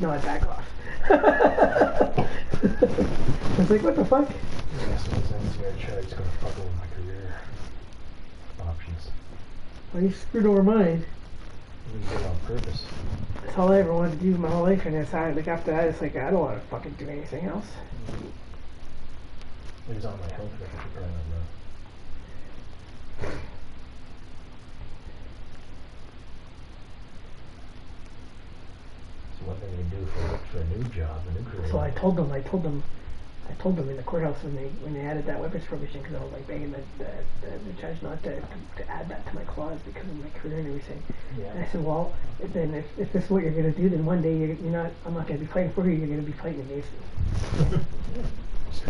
No, I back off. I was like, what the fuck? Yeah, so this thing's gonna try, it's gonna fuck over my career options. Well, you screwed over mine. You did it on purpose. That's all I ever wanted to do my whole life, and it's like after that, it's like I don't want to fucking do anything else. It was on my health record, you probably don't know. So what they're gonna do for a new job, a new career. So I told them in the courthouse when they added that weapons provision, because I was like begging the judge not to add that to my clause because of my career and everything. Yeah. And I said, well, then if this is what you're going to do, then one day I'm not going to be fighting for you. You're going to be fighting against me.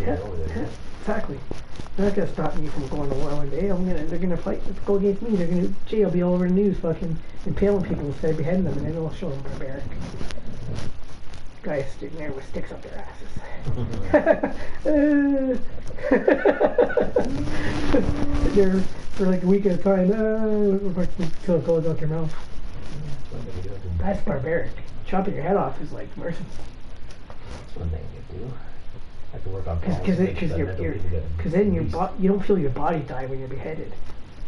Yeah. Over there, yeah. Exactly. They're not going to stop me from going to war one day. They're going to fight. Let's go against me. They're going to jail. Be all over the news, fucking impaling people instead of beheading them, and then they'll show them barbaric. Guys sitting there with sticks up their asses. They're for like a week at a time. Until it goes out their mouth. That's barbaric. Chopping your head off is like mercy. That's one thing you do. I have to work on because then you don't feel your body die when you're beheaded.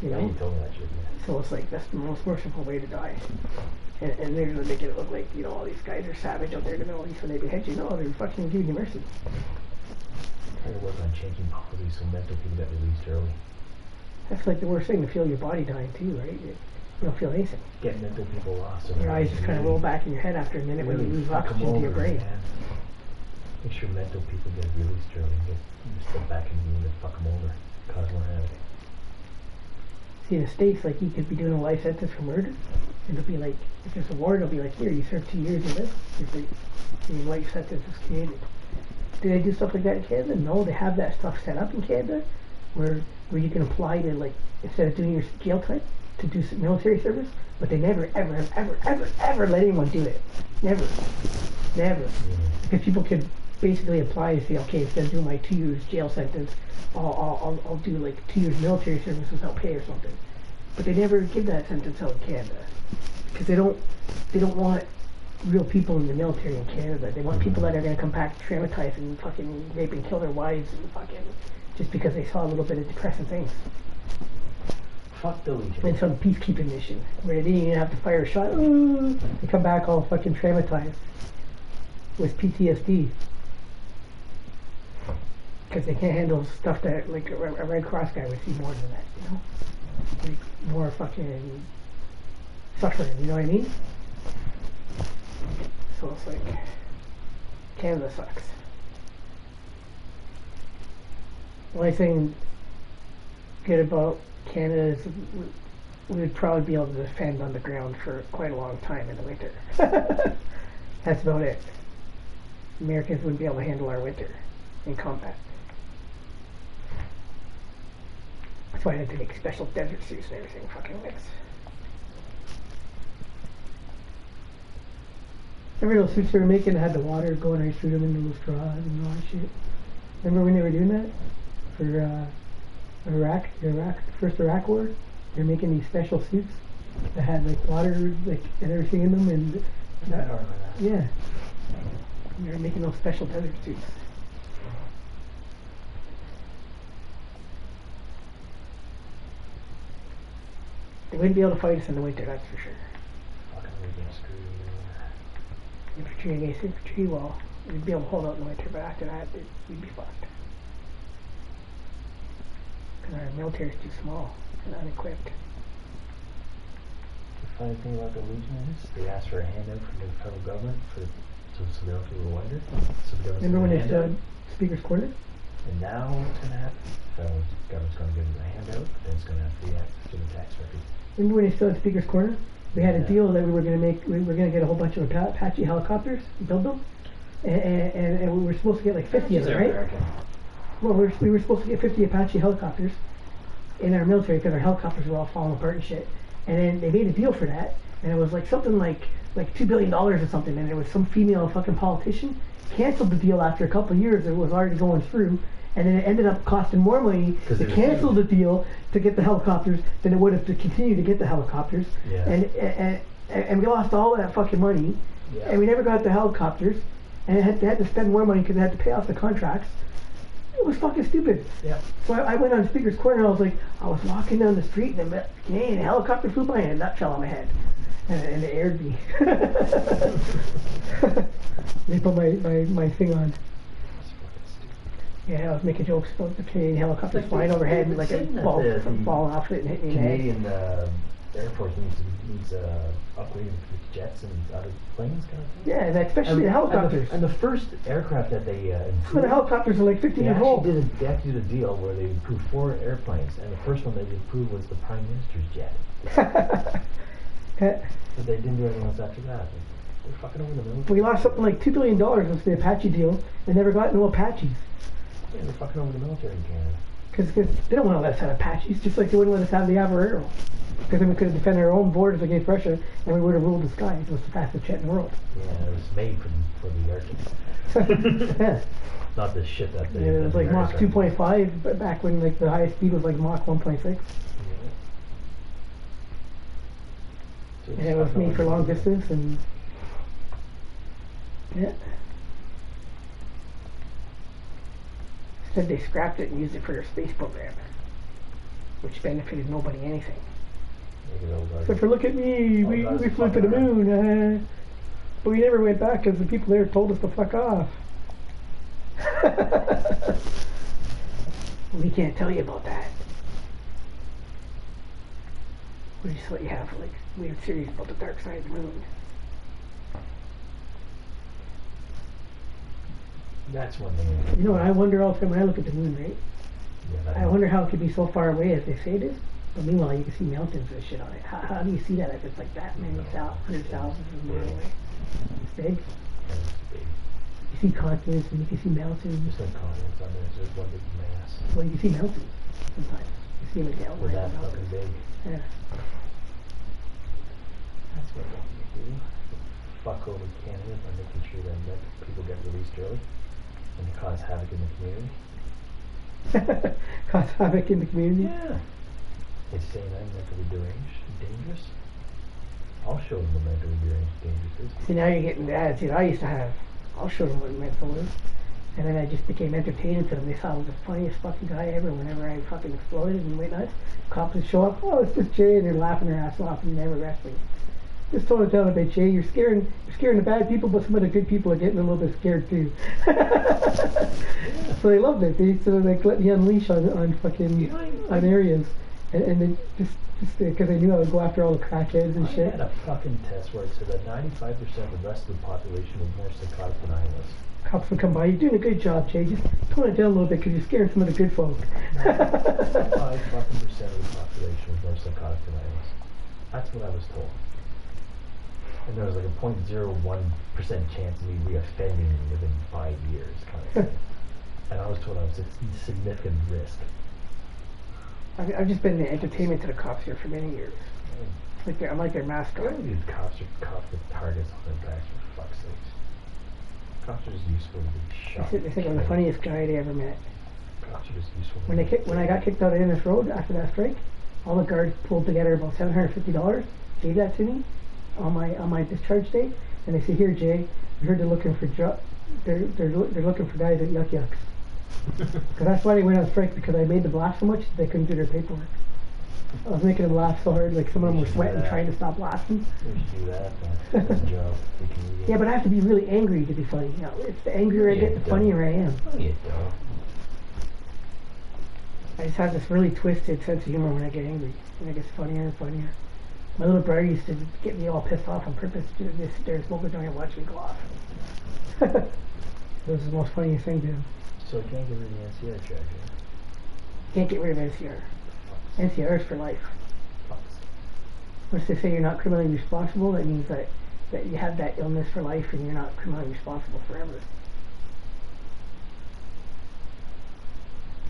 You know. Yeah, you told me that shit. Yeah. So it's like that's the most merciful way to die. And they're gonna make it look like, you know, all these guys are savage out there in the Middle East when they behead you. No, they're fucking giving you mercy. I had to work on changing policies so mental people get released early. That's like the worst thing, to feel your body dying too, right? You don't feel anything. Get mental people lost. So your eyes just kind of roll back in your head after a minute when you lose oxygen to your brain. Man. Make sure mental people get released early and step back in the room and fuck them over. Cause more havoc. See, in the States, like, you could be doing a life sentence for murder, and it'll be like, if there's a warrant, it'll be like, here, you serve 2 years of this, your life sentence is Canadian. Do they do stuff like that in Canada? No, they have that stuff set up in Canada, where you can apply to, like, instead of doing your jail time, to do some military service, but they never, ever, ever, ever, ever let anyone do it. Never. Never. Because people could basically apply to say, okay, instead of doing my 2 years jail sentence, I'll do like 2 years military service without pay or something. But they never give that sentence out in Canada because they don't want real people in the military in Canada. They want people that are going to come back traumatized and fucking rape and kill their wives and fucking just because they saw a little bit of depressing things. Fuck the Legion. In some peacekeeping mission where they didn't even have to fire a shot. They come back all fucking traumatized with PTSD. Because they can't handle stuff that, like, a Red Cross guy would see more than that, you know? Like, more fucking suffering, you know what I mean? So it's like, Canada sucks. The only thing good about Canada is we would probably be able to defend on the ground for quite a long time in the winter. That's about it. Americans wouldn't be able to handle our winter in combat. That's why I had to make special desert suits and everything. Fucking mix. Remember those suits they were making that had the water going right through them into those straws and all that shit? Remember when they were doing that? For Iraq, the first Iraq war? They were making these special suits that had like water like and everything in them and I don't remember that. Yeah. And they were making those special desert suits. They wouldn't be able to fight us in the winter, that's for sure. Fucking Legion screw you. Infantry against infantry, well, we'd be able to hold out in the winter, but after that, we'd be fucked. Because our military's too small and unequipped. The funny thing about the Legion is they asked for a handout from the federal government so they don't feel wonder. So the remember when they said Speaker's Corner? And now what's going to happen? The federal government's going to give them a handout, but then it's going to have to be added to the tax record. Remember when they stood at Speaker's Corner? We had a deal that we were going to make. We were going to get a whole bunch of Apache helicopters, build them, and we were supposed to get like 50 of them, right? American. Well, we were supposed to get 50 Apache helicopters in our military because our helicopters were all falling apart and shit. And then they made a deal for that, and it was like something like $2 billion or something. And it was some female fucking politician canceled the deal after a couple of years. It was already going through. And then it ended up costing more money to cancel the deal to get the helicopters than it would have to continue to get the helicopters. Yeah. And we lost all that fucking money. Yeah. And we never got the helicopters, and they had to spend more money because they had to pay off the contracts. It was fucking stupid. Yeah. So I went on Speaker's Corner and I was walking down the street and a Canadian helicopter flew by and a nut fell on my head. And it aired me. They put my thing on. Yeah, I was making jokes about the Canadian helicopters flying overhead and like a ball falling off it and hitting me in the head. Canadian Air Force needs upgrading its jets and other planes kind of thing. Yeah, and especially the helicopters. And the first aircraft that they improved. Some of the helicopters are like 50 years old. They actually did a deal where they improved 4 airplanes, and the first one they improved was the Prime Minister's jet. But they didn't do anything else after that. They're fucking over the military. We lost something like $2 billion with the Apache deal and never got no Apaches. Yeah, they're fucking over the military in Canada. Because they don't want to let us have Apaches, just like they wouldn't let us have the Avarero. Because then we could have defended our own borders against Russia and we would have ruled the skies. It was the fastest jet in the world. Yeah, it was made for the Arctic. Yeah. Not the shit that they... Yeah, it was like Mach 2.5, but back when like the highest speed was like Mach 1.6. So And it was made for long distance and... Yeah. Said they scrapped it and used it for their space program, which benefited nobody anything. So for look at me, we flew to the moon, but we never went back because the people there told us to fuck off. We can't tell you about that. We just let you have like weird series about the dark side of the moon. That's one thing. You know what I wonder all the time when I look at the moon, right? Yeah, I wonder how it could be so far away as they say it is. But meanwhile, you can see mountains and shit on it. How do you see that if it's like that many hundred thousands of miles away? It's big. You see continents and you can see mountains. Just like continents on there, it's just one big mass. Well, you can see mountains sometimes. You see them down They're that fucking big. Yeah. That's what they do. Fuck over Canada by making sure that people get released early and cause havoc in the community. Cause havoc in the community? Yeah. They're saying I'm mentally deranged and dangerous. I'll show them what mentally deranged and dangerous is. See, now you're getting that. See, I used to have, I'll show them what mental is. And then I just became entertaining to them. They thought I was the funniest fucking guy ever whenever I fucking exploded and went nuts. Cops would show up, oh, it's just Jay, and they're laughing their ass off and never arrest me. Just told them about Jay, you're scaring the bad people, but some of the good people are getting a little bit scared too. So they loved it. They sort of like let me unleash on fucking on areas, and then just because they knew I would go after all the crackheads and shit. I had a fucking test where it said that 95% of the rest of the population was more psychotic than I was. Cops would come by, you're doing a good job, Jay. Just tone it down a little bit because you're scaring some of the good folk. 5% of the population was more psychotic than I was. That's what I was told. And there was like a 0.01% chance of me reoffending within 5 years, kind of thing. And I was told I was at significant risk. I've just been the entertainment to the cops here for many years. I'm like their mascot. These cops are cops with targets on their backs, for fuck's sakes. Cops are just useful to be shot. They think I'm the funniest guy they ever met. Cops are just useful. When I got kicked out of Ennis Road after that strike, all the guards pulled together about $750, gave that to me on my discharge date, and they say, "Here, Jay, we heard they're looking for they're looking for guys at Yuck Yucks." Because that's why they went on strike, because I made them laugh so much that they couldn't do their paperwork. I was making them laugh so hard, like some of them were sweating trying to stop laughing. We should do that. That's a job. Yeah, but I have to be really angry to be funny. You know, it's the angrier I get, the funnier I am. No, you don't. I just have this really twisted sense of humor when I get angry, and it gets funnier and funnier. My little brother used to get me all pissed off on purpose to just sit there and smoke a joint and watch me go off. This is the most funniest thing to do. So you can't get rid of the NCR charge, Can't get rid of NCR. NCR is for life. Once they say you're not criminally responsible, that means that you have that illness for life and you're not criminally responsible forever.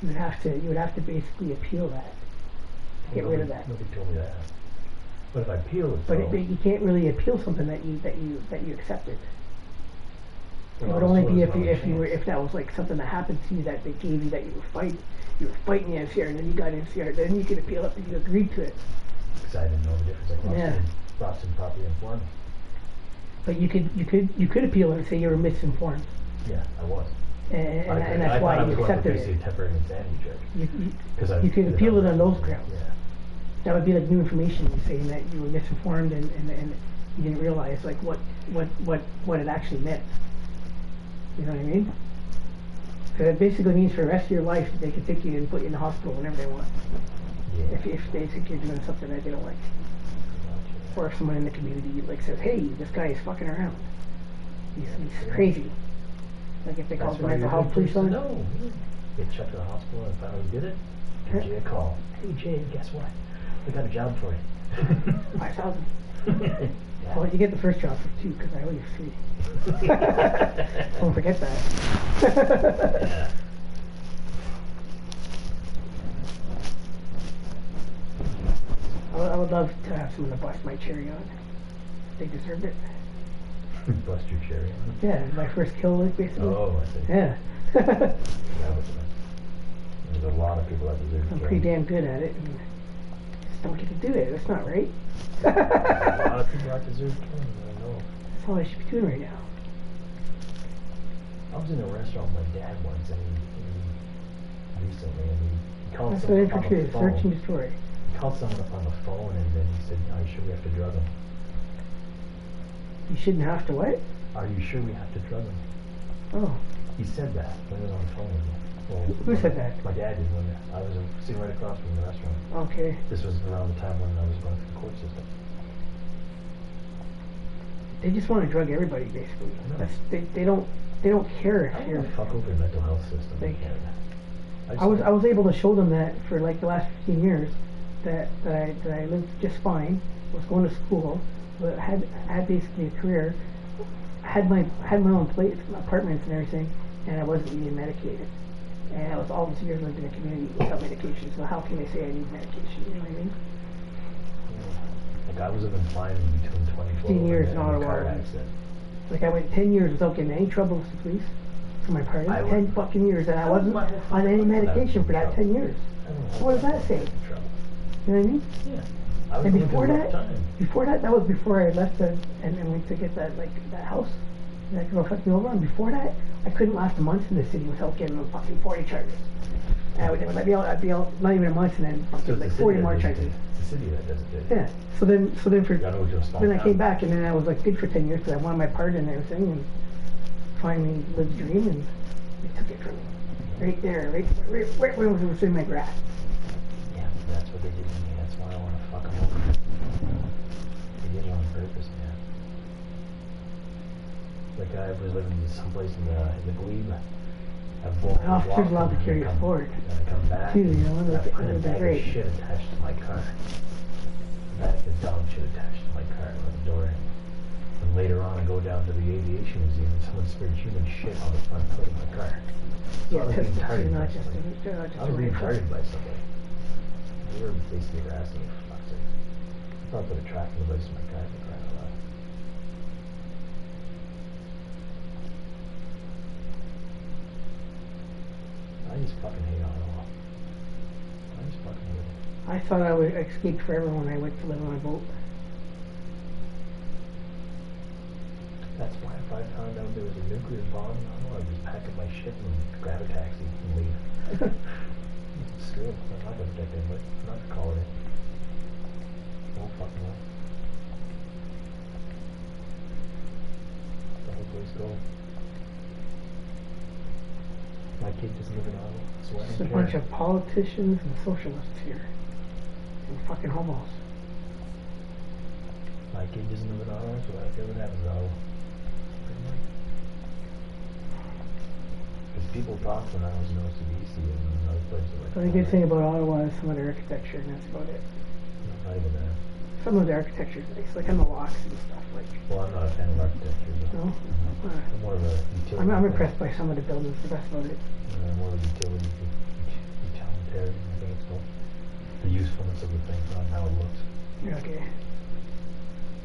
You would have to basically appeal that to get rid of that. Nobody told me that. But if I appeal it, but you can't really appeal something that you accepted. It would Well, only so be there's no if that was like something that happened to you that they gave you that you were fighting the NCR and then you got NCR, then you could appeal it if you agreed to it. Because I didn't know the difference. Like Yeah. Ross didn't properly inform me. But you could appeal and say you were misinformed, Yeah, I was. and I that's thought why I was you going for accepted basically a it. temporary insanity check. You could appeal it on those grounds. Yeah. That would be like new information saying that you were misinformed and you didn't realize like what it actually meant. You know what I mean? So it basically means for the rest of your life they can take you and put you in the hospital whenever they want. Yeah. If they think you're doing something that they don't like. Or if someone in the community like says, hey, this guy is fucking around. He's crazy. Like if they call the mental health police on it. No. Get checked to the hospital and finally did it. Give Jay a call. Hey Jay, guess what? We got a job for you. 5,000. Yeah. Well, you get the first job for 2 because I owe you 3. Don't forget that. Yeah. I would love to have someone to bust my cherry on. They deserved it. Bust your cherry on. Yeah, my first kill, like, basically. Oh, I see. Yeah. That was nice. There's a lot of people that deserve to I'm kill. pretty damn good at it. And just don't get to do it. That's not right. There's a lot of people that deserve killing. I know. That's all I should be doing right now. I was in a restaurant with my dad once, and he recently, and he called That's what someone up on infantry the is. phone. Search and destroy. He called someone up on the phone, and then he said, "Are you sure we have to drug him? You shouldn't have to what? Are you sure we have to drug him?" Oh. He said that when he was on the phone with me. Well, Who said that? My dad did when I was sitting right across from the restaurant. Okay. This was around the time when I was going through the court system. They just want to drug everybody, basically. I know. They don't care I if don't you're. want to fuck over the mental health system in Like, Canada. I was able to show them that for like the last 15 years that I lived just fine, was going to school, had basically a career, had my own place, apartments and everything, and I wasn't being medicated. And I was all these years lived in a community without medication. So how can they say I need medication? You know what I mean? Like I was living fine between 2012 15 years and in a Ottawa. car accident. Like I went 10 years without getting any trouble with the police for my party. 10 fucking years, and I wasn't on any medication for that 10 years. So what does that say? You know what I mean? Yeah. I was And going through a rough time. that was before I left and went to get that house that girl fucked me over. And before that, I couldn't last a month in the city without getting a fucking 40 charges. And they would let me out. I'd be out not even a month, and then fucking like 40 more charges. It's the city that does it. Yeah. So then for You gotta go to a small then I town. came back, and then I was like good for 10 years because I wanted my part and everything, and finally lived the dream, and they took it from me. Right there, right when it was in my grasp. Yeah, that's what they did to me. That's why I want to fuck them over. They did it on purpose, man. Like I was living someplace in the glebe. Officers allowed to carry it forward. And I come back. Too, you know, and I like, find it a would be bag great. of shit attached to my car. A bag of dog shit attached to my car on the door. And later on, I go down to the aviation museum and someone sprayed human shit on the front foot of my car. So Yeah, I was being targeted by not just somebody. I a was being rifle. targeted by somebody. They were basically harassing me for fuck's sake. I thought they were tracking the place to my car for crying out loud. I just fucking hate Ottawa. I just fucking hate it. I thought I would escape forever when I went to live on a boat. That's why if I found out there was a nuclear bomb, I'd just pack up my shit and grab a taxi and leave. Screw it. I'm not gonna protect anybody. I'm not gonna call it in. No fucking way. The whole place go. My kid doesn't live in Ottawa, so I Just a don't bunch care. of politicians and socialists here. And fucking homos. My kid doesn't live in Ottawa, so I don't care what happens in Ottawa. Pretty much. Because people talk when I was in OCBC and other places like The only good thing about Ottawa is some of their architecture, and that's about it. Not even that. Some of the architecture is nice, like on the locks and stuff. Like, Well, I'm not a fan of architecture, so. no? I'm more of a utility. I'm fan. impressed by some of the buildings. That's about it. I'm more of a utility, utilitarian, I think it's called. The usefulness of the thing, not how it looks. Yeah, okay.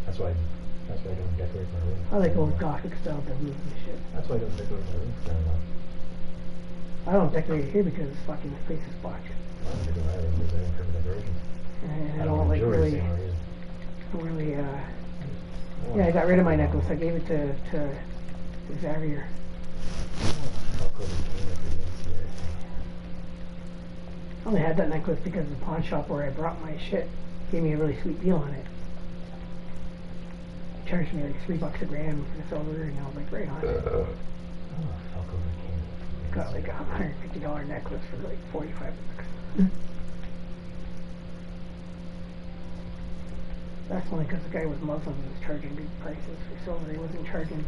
That's why I don't decorate my room. I like old Gothic style buildings and shit. That's why I don't decorate my room very much. I don't decorate it here because it's fucking the place is botched. I don't decorate my room because I don't care for decorations. And I I don't like enjoy really, the same reason. don't really Yeah, I got rid of my necklace. I gave it to Xavier. I only had that necklace because the pawn shop where I brought my shit gave me a really sweet deal on it. Charged me like $3 a gram for the silver, and I was like, right on it. Got like a $150 necklace for like $45. That's only because the guy was Muslim and was charging big prices for silver. He wasn't charging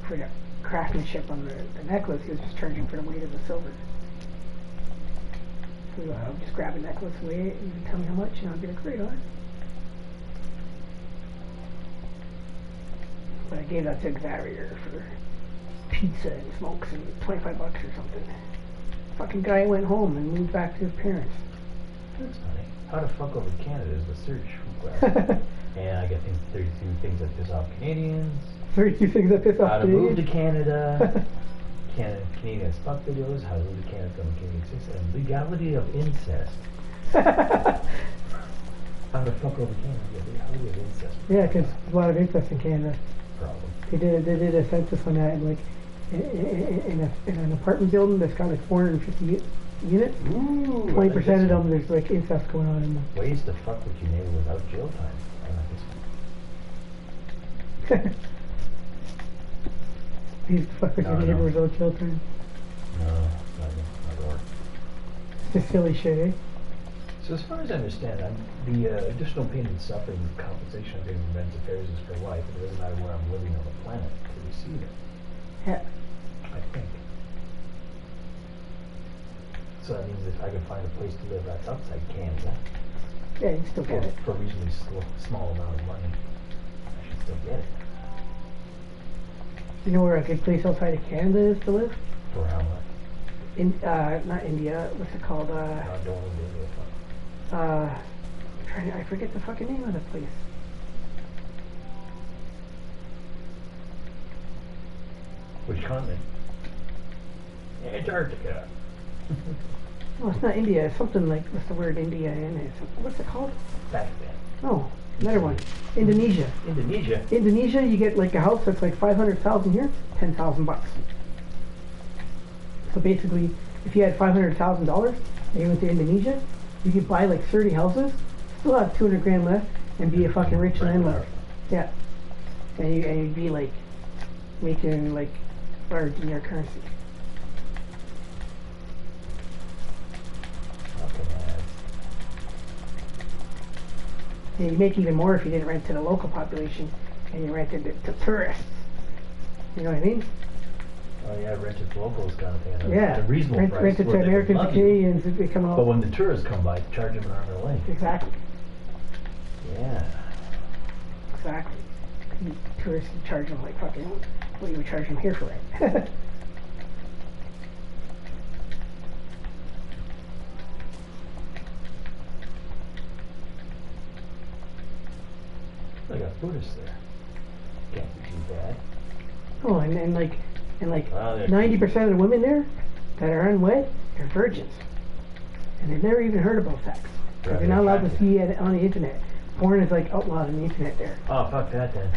for the craftsmanship on the necklace, he was just charging for the weight of the silver. So I'll just grab a necklace, weigh it, and you tell me how much, and I'll get a grade on it. But I gave that to Xavier for pizza and smokes and $25 or something. Fucking guy went home and moved back to his parents. That's funny. How to fuck over Canada is the search request. And I get 32 things that piss off Canadians. 32 things that piss off How to Canadians. move to Canada. Canadians fuck videos. How to move to Canada from Canadian citizen. And legality of incest. How to fuck over Canada. Yeah, legality of incest. Yeah, because there's a lot of incest in Canada. Problem. They did a census on that, and like in an apartment building that's got like 450 units, 20% of them there's like incest going on in them. Ways to fuck with your neighbor without jail time. I like this one. Ways to fuck with your neighbor without jail time. No, not work. It's just silly shit, eh? So as far as I understand, the additional pain and suffering compensation of getting men's affairs is for life. It doesn't matter where I'm living on the planet to receive it. Yeah. I think. So that means if I can find a place to live that's outside Canada, Yeah, you still get it. for a reasonably small amount of money, I should still get it. You know where a good place outside of Canada is to live? For how much? Not India. What's it called? Not going to India. I forget the fucking name of the place. Which continent? Antarctica. No, it's not India. It's something like, what's the word India in it? What's it called? Pakistan. No, another one. Indonesia. Indonesia. Indonesia, you get like a house that's like 500,000 here, $10,000. So basically, if you had $500,000 and you went to Indonesia, you could buy like 30 houses, still have 200 grand left, and be a fucking rich landlord. Yeah. And you'd be like making like large in your currency. And you make even more if you didn't rent to the local population and you rented it to tourists. You know what I mean? Oh yeah, rented to locals kind of thing. Yeah. It's a reasonable price. Rented to Americans and Canadians, they come out. But when the tourists come by, charge them an arm and a leg. Exactly. Yeah. Exactly. Tourists, you charge them like fucking, what you would charge them here for rent. They got Buddhists there. Can't be too bad. Oh, and like Well, 90% of the women there that are unwed are virgins. And they've never even heard about sex. Because they're not allowed to see it on the internet. Porn is like outlawed on the internet there. Oh, fuck that then.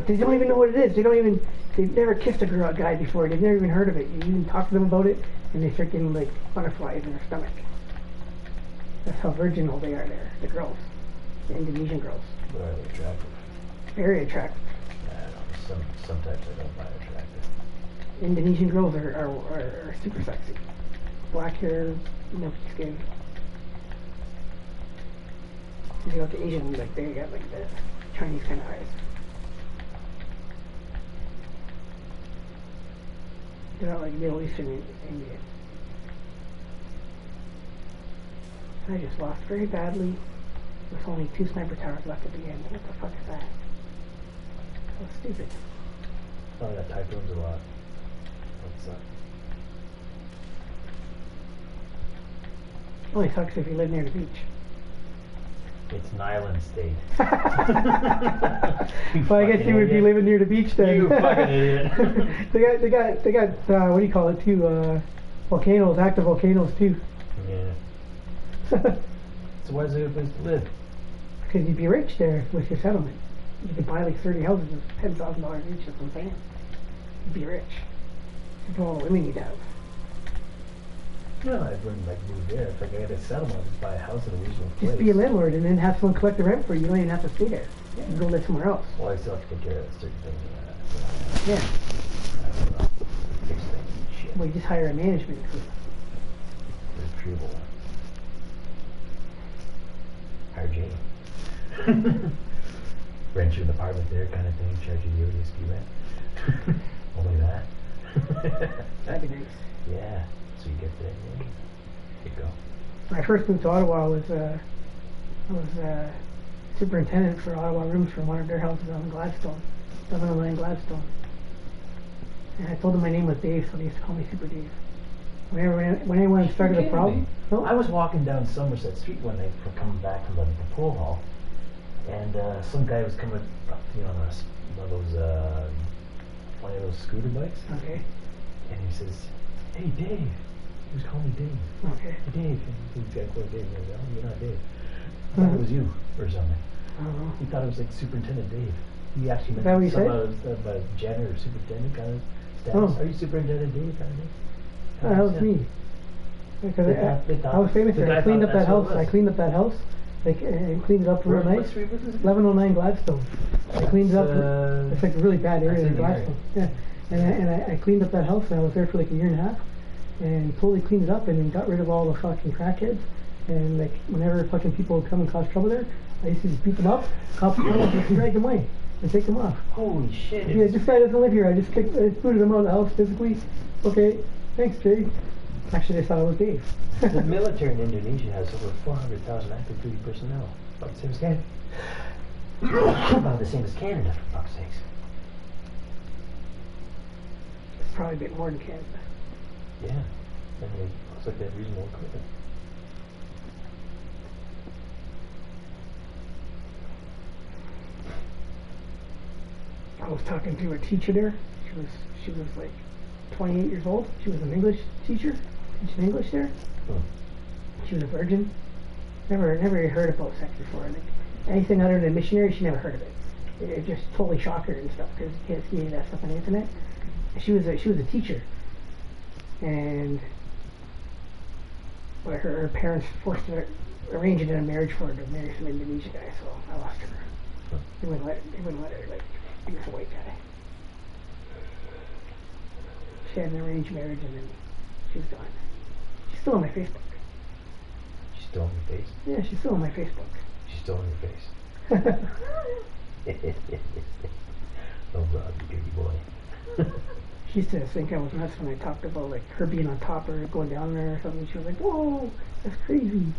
They don't even know what it is. They've never kissed a guy before. They've never even heard of it. You even talk to them about it, and they start getting like butterflies in their stomach. That's how virginal they are there, the girls. The Indonesian girls. But are they attractive? Very attractive. I don't know. Some types I don't find attractive. Indonesian girls are super sexy. Black hair, milky skin. You go to Asian, like they got like the Chinese kind of eyes. They're not like Middle Eastern Indian. I just lost very badly with only 2 sniper towers left at the end. What the fuck is that? So stupid. Oh, that typhoons a lot. What's up? Only sucks if you live near the beach. It's an island state. Well, I guess you would be living near the beach then. You fucking idiot. they got what do you call it too? Volcanoes, active volcanoes too. Yeah. So why is it a good place to live? Because you'd be rich there with your settlement. You could buy like 30 houses with $10,000 each. That's what I'm saying. You'd be rich. Think of all the women you'd have. No, I wouldn't like move there. If like I had a settlement, just buy a house in a reasonable place. Just be a landlord and then have someone collect the rent for you. You don't even have to stay there. You can go live somewhere else. Well, I still have to take care of certain things. Yeah. I don't know. Fix things and shit. Well, you just hire a management crew. Retrieval. Hire Jane. Rent you an apartment there, kind of thing. Charge you the ODSP rent. Only that. That'd be nice. Yeah. So you get there. Yeah. There you go. When I first moved to Ottawa, I was superintendent for Ottawa rooms for one of their houses on Gladstone, 709 Gladstone. And I told them my name was Dave, so they used to call me Super Dave. When anyone started a problem, no? I was walking down Somerset Street one night for coming back from the pool hall, and some guy was coming up to me on one of those scooter bikes. Okay. And he says, "Hey, Dave." He was calling me Dave. Okay. Hey, Dave. And he's got to call Dave. And I was like, "Oh, you're not Dave." I thought it was you or something. I don't know. He thought it was like Superintendent Dave. He actually Is that what you said? about a janitor or superintendent kind of status. Oh. Are you Superintendent Dave kind of thing? That was me. Because I was famous there. I cleaned up that house. I cleaned up that house. Like, and cleaned it up real nice. What street was this? 1109 Gladstone. I cleaned it up. It's like a really bad area in in the Gladstone. Yeah. And I cleaned up that house, and I was there for like a year and a half, and totally cleaned it up, and then got rid of all the fucking crackheads. And like, whenever fucking people would come and cause trouble there, I used to just beat them up, cops would come up, and just drag them away and take them off. Holy shit! Yeah, this guy doesn't live here. I just booted him out of the house physically. Okay, thanks, Jay. Actually, they thought it was Dave. The military in Indonesia has over 400,000 active duty personnel. About the same as Canada. About the same as Canada, for fuck's sakes. It's probably a bit more than Canada. Yeah. And it looks like they have reasonable equipment. I was talking to a teacher there. She was like 28 years old. She was an English teacher, teaching English there. She was a virgin. Never heard about sex before. Like, anything other than missionary, she never heard of it. It just totally shocked her and stuff because you can't see any of that stuff on the internet. And she was a teacher, and but her parents forced her, arranged a marriage for her to marry some Indonesian guy. So I lost her. They wouldn't let her like be with a white guy. She had an arranged marriage and then she was gone. She's still on my Facebook. She's still on your face? Yeah, she's still on my Facebook. She's still on your face. Oh, Rob, you dirty boy. She used to think I was nuts when I talked about like her being on top or going down there or something. She was like, "Whoa, that's crazy."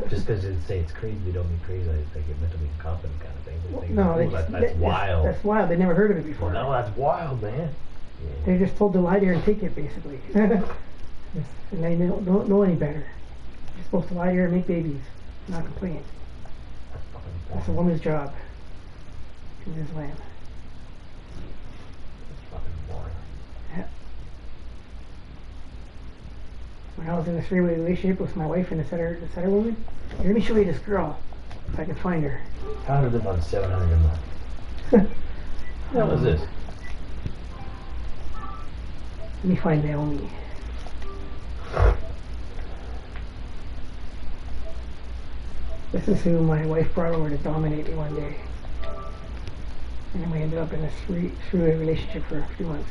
Just because they say it's crazy, they don't mean crazy. They get mentally incompetent kind of thing. They think, No, that's wild. That's wild. They never heard of it before. Well, no, that's wild, man. Yeah. They're just told to lie there and take it, basically. And they don't know any better. You're supposed to lie there and make babies, not complain. That's a woman's job in this land. That's fucking boring. Yeah. When I was in a three-way relationship with my wife and the setter woman, let me show you this girl, if I can find her. How to live on $700 a month? What was this? Let me find Naomi. This is who my wife brought over to dominate me one day. And then we ended up in a three-way relationship for a few months.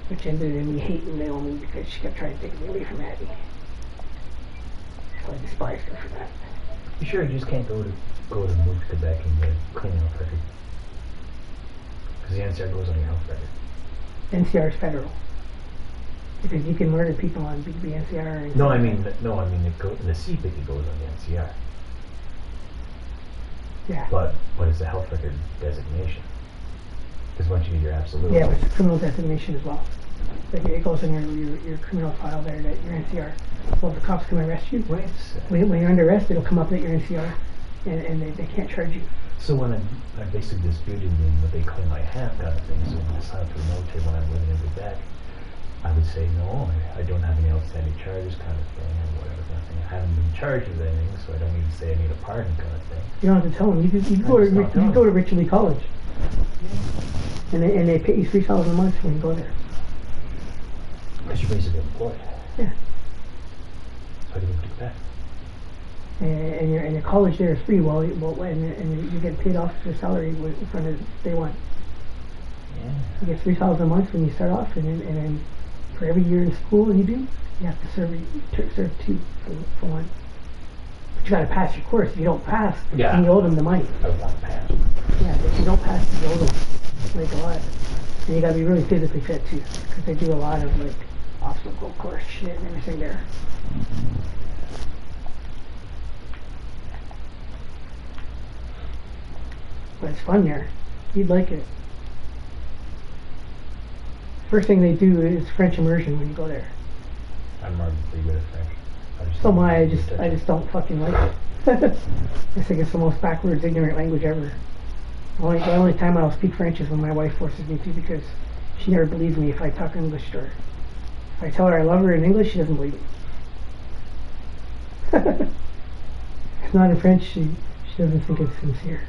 Which ended in me hating Naomi because she kept trying to take me away from Abby. So I despised her for that. You sure you just can't go to move to Quebec and get a clean health record? Because the NCR goes on your health record. NCR is federal. Because you can murder people on BB NCR. And No, I mean the CPIC it goes on the NCR. yeah. But it's a health record designation. Because once you get your absolute. Yeah, but it's a criminal designation as well. Like it goes in your criminal file there that you're NCR. So if the cops come arrest you, Wait a when you're under arrest, it'll come up that you're NCR, and they can't charge you. So when I basically disputed what they claim I have kind of thing, so when I signed up for the military when I'm living in Quebec, I would say no, I don't have any outstanding charges kind of thing, or whatever kind of thing. I haven't been charged with anything, so I don't need to say I need a pardon kind of thing. You don't have to tell them. You can go to Richley College. And they pay you $3,000 a month when you go there. Because you're basically employed. Yeah. So I didn't do that. And your college there is free and you get paid off your salary from day one. Yeah. You get $3,000 a month when you start off, and then for every year in school you do, you have to serve 2 for 1. But you got to pass your course. If you don't pass, then you owe them the money. I would want to pass. Yeah, if you don't pass, you owe them like a lot. And you got to be really physically fit too, because they do a lot of like obstacle course shit and everything there. But it's fun there. You'd like it. First thing they do is French immersion when you go there. I'm already pretty good at French. So am I. I just don't fucking like it. I think it's the most backwards, ignorant language ever. The only time I'll speak French is when my wife forces me to, because she never believes me if I talk English to her. If I tell her I love her in English, she doesn't believe me. If not in French, she doesn't think it's sincere.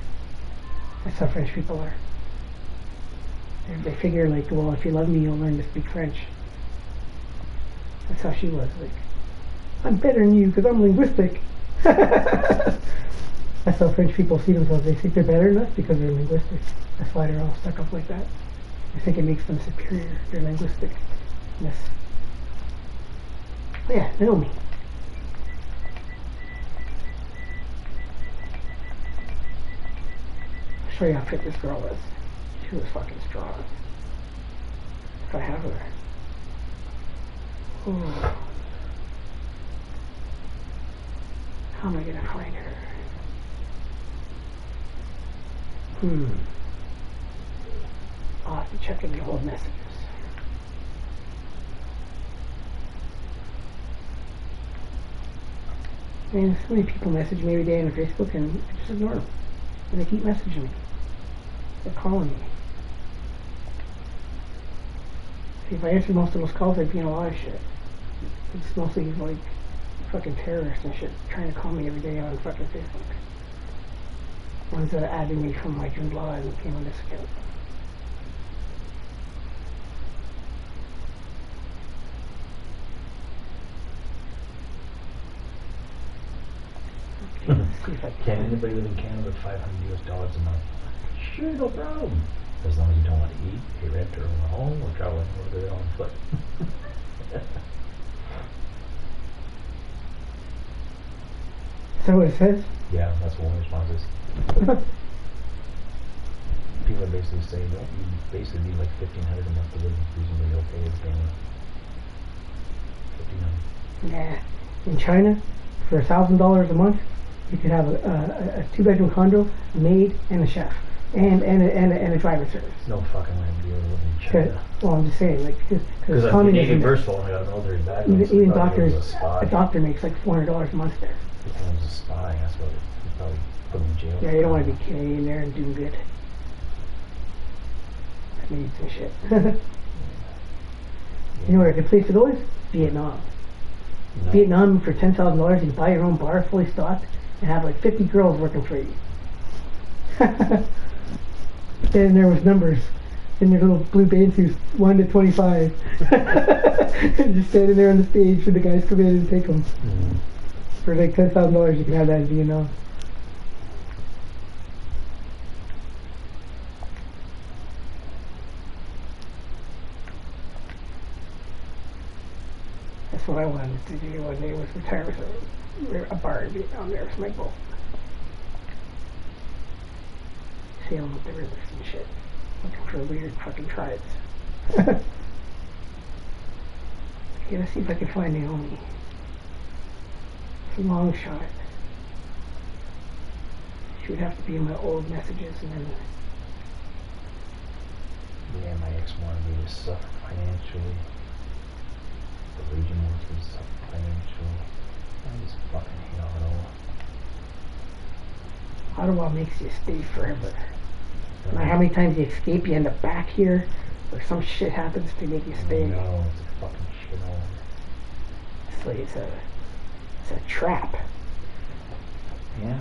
That's how French people are. They figure like, well, if you love me, you'll learn to speak French. That's how she was. Like, I'm better than you because I'm linguistic. That's how French people see themselves. They think they're better than us because they're linguistic. That's why they're all stuck up like that. They think it makes them superior, their linguisticness. But yeah, they know me. I'll show you how fit this girl is. She was fucking strong. If I have her. Ooh. How am I gonna find her? I'll have to check in the old messages. I mean, so many people message me every day on Facebook, and I just ignore them. And they keep messaging me. They're calling me. See, if I answered most of those calls, I'd be in a lot of shit. It's mostly like fucking terrorists and shit trying to call me every day on fucking Facebook. Ones that added me from my June law and came on this account. Okay, let's see if I can anybody live in Canada with $500 US a month? Sure, no problem. As long as you don't want to eat, pay rent, or own a home, or travel anywhere there on foot. Is that what it says? Yeah, that's what one response is. People are basically saying, no, you basically need like $1,500 a month to live reasonably okay with family. $1,500. Yeah. In China, for $1,000 a month, you could have a 2-bedroom condo, a maid, and a chef, and a driver service. No fucking way to be able to live in China. Well, I'm just saying, like, because I'm communism. first of all, I got a military background. Even doctors, a doctor makes like $400 a month there. He was a spy. That's what he probably put him in jail. Yeah, you don't want to be Canadian there and doing good. That needs some shit. You know where a good place to go is? Vietnam. No. Vietnam, for $10,000, you can buy your own bar fully stocked and have like 50 girls working for you. And there was numbers in their little blue bathing 1 to 25. Just standing there on the stage for the guys to come in and take them. Mm. For like $10,000, you can have that in Vietnam. That's what I wanted to do one day, was retire with a bar in Vietnam. There was my goal. Sailing with the rivers and shit. Looking for weird fucking tribes. Okay, let's see if I can find Naomi. It's a long shot. She would have to be in my old messages, and then... Yeah, my ex wanted me to suffer financially. The Legion wants me to suffer financially. I just fucking hate all it all. Ottawa makes you stay forever. No matter how many times you escape, you end up back here. or some shit happens to make you stay. No, it's a fucking shithole. It's like it's a trap. Yeah.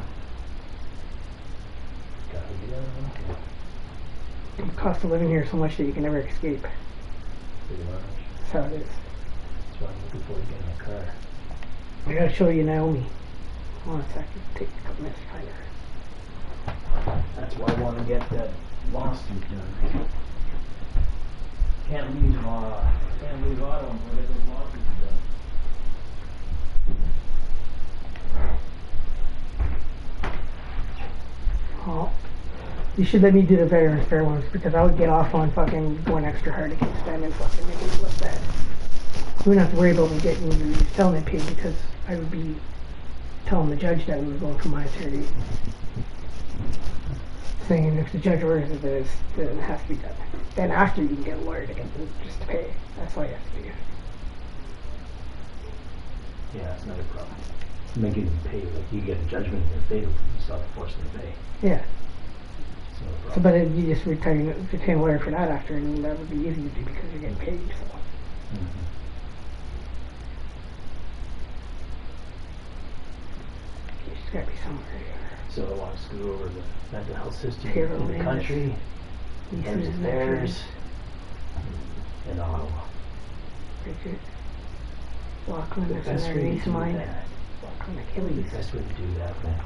Gotta get out of here. The cost of living here is so much that you can never escape. Pretty much. That's how it is. That's why I'm looking forward to getting a car. I gotta show you Naomi. Hold on a second. Take a couple minutes to find her. That's why I want to get that lawsuit done. Can't leave Otto until I get those lawsuits done. Oh, you should let me do the Veterans Fair ones because I would get off on fucking going extra hard against them and fucking making it look bad. We wouldn't have to worry about me getting the settlement paid because I would be telling the judge that we were going for monetary. Saying if the judge orders it, then it has to be done. Then after you can get a lawyer to get them just to pay. That's all you have to do. Yeah, that's another problem. Making them pay, like you get a judgment in their favor, you start forcing them to pay. Yeah. It's another So, problem. but then you just retain a lawyer for that after, and that would be easy to do because you're getting paid. So. Mm-hmm. It's got to be somewhere here. So I want to scoot over the mental health system Here, in the country, Veterans Eastern Affairs, and Ottawa. Richard. Lachlan, The that's best another way to niece do of mine. that. Lachlan The Achilles. best way to do that, man.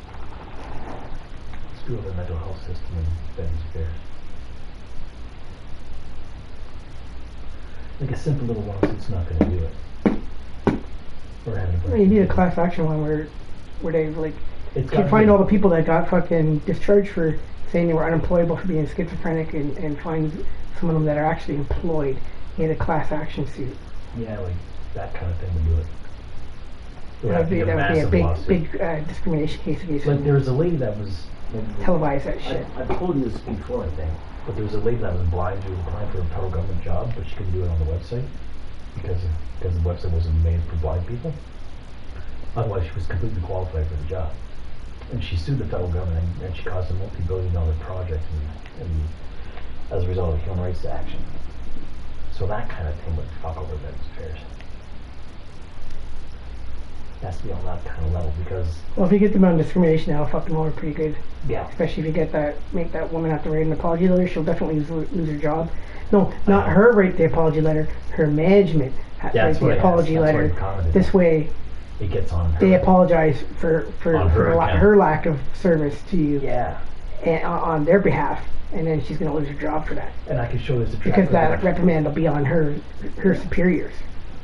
Scoot over the mental health system and Veterans Affairs. Like a simple little lawsuit's not going to do it. We're having a Well, you need a class action one where they like It's you find all the people that got fucking discharged for saying they were unemployable for being schizophrenic and find some of them that are actually employed. You had a class action suit. Yeah, like that kind of thing would do it. It That would be a big lawsuit. discrimination case against Like them. there was a lady that was Televise that shit. I've told you this before, I think. But there was a lady that was blind. She was applying for a federal government job, but she couldn't do it on the website because the website wasn't made for blind people. Otherwise, she was completely qualified for the job. And she sued the federal government, and she caused a multi-billion-dollar project, and as a result of human rights action. So that kind of thing would fuck over Veterans Affairs. It has to be on that kind of level because Well, if you get them on discrimination, that'll fuck them over pretty good. yeah, Especially if you get make that woman have to write an apology letter, she'll definitely lose her job. No, not her write the apology letter, her management write the apology letter. This way, it gets on her. they apologize for On her account. her lack of service to you Yeah, and, on their behalf, and then she's going to lose her job for that. and I can show there's a track Because that record. reprimand will be on her superiors.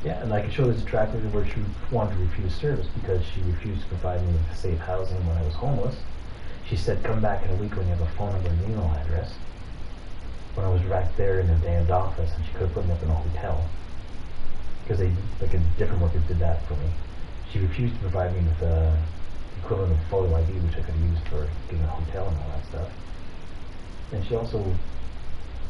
Yeah, and I can show there's a track record where she wanted to refuse service because she refused to provide me with safe housing when I was homeless. She said, come back in a week when you have a phone number and email address. When I was right there in the damned office, and she could have put me up in a hotel. Because a different worker did that for me. She refused to provide me with the equivalent of photo ID, which I could have used for getting a hotel and all that stuff. And she also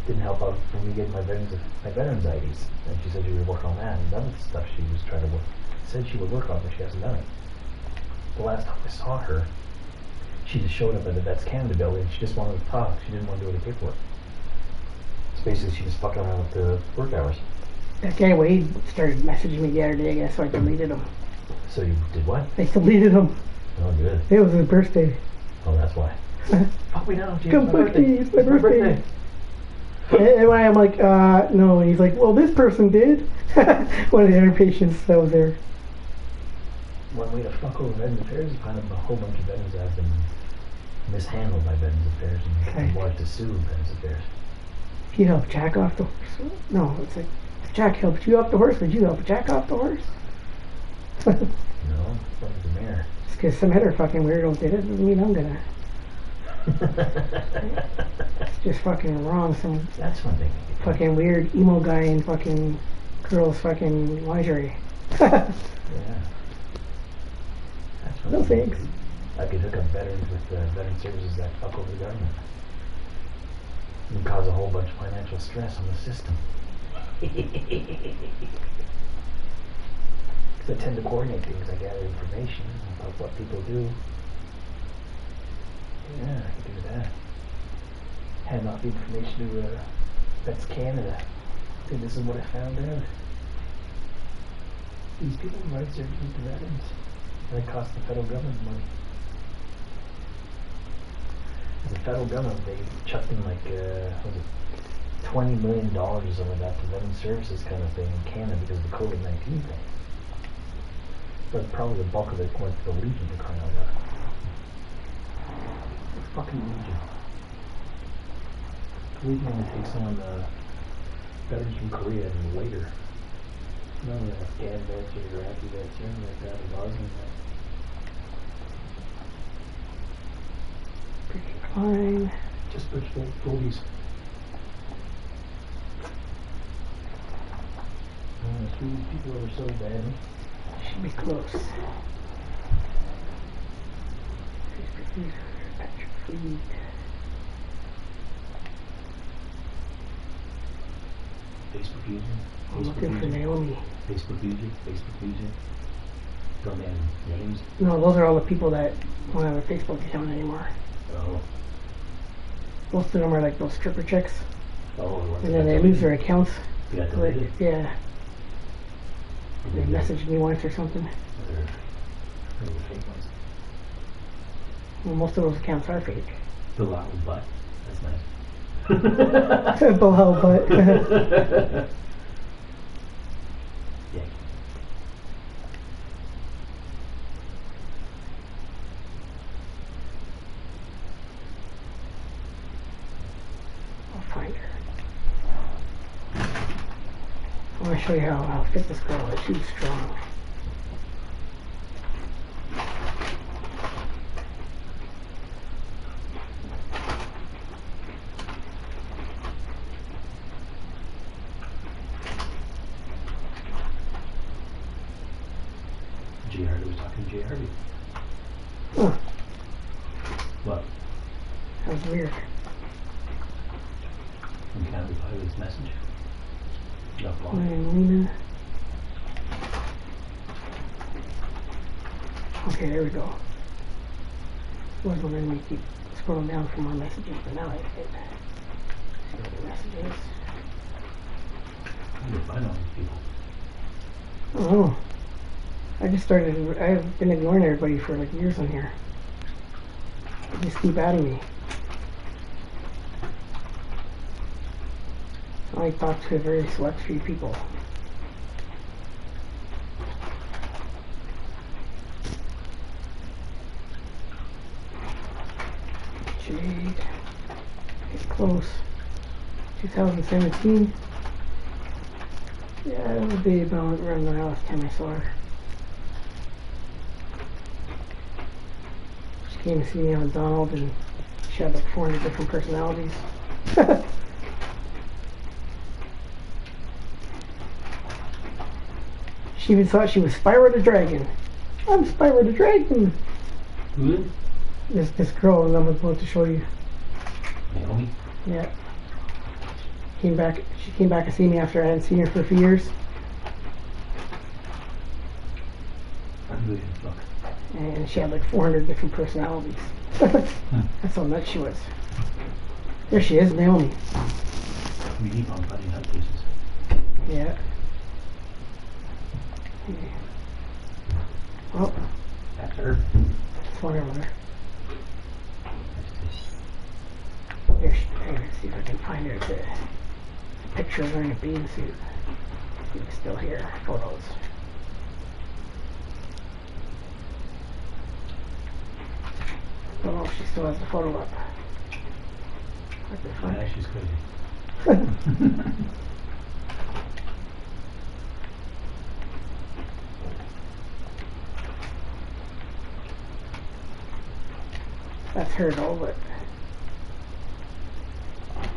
didn't help out for me getting my veterans IDs. And she said she would work on that, and that was the stuff she was trying to work. Said she would work on, but she hasn't done it. The last time I saw her, she just showed up at the Vets Canada building. She just wanted to talk. She didn't want to do any paperwork. So basically, she was fucking around with the work hours. That guy Wade started messaging me the other day, I guess, so I deleted him. So you did what? I deleted him. Oh, good. It was his birthday. Oh, that's why. Fuck me now, James. Come fuck me, it's my birthday. And when I'm like, no, and he's like, well, this person did. One of the other patients that was there. One way to fuck over Veterans Affairs is find a whole bunch of veterans that have been mishandled by Veterans Affairs and wanted to sue Veterans Affairs. If you help Jack off the horse. No, it's like, if Jack helped you off the horse, would you help Jack off the horse? No, what is the mayor? Just because some other fucking weirdo did it doesn't mean I'm gonna. It's just fucking wrong. Some That's one thing. fucking weird emo guy in fucking girls' fucking lingerie. Yeah. That's one No thing. thanks. I could hook up veterans with veteran services that fuck over the government. And cause a whole bunch of financial stress on the system. Because I tend to coordinate things. I gather information about what people do. Yeah, I could do that. Hand off the information to Vets Canada. Okay, this is what I found out. These people's rights are to the veterans. And it costs the federal government money. The federal government, they chucked in like, what was it, $20 million over that to veteran services kind of thing in Canada because of the COVID-19 thing. But probably the bulk of it went to the Legion to cry out loud. The fucking Legion. The Legion only takes on veterans from Korea and later. None of the Afghan vets or Iraqi vets or anything like that, or Bosnian vets. Fine. Just British Goldies. Three people ever so bad. Should be close. Facebook user. I'm looking for Naomi. Facebook user. Facebook user. Don't have names. No, those are all the people that don't have a Facebook account anymore. Oh. Most of them are like those stripper chicks. Oh. And then they lose their accounts. You got Like, deleted? yeah. They messaged me once or something. They're fake ones. Well, most of those accounts are fake. The loud butt. That's nice. Below, but Yeah. I'll find her. I want to show you how fit this girl is. She's strong. J. Hardy was talking to J. Hardy. Huh, What? that was weird. You can't reply to his message. Not blocked. Lena. Okay, there we go. Was wondering we keep scrolling down for more messages, but now I see what the messages. How do you find all these people? Oh, I just started. I've been ignoring everybody for like years on here. They just keep adding me. I talk to a very select few people. Jade. Get close. 2017. Yeah, that would be about around the last time I saw her. She came to see me on Donald and she had like 400 different personalities. She even thought she was Spyro the Dragon. I'm Spyro the Dragon. Who? This girl that I'm about to show you. Naomi? Yeah. She came back to see me after I hadn't seen her for a few years. I'm reading the book. And she had like 400 different personalities. That's how nuts she was. There she is, Naomi. We keep on finding out pieces. Yeah. Oh, That's her. that's one over there. Let's see if I can find her. It's a picture of her in a bean suit. It's still here. Photos. I don't know if she still has the photo up. Hard to find. Yeah, she's crazy. That's her though, but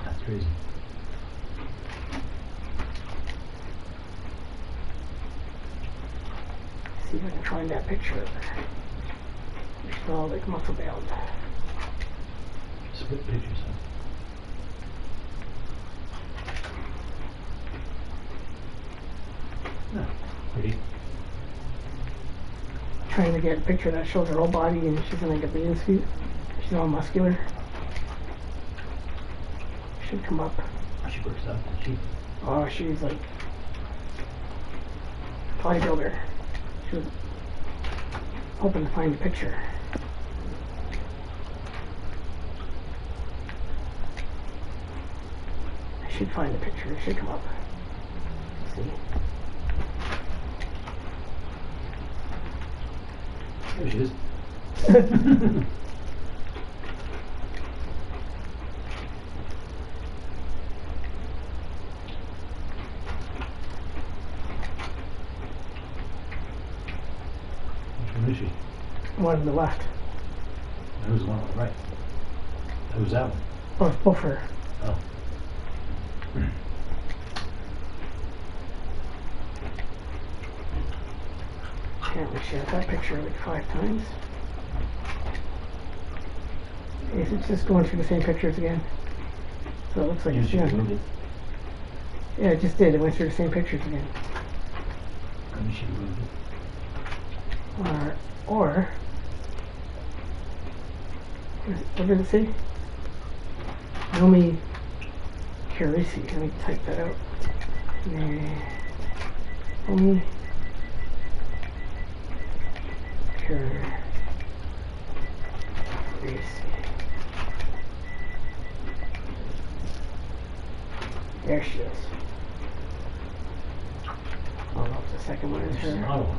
That's crazy. see if I can find that picture of her. She's all like muscle bound. Split pictures, huh? Yeah, pretty. Trying to get a picture that shows her whole body and she's in like a bathing suit. She's all muscular. Should come up. She works out, doesn't she? Oh, she's like bodybuilder. She was hoping to find a picture. I should find the picture. It should come up. Let's see. There she is. Which one is she? One on the left. That was the one on the right. Who's that one? Oh, it's both her. Oh. Can't we share that picture like 5 times? Is it just going through the same pictures again? So it looks like it's She doing. moved it. Yeah, it just did. It went through the same pictures again. Maybe she moved it. Or what did it say? Naomi Carisi. Let me type that out. Naomi Carisi. There she is. Oh no, the second one is She's an her. Ottawa.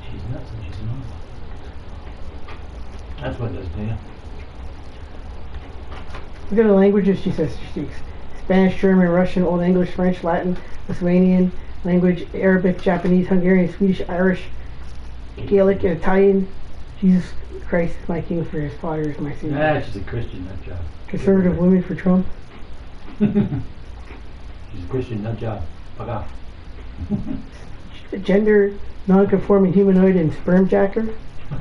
She's nuts and she's an Ottawa. That's what it does to you. Look at the languages she says she speaks. Spanish, German, Russian, Old English, French, Latin, Lithuanian language, Arabic, Japanese, Hungarian, Swedish, Irish, Gaelic, and Italian. Jesus Christ is my king, for his father is my savior. Ah, she's a Christian nut job. Conservative women for Trump. She's a Christian nut job. Fuck off. Gender non-conforming humanoid and sperm jacker. The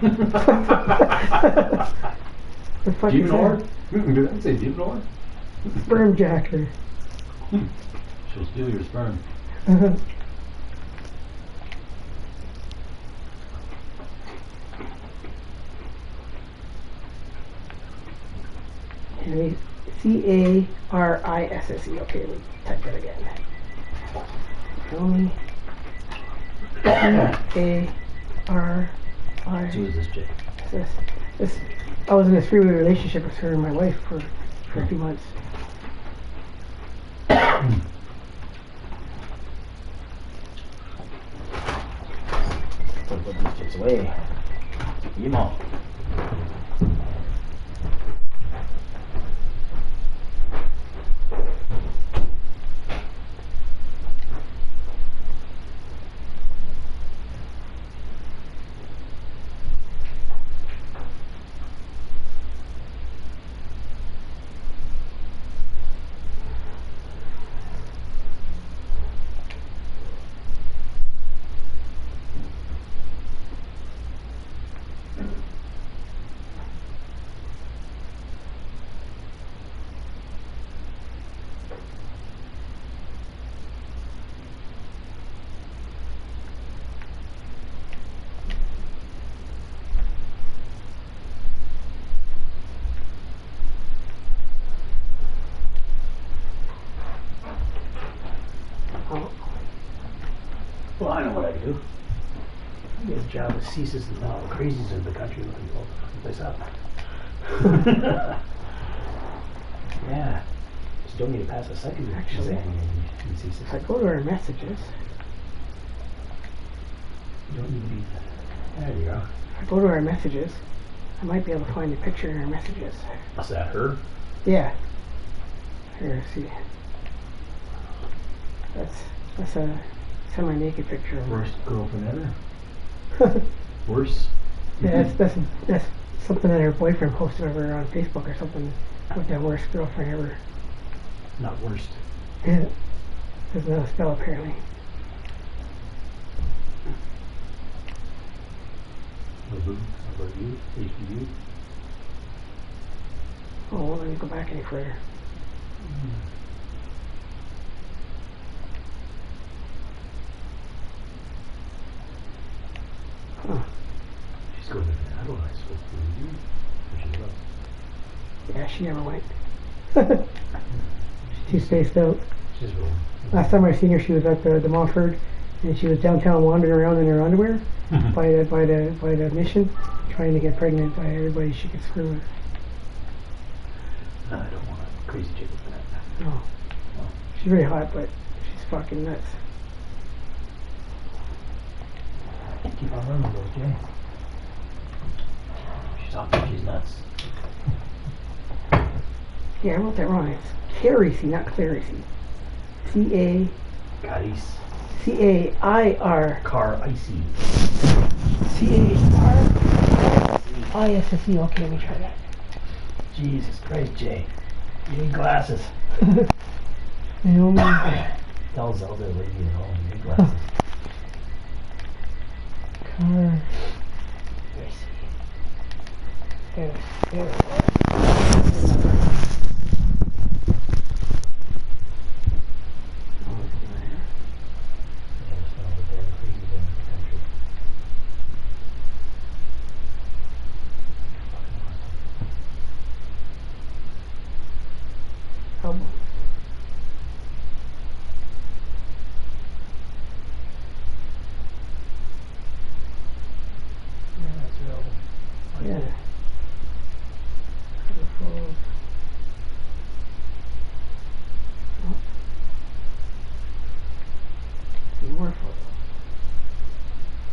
fuck is Demon that? Did I say demon? Sperm jacker. She'll steal your sperm. C-A-R-I-S-S-E. Okay, let me type that again. Naomi. C-A-R-I-S-S. So is this chick. I was in a 3-way relationship with her and my wife for a few months. Put these chicks away. Keep them all. Well, I know what I do. I get a job with CSIS and all the crazies in the country looking for the place up. Yeah. Just don't need to pass a second Actually, exam in CSIS. If I go to her messages, You don't need to be. There you go. if I go to her messages, I might be able to find a picture in her messages. Is that her? Yeah. Here, see. That's a semi-naked picture of her. Worst girlfriend ever? Worse? Yeah, that's something that her boyfriend posted of her on Facebook or something. With that worst girlfriend ever. Not worst. Yeah. There's no spell apparently. About who? About you? HBU? Oh, well, let me go back any further. Huh. She's going to Adelaide, so you. Which is rough. Yeah, she never went. She's spaced out. She's really. Last time I seen her, she was at the Montford, and she was downtown wandering around in her underwear by the mission, trying to get pregnant by everybody she could screw with. No, I don't want a crazy chick with that. No. She's very hot, but she's fucking nuts. Keep on running, those Jay. She's hot, but she's nuts. Yeah, I wrote that wrong. It's Clarice, not Clarice. C-A... Carice. C-A-I-R... Car icy. C-A-R-I-S-S-E. Okay, let me try that. Jesus Christ, Jay. You need glasses. Naomi... Tell Zelda lady at home, you need glasses. Car... Yeah. More photos.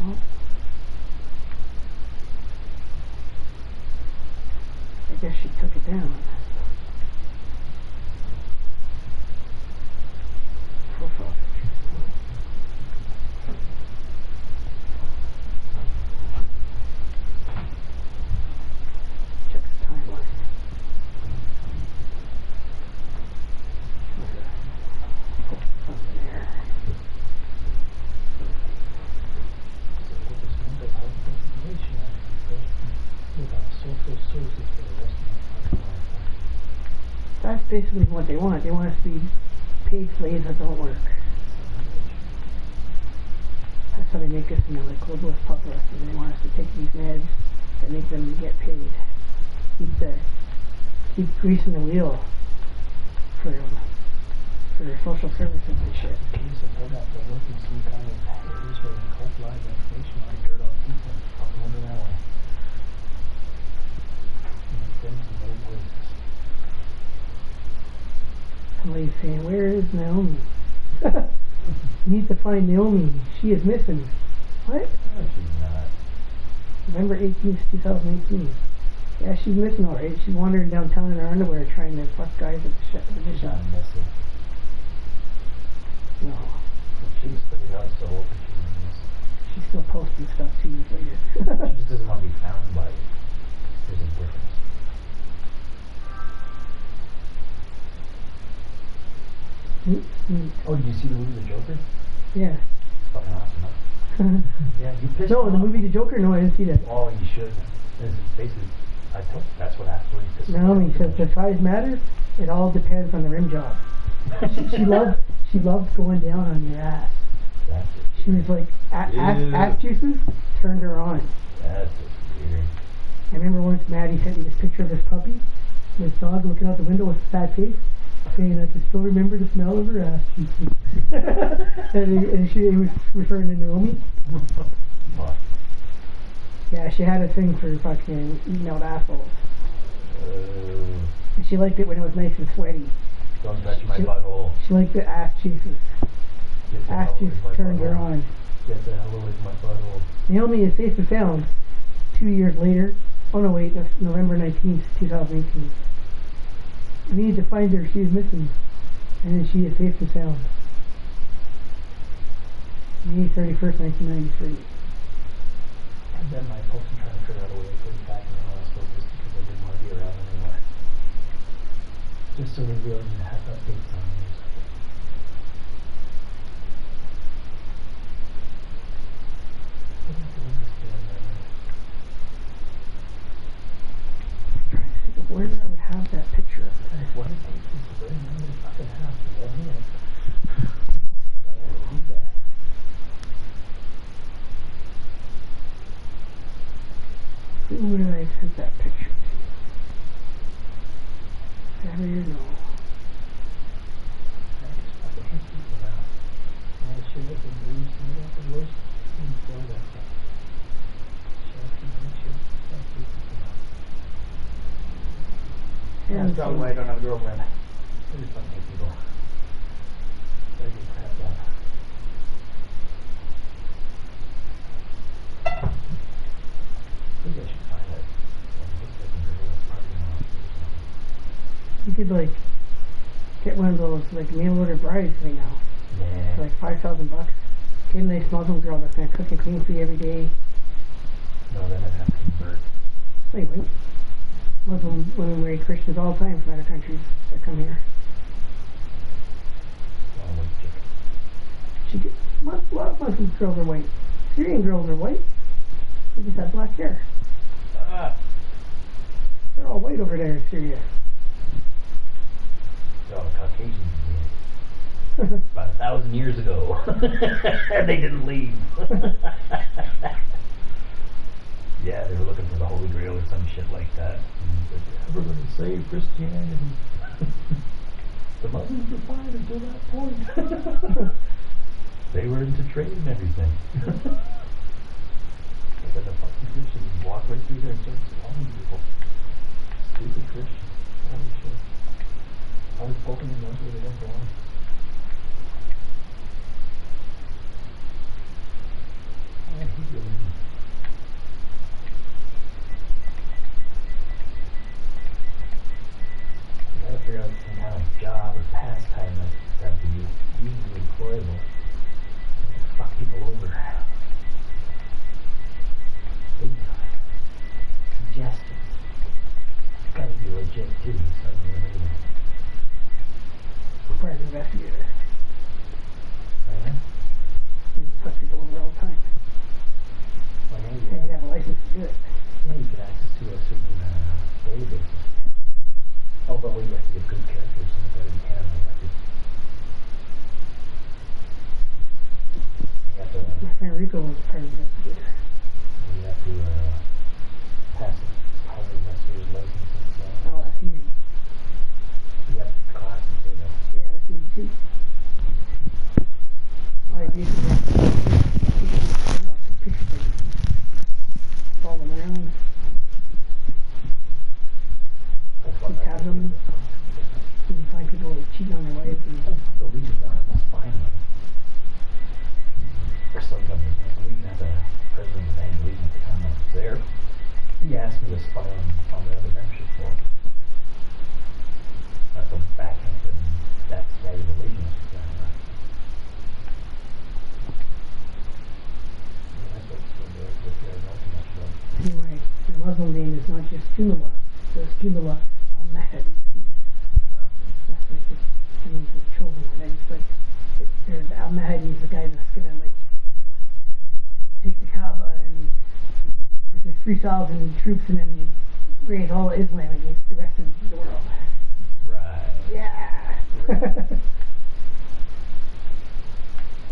Oh. I guess she took it down. Profile picture. Check the timeline. Something there. That's basically what they want. They want us to be paid slaves that don't work. That's how they make us, like globalist populists. And they want us to take these meds that make them get paid. Keep greasing the wheel for their social services and shit. Somebody's saying, where is Naomi? You need to find Naomi. She is missing. What? No, she's not. November 18th, 2018. Yeah, she's missing alright. She's wandering downtown in her underwear trying to fuck guys at the She's mission. not missing. No. She's pretty young, so open she's not missing. She's still posting stuff 2 years later. She just doesn't want to be found by you. There's a difference. Oh, did you see the movie The Joker? Yeah. Fucking awesome, huh? Yeah, you pissed No, off. the movie The Joker? No, I didn't see that. Oh, you should. This is basically, that's what happened. Naomi says, does size matter? It all depends on the rim job. she loved going down on your ass. That's it. She was like, ass juices turned her on. That's just weird. I remember once Maddie sent me this picture of this puppy, this dog looking out the window with a sad face, saying, I can still remember the smell of her ass juices. and she was referring to Naomi. What? Yeah, she had a thing for fucking eating out assholes. And she liked it when it was nice and sweaty. Don't touch my butthole. She liked the ass juices. Ass juice turned her on. Get the hell away from my butthole. Naomi is safe and sound 2 years later. Oh no, wait, that's November 19th, 2018. We need to find her. She is missing. And then she is safe and sound. May 31st, 1993. And then my folks are trying to figure out a way to put it back in the hospital just because they didn't want to be around anymore. Just so they really didn't have updates on news. Trying to think of where I would have that picture of her. Like, what if they just bring them in the fucking house and let me in? Why would I do that? Who would I have sent that picture to? Saturday or no? Probably why I don't have a girlfriend. I just don't make people. Gotta get crap done. I think I should find a fucking girl that's partying off or something. You could like get one of those like mail order brides right now Yeah. for like $5,000. Get a nice Muslim girl that's gonna cook and clean for you every day. No, then I'd have to convert. Anyway, Muslim women marry Christians all the time from other countries that come here. Oh, white chick. A lot of Muslim girls are white. Syrian girls are white. They just have black hair. Ah! They're all white over there in Syria. They're all Caucasians again. About 1,000 years ago. They didn't leave. Yeah, they were looking for the Holy Grail or some shit like that. We're going to save Christianity. The Muslims were fine until that point. They were into trade and everything. But then the fucking Christians walk right through there and start spawning people. Stupid Christians. Holy shit. Always poking in those where they don't belong. I hate religion. You gotta figure out some kind of job or pastime that'd be easily employable. Fuck people over. Big time. Suggestions. It's gotta be legit too, so I'm gonna Private investigator. yeah? You fuck people over all the time. Well, And you'd have a license to do it. yeah, you get access to a certain database. Oh, but we have to get good characters in there in Canada. You have to, My friend Rico was a private investigator. pass a private investigator's license and so on. Oh, that's easy. You have to class and say that. Yeah, that's easy too. All I do is picture things. Follow them around. That's why Keep tabs on them. You can find people cheating on their wives and the Legion down at the spine on them. Or some government. We even had the president of the Legion at the time I was there. He asked me to spy on the other membership board. That's a backhand and that's why the Legion was down there. That's what's going to do with their ultimate show. see my Muslim name is not just Junullah, it's Junullah al-Mahdi. That's like the names of children, and it's like the al-Mahdi is the guy that's gonna like take the Kaaba and with his 3,000 troops and then you raise all of Islam against the rest of the world. Right. Yeah.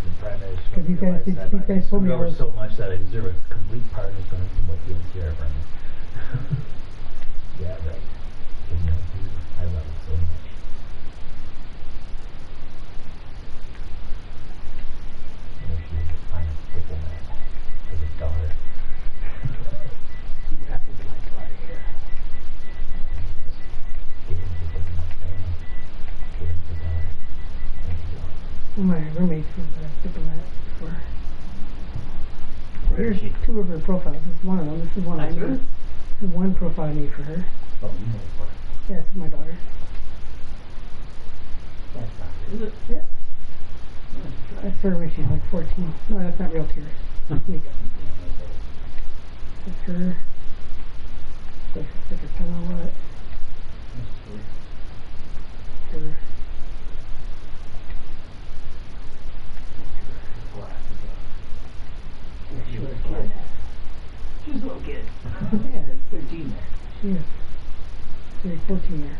The Prime Minister Because these guys- realized that these guys I told me screwed over about- so much that I deserve a complete pardon is going to be what the NCR for me. Yeah, right. You know, I love it so much. I wish you could find a diplomat as a daughter. See what happens when I go out of here. Get into the diplomat family. Get into the daughter. There you go. One of my roommates was a diplomat before. Where is Here's she? two of her profiles. This is one of them. This is one I That's made. her? This is one profile I made for her. Oh, you know what? Yeah, this is my daughter. That's not her. Is it? Yeah. I started when she was like 14. No, that's not real tears. That's makeup. That's her. Stick her tongue all wet. Her. Yeah, she was a kid. She was a little kid. Yeah, 13 there. she is. She's like 14 there.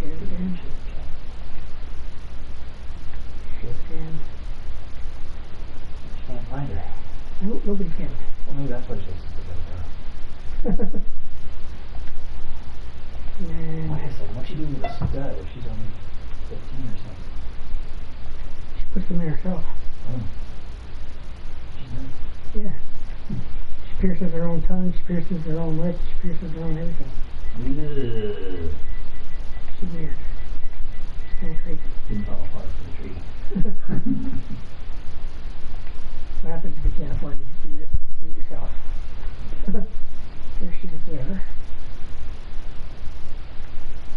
Shit again. Shit again. Can't find her. Nope, nobody can. Well, maybe that's why she's And Like I then said, what's she doing with a stud if she's only 15 or something? she puts them in herself. Oh. She's nice. Yeah. She pierces her own tongue, she pierces her own lips, she pierces her own everything. Ugh. She's weird. She's kind of crazy. Didn't fall apart from the tree. What happens if you can't afford to do it yourself? There she is there.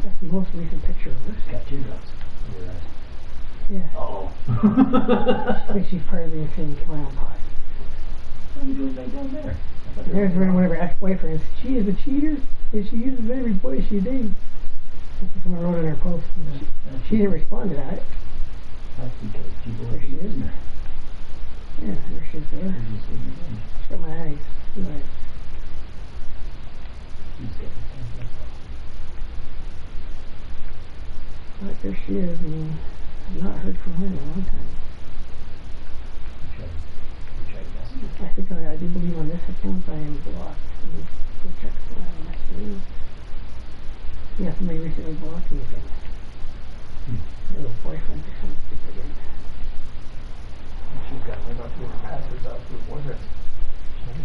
That's the most recent picture of her. Got teardrops. Look at that. Yeah. Oh. I think she's part of the Insane Clown Posse. What are you doing right down there? There's one of her ex-boyfriends. She is a cheater, and she uses every boy she dates. That's what someone wrote in her post. She didn't respond to that. That's because people There she is. Yeah, there she is there. She's got my eyes. Right. But there she is, and I've not heard from her in a long time. I think I do believe on this account I am blocked. Let me go check my messages. Yeah, somebody recently blocked me again. My little boyfriend or something stupid again. She's got to learn not to get her passwords out to her boyfriend.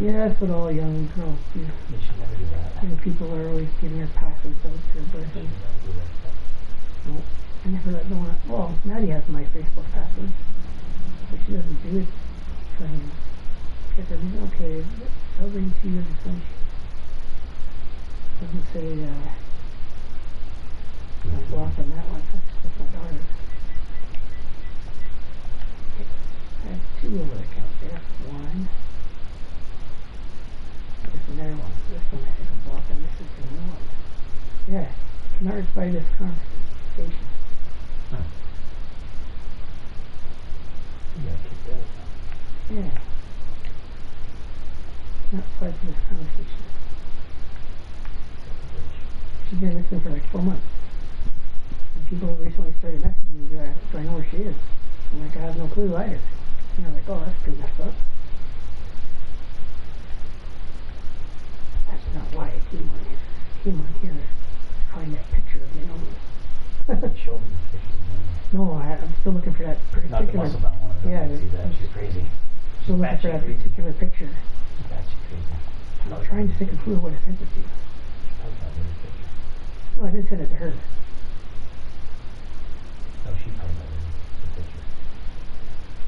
Yeah, that's what all young girls do. They should never do that. Young people are always giving their passwords out to their They should boyfriends. never do that stuff. Nope. I never let no one. Well, Maddie has my Facebook password, but she doesn't do it. So I get the reason. Okay, celebrating 2 years of friendship. Doesn't say I'm blocked on that one. That's my daughter. I have two other accounts there. One. There's another one. This one I think I'm blocked on. This is the new one. Yeah. Cannot reply to this conversation. Huh. You got kicked out. Yeah. Not reply to this conversation. She's been listening for like 4 months. And people recently started messaging me, do I know where she is? I'm like, I have no clue either. And they're like, oh, that's pretty messed up. That's not why I came on here. I came on here to find that picture of Naomi. Show me the picture. No, I'm still looking for that particular. Not the muscle bound one. I Yeah, don't see that. She's crazy. Still looking for that particular picture. She's batshit crazy. I'm trying to think of who would have sent it to. Probably not really picture. No, I didn't send it to her. No, she probably not really the picture.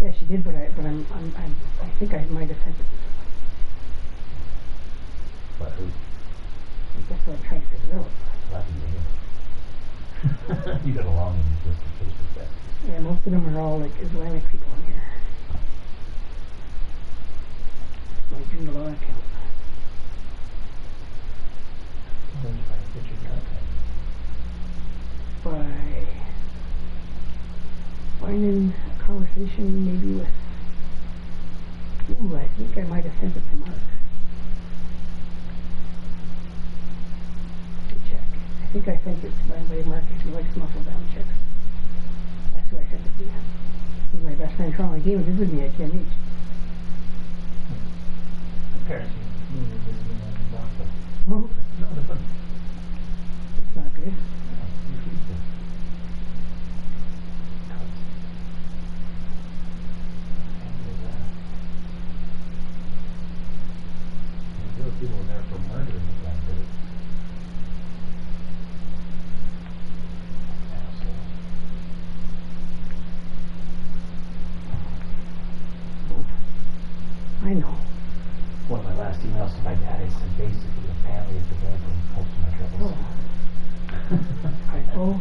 Yeah, she did, but I think I might have sent it to somebody. But who? That's what I'm trying to figure out. Laughing at him. You got a long list of Facebook messages. Yeah, most of them are all like Islamic people on here. My June Law account. Where'd you find a picture of contact? By finding a conversation maybe with. Ooh, I think I might have sent it to Mark. Let me check. I think I sent it to my buddy Mark if he likes muscle bound chicks. That's who I sent it to. He's my best friend Charlie. He came and visited me at KMH. Parents, you were visiting on the block, but Oh, no, the fun. it's not good. You refused to. There were people in there for murder and the guy did it. Asshole. I know. One of my last emails to my dad, I said basically the family is to blame for most of my troubles. Oh.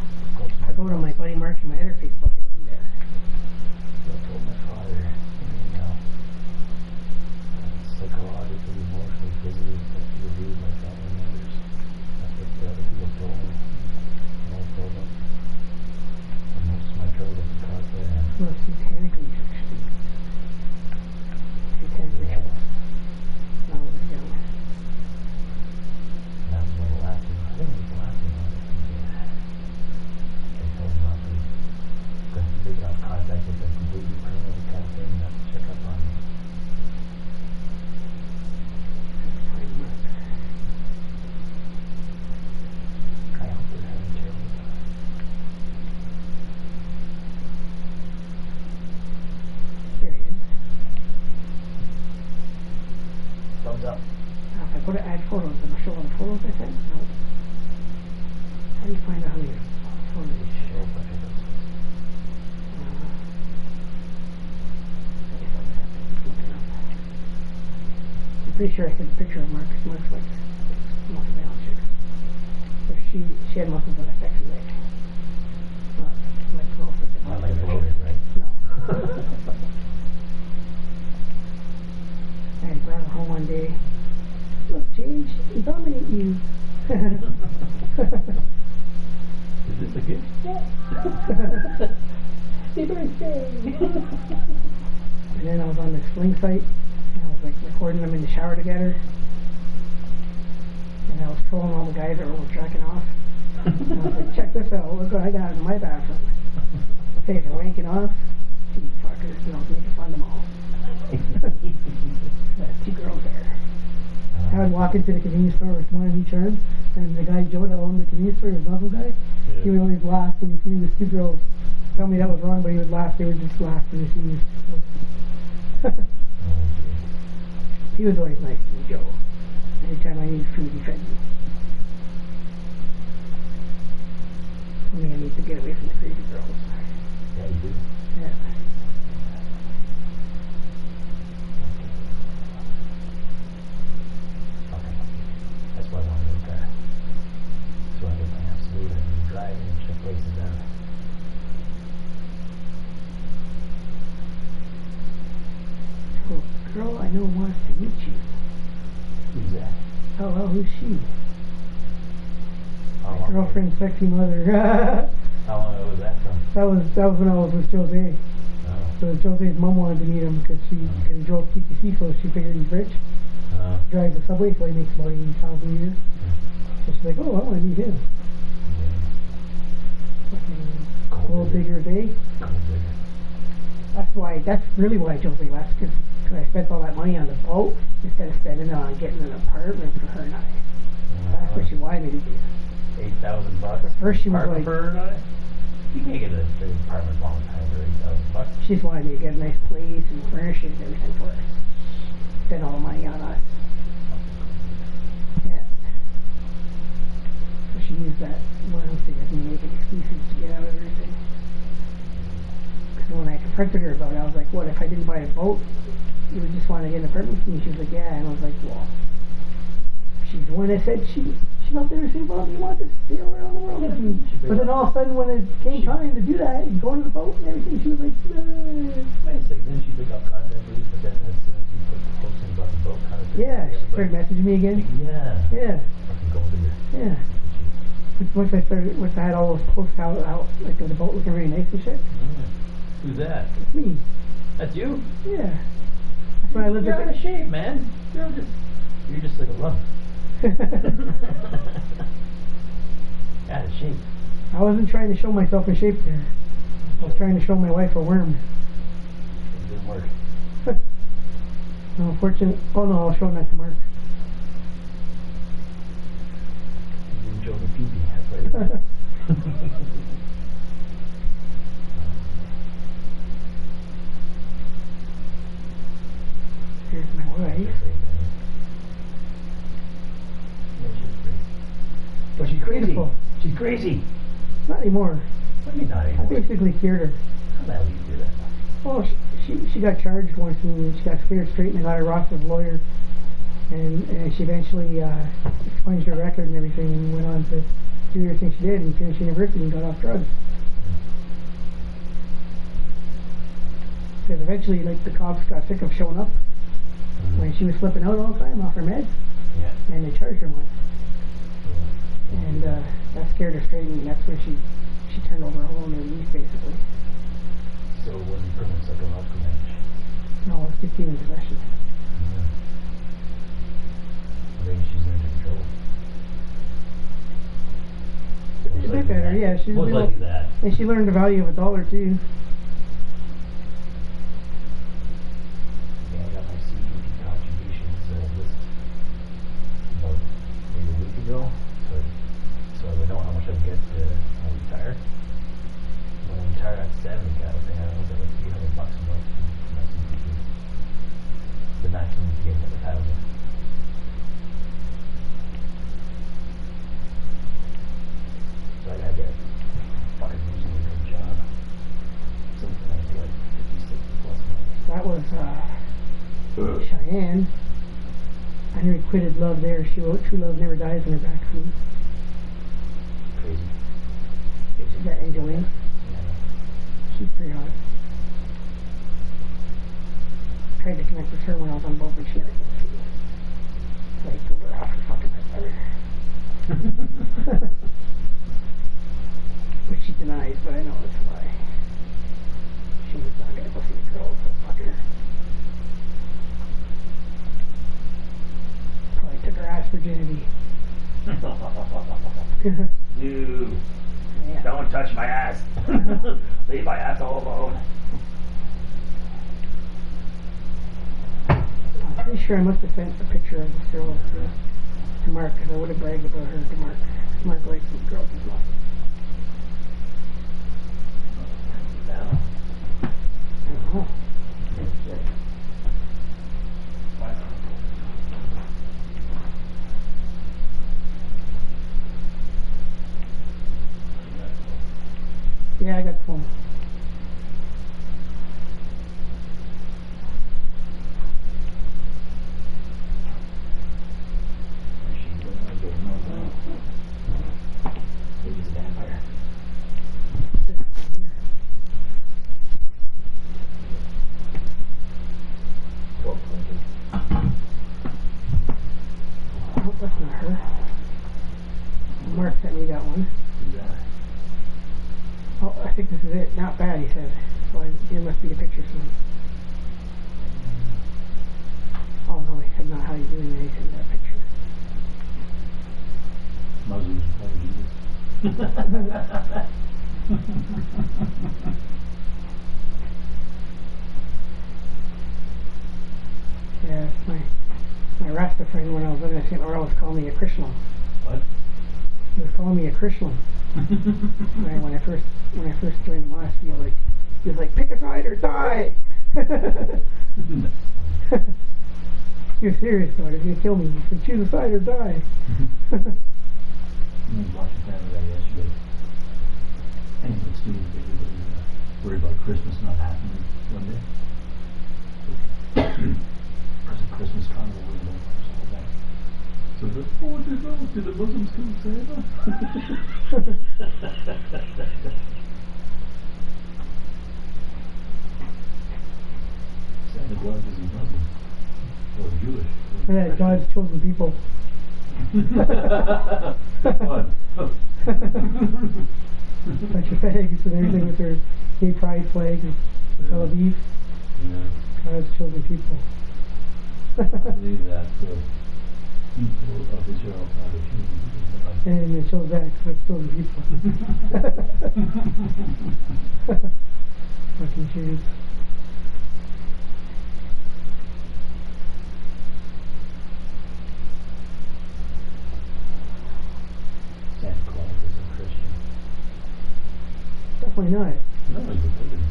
I go to my buddy Mark and my other Facebook and do that. I told my father, you know, psychologically, emotionally, physically, sexually abused my family members. That's what the other people told me. And I told them. And most of my trouble was caused by him. Well, satanically, actually. Satanically. Yeah. No, yeah. And that was one of the last things. I think it was the last thing I was going to do. I told him not to, because they got contact with them completely criminally kind of thing, not to check up on me. Find Mark. I hope they're having terrible time. Here he is. Thumbs up. Now, if I go to add photos, it'll show all the photos I sent. No. pretty sure I sent a picture of Mark, because Mark's like muscle bound chick. So she had muscles on her sexy leg. Not like close with the Not like bloated, right? No. I brought her home one day. Look, Jay, she can dominate you. Is this a gift? Yeah. Happy birthday. And then I was on the swing site, and I was like recording them in the shower together. And I was trolling all the guys that were jacking off. And I was like, check this out, look what I got in my bathroom. Hey, they're wanking off. You fuckers, and I was making fun of them all. Two girls there. I would walk into the convenience store with one in each arm, and the guy Joe that owned the convenience store, his muscle guy, he would always laugh when he see these two girls. Tell me that was wrong, but he would laugh. They would just laugh when they see these girls. He was always nice to me, Joe. Anytime I needed food, he fed me. I mean, I need to get away from the crazy girls. Yeah, you do. Yeah. Okay. That's why I want to go car. So I get my absolute and drive and check places out. So, girl I know wants to meet you. Who's that? Oh, well, who's she? How long? Girlfriend, sexy mother. How long ago was that from? That was when I was with Jose. Oh. So Jose's mom wanted to meet him because he drove TTC, so she figured he's rich. Drives the subway, so he makes about $80,000 a year. So she's like, oh, I want to meet him. Fucking gold diggers, eh? Gold digger. That's really why Jose left, because I spent all that money on the boat instead of spending it on getting an apartment for her and I. That's what she wanted me to do. $8,000. At first she was Apartment like, for her and I? You can't get a big apartment long time for $8,000. she just wanted me to get a nice place and furnish it and everything for us. Spend all the money on us. Yeah. So she used that one thing as me making excuses to get out of everything. Because when I confronted her about it, I was like, what, if I didn't buy a boat, you would just want to get an apartment with me? She was like, yeah. And I was like, well, she's the one that said she felt there say, well, you want to sail around the world with me. But then all of a sudden, when it came time to do that, and go into the boat and everything, she was like, Wait a second, didn't she pick up content leads, but then as soon as you put the posting about the boat kind of thing? yeah, she started messaging me again. Yeah. Yeah, Fucking gold digger. yeah. Once I had all those posts out like the boat looking really nice and shit. Who's that? It's me. That's you? Yeah. That's when I lived You're out at of shape, man. You're just like a lump. Out of shape. I wasn't trying to show myself in shape there. I was trying to show my wife a worm. It didn't work. No, unfortunately. Oh no, I'll show that to Mark. You didn't show me pee-pee. That's why Here's my wife. But she's crazy. Beautiful. She's crazy. Not anymore. What do you mean not I anymore? basically cured her. How the hell do you do that? Well, she got charged once and she got cleared straight and I got her off as a lawyer. And she eventually expunged her record and everything and went on to do everything she did and finished university and got off drugs. Because eventually, like, the cops got sick of showing up when she was slipping out all the time off her meds. Yeah. And they charged her once. And that scared her straight, and that's when she turned over a whole new leaf, basically. So it wasn't pretty much like a love connection. No, it's continuing possession. Maybe she's learned to control. She's a bit better, yeah. She's most likely that. And she learned the value of $1 too. Yeah, I got my CPP contributions list about maybe a week ago, so I would know how much I'd get when I retire. When I retire at 70, I would think I would get like $300 a month for my CPP. The maximum to get is like $1,000. So I gotta get a fucking reasonably good job. Something like 50, 60 plus months. That was Cheyenne. Unrequited love there. She wrote, true love never dies on her back feet. Crazy. Is that Angelina? Yeah. She's pretty hot. Tried to connect with her when I was on boat, but she never came through. So I told her off and fucking my brother. Which she denies, but I know it's a lie. She was not gonna go see the girl, so fuck her. Probably took her ass virginity. You Yeah. don't touch my ass. Leave my asshole alone. I'm pretty sure I must have sent a picture of this girl to Mark, because I would have bragged about her to Mark. Mark likes these girls as well. No. I don't know. Why not? Yeah, I got the phone. Maybe he's a vampire. It's right here. 12 pointed. Oh, that's not her. Mark sent me that one. Who's that? Oh, I think this is it. Not bad, he said. Well, there must be the picture soon. Oh no, he said not how you doing it. He sent that picture. Muslims, Yeah, it's my Rasta friend when I was living in St. Laurent was calling me a Christian. What? He was calling me a Christian. when I first joined the mosque, he was like, pick a side or die. He was serious though. He was gonna kill me. He said, choose a side or die. I was watching Family Guy yesterday. And it's stupid that everybody worried about Christmas not happening one day. There's a Christmas carnival in the all that. So the did the Muslims kill Santa? Santa Claus is a Muslim. Or Jewish. And that God's chosen people. What? Bunch of fags and everything with their gay pride flag and Tel Aviv. Yeah. God's chosen people. I believe that the people of Israel are the chosen people. And it shows that God's chosen people. Fucking Jews. Santa Claus is a Christian. Definitely not. No, he's a pagan.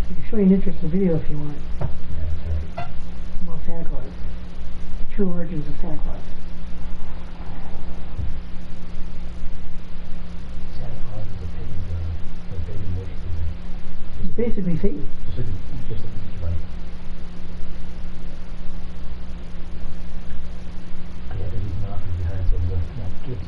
I can show you an interesting video if you want Yeah, that's right. about Santa Claus. The true origins of Santa Claus. Santa Claus is a pagan worshiper. It's basically Satan. Just like he's right. Yeah, but he's not behind some not kids.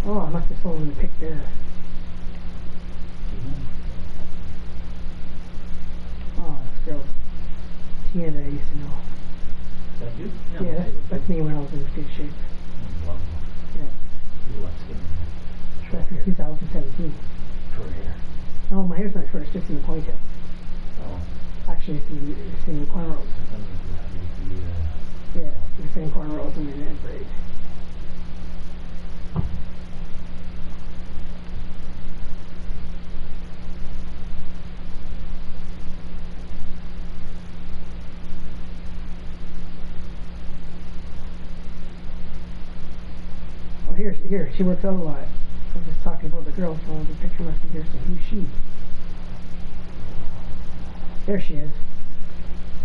Oh, I must have stolen the pic there. Oh, this girl. She and I used to know. Is that you? Yeah, that's me when I was in good shape. Wow. Yeah. You like skin. That's in 2017. Short hair. No, my hair's not short, it's just in the ponytail. Oh. Actually, it's in the cornrows. Yeah, the same cornrows and then in braids. Oh, here, she works out a lot. I was just talking about the girl, so the picture must be here, so who's she? There she is.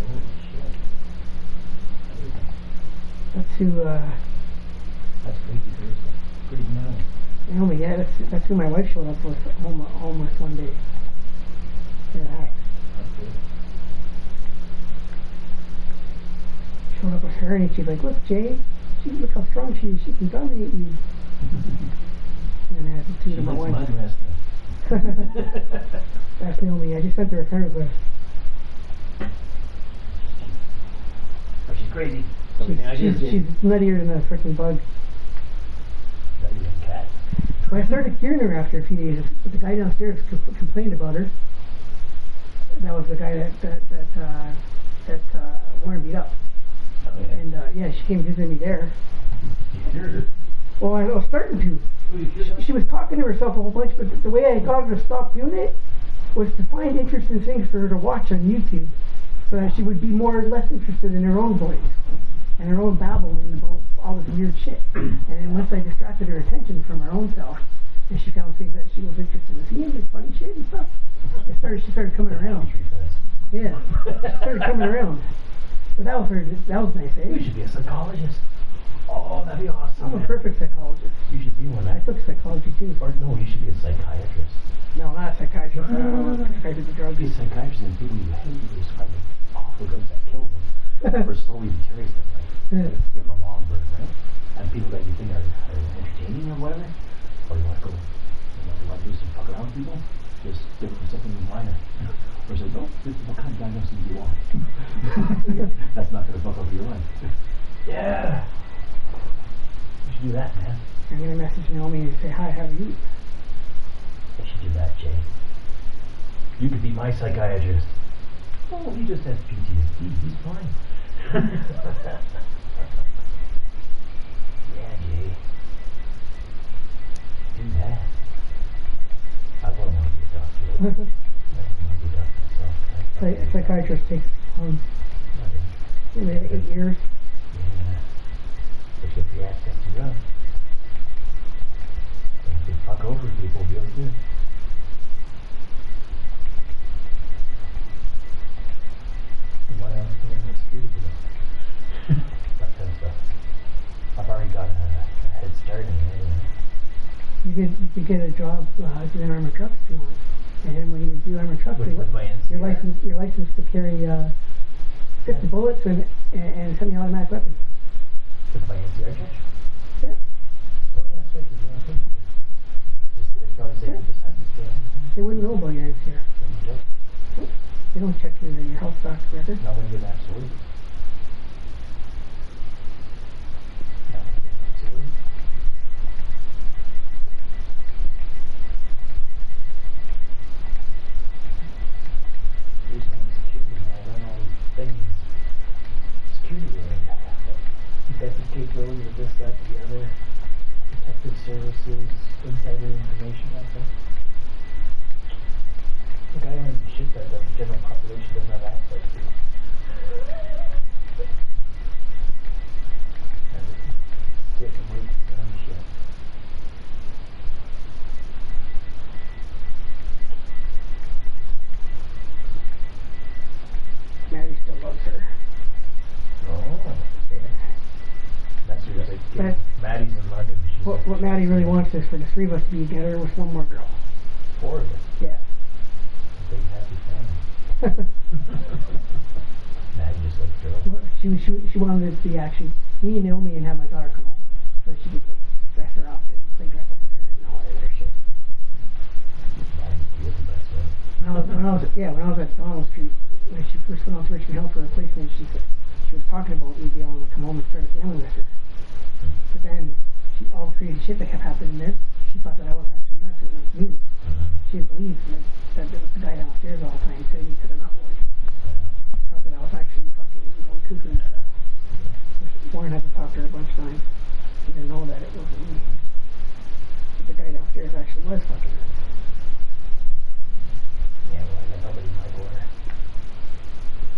Oh shit. That's who Pretty nice. Naomi, yeah, that's who my wife showed up with almost one day. Yeah, That's good. showed up with her and she's like, look, Jay, look how strong she is. She can dominate you. And then attitude She number likes one. mud wrestling. That's Naomi. I just sent her a friend request. Oh, she's crazy. So many ideas, Jay. She's nuttier than a freaking bug. Nuttier than a cat. When I started hearing her after a few days, but the guy downstairs complained about her. That was the guy that Warren beat up. Oh, yeah. And yeah, she came visiting me there. You heard her. Well, I was starting to. Oh, you heard that? She was talking to herself a whole bunch, but the way I got her to stop doing it was to find interesting things for her to watch on YouTube, so that she would be more or less interested in her own voice and her own babbling about all this weird shit. And then once I distracted her attention from her own self, and she found things that she was interested in seeing, like funny shit and stuff, she started coming around. Yeah, she started coming around. But that was nice, eh? You should be a psychologist. Oh, that'd be awesome. I'm a perfect psychologist. You should be one. I took psychology too. Or no, you should be a psychiatrist. No, not a psychiatrist. I did the drugs. Be a psychiatrist and people you hate, you just find the awful drugs that kill them. Or slowly deteriorate them, right? Yeah. Give them a long burn, right? And people that you think are entertaining or whatever, or you want to go, you want to do some fuck around with people, just give them something minor. Or say, oh, what kind of diagnosis do you want? That's not going to fuck up your life. Yeah. You should do that, man. I'm going to message Naomi and say, hi, how are you? You should do that, Jay. You could be my psychiatrist. Oh, he just has PTSD. He's fine. Yeah, Jay. Do that. I wouldn't want to be a doctor. I want to be a doctor myself. Psychiatrist takes maybe 8 years. Yeah. But you have the access to drugs. And if you fuck over people, really good. Why else do I need security for that? That kind of stuff. I've already got a head start in it anyway. You could get a job doing armored trucks if you want. And then when you do armored trucks, With my NCR. you're licensed to carry 50 bullets and semi-automatic weapons. With my NCR catch? Yeah. Oh yeah, that's right. You know, I think they probably say you just have to stay on. They wouldn't know about your NCR. They don't check your health stock record. Not when you get absolute. Not when you get absolute. Here's my security. I run all these things. Security area. Detective capability of this, that, the other. Detective services, insider information, that thing. Look, I learned shit that the general population doesn't have access to. And sit and wait and learn shit. Maddie still loves her. Oh. Yeah. That's what like, But- Maddie's in London. She's What Maddie really wants is for the three of us to be together with one more girl. 4 of us. Yeah. Big happy family. Maddie just likes girls. She wanted it to be actually me and Naomi and have my daughter come home. So she could dress her up and play dress up with her and all that other shit. Maddie's beautiful, that's right. When I was at Donald Street, when she first went out to Richmond Hill for a replacement, she was talking about me being able to come home and start a family with her. But then all the crazy shit that kept happening there, she thought that I was actually nuts, it was me. She didn't believe that there was the guy downstairs all the time saying he could have not worked. She thought that I was actually fucking going cuckoo and stuff. Warren had to talk to her a bunch of times. He didn't know that it wasn't me. But the guy downstairs actually was fucking nuts. Yeah, well, I got nobody in my corner.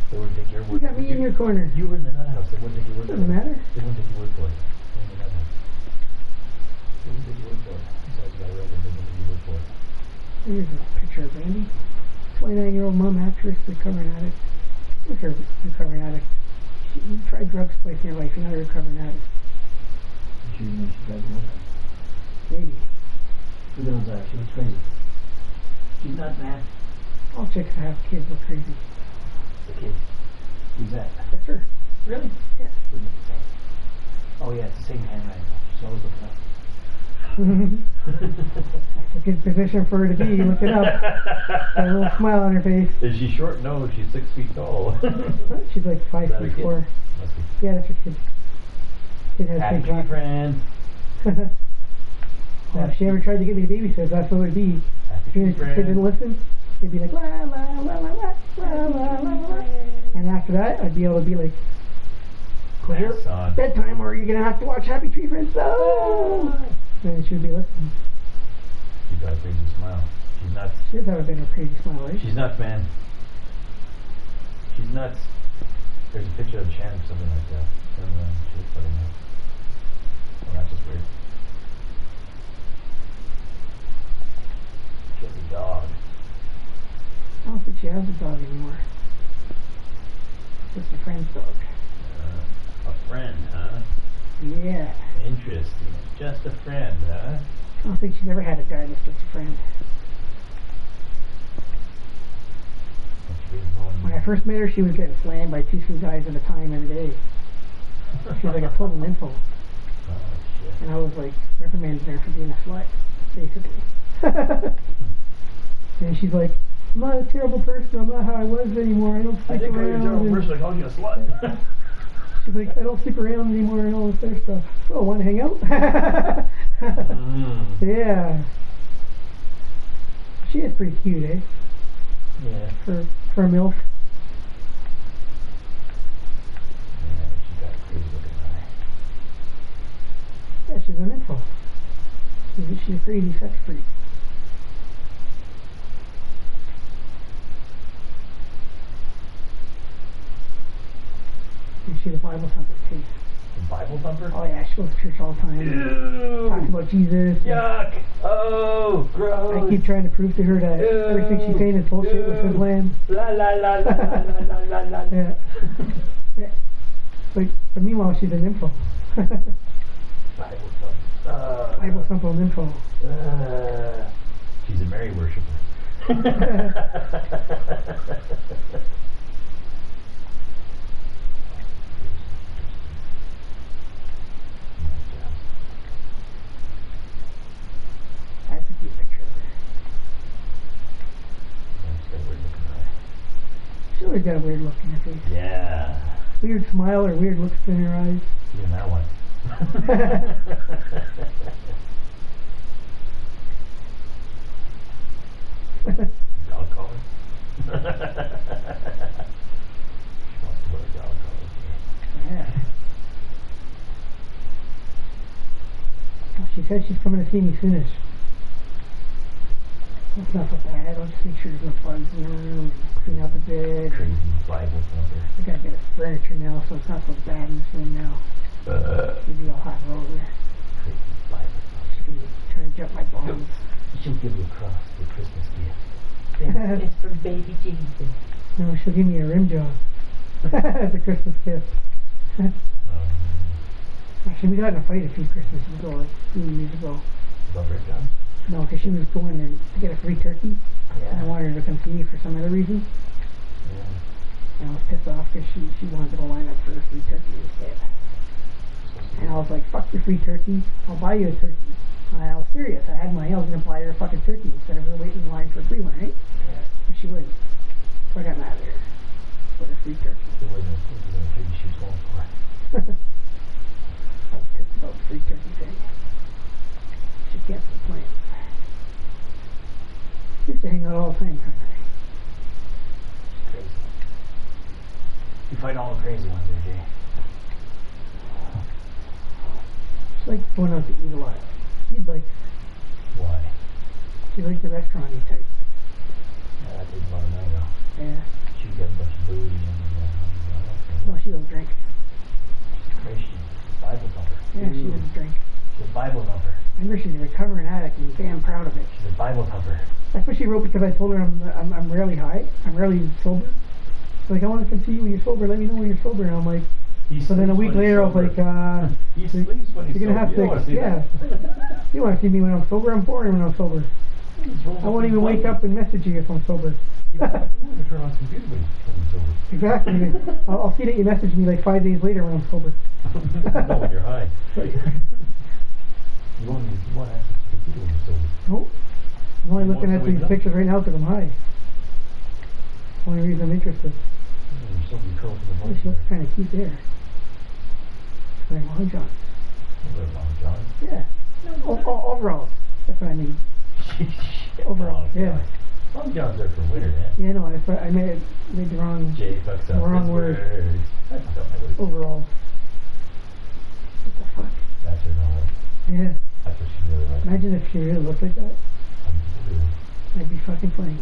They wouldn't think you're You got me in your corner. You were in the nut house. They wouldn't think you worked for it. Doesn't matter. They wouldn't think you worked for it. They wouldn't think you worked for it. Besides, you got a record. They wouldn't think you worked for it. Here's a picture of Randy. 29-year-old mom, actress, recovering addict. Look at her recovering addict. She tried drugs twice in her life, you're not a recovering addict. You She drives a motorcycle. Maybe. Who knows that? She looks crazy. She's not mad. All chicks that have kids look crazy. The kid. Who's that? That's her. Really? Yeah. Wouldn't it say? Oh yeah, it's the same handwriting. She's always looking up. That's a good position for her to be, looking up. Got a little smile on her face. Is she short? No, she's 6 feet tall. She's like Is that her 5'4". kid? Must be. Yeah, that's her kid. Kid has Happy big glasses. friend. Now, if she ever tried to get me to babysit, that's what it would be. Happy If the kid didn't listen, they'd be like, la la la la la la la la la. And after that, I'd be able to be like, clear Son. bedtime, or you're gonna have to watch Happy Tree Friends. No. And she would be listening. She's got a crazy smile. She's nuts. She does have a bit of a crazy smile, right? She's nuts, man. She's nuts. There's a picture of Chan or something like that. She was putting it. Well, that's just weird. She has a dog. I don't think she has a dog anymore. Just a friend's dog. A friend, huh? Yeah. Interesting. Just a friend, huh? I don't think she's ever had a guy that's just a friend. When I first met her, she was getting slammed by 2-3 guys at a time in a day. She was like a total nympho. Oh, shit. And I was like reprimanding her for being a slut, basically. And she's like, I'm not a terrible person, I'm not how I was anymore, I don't stick I think around. you're a terrible person, I called you a slut. She's like, I don't stick around anymore and all this other stuff. Oh, want to hang out? Yeah. She is pretty cute, eh? Yeah. For a MILF. Yeah, she's got a crazy looking eye. Yeah, she's an info. She's a crazy sex freak. And she's a Bible thumper too. The Bible thumper? Oh yeah, she goes to church all the time. Ew! Talks about Jesus. Yuck! Oh, gross! I keep trying to prove to her that everything she's saying is bullshit with his land. La la la la la la la la. Yeah. Yeah. But meanwhile, she's an info. Bible thumper. Bible thumper and info. She's a Mary worshiper. That's a cute picture of her. She's got a weird looking eye. She's always got a weird look in her face. Yeah. Weird smile or weird looks in her eyes. Even that one. Dog collar? She wants to wear a dog collar. Yeah. Well, she said she's coming to see me soonish. It's not so bad. I'll just make sure there's no bugs in the room and clean out the bed. Crazy Bible thumper. I gotta get a furniture now, so it's not so bad in this room now. Maybe I'll have her over there. Crazy Bible thumper. She can try to jump my bones. She'll give you a cross for Christmas gift. It's for baby Jesus. No, she'll give me a rim job as a Christmas gift. Actually, we got in a fight a few Christmases ago, like 2 years ago. Love her gun? No, because she was going to get a free turkey. Yeah. And I wanted her to come see me for some other reason. Yeah. And I was pissed off because she wanted to go line up for a free turkey instead. And I was like, fuck your free turkey, I'll buy you a turkey. And I was serious, I had money, I was going to buy her a fucking turkey instead of her waiting in line for a free one, right? Yeah. But she wouldn't. So I got mad at her for the free turkey. It wasn't a turkey she was going for. I was pissed about the free turkey thing. She canceled the plan. We used to hang out all the time, couldn't I? She's crazy. You fight all the crazy ones there, Jay. She liked going out to eat a lot. You'd like, Why? she liked the restaurant-y type. Yeah, that takes about a night though. Yeah. She'd get a bunch of booze and Well, she doesn't drink. Christian. Bible thumper. Yeah, she doesn't drink. She's a Bible thumper. Remember, she's a recovering addict and damn proud of it. She's a Bible thumper. That's what she wrote because I told her I'm rarely high. I'm rarely sober. She's like, I want to come see you when you're sober. Let me know when you're sober. And I'm like, He So then a sleeps week when he's later I was sober. like, He sleeps when he's you're gonna have sober. You don't wanna to, see yeah. that. You want to see me when I'm sober? I'm boring when I'm sober. He just rolls I up won't his even wake blanket. up and message you if I'm sober. You don't even turn on his computer when he's sober. Exactly. I'll see that you message me like 5 days later when I'm sober. No, when you're high. Right. You want to have the computer when you're sober. Nope. I'm only You looking want at to these wake up? pictures right now because I'm high. Only reason I'm interested. When you're sober, you curl up in the Oh, bunk. she looks kind of cute there. She's wearing long johns. Wear long johns. Yeah. Overalls. That's what I mean. Overalls, yeah. Long johns are for winter, man. Yeah, no, I made the wrong Jay fucks up wrong his word. words. I fuck up my words. overalls. What the fuck? That's her normal. Yeah. That's what she really likes. Imagine if she really looked like that. Unbelievable. That'd be fucking funny.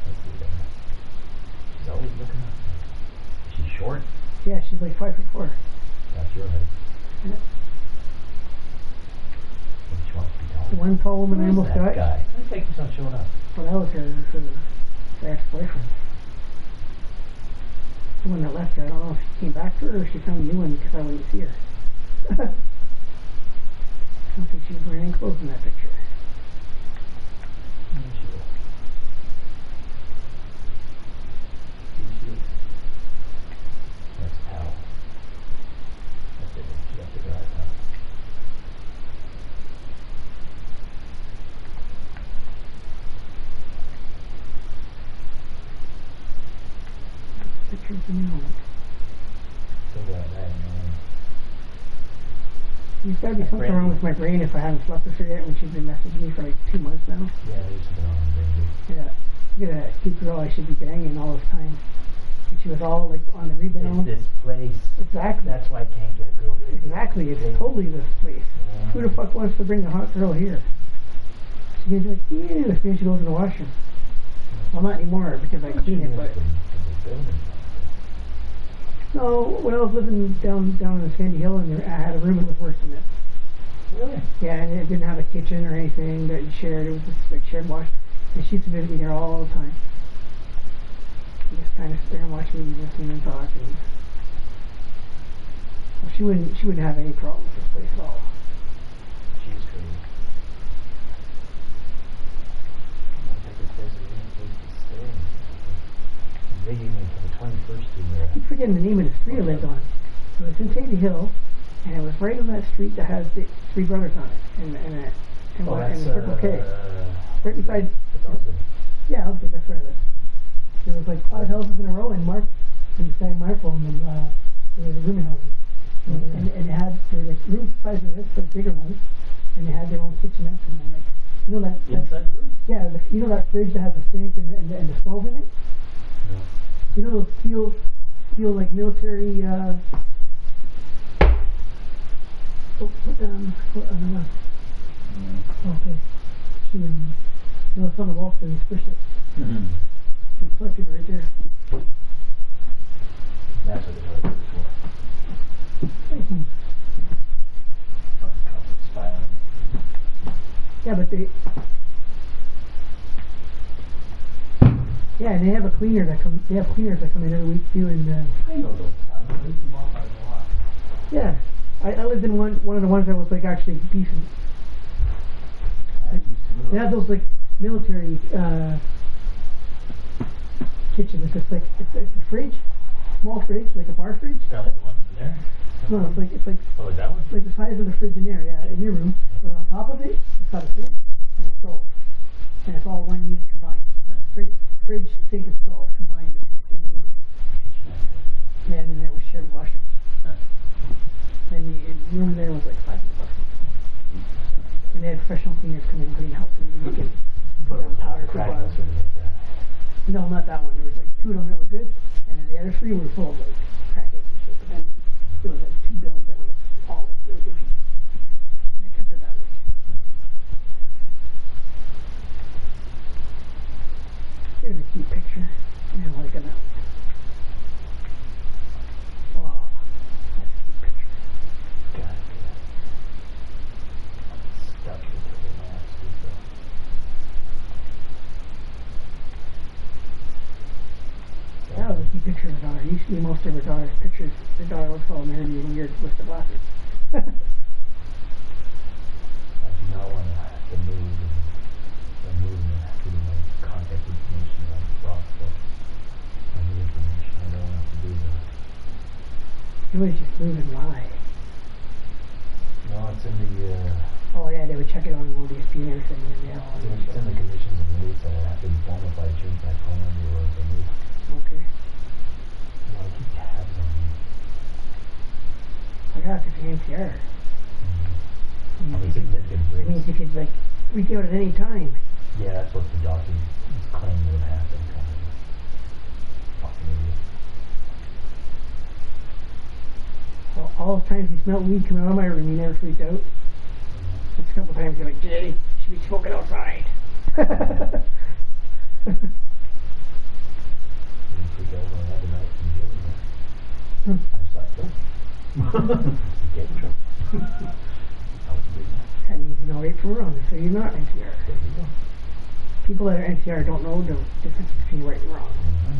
Let's see there. She's always looking up. She's short. Yeah, she's like 5'4". That's your height. Yeah. And she wants to be tall. One tall woman I Who's almost that got. guy? Why the heck he's not showing up? Well, that was her ex-boyfriend. The one that left her. I don't know if she came back to her or she found a new one because I wouldn't see her. I don't think she was wearing any clothes in that picture. There she is. That's towel. That's it. She got the dry towel. Pictures of me. Think about that, man. There's gotta be something wrong with my brain if I haven't slept with her yet when she's been messaging me for like 2 months now. Yeah, there's something wrong with baby. Yeah. Look at that cute girl I should be banging all this time. And she was all like on the rebound. It's this place. Exactly. That's why I can't get a girl. Exactly. It's totally this place. Yeah. Who the fuck wants to bring a hot girl here? She's gonna be like, ew, as soon as she goes in the washroom. Well, not anymore because I clean it, but no, when I was living down in Sandy Hill, and I had a room that was worse than this. Really? Yeah, and it didn't have a kitchen or anything that you shared. It was just like shared wash. And she used to visit me there all the time. And just kind of sit there and watch me listen and talk. And well, she wouldn't have any problem with this place at all. She's crazy. I'm gonna take her place to stay. They gave me until the 21st to I keep forgetting the name of the street I lived on. So it's in Sandy Hill, and it was right on that street that has the Three Brothers on it, and Circle K. Right beside. Yeah, okay, that's where I live. There was like 5 houses in a row, and beside my home, and there was a rooming houses. And it had, there were like rooms the size of this, but bigger ones, and they had their own kitchenettes, and then like, you know that Inside the room? yeah, you know that fridge that has the sink and the stove in it? No. You know those steel like military, put that on the left. Okay. No, it's on the wall, so you push it. Mm-hmm. You push it right there. That's what they were before. Thank you. Fucking comfort spy on me. Yeah, but yeah, and they have a cleaner that comes. They have cleaners that come in every week too, and I know those. I used to walk by them a lot. yeah, I lived in one of the ones that was like actually decent. I used to live They have those like military kitchen. It's just like it's a fridge, small fridge, like a bar fridge. kind of like the one in there. No, it's like Oh, like that one? the size of the fridge in there. Yeah, in your room. But on top of it, it's got a sink and a stove, and it's all one unit combined. Fridge, sink, and stove combined in the room. And then it was shared washroom. And the room there was like $500. And they had professional cleaners come in and clean the house, and you could put on powder for Crack bottles. or something like that. No, not that one. There was like 2 of them that were good, and then the other 3 were full of like crackheads and shit. But then there was like 2 buildings that were all like really good people. And they kept it that way. Here's a cute picture. Yeah, I like that one. Oh, that's a cute picture. God, yeah. I'm stuck into the last week, though. That was a cute picture of our. You see most of her daughter's pictures. Her daughter looks all nerdy and weird with the glasses. I do not want to have to move and have to do my contact information on the process. I need information. I don't have to do that. You always just move and lie. No, it's in the, Oh yeah, they would check it on ODSP and everything. And yeah, it's in the conditions of release that I have to inform if I change my phone number or if I move. Okay. I want to keep tabs on you. I got this NCR. I mean, significant It breaks. means you could like reach out at any time. Yeah, that's what the doctor is claiming would happen. Kind of fucking idiot. So all the times you smelled weed coming out of my room, you never freaked out. It's a couple times you're like, Jay, you should be smoking outside. You freak out when I have a night from jail. Hmm. I just thought, nope. Get in trouble. That was a big one. That means you know right from wrong, so you're not NCR. There you go. People that are NCR don't know the difference between right and wrong. Mm-hmm.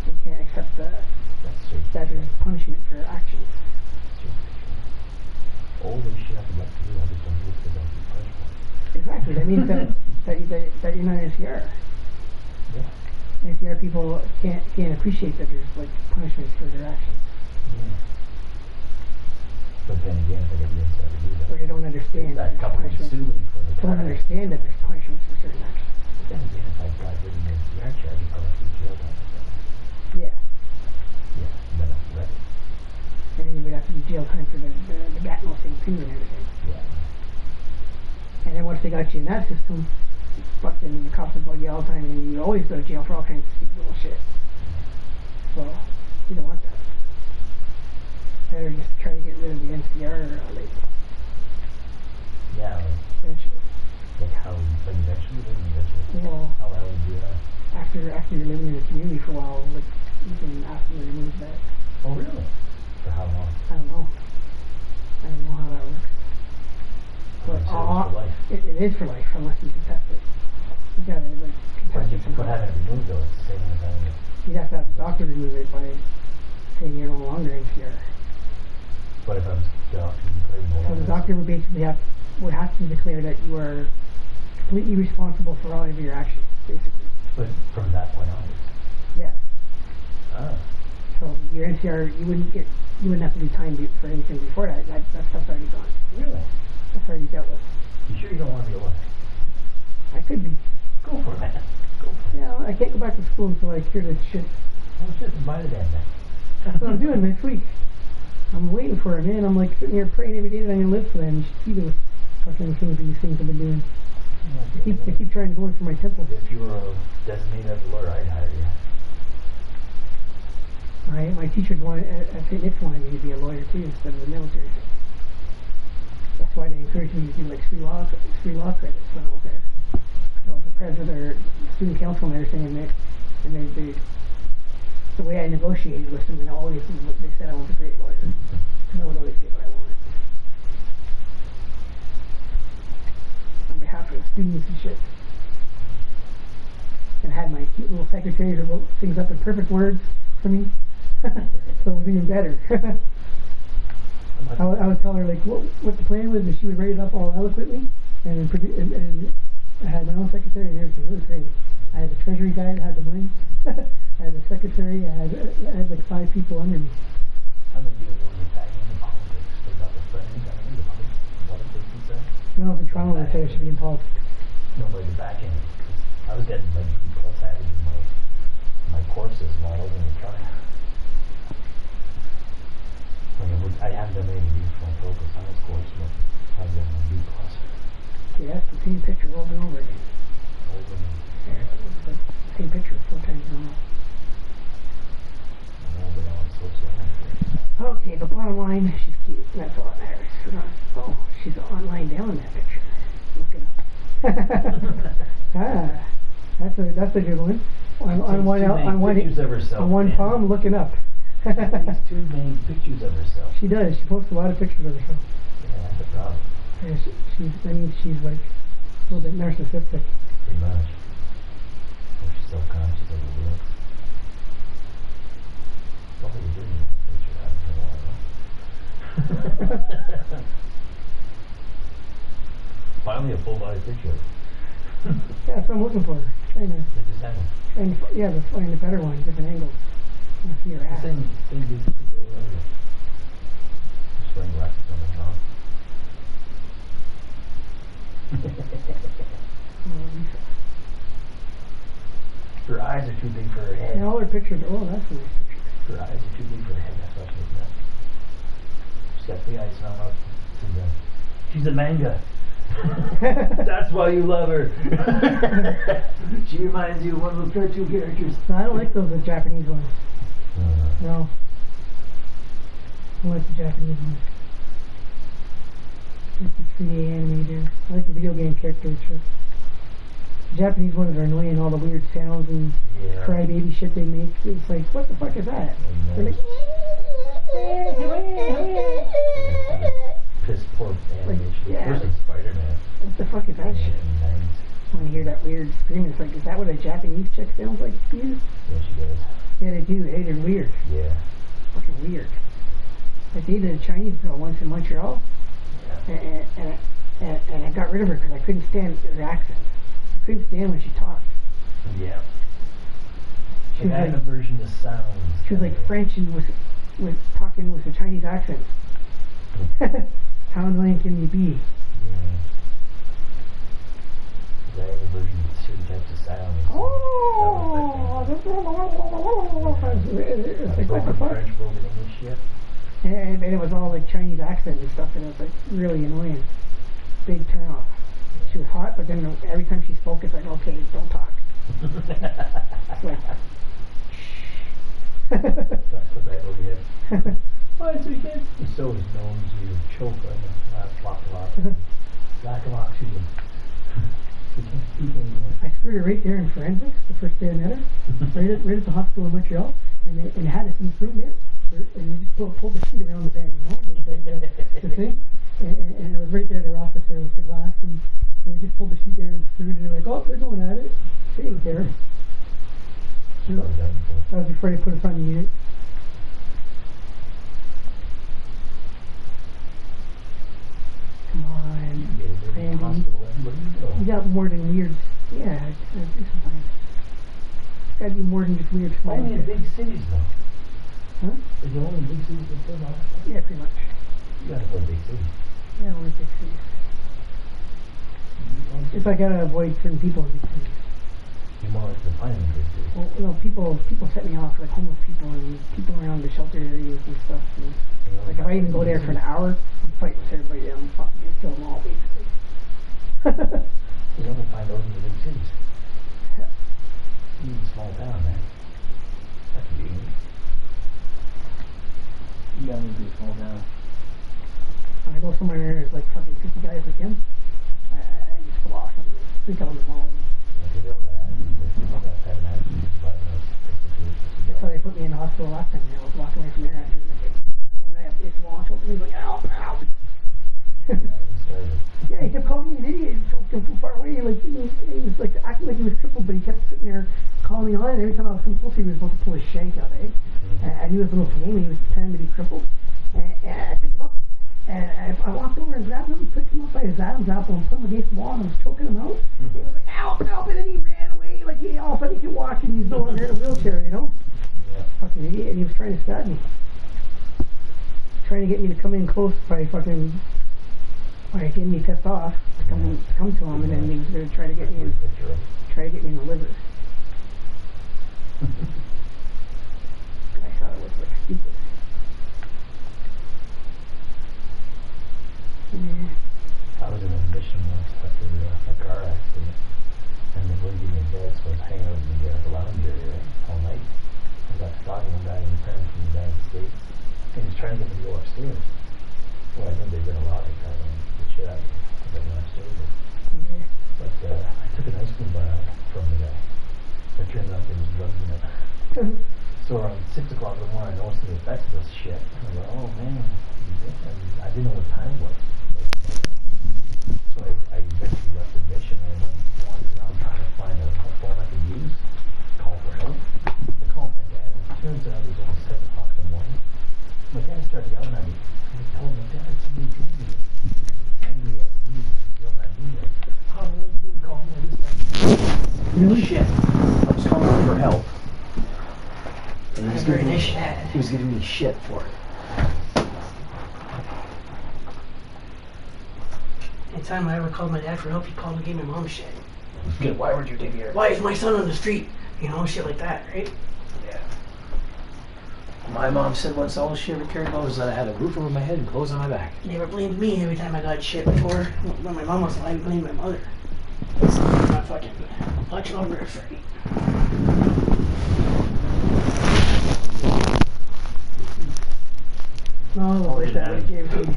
They can't accept That's true. that there's punishment for actions. All the shit I would like to do, I just don't do it because I'll be punished for it. Exactly. That means that you're not NCR. Yeah. NCR people can't appreciate that there's like punishments for their actions. Yeah. But then again, if I get the inside to do that, Or they don't understand that there's couple would punishments. sue me for the Don't crime. understand that there's punishments for certain actions. But then again, if I got rid of the NCR charge, I'd probably have to jail time. Yeah. Yeah, and then I'm ready. And then you would have to do jail time for the Gatno thing too and everything. Yeah. And then once they got you in that system, fucking the cops would bug you all the time and you always go to jail for all kinds of stupid little shit. So, you don't want that. Better just try to get rid of the NCR like, Yeah, eventually. like how, like eventually. Well, How I would do that. after you're living in the community for a while, like, you can ask them to remove that. Oh, really? For how long? I don't know. I don't know how that works. But Okay, so it's for life. it is for life unless you contest it. You gotta like contest it But somehow. having it removed though, it's the same as having it. You'd have to have the doctor remove it by saying you're no longer NCR. But if I was the doctor, you declared no So longer. the doctor would basically would have to declare that you are completely responsible for all of your actions, basically. But from that point onwards. Yeah. Ah. So your NCR, you wouldn't have to do time for anything before that. That stuff's already gone. Really? That's already dealt with. You sure you don't want to be a lawyer? I could be. Go for it, man. Go for it. Yeah, I can't go back to school until I clear this shit. Well, just buy the damn thing. That's what I'm doing next week. I'm waiting for it, man. I'm like sitting here praying every day that I'm gonna live for them. You should see the fucking things these things have been doing. They keep trying to go in for my temple. If you were a designated as a lawyer, I'd hire you. My teachers wanted at St. Nick's wanted me to be a lawyer too instead of the military thing. That's why they encouraged me to do like three law credits when I was there. I was the president or student council and everything, and they the way I negotiated with them and always they said I was a great lawyer. And I would always get what I wanted. On behalf of the students and shit. And I had my cute little secretary who wrote things up in perfect words for me. So it was even better. I would tell her like what the plan was, and she would write it up all eloquently, and then I had my own secretary and everything. It was great. I had the treasury guy that had the money. I had the secretary. I had like 5 people under me. How many people want to tag in the politics? They got their friends, I mean, the politics and stuff. When I was in Toronto, they said I should be in politics. No, like the back end. I was getting like B+ average in my courses while I wasn't trying. Like I haven't done any use for my political science course, but I've got my B+. Yeah, that's the same picture over and over again. Over and Yeah, the same picture 4 times in a row. over and on social. Okay, the bottom line, she's cute. That's all that matters. Oh, she's online down in that picture. Look it up. That's a good one. On one palm, looking up. These too many pictures of herself. She does. She posts a lot of pictures of herself. Yeah, that's the problem. Yeah, she's like a little bit narcissistic. Pretty much. Well, she self-conscious of the world. What are you doing? Picture out of the water. Finally, a full body picture. Yeah, that's what I'm looking for. They just have it. Yeah, but find a better one, different angle. I see your ass. Same dude picture over here. Just wearing glasses on the top. Oh, Lisa. Her eyes are too big for her head. And all her pictures are, oh, that's a nice picture. Her eyes are too big for her head, that's why she's looking at. She's got the eyes now up to the... She's a manga. That's why you love her. She reminds you of one of those cartoon characters. No, I don't like those Japanese ones. No. I like the Japanese ones. I like the 3D animated. I like the video game characters. The Japanese ones are annoying, all the weird sounds and crybaby shit they make. It's like, what the fuck is that? They're like, piss poor animation. yeah. Where's the Spider-Man? what the fuck is that shit? When you hear that weird screaming, it's like, is that what a Japanese chick sounds like to you? Yeah, she does. Yeah, they do. Hey, they're weird. Yeah. Fucking weird. I dated a Chinese girl once in Montreal, Yeah. and I got rid of her because I couldn't stand her accent. I couldn't stand when she talked. Yeah. She She was had like- an aversion to sounds. She was like French and was talking with a Chinese accent. How annoying can you be? Yeah. I had an aversion to certain types of sounds. Oh, It's it's like, what the broken fuck? French, broken English shit. And it was all like Chinese accent and stuff, and it was like really annoying. Big turn off. She was hot, but then every time she spoke, it's like, okay, don't talk. It's like, That's what that over here. Oh, it's okay. So his nose, you choke on the last block. Lack of oxygen. He can't speak anymore. I screwed her right there in forensics the first day I met her, right at the hospital in Montreal, and they had us in this room there, and we just pulled the sheet around the bed, you know, the thing, and it was right there, their office there with the glass, and we just pulled the sheet there and screwed it, and they're like, oh, they're going at it. They didn't care. She's probably done before. That was before they put us on the unit. Come on, Yeah, they're in the Randy. hospital. Where do you go? You got more than weird. Yeah, do something. It's gotta be more than just weird small Only in shit. big cities, though. Huh? Is the only big cities that film all that stuff? Yeah, pretty much. You gotta go to big cities. Yeah, only big cities. If I gotta avoid certain people in big cities. You're more likely to find them in big cities. Well, you know, people set me off, like homeless people and people around the shelter areas and stuff. And, You know, like if I even go there for an hour, I'm fighting with everybody there. I'm fucking gonna kill them all, basically. You only find those in the big cities. Yeah. Even a small town, man. That could be unique. You gotta move to a small town. When I go somewhere and there's like fucking 50 guys like him, I just go off and freak out on the phone. Like, they don't have attitude. They don't have to have an attitude about those situations. That's how they put me in the hospital last time. I was walking away from there after I have this launch open. He's like, ow, ow. Yeah, he kept calling me an idiot. He kept from far away. Like he was like acting like he was crippled, but he kept sitting there calling me on. And every time I was coming close, he was about to pull his shank out. And I knew it was a little pain. He was pretending to be crippled. And I picked him up. And I walked over and grabbed him, picked him up by his Adam's apple, and put him against the wall, and I was choking him out. He was like, help, help, and then he ran away. Like he all of a sudden he could walk, and he's no longer in a wheelchair, you know. Yeah. Fucking idiot, and he was trying to stab me. Trying to get me to come in close by getting me pissed off to come to him, and then he was going to try to get me in the liver. I thought it was like stupid. Yeah. I was in a mission once after a car accident, and they wouldn't give me a bed, so I was hanging out in the lounge area all night. I got talking to a guy in return from the United States, and he was trying to get me to go upstairs. Well, I think they did a lot of trying to get shit out of me because I went upstairs. Yeah. But I took an ice cream bar from the guy. It turns out there was drugs in it. So around 6 o'clock in the morning, I noticed the effects of this shit. And I go, oh man. And I didn't know what time it was. So I eventually left the mission and went wandering around trying to find a phone I could use. Really? Shit. I was calling him for help. And That's very nice dad. he was giving me shit for it. Anytime I ever called my dad for help, he called and gave my mom shit. Good. Why would you dig here? Why is my son on the street? You know, shit like that, right? Yeah. My mom said once all she ever cared about was that I had a roof over my head and clothes on my back. They never blamed me every time I got shit before. When my mom was alive, I blamed my mother. It's not fucking much longer afraid. No, I wish that would have given me.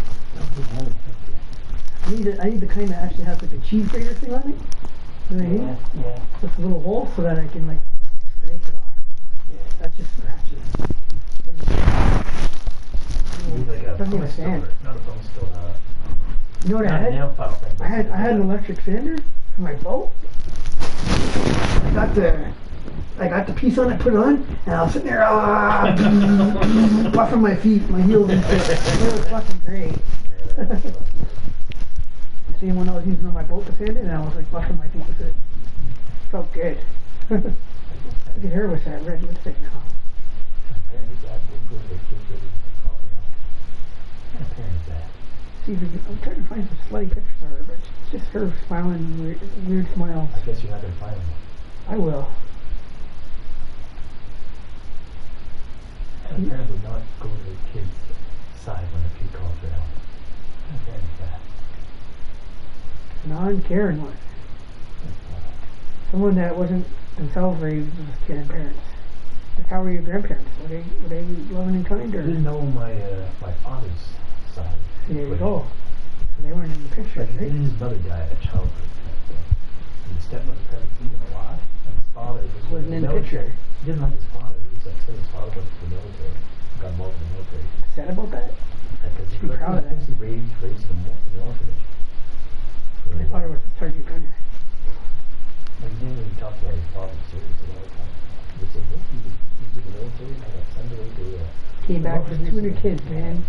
I need to kind of actually have like a cheese grater thing on it. You know what I mean? Yeah. Just a little hole so that I can like scrape it off. Yeah, that's just scratches. Need like a Doesn't even bone stand. stone, not a bone stone, You know what I not a had? nail file thing. I had an electric sander for my boat. I got the piece on it, put it on, and I was sitting there, buffing my feet, my heels and shit. It was fucking great. Same one I was using on my boat to sand it, and I was like buffing my feet with it. Felt good. Look at her with that red lipstick now. See, I'm trying to find some slutty pictures of her, but it's just her smiling, weird smiles. I guess you're not gonna find them. I will. And a parent would not go to the kid's side when the kid calls for help. And a parent is that. Non-caring one. Someone that wasn't themselves raised as caring parents. Like, how were your grandparents? Were they loving and kind, I or? didn't know my father's side. There you go. So they weren't in the picture, Like, right? his mother died at childbirth. And his stepmother probably beat him a lot. And his father Wasn't in the military. picture. He didn't like his father. He was upset his father went to the military. Got involved in the military. Sad about that? Because Should be proud of that. he raised him in the orphanage. My father was a sergeant gunner. And he didn't really talk about his father serious a lot of times. He said, look, he was in the military and I got sent away to Came back with 200 kids, man.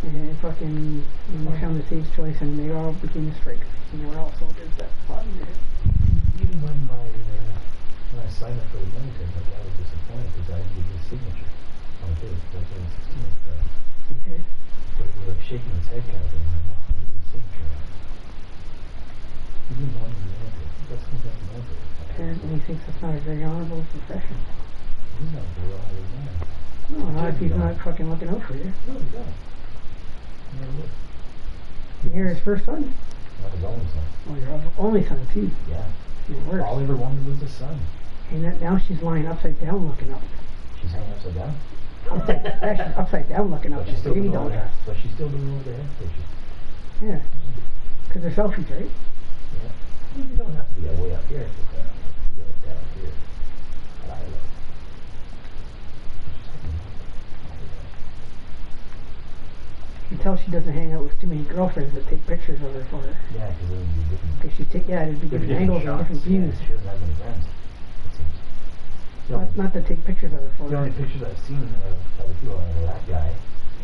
And fucking found the sage choice, and they all became the strikers. And they were all soldiers that fought in there. Even when I signed up for the military, my dad was disappointed because I didn't give his signature on his 2016. Okay. But he was like shaking his head kind of thing. I'm not going to give his signature on it. He didn't want to be military. That's because that's military. Apparently he thinks it's not a very honorable profession. He's not a very honorable man. No, not if he's not fucking looking out for you. No, he doesn't. He never would. You're his first son? Not his only son. Oh, your only son, too. Yeah. Even worse. All he ever wanted was a son. And that, now she's lying upside down looking up. She's hanging upside down. Actually, upside down looking up. But she's still Baby doing all doll that. dress. But she's still doing all the head pictures. Yeah. Because they're selfies, right? Yeah. You don't have to be that way up here. But, you go down here. At eye level. You can tell she doesn't hang out with too many girlfriends that take pictures of her for her. Yeah, because then you different. Because she'd take, yeah, it'd be different angles and different views. She doesn't have many friends. It seems. Not to take pictures of her for The her. only pictures I've seen of the people are that guy.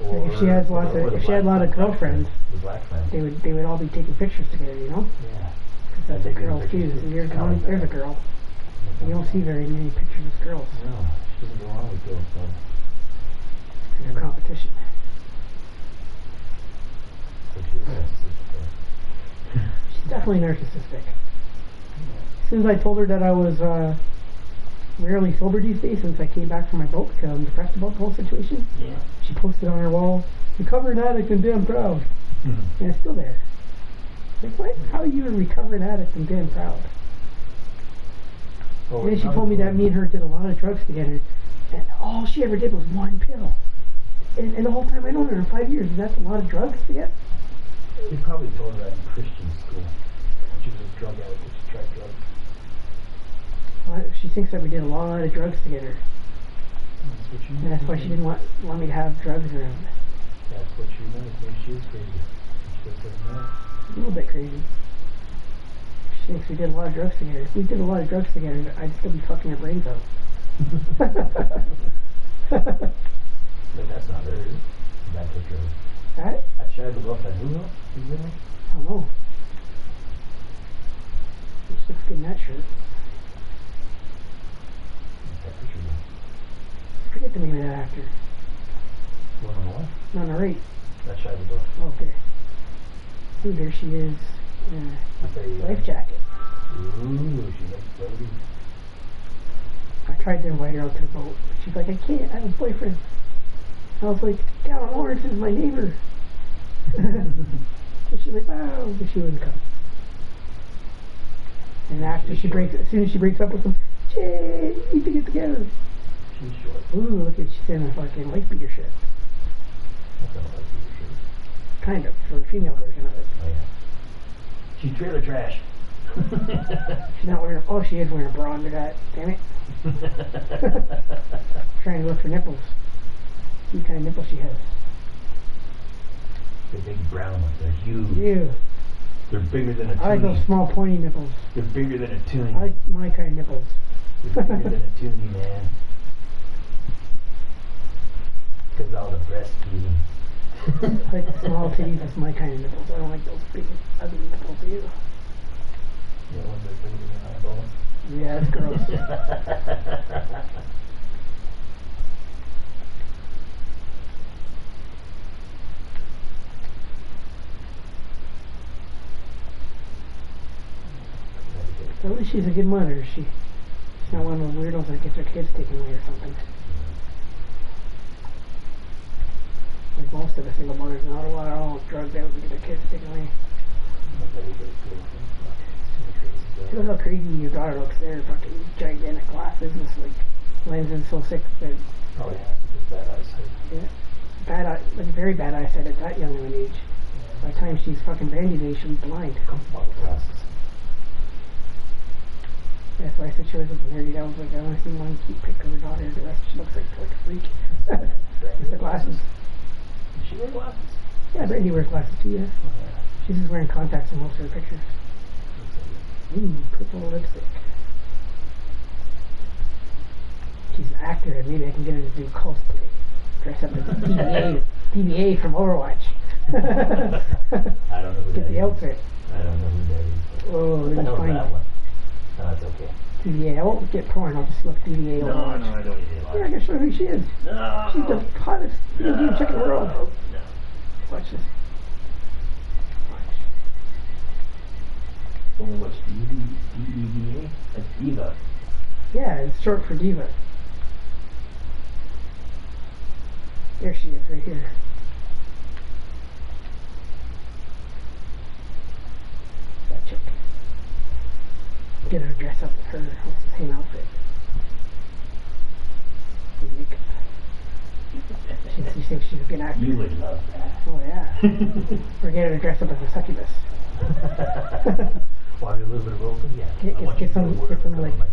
Or Like if she has lots of, if she had a lot of girlfriends, the black friend. they would all be taking pictures together, you know? Yeah. Because that's They what do girls do. pictures So too. there's a girl. You don't see very many pictures of girls. No, she doesn't go on with girls, so. They're competition. So she's narcissistic. She's definitely narcissistic. As soon as I told her that I was rarely sober these days since I came back from my boat because I'm depressed about the whole situation, Yeah. she posted on her wall, "Recovered addict and damn proud." Mm-hmm. And it's still there. Like, what? How are you a recovering addict and damn proud? Well, And then she told me that me and her did a lot of drugs together, and all she ever did was one pill. And the whole time I known her in 5 years, and that's a lot of drugs to get? You probably told her that in Christian school. She was a drug addict, but she tried drugs. Well, she thinks that we did a lot of drugs together, That's what you and that's why she didn't want me to have drugs around. That's what you know. Maybe she is crazy. She just doesn't know. A little bit crazy. She thinks we did a lot of drugs together. If we did a lot of drugs together, I'd still be fucking her brains out. But that's not her, is it? That picture of That? I shared the girlfriend. Who else? Who's in it? I don't know. She looks good in that shirt. the name of that actor? One on the left. No, on the right. That's Shia LaBeouf. Okay. Ooh, there she is. That's a Life jacket. Ooh, she looks floaty. I tried to invite her out to the boat. She's like, I can't, I have a boyfriend. I was like, Gavin Lawrence is my neighbor. And she's like, wow, but she wouldn't come. And after as soon as she breaks up with him, Jay, you need to get together. She's short. Ooh, look at she's in a fucking wife beater shirt. That's not like you sure. Kind of, for a female version of it. Oh yeah. She's trailer trash. She's not wearing, oh, she is wearing a bra under that. Damn it. Trying to look for nipples. See what kind of nipples she has. They're big brown ones. They're huge. Ew. They're bigger than a toonie. I like those small pointy nipples. They're bigger than a toonie. I like my kind of nipples. They're bigger than a toonie, man. Because all the breastfeeding. I like the small titties. That's my kind of nipples. I don't like those big, ugly nipples. Ew. Yeah, ones that are bigger than an eyeball. Yeah, that's gross. At least she's a good mother. She's not one of those weirdos that gets her kids taken away or something. Like most of the single mothers in Ottawa are all drugged out and get their kids taken away. Look how crazy your daughter looks there. Fucking gigantic glasses and it's like lenses so sick that Probably has because bad eyesight. yeah, bad eye, like very bad eyesight at that young of an age. By the time she's fucking Brandy's age, she'll be blind. Comfortable glasses. That's why I said she was looking nerdy. I was like, I want to see one cute pic of her daughter. The rest she looks like a freak. With the glasses. Does she wear glasses? Yeah, Brandy wears glasses too. Yeah, she's just wearing contacts in most of her pictures. Ooh, purple lipstick. She's an actor, and maybe I can get her to do cosplay. Dress up as DVA from Overwatch. I don't know who Get that the is. outfit. I don't know who that is. Oh, I then know find that one. No, that's okay. DVA. I won't get porn. I'll just look DVA Overwatch. I don't need it. Yeah, I can show you who she is. No. She's the hottest video game chick in the world. No. Watch this. Watch. Only what's D-E-V-A? That's Diva. Yeah, it's short for diva. There she is, right here. That chick. Get her dressed up with her with the same outfit. And makeup. She thinks she's a good actor. You would love that. Oh yeah. Or get her to dress up as a succubus. Want a little bit of open? Yeah. Get I want you to some do the word like on my TV.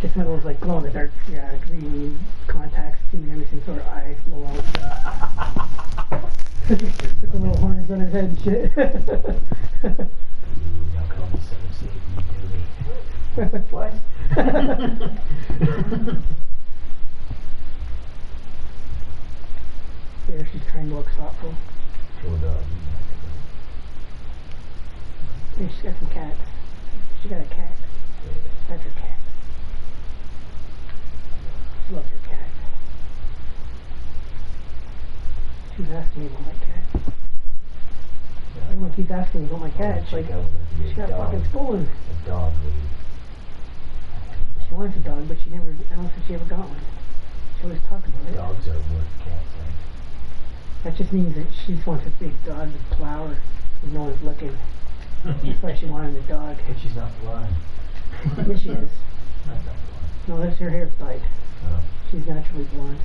get some of those like glow in the dark green contacts too and everything so her eyes blow out. With the little horns on his head and shit. Ooh, now call me son of Satan, you do me. What? There she's trying to look thoughtful. Poor dog. Hey, she's got some cats. She got a cat. That's her cat. She loves her cat. She was asking me about my cat. Everyone keeps asking me about my cat. It's like, she got fucking stolen. A dog lady. She wants a dog, but I don't think she ever got one. She always talks about it. Dogs are worth cats, right? That just means that she just wants a big dog to plow her when no one's looking. That's why she wanted a dog. But she's not blind. Yes, she is. Not blind. No, that's her hair's dyed. Oh. She's naturally blonde.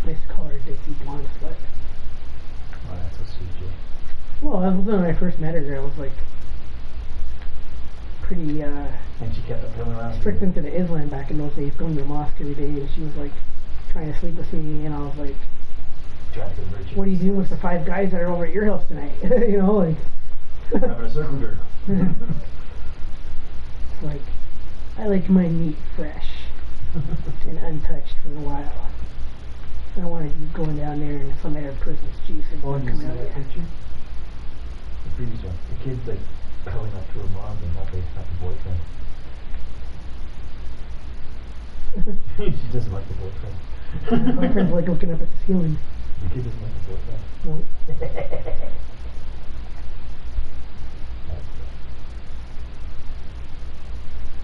I used to call her Dixie Blonde Slut. Oh, that's so sweet, Jay. Well, when I first met her, I was like pretty And she kept on coming around. strict into the Islam back in those days, going to the mosque every day, and she was like trying to sleep with me, and I was like, Trying to convert you. what are you doing with the 5 guys that are over at your house tonight? You know, like Having a circle jerk. it's like, I like my meat fresh and untouched for a while. I don't want to be going down there and some other person's juice and Oh, and you coming see out that there. picture? The previous one. The kid's like cuddling up to her mom and not the boyfriend. She doesn't like the boyfriend. My friends like looking up at the ceiling. The kid doesn't like the boyfriend. No.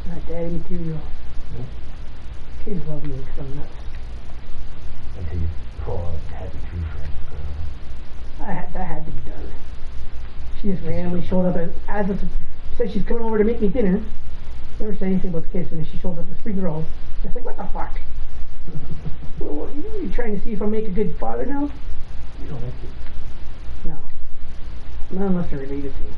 Not daddy material. Nope. Kids love me because I'm nuts. Until you pull out happy tree friends, girl. That had to be done. She just randomly showed up as if said she's coming over to make me dinner. Never said anything about the kids, and then she shows up with 3 girls. It's like, what the fuck? Well, you trying to see if I make a good father now? You don't like it. No. Not unless they're related to me.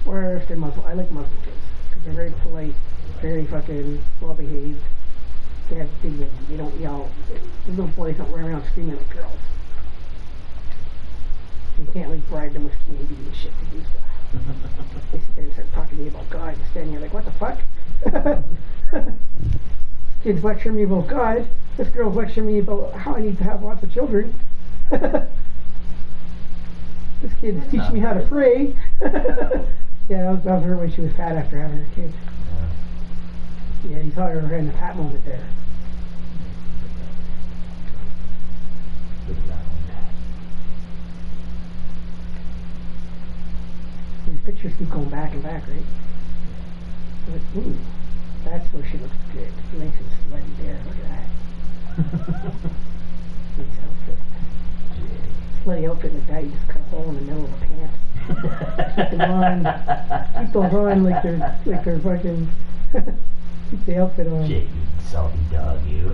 Or if they're Muslim. I like Muslim kids. Because they're very polite, very fucking well behaved. They have dignity. They don't yell. The little boys don't run around screaming like girls. You can't like bribe them with candy and shit to do stuff. They sit there and start talking to me about God and standing there like, what the fuck? Kids lecture me about God. This girl's lecturing me about how I need to have lots of children. This kid's teaching me how to pray. Yeah, that was her when she was fat after having her kids. Yeah, you saw her in the fat moment there. These pictures keep going back and back, right? But, ooh, that's where she looks good. Nice and slutty there. Look at that. Nice outfit. Slutty outfit like that, you just cut a hole in the middle of a pant. Keep them on. Keep those on like they're fucking. Keep the outfit on. Shit, you salty dog, you.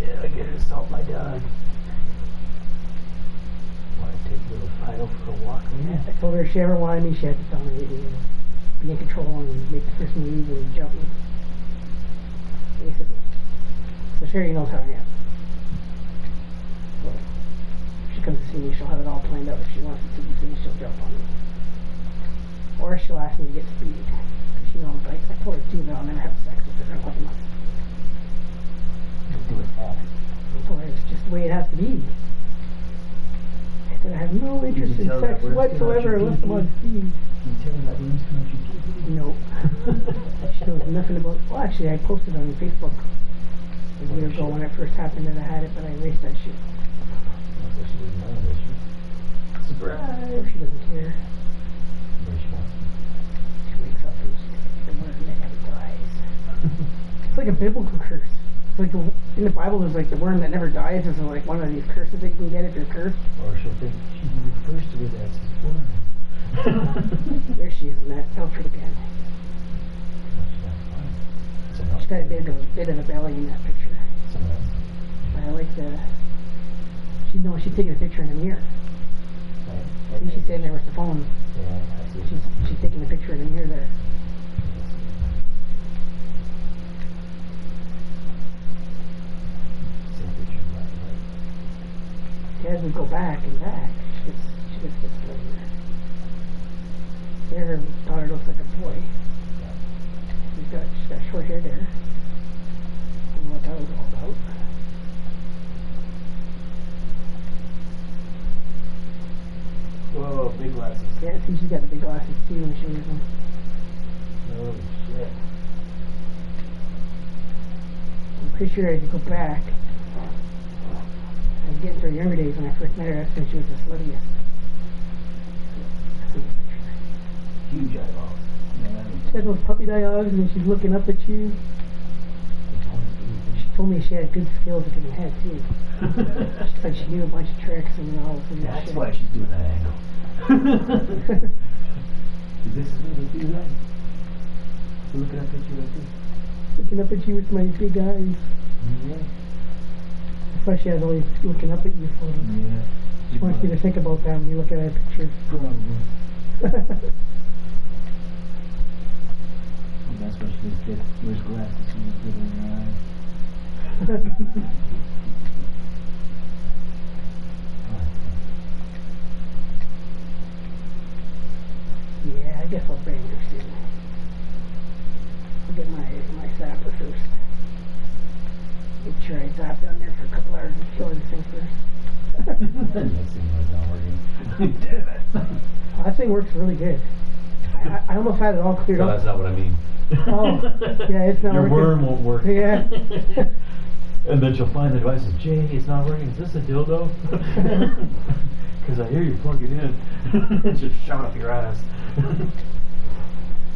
Yeah, I get to salt my dog. Want to take little Fido for a walk, Yeah, man? I told her if she ever wanted me, she had to dominate me and be in control and make the first move and jump me. Basically. So Sherry knows how I am. So if she comes to see me, she'll have it all planned out. If she wants to see me, she'll jump on me. Or she'll ask me to get speed. Because she knows, I told her too that I'll never have sex with her in 11 months. Don't do it all. I told her it's just the way it has to be. I said I have no interest you in tell sex that we're whatsoever still unless I'm on speed. Can you tell me that women's country TV? No. She knows nothing about. Well, actually, I posted on Facebook a year ago when it first happened that I had it, but I erased that shit. That's what she doesn't know, does she? Of Surprise! course, she doesn't care. What she wants. She wakes up and she's like, the worm that never dies. It's like a biblical curse. It's like in the Bible, there's like the worm that never dies. Is like one of these curses that you can get if you're cursed. Or she'll think she refers to it as his worm. There she is in that outfit again. She's got a bit of a belly in that picture. But I like the. She's taking a picture in the mirror. See, she's standing there with the phone. Yeah, I see. She's taking a picture in the mirror there. As we go back and back, she just gets later. There, her daughter looks like a boy. She's got short hair there. I don't know what that was all about. Whoa, big glasses. Yeah, see, she's got the big glasses too when she wears them. Holy shit. I'm pretty sure as you go back, I was getting to her younger days when I first met her. That's when she was the sluttiest. Huge eyeballs. She has those puppy eyes and she's looking up at you. She told me she had good skills at getting head too. She said she knew a bunch of tricks and all this That's shit. why she's doing that angle. This is what it feels like. Looking up at you like this. Looking up at you with my big eyes. Yeah. That's why she has all these looking up at you photos. Yeah. She wants you to think about that when you look at her pictures. Probably. That's why she just wears glasses so you get in her eye. Yeah, I guess I'll bang her soon. I'll get my zapper first. Make sure I zap down there for a couple hours and kill this thing first. That thing was not working. Damn it. That thing works really good. I almost had it all cleared No, up. that's not what I mean. Oh, yeah, it's not Your working. worm won't work. Yeah. And then she'll find the device and say, Jay, it's not working. Is this a dildo? Because I hear you plug it in. And just shove it up your ass.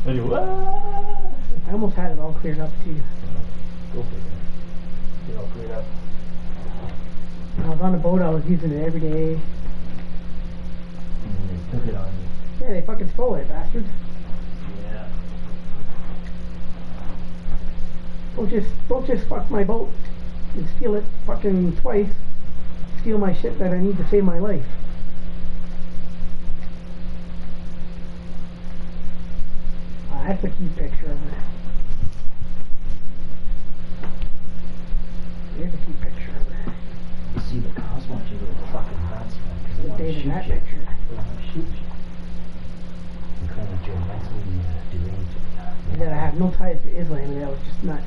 And you, ah! I almost had it all cleared up too. Go for it. Get all cleared up. When I was on the boat, I was using it every day. And then they took it on you. Yeah, they fucking stole it, bastards. Yeah. Don't just fuck my boat and steal it fucking twice. Steal my shit that I need to save my life. That's a cute picture of it. There's a cute picture of it. You see, the cops want you to go fucking nuts, man, because they The want to date in shoot that you. picture. They want to shoot you. They claim that you're mentally deranged. And that I have no ties to Islam, and that was just nuts.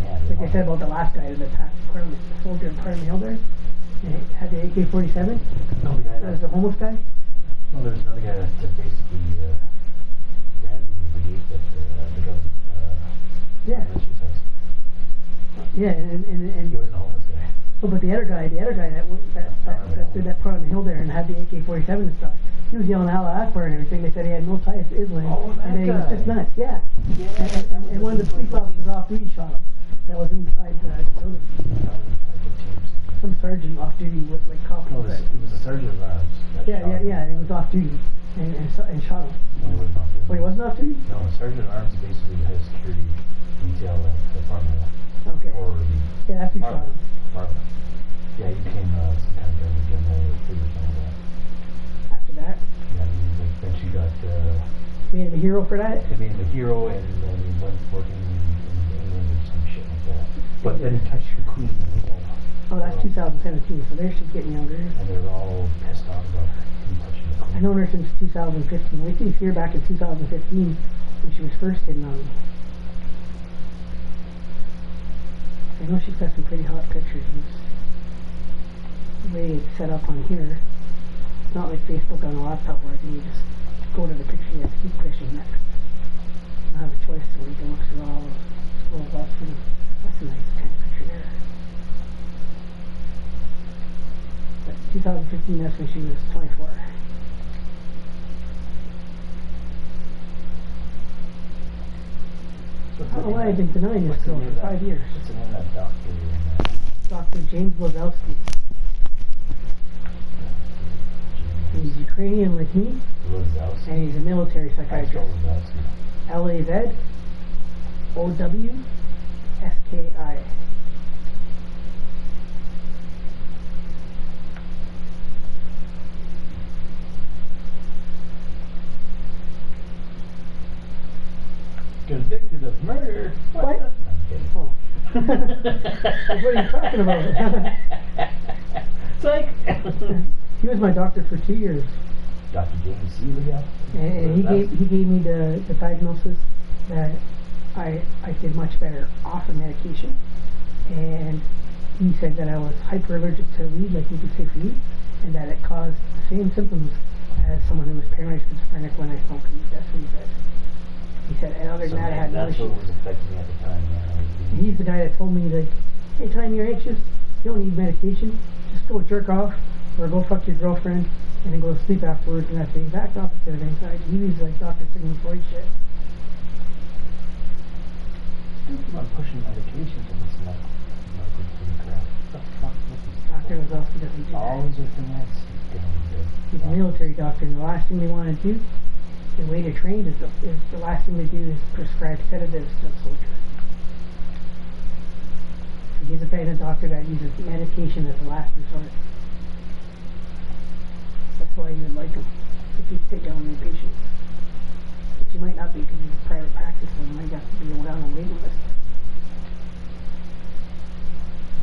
Yeah, Like I said about the last guy that attacked Parliament, the soldier in Parliament Hill there, and he had the AK-47. No, the guy That was the homeless guy. No, there's another guy that basically ran the brigade that the government Yeah. militias has. Yeah, and He wasn't a homeless guy. oh, but the other guy that did that Parliament Hill there and had the AK-47 and stuff, he was yelling Allah Akbar and everything. They said he had no ties to Islam, Oh, that and he was guy. just nuts. Yeah. And one of the police officers off duty shot him. That was inside the building. Some sergeant off duty with like coffee. No, it was a sergeant of arms. That Yeah, shot yeah, him. yeah. He was off duty and shot him. No, he wasn't off duty. Oh, he wasn't off duty? No, a sergeant of arms basically has security detail at the Parliament. Okay. Or Yeah, that's who shot him. Parliament. Yeah, he became some kind of government general figure something like that. After that, Yeah, then she got, made him a hero for that. they made him a hero and then he went working in England or some shit like that. But then he touched the Queen and they all, Oh, that's 2017, so there she's getting younger. and they were all pissed off about him touching the Queen. I've known her since 2015. We see here back in 2015 when she was first hitting on me. I know she's got some pretty hot pictures. The way it's set up on here, it's not like Facebook on a laptop where I can just go to the picture and you have to keep pushing next. I have a choice so we can look through all the scrolls up and that's a nice kind of picture there. But 2015, that's when she was 24. I don't know why I've been denying this girl for 5 years. What's the name of that doctor? Dr. James Blazowski. He's Ukrainian like me, Lozowski. and he's a military I spell psychiatrist. Lozowski. Lazowski. Convicted of murder. What? I'm kidding. Oh. What are you talking about? Psych! He was my doctor for 2 years. Dr. James Sealy, And he gave me the diagnosis that I did much better off of medication. And he said that I was hyper allergic to weed, like you could say for you, and that it caused the same symptoms as someone who was paranoid schizophrenic when I smoked weed. That's what he said. He said, and other than that, I had no that's issues. what was affecting me at the time. And he's the guy that told me, like, anytime you're anxious, you don't need medication. Just go jerk off or go fuck your girlfriend and then go to sleep afterwards. And that's the exact opposite of anxiety. He was like Dr. Sigmund Freud shit. Still keep on pushing medications in this medical crap. What the fuck? What is Dr. Wazowski doesn't do that. always a finesse? He's a military doctor, and the last thing they want to do, the way they're trained, is the last thing they do is prescribe sedatives to a soldier. So he's a kind of doctor that uses medication as a last resort. That's why you would like him, if he's taking on new patients. But you might not be because he's a private practice, so you might have to be on a waiting list.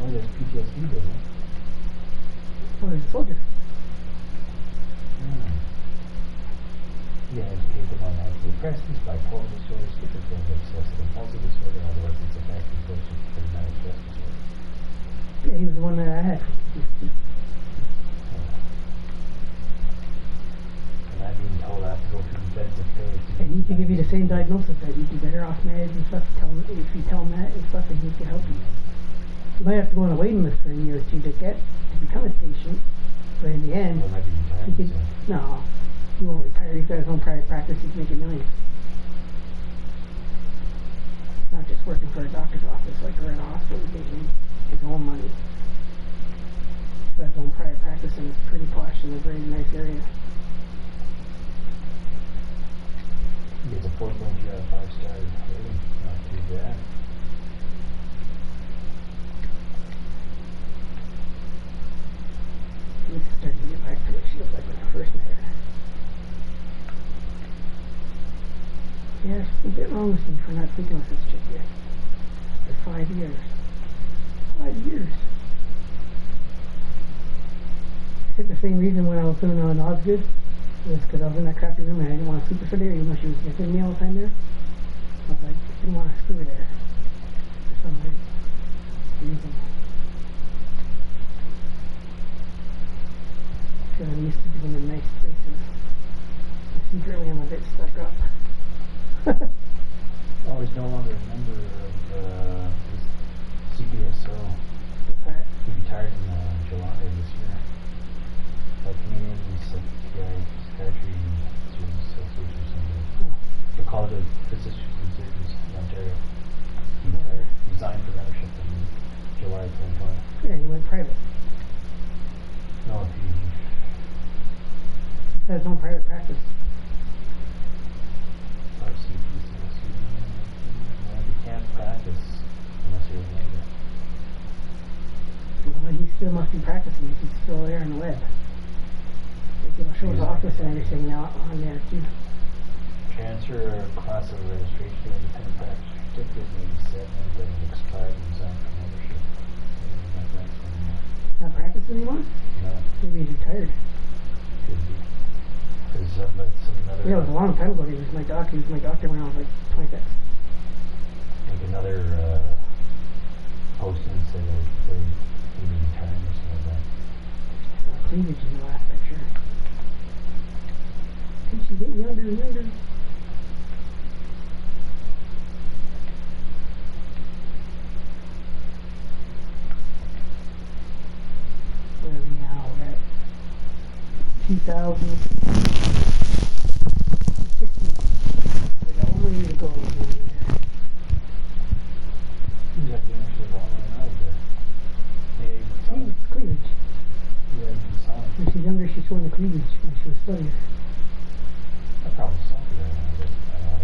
Oh, there's PTSD there, right? Well, he's a soldier. Yeah, educate them on antidepressants, bipolar disorder, schizophrenia, obsessive compulsive disorder, otherwise it's a back compulsive traumatic stress disorder. Yeah, he was the one that I had. And I've been told I have to go through intensive therapy. And he he could give you the same diagnosis that you'd be better off meds and stuff. If you tell him that and stuff, and he can help you. You might have to go on a waiting list for a year or two to become a patient, but in the end, Well, might be he retired could. soon. No, he won't retire. He's got his own private practice. He's making millions. Not just working for a doctor's office like or in a hospital. He's making his own money. He's got his own private practice and it's pretty posh in a very nice area. He gets a 4.2 out of 5 star rating. Not too bad. He's starting to get back to what she looked like when I first met her. Yeah, there's a bit wrong with me for not sleeping with this chick yet. For 5 years. 5 years. I said the same reason when I was doing on Osgood was because I was in that crappy room and I didn't want to sleep with her there, even though she was missing me all the time there. I was like, I didn't want to screw her there. For some reason. Because I'm used to being in nice places. Secretly I'm a bit stuck up. Oh, he's no longer a member of his CPSO. What's that? He retired in July of this year. Canadian Psychiatry Association or something. Oh. The College of Physicians and Surgeons in Ontario. He retired. Resigned for membership in July 2020. Yeah, he went private. No, he He has his own private practice. You can't practice unless you're a member. Well, he still must be practicing if he's still there on the web. Like, it'll show his office and everything now on there too. Transfer class of registration to independent practice certificate may be set and then expired and resigned from membership. Not practice anymore. Not practice anymore? No, Maybe he's retired. could be. Because some other. Yeah, it was a long time ago. He was my doctor. He was my doctor when I was like 26. Like another posting said that he was retiring or something like that. Cleavage in the last picture. And she's getting younger and younger. Where are we now? We're at 2016. We got 1 more year to go. Seems like you actually long way out there. Maybe even See, some. it's cleavage. Yeah, even some. When she's younger, she's showing the cleavage when she was studying. I probably saw it there. I know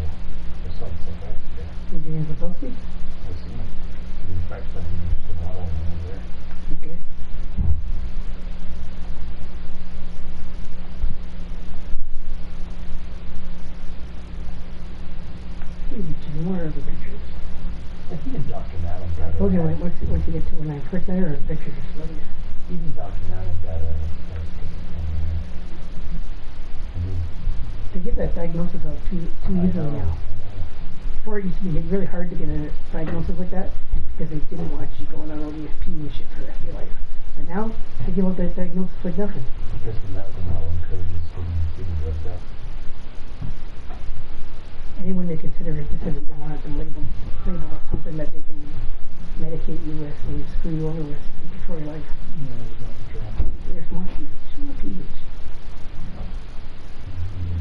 there's some stuff right there. Did you answer Belsky? I see it. He was practicing the model when I was there. Okay. Cleavage and more of the pictures. I think in Dr. Now and I told you once you get to when I first met her, the pictures are studying. even Dr. Now and got a They get that diagnosis out too easily now. Before it used to be really hard to get a diagnosis like that because they didn't want you going on ODSP and shit for the rest of your life. But now they give out that diagnosis like nothing. because the medical model encourages getting drugged up. Anyone they consider a dissident, they want them labeled as something that they can medicate you with and screw you over with before your life. Yeah, there's no control. There's more cleavage. More cleavage.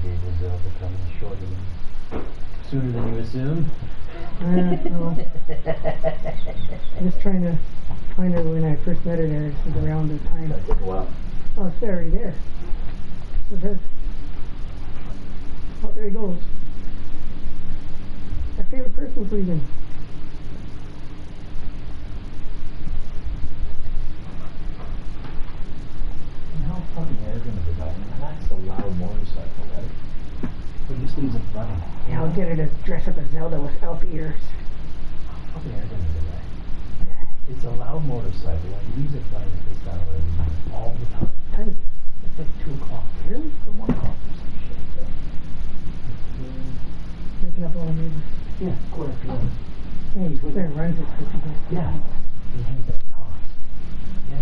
Gables becoming shorter sooner than you assumed. No. I'm just trying to find her when I first met her there. This is around the time. That took a while. Oh, it's already there. What's her? Oh, there he goes. My favorite person's leaving. And how fucking arrogant of a guy. That's a loud motorcycle, right? But just leaves it running. Yeah, I'll get her to dress up as Zelda with elf ears. How fucking arrogant is the guy? It's a loud motorcycle and he leaves it running at this time of all the time. Time. It's like 2 o'clock. Really? Or 1 o'clock or some shit. Waking up all the neighbors. Yeah, quarter after 11. Hey, he's there and runs it for people. Yeah. He hangs that toss. Yeah.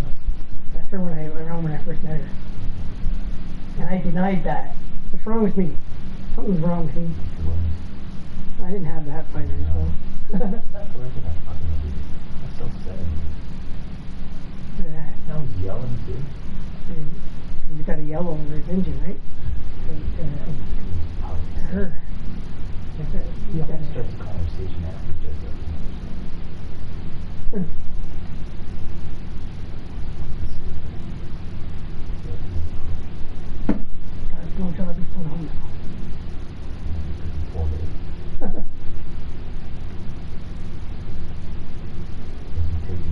That's her around when I first met her. And I denied that. What's wrong with me? Something's wrong with me. He wasn't I didn't have that fighter, so. That's what I think I'm fucking with you. That's so sad. Yeah. Now he's yelling too. You got a yellow over his engine, right? Her. You have to start the conversation after he does that. No job, he's going home now. 4 days.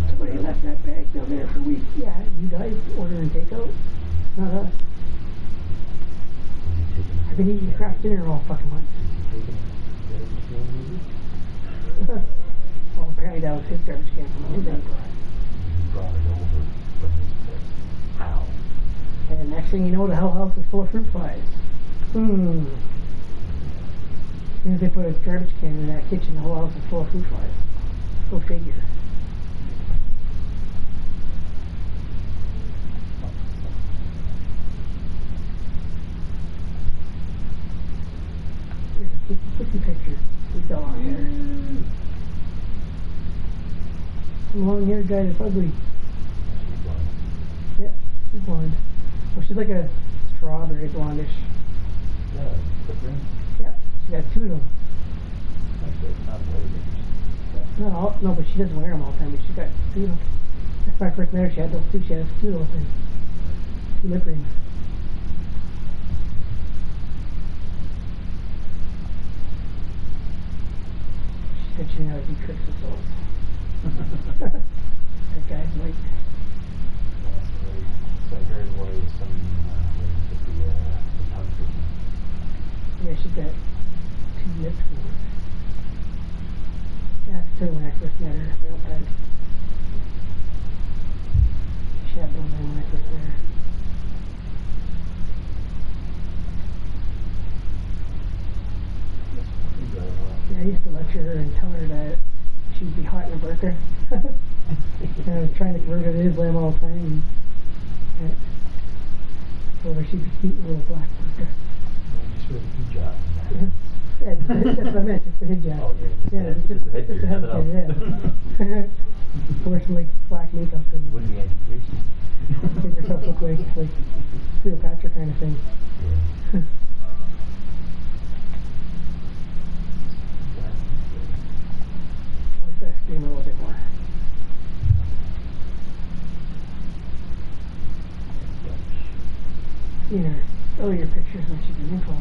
Somebody left that bag down there for a week. Yeah, you guys ordering takeout? Not us. I've been eating craft dinner all fucking month. Well, apparently that was his garbage can from his end. He brought it over from his place. How? And next thing you know, the whole house is full of fruit flies. As soon as they put a garbage can in that kitchen, the whole house is full of fruit flies. Go figure. Here's a kissy picture. We fell on there. Some long-haired guy that's ugly. Yeah, she's blonde. Well, she's like a strawberry blondish. Yeah, different. Yeah, she got 2 of them. Actually, it's not very No, but she doesn't wear them all the time, but she's got 2 of them. That's my first marriage, she had those 2, she has 2 of those things. 2 lip rings. She said she knew how to do tricks with those. That guy's like, So I heard what is some with the tongue treatment. yeah, she's got 2 lips in her. Yeah, I told her when I first met her, real tight. She had those on when I first met her. Yeah, I used to lecture her and tell her that she'd be hot in a burqa. And I was trying to convert her to Islam all the time. And told her she'd be cute in a little black burqa. Just with a hijab. Yeah, that's what I meant, just the hijab. Oh, yeah, Just the headgear, yeah. Wear some like black makeup and Wouldn't be education. make yourself look like Cleopatra kind of thing. Yeah. Always gotta scream a little bit more. Seen her earlier pictures when she's in info.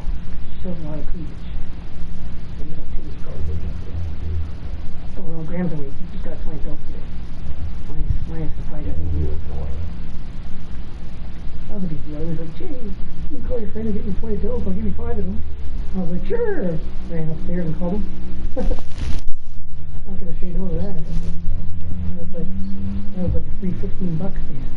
She shows a lot of cleavage. The middle titties. Oh, well, grams a week. You just got 20 pills today. Minus the 5 that you use. That was a big deal. He was like, Jay, you call your friend and get me 20 pills, I'll give you 5 of them. I was like, sure. Ran upstairs and called him. I'm not going to say no to that. That was like a free $15 basically.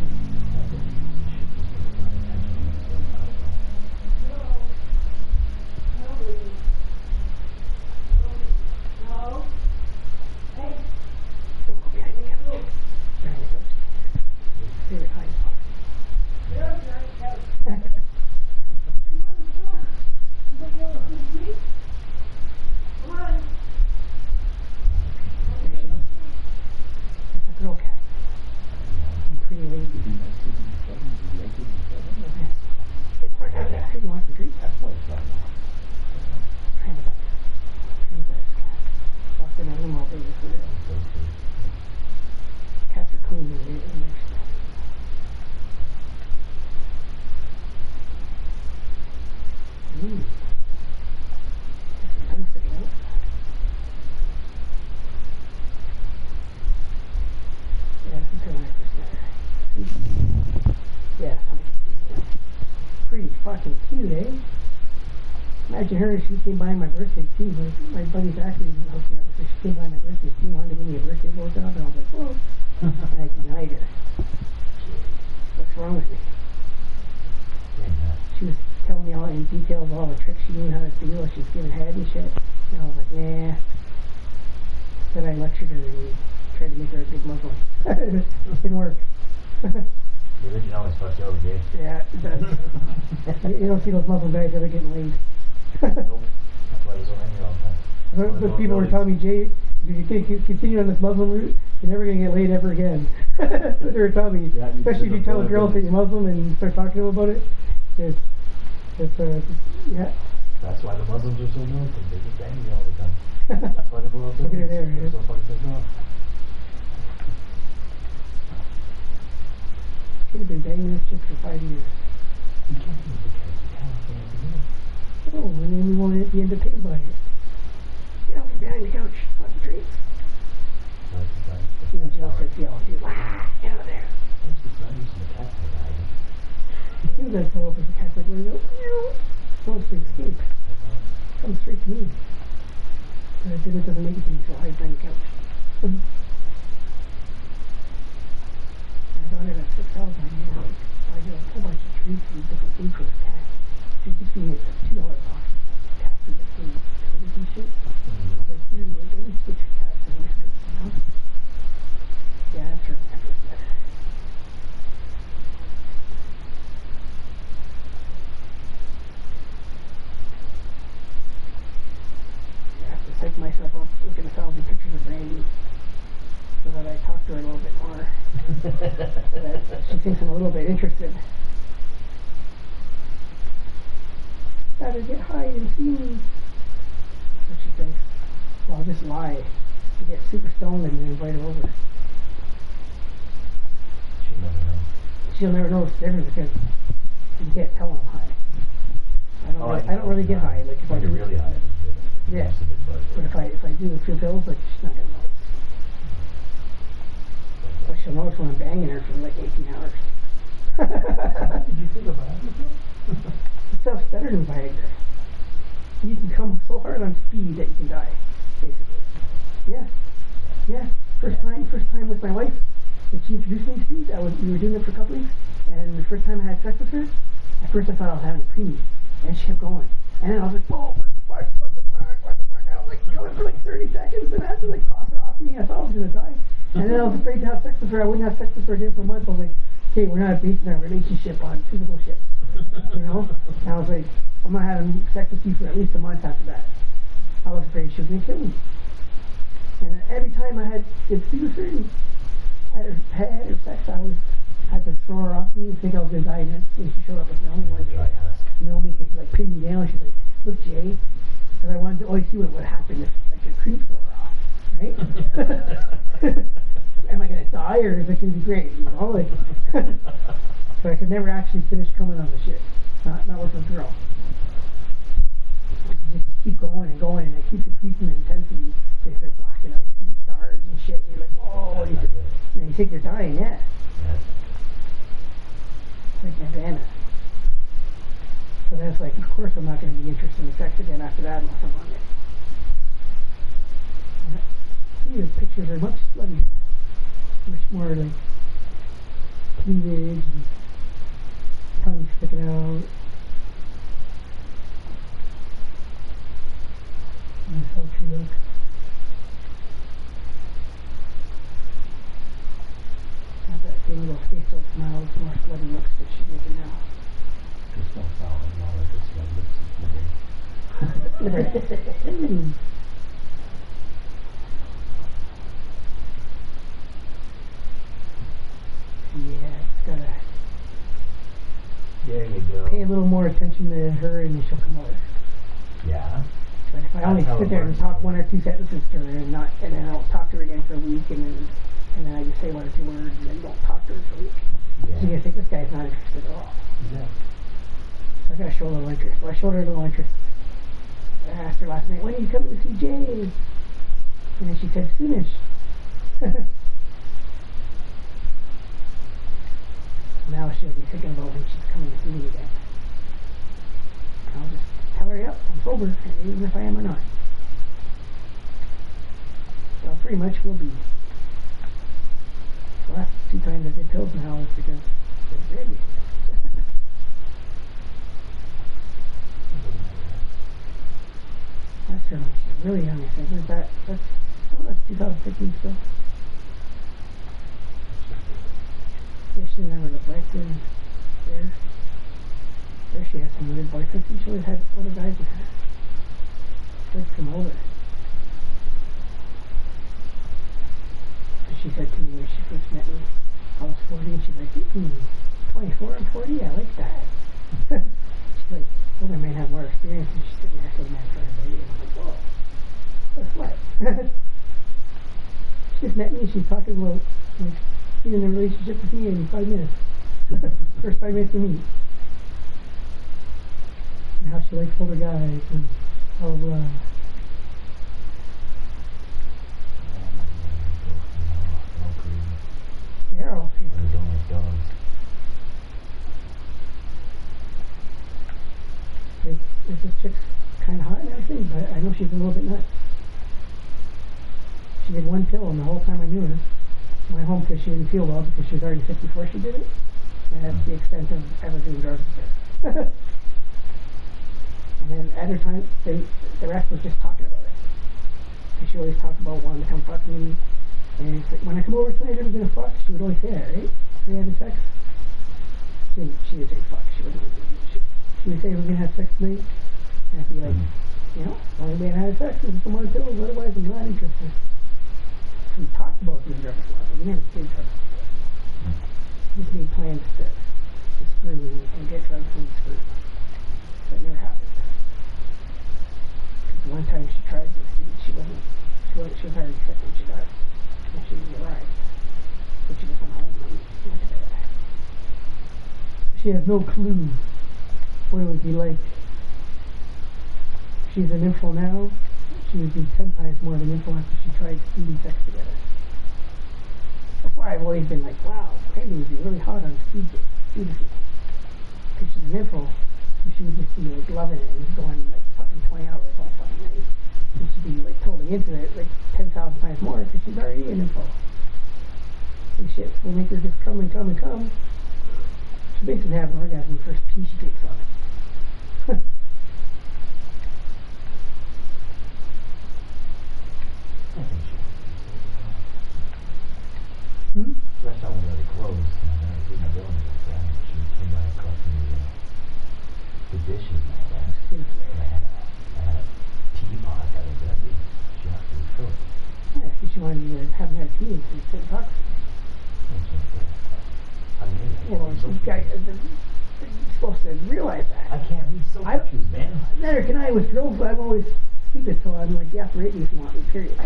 Fucking cute, eh? Imagine her if she came by my birthday too. My buddy Zachary hooked me up because she came by my birthday. She wanted to give me a birthday blowjob, and I was like, whoa. And I denied her. What's wrong with me? She was telling me all in details all the tricks she knew how to do while she was giving head and shit. And I was like, nah. Then I lectured her and tried to make her a good Muslim. It didn't work. The religion always fucks you over, Jay. Yeah, it does. You don't see those Muslim guys ever getting laid. Nope. That's why he's over here all the time. But people were telling me, Jay, if you continue on this Muslim route, you're never going to get laid ever again. That's what they were telling me. Yeah, Especially if you tell a girl that you're Muslim and you start talking to them about it. Yeah. That's why the Muslims are so militant. They just bang you all the time. That's why they blow up Look at her there. They're so fucking pissed off. Should have been banging this chick for 5 years. You can't use the kids. You can't do it. Oh, and then we wanted at the end to pay by it. Get off behind the couch. Fucking drinks. That's the time. Even Jill said, "Get out there. Get out of there." That's the not using the cat for that. As soon as I pull up with the cat's like, where go? Wants to escape. Come straight to me. But it doesn't make it to me, so I hide behind the couch. I got it at 6,000 now. I get a whole bunch of treats and different food for the cat. So you can see it's a $2 box. Cat food that's in covers and shit. I was like, dude, like, let me switch your cat for the next one, you know? Yeah, that's her pepper set. I have to psych myself up looking at 1,000 pictures of Brandy so that I talk to her a little bit more. So that she thinks I'm a little bit interested. Gotta get high and see me. That's what she thinks. Well, I'll just lie. You get super stoned and then invite her over. She'll never know. She'll never know the difference because you can't tell I'm high. I don't really get high. Like if I When do, you're really high, yeah. But if I do a few pills, like she's not gonna know. But she'll notice when I'm banging her for like 18 hours. Did you think about it? This stuff's better than Viagra. You can come so hard on speed that you can die, basically. Yeah. Yeah. First time with my wife that she introduced me to speed, we were doing it for a couple weeks, and the first time I had sex with her, at first I thought I was having a preemie, and she kept going. And then I was like, oh, what the fuck? I was like going for like 30 seconds, and I had to like toss her off me. I thought I was gonna die. And then I was afraid to have sex with her. I wouldn't have sex with her again for months. I was like, okay, we're not basing our relationship on physical shit. You know? And I was like, I'm not having sex with you for at least a month after that. I was afraid she was going to kill me. And every time I had it with her and had her sex, I had to throw her off me and think I was going to die. And then when she showed up with Naomi, like, Naomi could like pin me down. She's like, look, Jay, because I wanted to always see what would happen if like a creep throw her off, right? Am I going to die or is it going to be great? You know, like, so I could never actually finish coming on the shit. Not with a girl. You just keep going and going, and it keeps increasing in intensity. They start blacking out, seeing stars and shit. And you're like, oh, you think you're dying, yeah. It's like Nirvana. So then it's like, of course I'm not going to be interested in sex again after that unless I'm on it. These pictures are much sluttier. Much more like cleavage and tongue sticking out. Nice sultry look. Not that same little face of smile, it's more slutty looks that she's making now. Just don't sound like all of this looking. Yeah, it's gotta There you go. pay a little more attention to her and then she'll come over. Yeah. But if I only That's how sit it there and works. talk one or two sentences to her and then I don't talk to her again for a week and then I just say one or two words and then don't talk to her for a week. Yeah. She's gonna think this guy's not interested at all. Exactly. So I gotta show a little interest. So I showed her a little interest. I asked her last night, when are you coming to see Jay? And then she said, soonish. Now she'll be thinking about when she's coming to see me again. I'll just tell her, yep, I'm sober, even if I am or not. So pretty much we'll be. The last 2 times I did pills now is because it's big. That's her when she's really young, I think. That's 2015 still. Yeah, she remembered the breakthrough there. There she has some weird boyfriends. She always had older guys with her. Good from older. 40? I like that. She's like, well, I might have more experience. And she said, yeah, I said, man, for everybody. And I'm like, whoa, that's what? She just met me. She's talking about like being in a relationship with me in 5 minutes. First 5 minutes to meet. And how she likes older guys and blah, blah, blah. They're all crazy. I don't like dogs. Like, this chick's kind of hot and everything, but I know she's a little bit nuts. She did 1 pill, and the whole time I knew her, I went home because she didn't feel well because she was already sick before she did it. And that's the extent of ever doing drugs with her. And then at her time, the rest was just talking about it. Because she always talked about wanting to come fuck me. And it's like, when I come over tonight, are we going to fuck? She would always say that, right? Are we having sex? She would say fuck. She would say we're going to have sex tonight. And I'd be like, you know, only way I had sex is with someone pills, otherwise I'm not interested. We talked about doing drugs a lot, but we never did drugs before. We just made plans to screw and get drugs and screw. But it never happened. Because one time she tried this, she was already sick when she got it. And she arrived. But she was on home and went to bed. She has no clue what it would be like. She's an info now. She would be 10 times more of an info after she tried speed sex together. That's why I've always been like, wow, Brandy would be really hot on speed dating. Because she's an info, so she would just be like loving it and going like fucking 20 hours all fucking night. And she'd be like totally into it, like 10,000 times more because she's already an info. And shit, we'll make her just come and come and come. She basically have an orgasm the first pee she takes on it. Last time we got it closed, and I did my building like that, she came by and collected the dishes and all that. And I had a teapot that was empty. She asked me to fill it. Yeah, because she wanted you to have her tea and she couldn't talk to you. I mean, Well, you're supposed to realize that. I can't read so pictures, man. Neither can I with girls, but I'm always stupid, so I'm like, you have to rate me if you want me, period.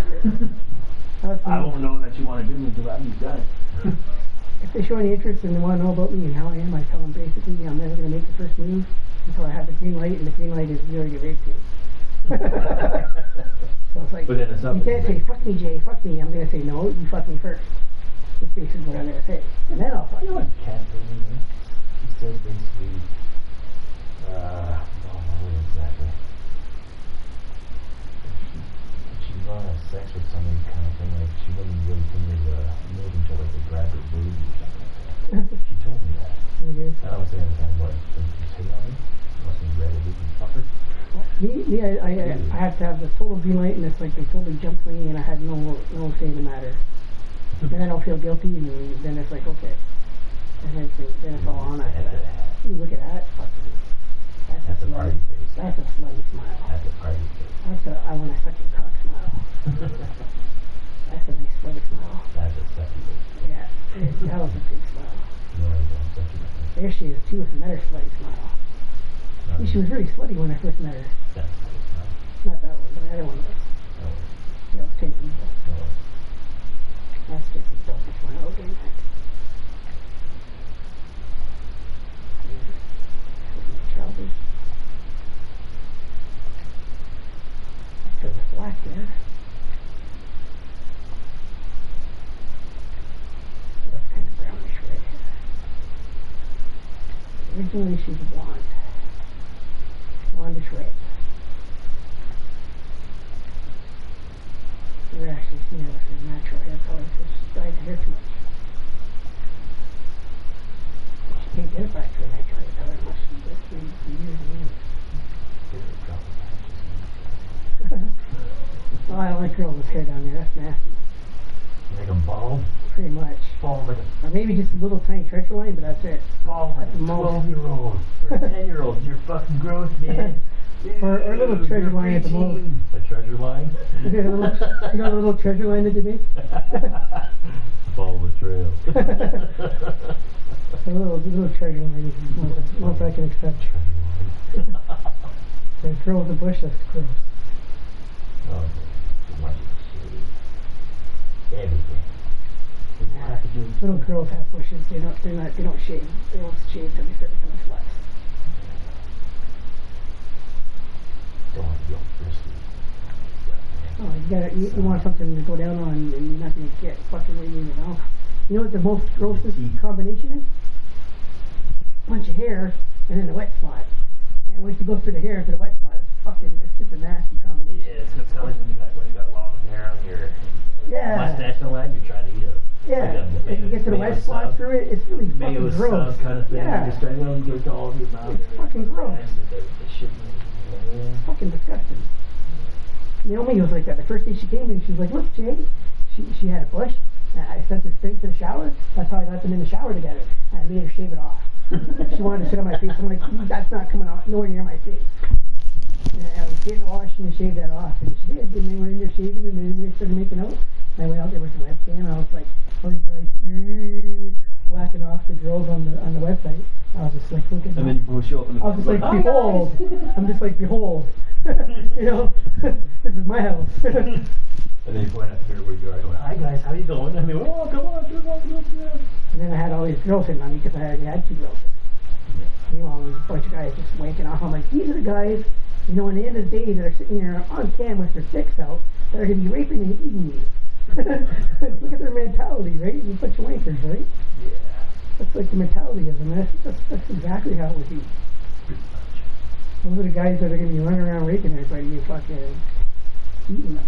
I won't know that you want to do me until after you've done it. If they show any interest and they want to know about me and how I am, I tell them basically I'm never going to make the first move until I have the green light, and the green light is you already get raped to. So it's like, But then it's you can't say, fuck me, Jay, fuck me. I'm going to say, no, you fuck me first. That's basically what I'm going to say. And then I'll fuck you. Cat told me, man. She said basically, I don't know what exactly. She's gonna have sex with somebody kind of thing, like she wouldn't really think it move until like they grab her boobs or something like that. She told me that. Okay. And I was saying at the time, what, you say on me? You must be grab her boobs and fuck her? I have to have the total green light, and it's like they totally jumped me, and I had no say in the matter. Then I don't feel guilty, and then it's like, okay. And then it's all on after that. You look at that, fucking. That's a party face. That's a slutty smile. That's a party face. That's a I want to suck your cock smile. That's a nice slutty smile. That's a sexy face. Yeah, that was a big smile. No, I don't sexy face. There she is too with another slutty smile. See, she was very slutty when I first met her. That's a sexy smile. Not that one, but the other one was. Oh, That was kind of evil. oh. That's just a dopey smile again. Trousers. There's black there. That's kind of brownish red hair. Originally she's blonde. Blondish red. Never actually seen her with her natural hair color because she dyed her hair too much. She can't get it back to her natural hair color unless she does for years and years. Oh, I don't like girls with hair down there. That's nasty. Like a bald? Pretty much. Bald like a Or maybe just a little tiny treasure line, but that's it. bald like a At the most. 12-year-old or a 10-year-old. You're fucking gross, man. Or a little Dude, treasure you're line at the most. preteen. A treasure line? You know the little treasure line that they make? Follow the trail. A little treasure lady. Most I can expect. And throw in the bush, that's gross. Oh, too much of shit. Everything. Little girls have bushes. They don't shave. They don't shave till they start becoming sluts. Don't want to be all frisky. Oh, you want something to go down on, and you're not gonna get fucking right in your mouth. You know what the most grossest combination is? Bunch of hair and then a wet spot. And once you go through the hair to the wet spot, it's just a nasty combination. Yeah, it's kind of like when you got long hair on your mustache and all that, and you're trying to eat Yeah, if you get to the wet spot through it, it's really fucking gross. Kind of thing. Yeah. You just try to get it all of your mouth. It's fucking gross. It's Fucking disgusting. Naomi was like that. The first day she came in, she was like, look, Jay, she had a bush. I sent her straight to the shower. That's how I got them in the shower together. I made her shave it off. She wanted to sit on my face. I'm like, that's not coming out nowhere near my face. And I was getting washed and shaved that off. And she did. And they were in there shaving, and then they started making out. And I went out there with the webcam, and I was like, whacking off the girls on the website. I was just like, look at that. And then you show up in the I was just like, behold. I'm just like, behold. You know, this is my house. And then you point out the mirror where you are going, hi guys, how you doing? And they go, oh, come on, do it. And then I had all these girls hitting on me because I already had 2 girls. Meanwhile, there's a bunch of guys just wanking off. I'm like, these are the guys, you know, in the end of the day that are sitting here on cam with their dicks out that are going to be raping and eating you. Look at their mentality, right? You're a bunch of wankers, right? Yeah. That's like the mentality of them. That's exactly how it would be. Those are the guys that are going to be running around raping everybody and fucking eating them.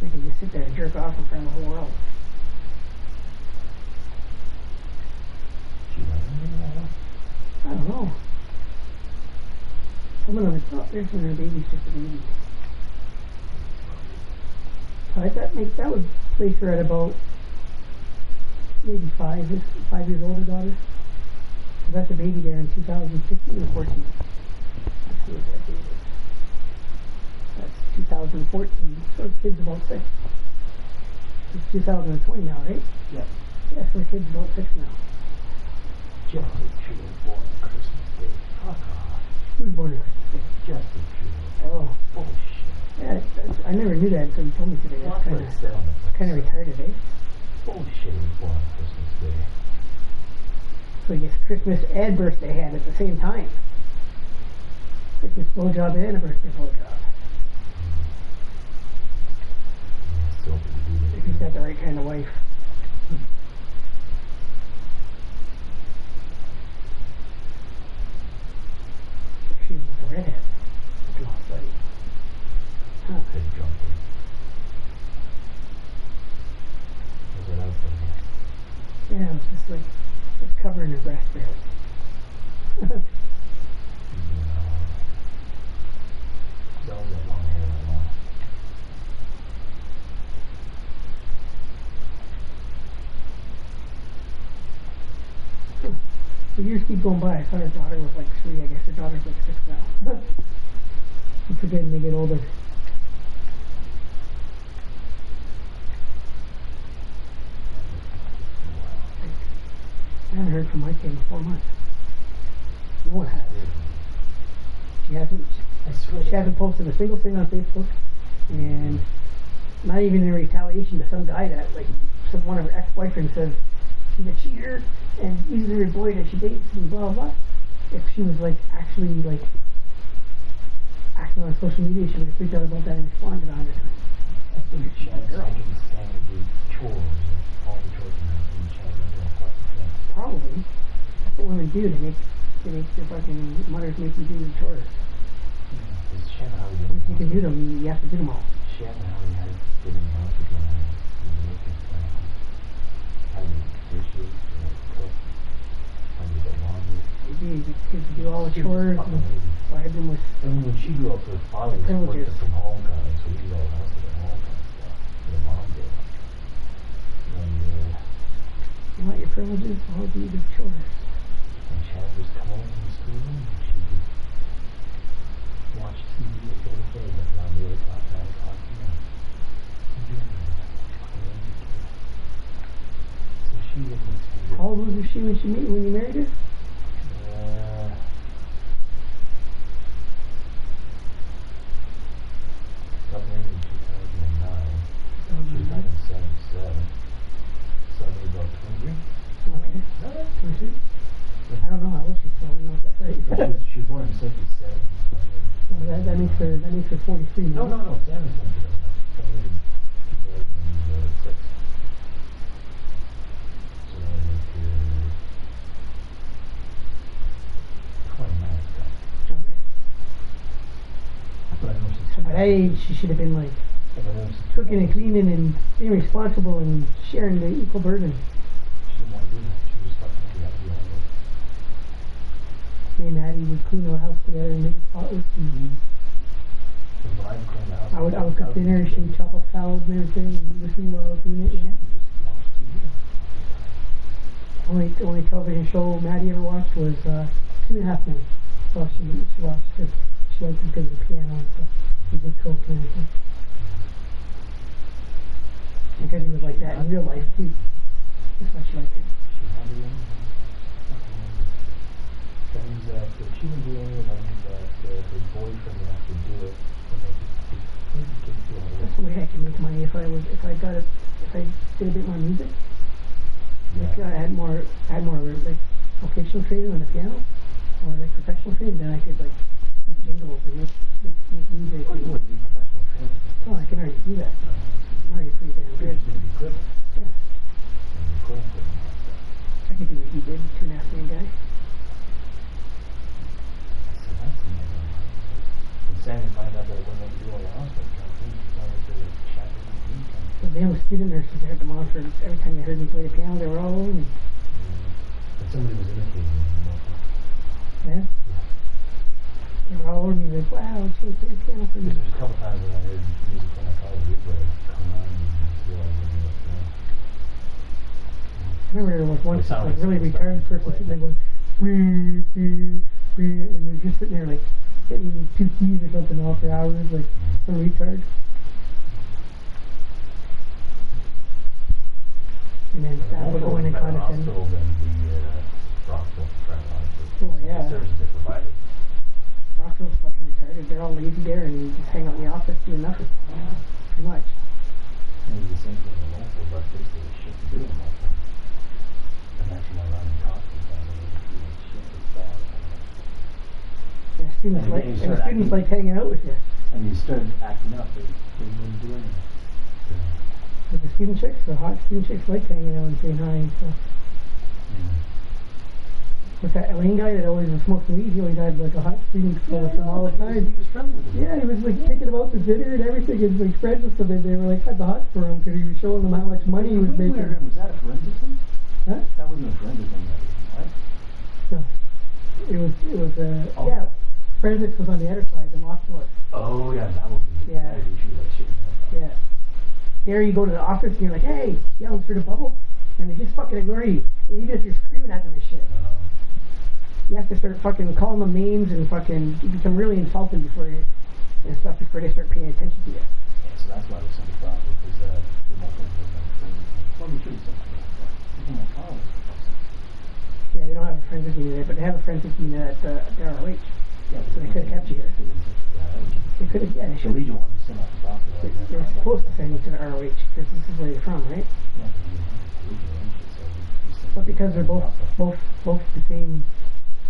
They can just sit there and jerk off in front of the whole world. I don't know. Some of them, it's not there's when their baby's just a baby. That would place her at about maybe 5 years older daughter. So that's a baby there in 2015 or 14. Let's see what that date is. That's 2014. So the kid's about 6. It's 2020 now, right? Yeah. Yeah, so the kid's about 6 now. Justin Trudeau born on Christmas Day. Fuck off. Who was born on Christmas Day? Justin Trudeau. Oh. Bullshit. Yeah, I never knew that until you told me today. That's That's what it said on the kind of retarded, eh? Bullshit, he was born on Christmas Day. So I guess Christmas and birthday had at the same time. Christmas blowjob and a birthday blowjob. If he's got the right kind of wife. She was a redhead. Lost buddy. Huh. Big junkie. Was it out there? Yeah, it was just like just covering her breast barely. Don't get long hair at all. The years keep going by. I thought her daughter was like 3. I guess her daughter's like 6 now. I'm forgetting they get older. I haven't heard from my kid in 4 months. No one has. She hasn't. She hasn't posted a single thing on Facebook, and not even in retaliation to some guy that like one of her ex-boyfriends says she's a cheater and uses every boy that she dates and blah blah. If she was like actually like acting on social media, she would have freaked out about that and responded 100 times. I think she's making Sammy do chores and all the chores in the house and she's not doing fucking thing. Probably. That's what women do. They make their fucking mothers make them do the chores. If you can do them, you have to do them all. She had how we had been in the house again. We were looking for how you dishes, cook, how you get laundry. Maybe the kids do all the chores and bribe them with. And when she grew up, her father was working from home kind of, so he did all the house at home kind of stuff. Her mom did. And you want your privileges? I'll do the chores. and Chad would come home from school and she would watch TV all day, but around 8 o'clock, 9 o'clock, you know. old was she when you married her? Got married in 2009. She was 1977. So maybe about 23. Okay. No, 23? I don't know how old she's, so I don't know if that's right. she was born in 77. Well, that makes her 43 now. No. Sammy's going to go. Got married in 2006. So I moved here 29 ago. Okay. But I know she's. So by that age, she should have been like cooking and cleaning and being responsible and sharing the equal burden. She didn't want to do that. She was fucking happy all the way. Me and Addie would clean our house together and make it spotless. And When I cleaned the house, I would cook dinner and she'd chop up salads and everything and listen while I was doing it. Yeah. The only television show Maddie ever watched was 2.5 Men. So she watched because she liked it because of the piano and stuff. He did coke and everything. Because he was like that in real life too. That's why she liked it. She had things that she was doing, and that her boyfriend would have to do it. That's the way I can make money if I did a bit more music. Like I had more like vocational training on the piano or like professional training, then I could like make jingles and make music. Oh, you wouldn't need professional training. Oh, I can already do that. I'm already pretty damn good. You need equipment. Yeah. And the equipment and all that stuff. I could do what he did, 2.5 Man guy. So that's amazing. When Sammy found out that it wasn't going to do all the hospital stuff, he started to chat with me. So the young student nurses had them on for every time they heard me play the piano, they were all over me. But somebody was imitating me. Yeah? They were all over me like, wow, she play the piano for me. Because there's a couple times when I heard music when I called it, but come on and realize what it was. I remember there was one It sounded like really like retarded stuff person you sitting there going, and they're just sitting there like hitting 2 keys or something off for hours, like some retard. And then staff would go in and condescend. Hospital than the Rockville, Oh yeah. the services they provided. Rockville's fucking retarded. They're all lazy there and you just hang out in the office doing nothing. Pretty much. It was the same thing in local, but basically the shit to do in local. And that's when I ran in hospitals down there, and shit was bad. Yeah, students like hanging out with you. And you started acting up, they wouldn't do anything. But the student chicks, the hot student chicks like hanging out and saying hi and stuff. With that Elaine guy that always was smoking weed, he always had like a hot student with him all the time. He was friendly with them. Yeah, he was like taking them out to dinner and everything, and like friends with them, and they were like had the hots for him because he was showing them how much money he was making. Was that a forensic thing? Huh? That wasn't a forensic thing, right? No. It was yeah. Forensics was on the other side, the locked door. Oh yeah, that would be. Yeah. That would be true, like shit. Yeah. There you go to the office and you're like, hey, yelling through the bubble, and they just fucking ignore you, even if you're screaming at them and shit. You have to start fucking calling them names and fucking become really insulting before they start paying attention to you. Yeah, so that's why it was such a problem, because the local was well, we should have something like that. People in my car was Yeah, they don't have a forensic unit there, but they have a forensic unit at the ROH. yeah, So they could have kept you here. They could have, yeah, they The should. Legion wanted to send off the doctor. They're supposed to send you to the ROH because this is where you're from, right? But because they're both the same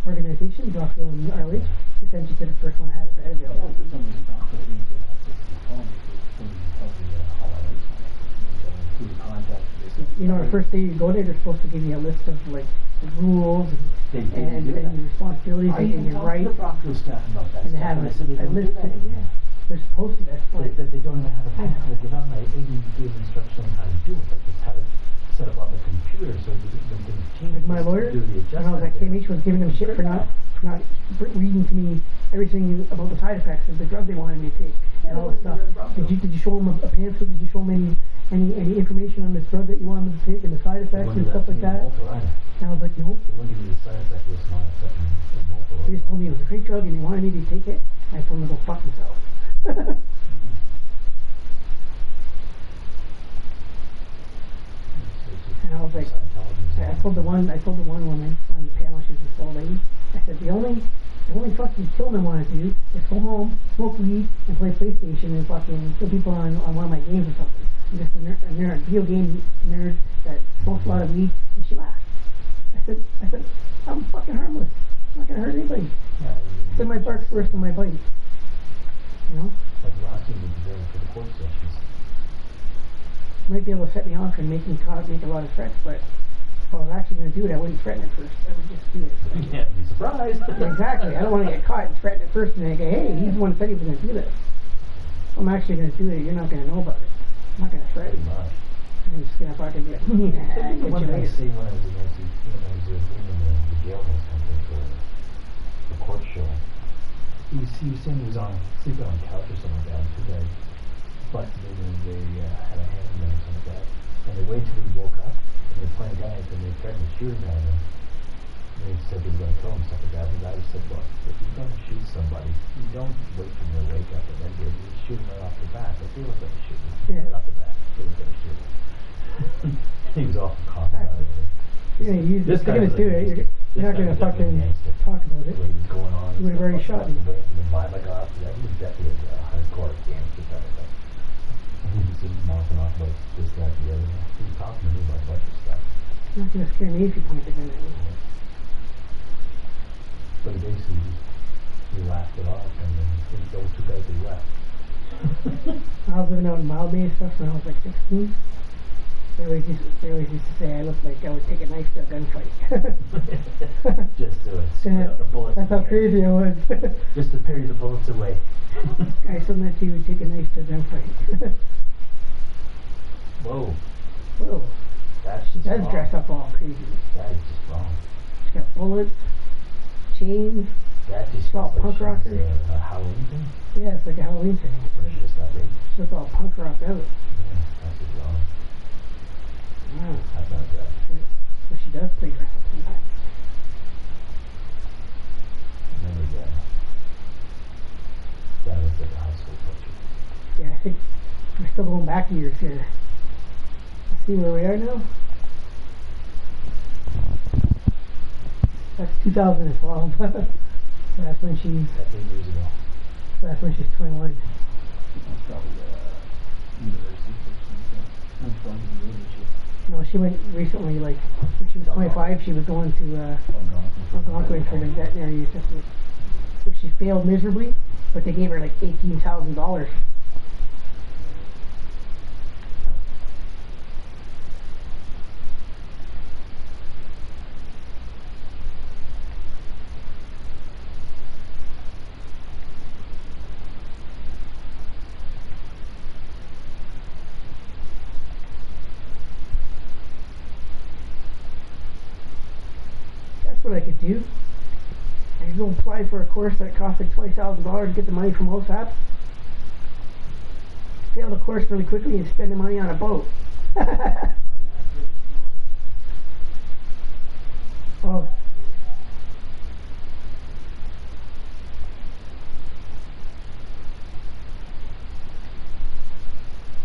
organization, Rockville and ROH, they sent you to the first one that had a bed available. Yeah, for some reason, doctor didn't get access to the phone because somebody told me how I was. Who to contact. You know, the first day you go there, they're supposed to give you a list of like the rules and your responsibilities and your rights. The Rockville staff about that. And have a list. Yeah, they're supposed to. That's why. They don't even have a pen. Like, if I gave instructions on how to do it, like just how to set up on the computer so when things change. Like my lawyer, when I was at KMH, was giving them shit for not reading to me everything about the side effects of the drug they wanted me to take and all this stuff. Did you show them a pamphlet? Did you show them any information on this drug that you wanted them to take and the side effects and stuff like that? And I was like, no. They wouldn't give you the side effect list and all that stuff in multiple. They just told me it was a great drug and they wanted me to take it. And I told them to go fuck themselves. And I was like, I Scientology. told the one woman on the panel, she was this old lady. I said, the only fucking killing I want to do is go home, smoke weed, and play PlayStation and fucking kill people on one of my games or something. I'm just a nerd, video game nerd that smokes a lot of weed. And she laughed. I said, I'm fucking harmless. I'm not gonna hurt anybody. Yeah, I said my bark's worse than my bite. You know, like the last thing we did there for the court sessions. might be able to set me off and make a lot of threats, but if I was actually gonna do it, I wouldn't threaten it first. I would just do it. Yeah, be surprised. Exactly. I don't want to get caught and threaten it first and then go, hey, he's the one that said he was going to do this. I'm actually going to do it. You're not going to know about it. I'm not going to threaten you. I'm just going to fucking be like, yeah, The one thing I say when I was doing the jailhouse something for the court show, he was saying he was sleeping on a couch or something like that. Two guys busted in and they had a hand in there or something like that. And they waited till he woke up and they were playing guys and they threatened to shoot him at him. And they said they were going to kill him, stuff like that. And the guy just said, look, if you're going to shoot somebody, you don't wait for them to wake up and then you shoot them right off the bat. If they were going to shoot him right off the bat, they were going to shoot him. He was off the cop about it. You're going to do it. You're not going to fucking talk about it. What was going on? You would have already shot him. The vibe I got after that, he was definitely a hardcore gangster kind of thing. He was just mouthing off about this, that, the other. He was talking to me about a bunch of stuff. You're not going to scare me if you point the gun at me. But basically, he laughed it off, and then those two guys, they left. I was living out in Wild Bay and stuff when I was like 16. They always used to say I looked like I would take a knife to a gunfight. Just do it. The bullets. That's how crazy I was. Just to parry the bullets away. I still meant you would take a knife to a gunfight. Whoa. Whoa. That's just That's wrong. dressed up all crazy. That is just wrong. She's got bullets, chains. That just all punk she's rocker. a Halloween thing? Yeah, it's like a Halloween thing. Or she just got raped? She looks all punk rocked out. Yeah, that's just wrong. Wow. That's not good. But she does play dress up sometimes. Remember that was like a high school picture. Yeah, I think we're still going back years here. Let's see where we are now. That's 2012. So that's when she's. That's 8 years ago. That's when she's 21. That's probably university or something. That's probably the age shit. No, she went recently. Like when she was 25, she was going to Algonquin for the veterinary assessment, which she failed miserably. But they gave her like $18,000. What I could do. I could go apply for a course that costs like $20,000 to get the money from OSAP. Fail the course really quickly and spend the money on a boat. Oh.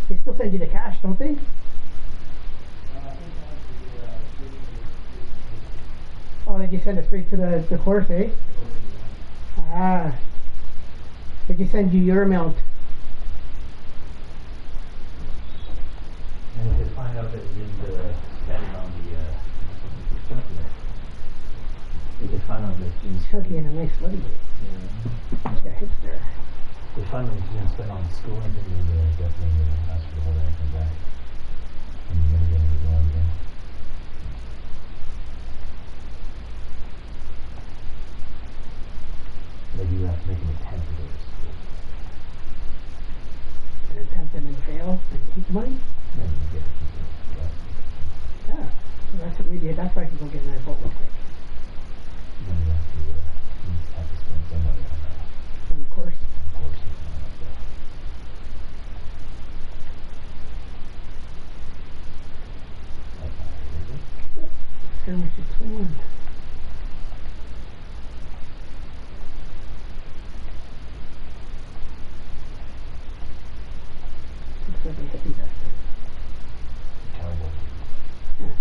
They still send you the cash, don't they? Oh, did you send it straight to the course, eh? Ah. Did you send you your amount? And if they find out that you didn't spend it on the turkey, if they find out that you didn't Turkey in a nice bloody way. yeah. She's got hips there. If they find out that you didn't spend on school, I think they definitely ask for the whole thing back. And you're going to get it going again. Like you have to make an attempt to go to school. An attempt and then fail and keep the money? Then you get it. Yeah. So that's what we did. That's why I could go get another boat real quick. Then you have to spend some money on that. On the course. Of course, it's not like that. That's not right, is it? How much is 21? Looks like a hippie bastard. Terrible. Yeah.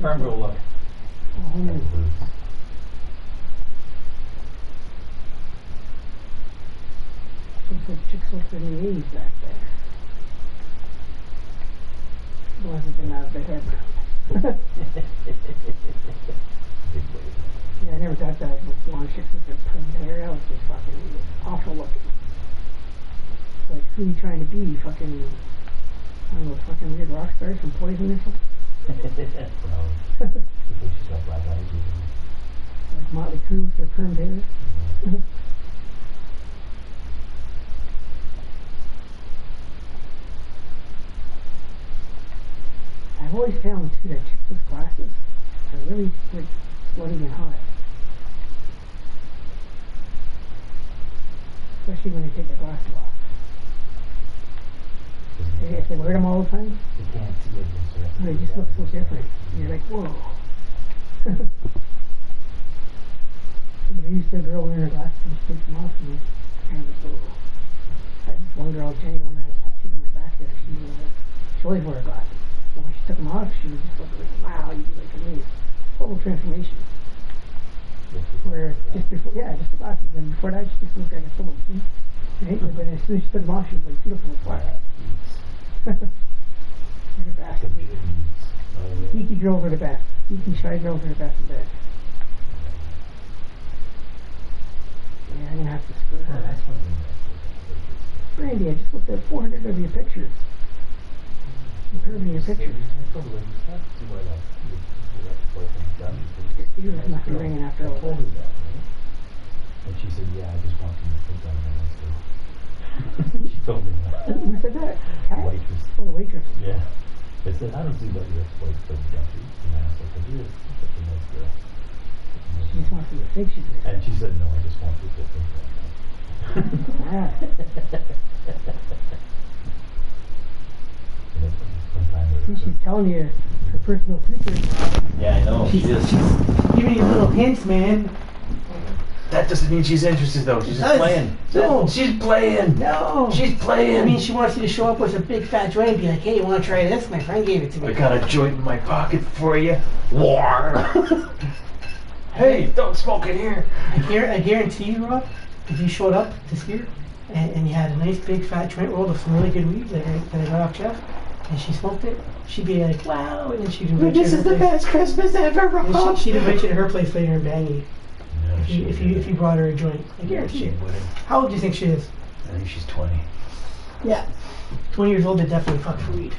Farm girl look. Oh, And boots. looks like chicks looked in the 80s back there. The ones that didn't have the hair brown. Big wave. Yeah, I never thought that with blonde chicks with their permed hair. That was just fucking awful looking. It's like, who are you trying to be? Fucking, I don't know, fucking weird rock stars from Poison or something? Probably. You think she's got black eyes or something? Like Motley Crue with their permed hair. I've always found too that chicks with glasses are really like slutty and hot. Especially when they take their glasses off. If they wear them all the time, You can't see it. So you have to they do just that. look so different. You're like, whoa. They used to a girl wearing her glasses and she takes them off and you're kind of like, whoa. I had this one girl, Jenny, the one that had tattoos on my back there, she always wore her glasses. But when she took them off, she was just like, wow, you do like amazing. Total transformation. Where just before, yeah, just the glasses. And before that, she just looked like a total geek. Right? But as soon as she took them off, she was like beautiful as fuck. Like a bastard. Geeky girls are the best. Geeky shy girls are the best in bed. Yeah, I'm gonna have to screw Oh, her. that's one thing. Brandy, I just looked at 400 of your pictures. You heard me your pictures. Your ears must be ringing after all I told that. her that, right? And she said, yeah, I just want them to think I'm nice too. She told me that. Who said that? Cat? Waitress. Oh, the waitress. Yeah. They said, I don't see what your ex-wife does Duffy. And I said, because you're such a nice girl. She just wants you to think she's nice. And she said, no, I just want you to think that. Yeah. See, she's telling you her personal secrets. Yeah, I know. She's giving you little hints, man. That doesn't mean she's interested though. She's just does. playing. No. She's playing. No. She's playing. I mean, she wants you to show up with a big fat joint and be like, hey, you want to try this? My friend gave it to me. I got a joint in my pocket for you. Hey, don't smoke in here. I guarantee you, Rob, if you showed up this year and you had a nice big fat joint rolled with some really good weed that I got off Jeff, and she smoked it, she'd be like, wow, and then she'd invite you to her place. best Christmas ever, And she'd invite you to her place later and bang you No, if you brought her a joint. I guarantee She you. wouldn't. How old do you think she is? I think she's 20. Yeah. 20 years old, they definitely fuck for weed.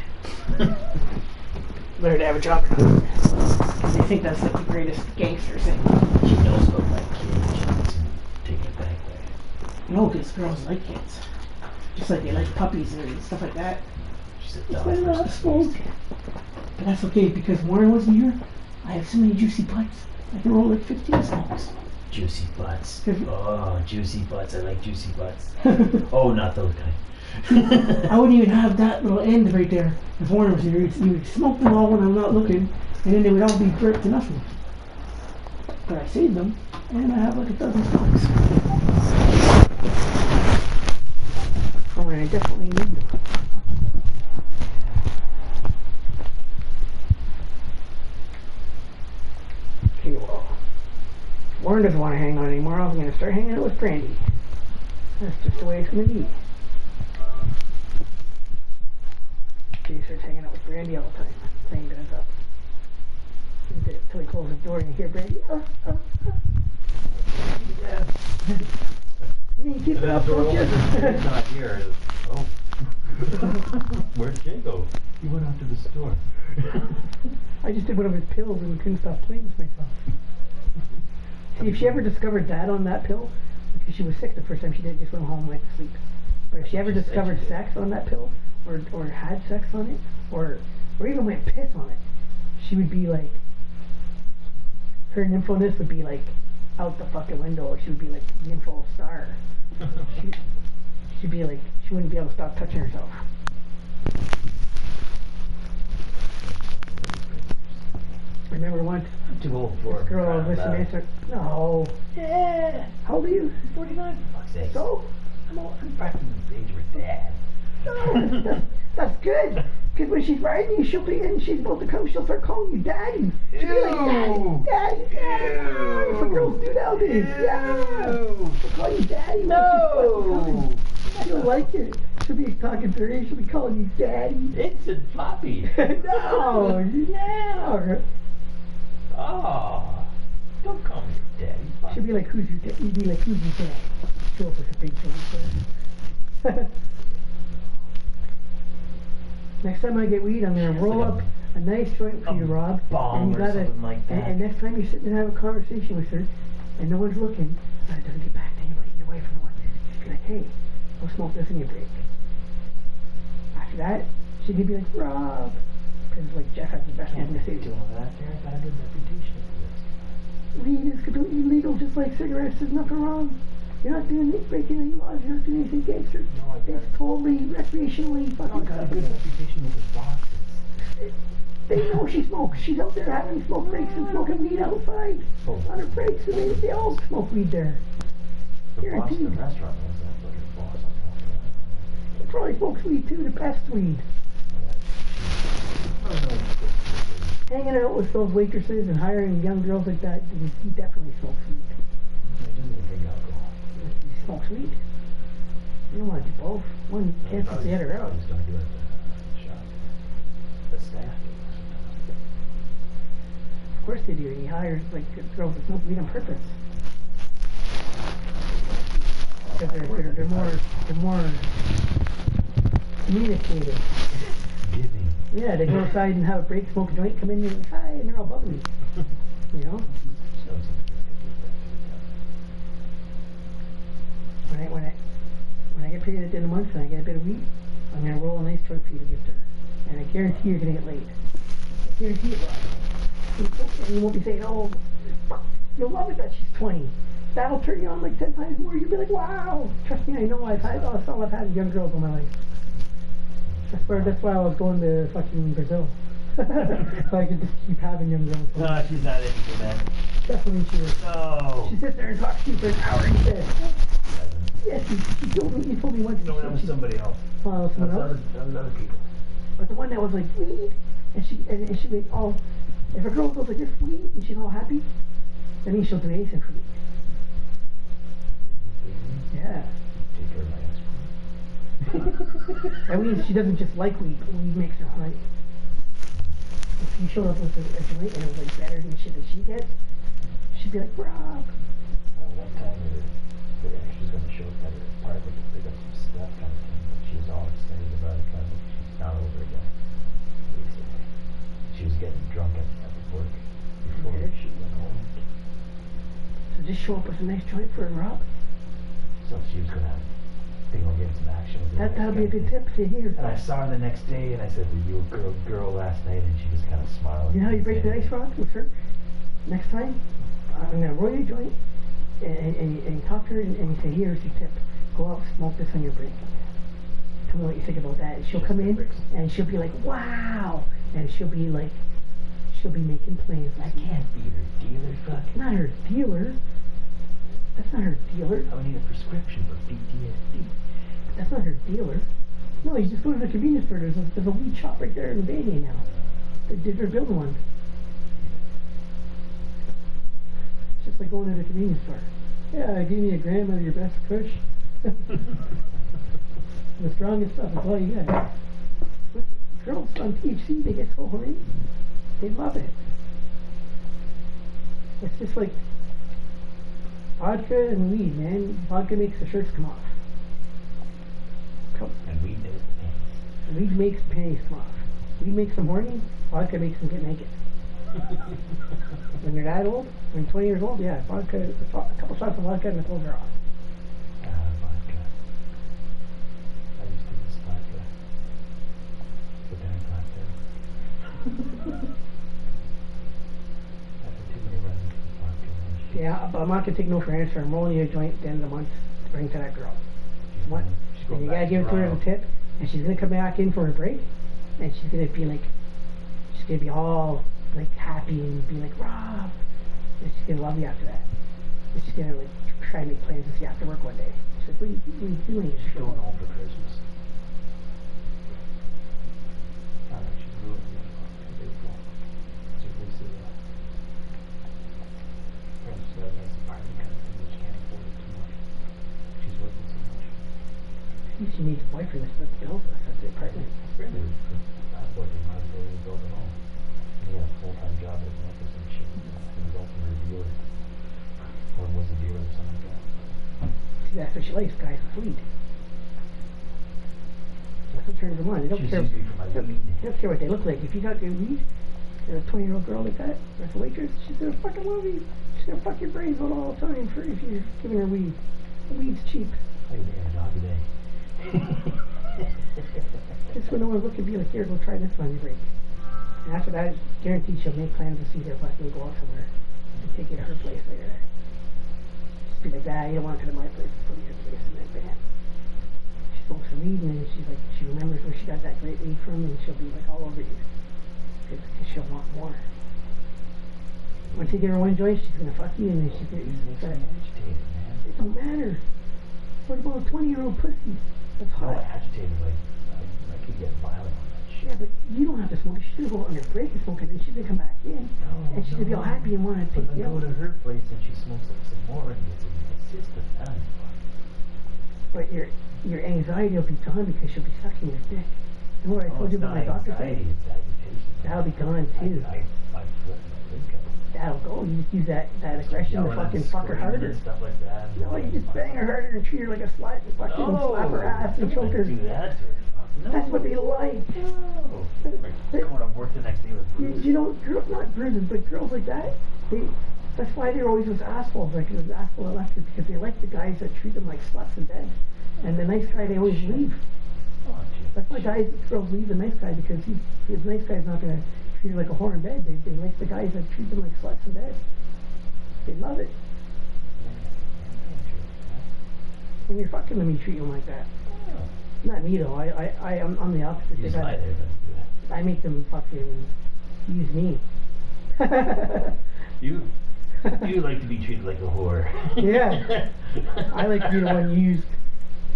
Better to have a job. They think that's like the greatest gangster thing. She knows about my kid. She wants to take it back there. No, because girls like kids. Just like they like puppies and stuff like that. She's a It's dog not a lot of versus smoke. beast. But that's okay because Warren wasn't here. I have so many juicy butts. I can roll like 15 smokes. Juicy butts. Mhm. Oh, juicy butts. I like juicy butts. Oh, not those kind. I wouldn't even have that little end right there. If Warren was here, you would smoke them all when I'm not looking, and then they would all be burnt to nothing. But I saved them, and I have like a dozen smokes. For when I definitely need them. Okay, well, Warren doesn't want to hang on anymore. I'm going to start hanging out with Brandy. That's just the way it's going to be. He starts hanging out with Brandy all the time, playing guns up. Until he closes the door and you hear Brandy. Yeah. You mean keep it up, don't you? He's not here. Oh. Where'd Jay go? He went out to the store. I just did one of his pills and couldn't stop playing with myself. See, if she ever discovered that on that pill, because she was sick the first time she did, just went home and went to sleep. But if she ever discovered sex on that pill, or had sex on it, or even went piss on it, she would be like, her nympho-ness would be like out the fucking window, or she would be like nympho star. She'd be like, she wouldn't be able to stop touching herself. I remember once, Too old for this girl was listening to no. Yeah. How old are you? 49, for fuck's sake. So? I'm back in the age of her dad. No, that's good. Because when she's riding you, she'll be, and she's about to come, she'll start calling you daddy. She'll be like, daddy, daddy, daddy. Ah, that's what girls do nowadays. Yeah. She'll call you daddy. No! She'll like it. She'll be talking to her, she'll be calling you daddy. Instant floppy. No, yeah. Oh, don't call me daddy. She'll be like, who's your dad? You'd be like, who's your dad? Show up with a big joint. Next time I get weed, I'm gonna roll up a nice joint for you, Rob. Bomb and you or gotta, something like that. And next time you sit and have a conversation with her, and no one's looking, it doesn't get back to anybody, get away from one. Just be like, hey, go smoke this in your break. After that, she could be like, Rob. Because like Jeff has the best one in the city. Doing all that, Derek got a good reputation for this. Weed is completely legal, just like cigarettes. There's nothing wrong. You're not doing it, breaking any laws. You're not doing anything gangster. No, I got It's totally recreationally No, I fucking got a good reputation with his bosses. They know she smokes. She's out there having smoke breaks and smoking weed outside Oh. on her breaks. And they all smoke weed there. The boss of the Guaranteed. restaurant knows that, but his boss, I He probably smokes weed too, the best weed. don't know. Hanging out with those waitresses and hiring young girls like that, he definitely smokes weed. He doesn't even drink alcohol. He smokes weed. You don't want to do both. One cancels the other out. He's gonna do it at the shop. The staff do it sometimes. Of course they do. He hires like girls that smoke weed on purpose. Because they're more communicative. Giving. Yeah, they go outside and have a break, smoke a joint, come in and hi, and they're all bubbly. You know? When I get paid at the end of the month and I get a bit of weed, I'm gonna roll a nice joint for you to give to her. And I guarantee you're gonna get laid. I guarantee it, Rob. And you won't be saying, oh, fuck, you'll love it that she's 20. That'll turn you on like 10 times more. You'll be like, wow. Trust me, I know that's all I've had young girls in my life. That's why I was going to fucking Brazil. So I could just keep having young girls. No, she's not into that. Definitely she was. No. She sits there and talks to you for an hour and says, yes, she told me, you told me once. No, that was somebody else. Oh, someone else? That was other people. But the one that was like, weed, and she went all, if a girl goes like this, weed, and she's all happy, that means she'll do anything for me. Yeah. Take care of my ex. That means she doesn't just like weed, but weed makes her horny. If you showed up with a joint and it was like better than shit that she gets, she'd be like, Rob. One time they actually going to show up at her apartment to pick up some stuff kind of thing, but she was all excited about it kind of like she's not over again. Basically. She was getting drunk at work before she went home. So just show up with a nice joint for her, Rob. So she was going to get some action with it. That'll be a good tip to hear. And I saw her the next day and I said, were you a girl last night? And she just kind of smiled. You know how you break the ice, Rob, with her? Next time, I'm going to roll your joint and talk to her and you say, here's your tip. Go out, smoke this on your break. Tell me what you think about that. And she'll come in and she'll be like, wow. And she'll be making plans. I can't be her dealer, fuck. Not her dealer. That's not her dealer. I would need a prescription for PTSD. That's not her dealer. No, you just go to the convenience store. There's a weed shop right there in the Bay now. They're building one. It's just like going to the convenience store. Yeah, give me a gram of your best kush. The strongest stuff is all you got. Girls on THC, they get so horny. They love it. It's just like vodka and weed, man. Vodka makes the shirts come off. And weed makes the panties. Weed makes the panties come off. Weed makes them horny. Vodka makes them get naked. When you're that old, when you're 20 years old, yeah, vodka, a couple shots of vodka and the clothes are off. Vodka. I used to miss vodka. But then I vodka. I've been too many runs with vodka. Yeah, but I'm not going to take no for an answer. I'm rolling you a joint at the end of the month to bring to that girl. What? And you got to give it to her as a tip, and she's going to come back in for a break, and she's going to be like, she's going to be all like happy and be like, Rob. And she's going to love you after that. And she's going to like try and make plans to see you after work one day. She's like, what are you doing? She's going home for Christmas. she needs a boyfriend to split the bills with. That's the apartment. Really, that boyfriend might as well be built at home. He had a full-time job at an office and shit. He was ultimately a dealer. Or was a dealer or something like that. See, that's what she likes, guys with weed. That's what turns them on. They don't She care. seems to be for my weed. They don't care what they look like. If you got good weed, and a 20-year-old girl like that, that's a waitress, she's gonna fucking love you. She's gonna fuck your brains out all the time for if you're giving her weed. The weed's cheap. How you doing, dog, today? Just when no one's looking, be like, here, go try this on your break. And after that, guaranteed she'll make plans to see their fucking go out somewhere and take you to her place later. Just be like, you don't want to come to my place, come to your place, and then bam. She smokes some weed, and then she's like, she remembers where she got that great weed from, and she'll be like all over you. Because she'll want more. Once you give her one joint, she's gonna fuck you, and then she's gonna Makes me agitated, man. It don't matter. What about a 20-year-old pussy? That's Not hot. agitated, like, I could get violent on that shit. Yeah, but you don't have to smoke. She's gonna go on her break and smoke it, and she's gonna come back in, and she's gonna be all happy and want to take But you I go out. to her place and she smokes like some more and gets a system. But your anxiety will be gone because she'll be sucking your dick. And what I told you about my doctor anxiety, thing, it's agitation. that'll be gone too. I flip my link up. That'll go. You just use that aggression to Yelling and fucking fuck her screaming harder. and stuff like that. No, you just bang her harder and treat her like a slut and fucking slap her ass and choke her. Do that to her. No. That's what they like. No. Like going to work the next day with bruises. You know, girls, not bruises, but girls like that, that's why they're always with assholes, like this asshole that left her, because they like the guys that treat them like sluts in bed. And the nice guy, they always leave. Oh, gee. That's why girls leave the nice guy, because the nice guy's not going to treat her like a whore in bed. They like the guys that treat them like sluts in bed. They love it. When you're fucking them, you treat them like that. Not me though. I'm the opposite. You just lie there, then do that. I make them fucking use me. You like to be treated like a whore. Yeah. I like to be the one used.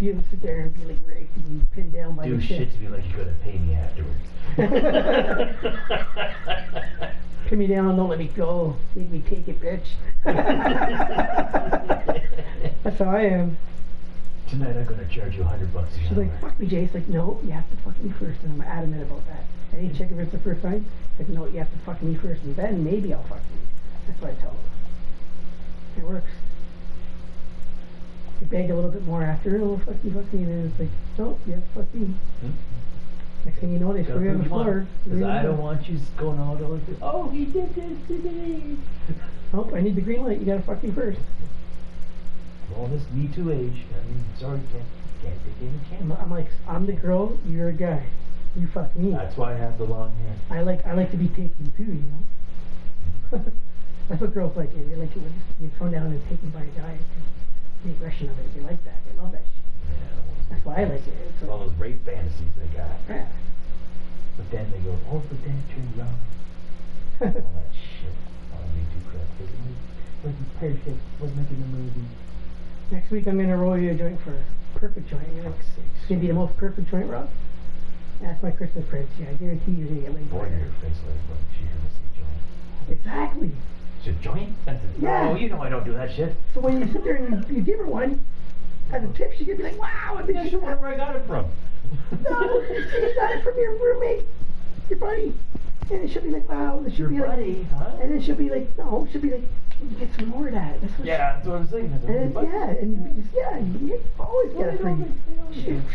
You sit there and be like raped and pinned down by Do the shit to me like you're gonna pay me afterwards. Pin me down, don't let me go. Make me take it, bitch. That's how I am. Tonight I'm gonna charge you $100 an She's hour. like, fuck me, Jay. It's like, no, you have to fuck me first. And I'm adamant about that. I didn't check if it's the first time. Like, no, you have to fuck me first, and then maybe I'll fuck you. That's what I tell them. It works. You beg a little bit more after, oh, fuck me, and then it's like, no, you have to fuck me. Next thing you know, they throw you on the floor. Because I don't want you going all over. Oh, he did this today. Nope, I need the green light. You gotta fuck me first. All this Me Too age. I mean, sorry, can't take any chance. I'm like, I'm the girl, you're a guy. You fuck me. That's why I have the long hair. I like to be taken too, you know. That's what girls like. They like it when you're thrown down and taken by a guy. The aggression of it. They like that. They love that shit. Yeah, That's why I like it. It's all those rape fantasies they got. yeah. But then they go, oh, but then it turns wrong. All that shit. All the Me Too crap. Wasn't perfect. Wasn't like in the movie. Next week I'm gonna roll you a joint for a perfect joint. You know, it's gonna be the most perfect joint, Rob. That's my Christmas present. Yeah, I guarantee you're gonna get laid. Boy, your face like she heard us say joint. Exactly. She said, joint? I said, Yeah. oh, you know I don't do that shit. So when you sit there and you give her one as a tip, she's gonna be like, wow, I bet Yeah, you sure, where I got it from. No, you got it from your roommate, your buddy. And then she'll be like, wow. And she'll Your be buddy, like, huh? And then she'll be like, no, she'll be like, you get some more of that. That's what Yeah, that's what I was thinking. And then, yeah, and you just, yeah, you always get it free.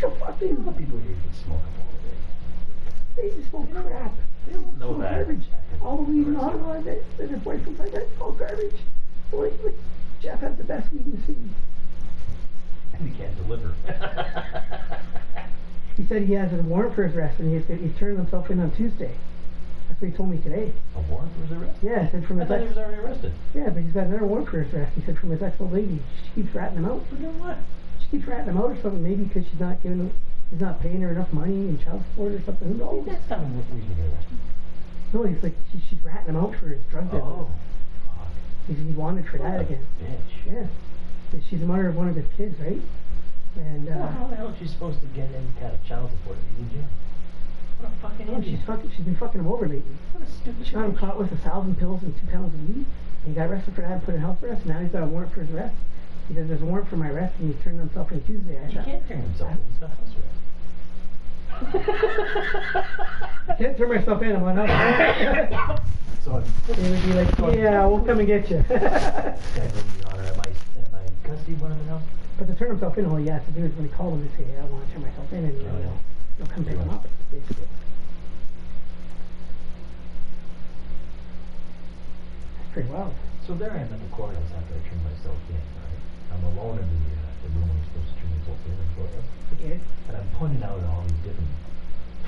She'll fucking, The people here can smoke up all day. they just smoke crap. They don't know It's all that. garbage. All the weed in Ottawa that their boyfriends like that, it's all garbage. So like, Jeff has the best weed in the city. And we can't deliver. He said he has a warrant for his arrest, and he's turning himself in on Tuesday. That's what he told me today. A warrant for his arrest? Yeah, he said from I his thought he was already arrested. Yeah, but he's got another warrant for his arrest. He said from his ex-old lady. She keeps ratting him out. For doing what? She keeps ratting him out or something. Maybe because he's not paying her enough money in child support or something. Who knows? That's not a reason to get arrested. No, he's like she's ratting him out for his drug dealing. Oh, fuck. He's wanted for that again. Bitch. Yeah, she's the mother of one of his kids, right? And Well, how the hell is she supposed to get any kind of child support if he's in jail? What a fucking oh, idiot. she's been fucking him over lately. What a stupid She got him bitch. caught with 1,000 pills and 2 pounds of weed. And he got arrested for that and put in house arrest. And now he's got a warrant for his arrest. He said, there's a warrant for my arrest, and he turned himself in Tuesday. He can't turn himself in. He's got house arrest. I can't turn myself in, I'm on house. So They would be like, yeah, we'll come and get you. Your Honor, am I in custody when I'm in house? But to turn himself in, all he has to do is when he called him and say, I want to turn myself in, and he'll come pick him up, basically. That's pretty wild. So there I am at the courthouse after I turn myself in, right? I'm alone in the room where I'm supposed to turn myself in the courthouse. Okay. And I'm pointing out all these different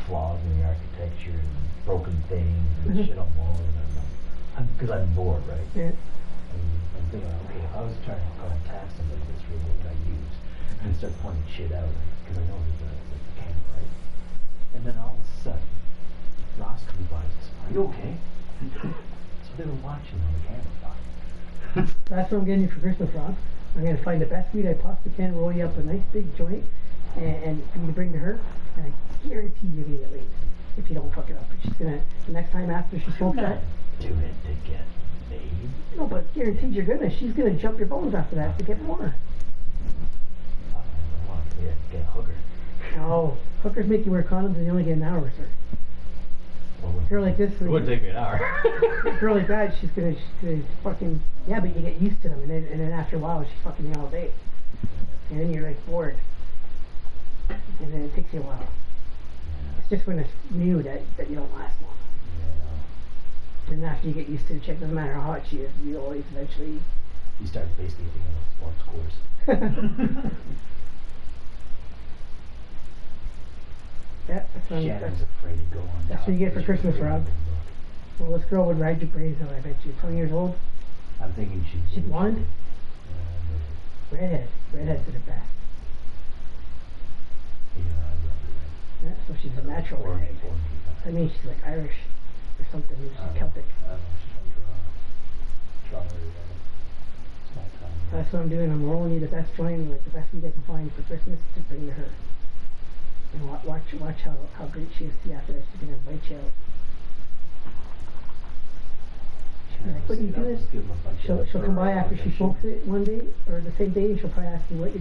flaws in the architecture and broken things and shit on walls, and because I'm bored, right? Yeah. And I'm thinking, okay, if I was trying to contact somebody in this room, what would I use? And start pointing shit out, because I know there's a camera, right? And then all of a sudden, Ross comes by and says, are you okay? So they were watching on the camera. That's what I'm getting you for Christmas, Rob. I'm going to find the best weed I possibly can, roll you up a nice big joint, and for you to bring to her, and I guarantee you're going to get laid if you don't fuck it up. But she's going to, the next time after she smokes that, Do it to get laid. no, but guaranteed you're going to, she's going to jump your bones after that to get more. I want to get a hooker. No, hookers make you wear condoms and you only get an hour, sir. A girl like this, It would take me an hour. a girl like that, she's gonna fucking, yeah, but you get used to them, and then after a while, she's fucking you all day. And then you're like bored. And then it takes you a while. It's just when it's new that you don't last long. And after you get used to the chick, doesn't matter how hot she is, you always eventually... You start basically thinking of sports course. Yeah, that's what Shannon's afraid to go on. that's what you get for Christmas, Rob. Well, this girl would ride your braids out, I bet you. 20 years old. I'm thinking She's blonde? Redhead. Redheads are the best. Yeah, so she's a natural redhead. I mean, she's like Irish or something. She's Celtic. That's what I'm doing. I'm rolling you the best joint, like the best weed I can find for Christmas to bring to her. And watch how great she is to you after that. She's gonna invite you out. She'll be like, what are you doing? She'll come by after she smokes it one day, or the same day, and she'll probably ask you what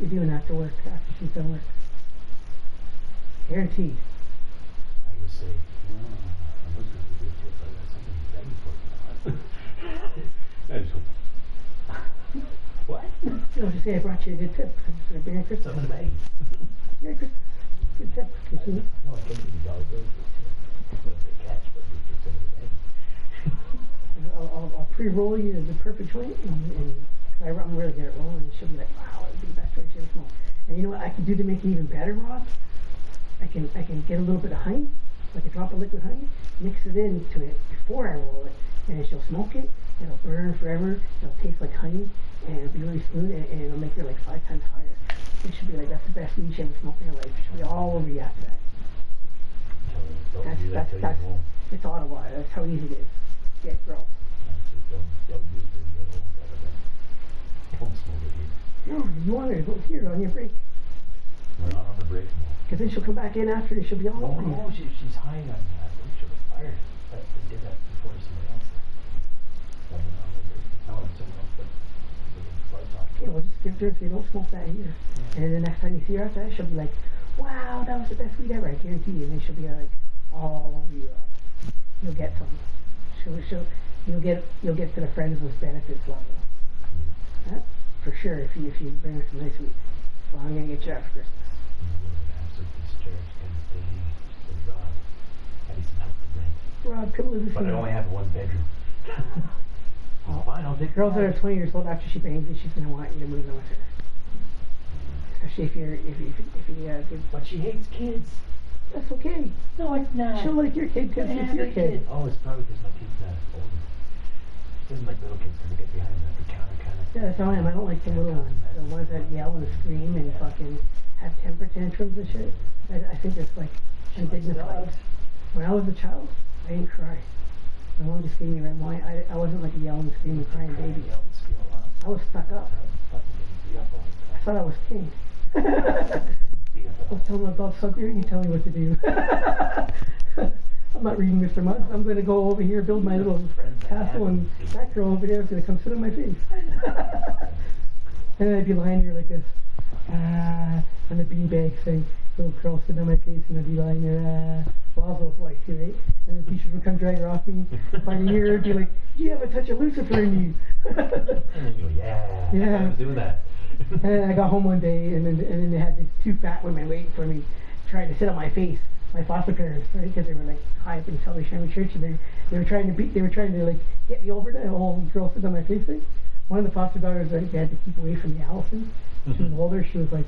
you're doing after work, after she's done work. Guaranteed. I would say, I was going to do a tip, but I got something ready for you. I just go, what? I'll just say I brought you a good tip. Merry Christmas. Something ready. Merry Christmas. Good tip. No, I can't give you $1 bills for a tip. It's not the catch, but we get some of the bag. I'll pre-roll you the perfect joint, and I'm really good at rolling, and she'll be like, wow, that would be the best joint she ever smoked. And you know what I can do to make it even better, Rob? I can get a little bit of honey, like a drop of liquid honey, mix it into it before I roll it, and she'll smoke it, it'll burn forever, it'll taste like honey, and it'll be really smooth, and it'll make her like 5 times higher. And she'll be like, that's the best weed she ever smoked in her life. She'll be all over you after that. Don't do that till you won't. It's Ottawa, that's how easy it is. Get girls. Don't use it till you get home. Don't smoke it here. No, you want her to go here on your break. We're not on the break now. Because then she'll come back in after and she'll be all over you. No, she's high on that. She'll get fired. But they did that before somebody else. Someone on the break. No, someone else, but they didn't start talking. Okay, well just give her so you don't smoke that here. And then the next time you see her after that, she'll be like, wow, that was the best weed ever, I guarantee you. And then she'll be like, all over you up. You'll get some. You'll get to the friends with benefits level. For sure, if you bring her some nice weed. Well, I'm gonna get you out for Christmas. Rob, come live with But me. I only have one bedroom. Well, fine, I'll take Girls that are 20 years old, after she bangs it, she's gonna want you to move in with her. Especially if you give. But she hates kids. That's okay. No, it's not. She'll like your kid because it's your kid. Oh, it's probably because my kid's not older. She doesn't like little kids because they get behind the counter kind of. Yeah, that's how I am. I don't like the little ones. The ones that yell and scream and fucking have temper tantrums and shit. I think it's like undignified. When I was a child, I didn't cry. My mom just gave me red wine. I wasn't like a yelling, screaming, crying baby. I was stuck up. I thought I was king. I was telling my dog, suck here, you tell me what to do. I'm not reading Mr. Mudd. I'm going to go over here, build my little castle, and that girl over there was gonna come sit on my face. And then I'd be lying there like this, on the beanbag thing. Little girl sitting on my face, and I'd be lying there, well, I was a little boy too, right? And the teacher would come drag her off me by the ear and be like, "You have a touch of Lucifer in you." And then you go, yeah. I was doing that. And then I got home one day, and then they had these two fat women waiting for me, trying to sit on my face. My foster parents, right? Because they were like high up in Salvation Church, and they were trying to like get me over the whole girl sitting on my face thing. One of the foster daughters, like, they had to keep away from me, Allison. She was older. She was like,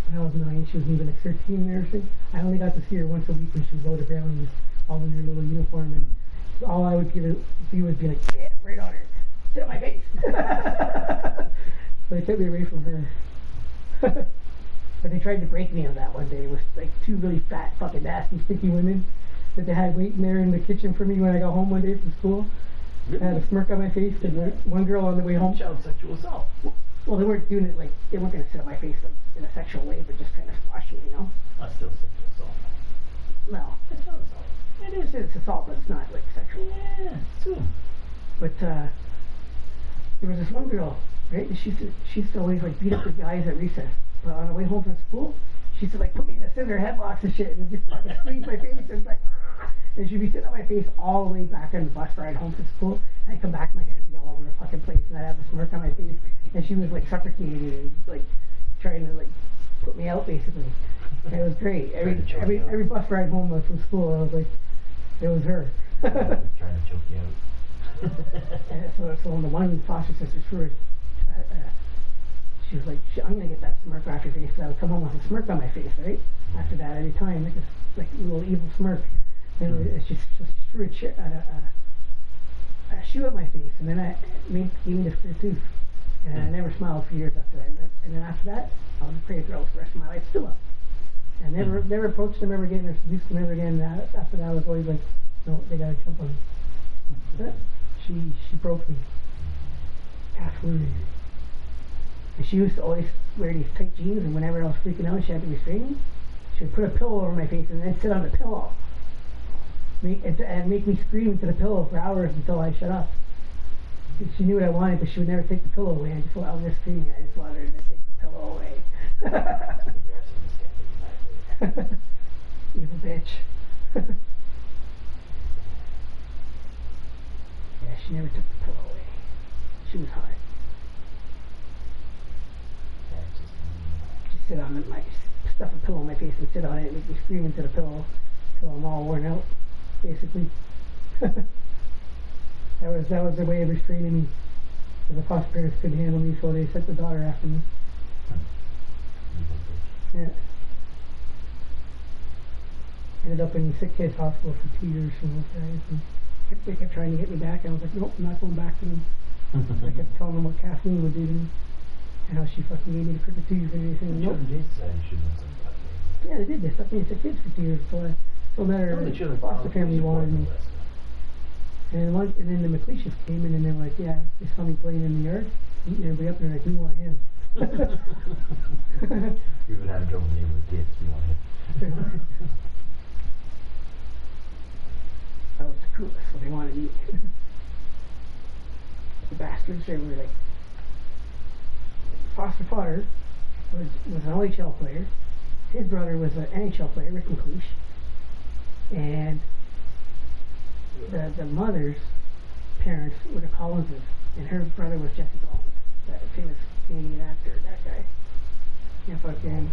when I was 9, she was maybe like 13 and everything. I only got to see her once a week when she was loaded around and all in her little uniform. And all I would do would be like, yeah, right on her, sit on my face. So they kept me away from her. But they tried to break me on that one day. It was like two really fat, fucking nasty, sticky women that they had waiting there in the kitchen for me when I got home one day from school. Really? I had a smirk on my face, and one girl on the way home. Child sexual assault. Well, they weren't doing it like, they weren't going to sit on my face in a sexual way, but just kind of squashing, you know? That's still sexual assault. No. It's not assault. It's assault, but it's not like sexual. Yeah, too. But there was this one girl, right? And she used to always like beat up the guys at recess. But on the way home from school, she used to like put me in a scissor headlocks and shit, and just fucking squeeze my face, and like, and she'd be sitting on my face all the way back on the bus ride home from school. I'd come back, my hair would be all over the fucking place, and I'd have a smirk on my face, and she was like suffocating and like trying to like put me out basically. And it was great. Every bus ride home from school, I was like, it was her. Trying to choke you out. And so when the one foster sister threw she was like, I'm gonna get that smirk off your face. So I would come home with a smirk on my face, right? After that, every time, like a little evil smirk. And she threw a shoe at my face, and then gave me this clear tooth. And I never smiled for years after that. And then after that, I was afraid of girls the rest of my life, still up. And never approached them ever again, or seduced them ever again. After that, I was always like, no, they gotta jump on me. But she broke me. Absolutely. And she used to always wear these tight jeans, and whenever I was freaking out, she had to restrain me. She would put a pillow over my face and then sit on the pillow. And make me scream into the pillow for hours until I shut up. She knew what I wanted, but she would never take the pillow away. I was just screaming. I just wanted her to take the pillow away. Evil bitch. Yeah, she never took the pillow away. She was hot. She'd sit on it, stuff a pillow on my face and sit on it and make me scream into the pillow until I'm all worn out, basically. That was their way of restraining me. The foster parents couldn't handle me, so they sent the daughter after me. Yeah. Ended up in sick kids hospital for 2 years from those guys, and they kept trying to get me back, and I was like, nope, I'm not going back to them. I kept telling them what Kathleen would do to me, and how she fucking gave me the crooked tooth and everything. Nope. Yeah, they did. They stuck me in sick kids for 2 years, so their foster family wanted me. And then the McLeishes came in, and they were like, yeah, they saw me playing in the yard, eating everybody up, and they're like, we want him. You've been having trouble with kids, we want him. That was the coolest, so they wanted me. The bastards, they were like, foster father was an OHL player. His brother was an NHL player, Rick McLeish. And the mother's parents were the Collinses, and her brother was Jesse Collins, that famous Canadian actor, that guy. Yeah, fucking,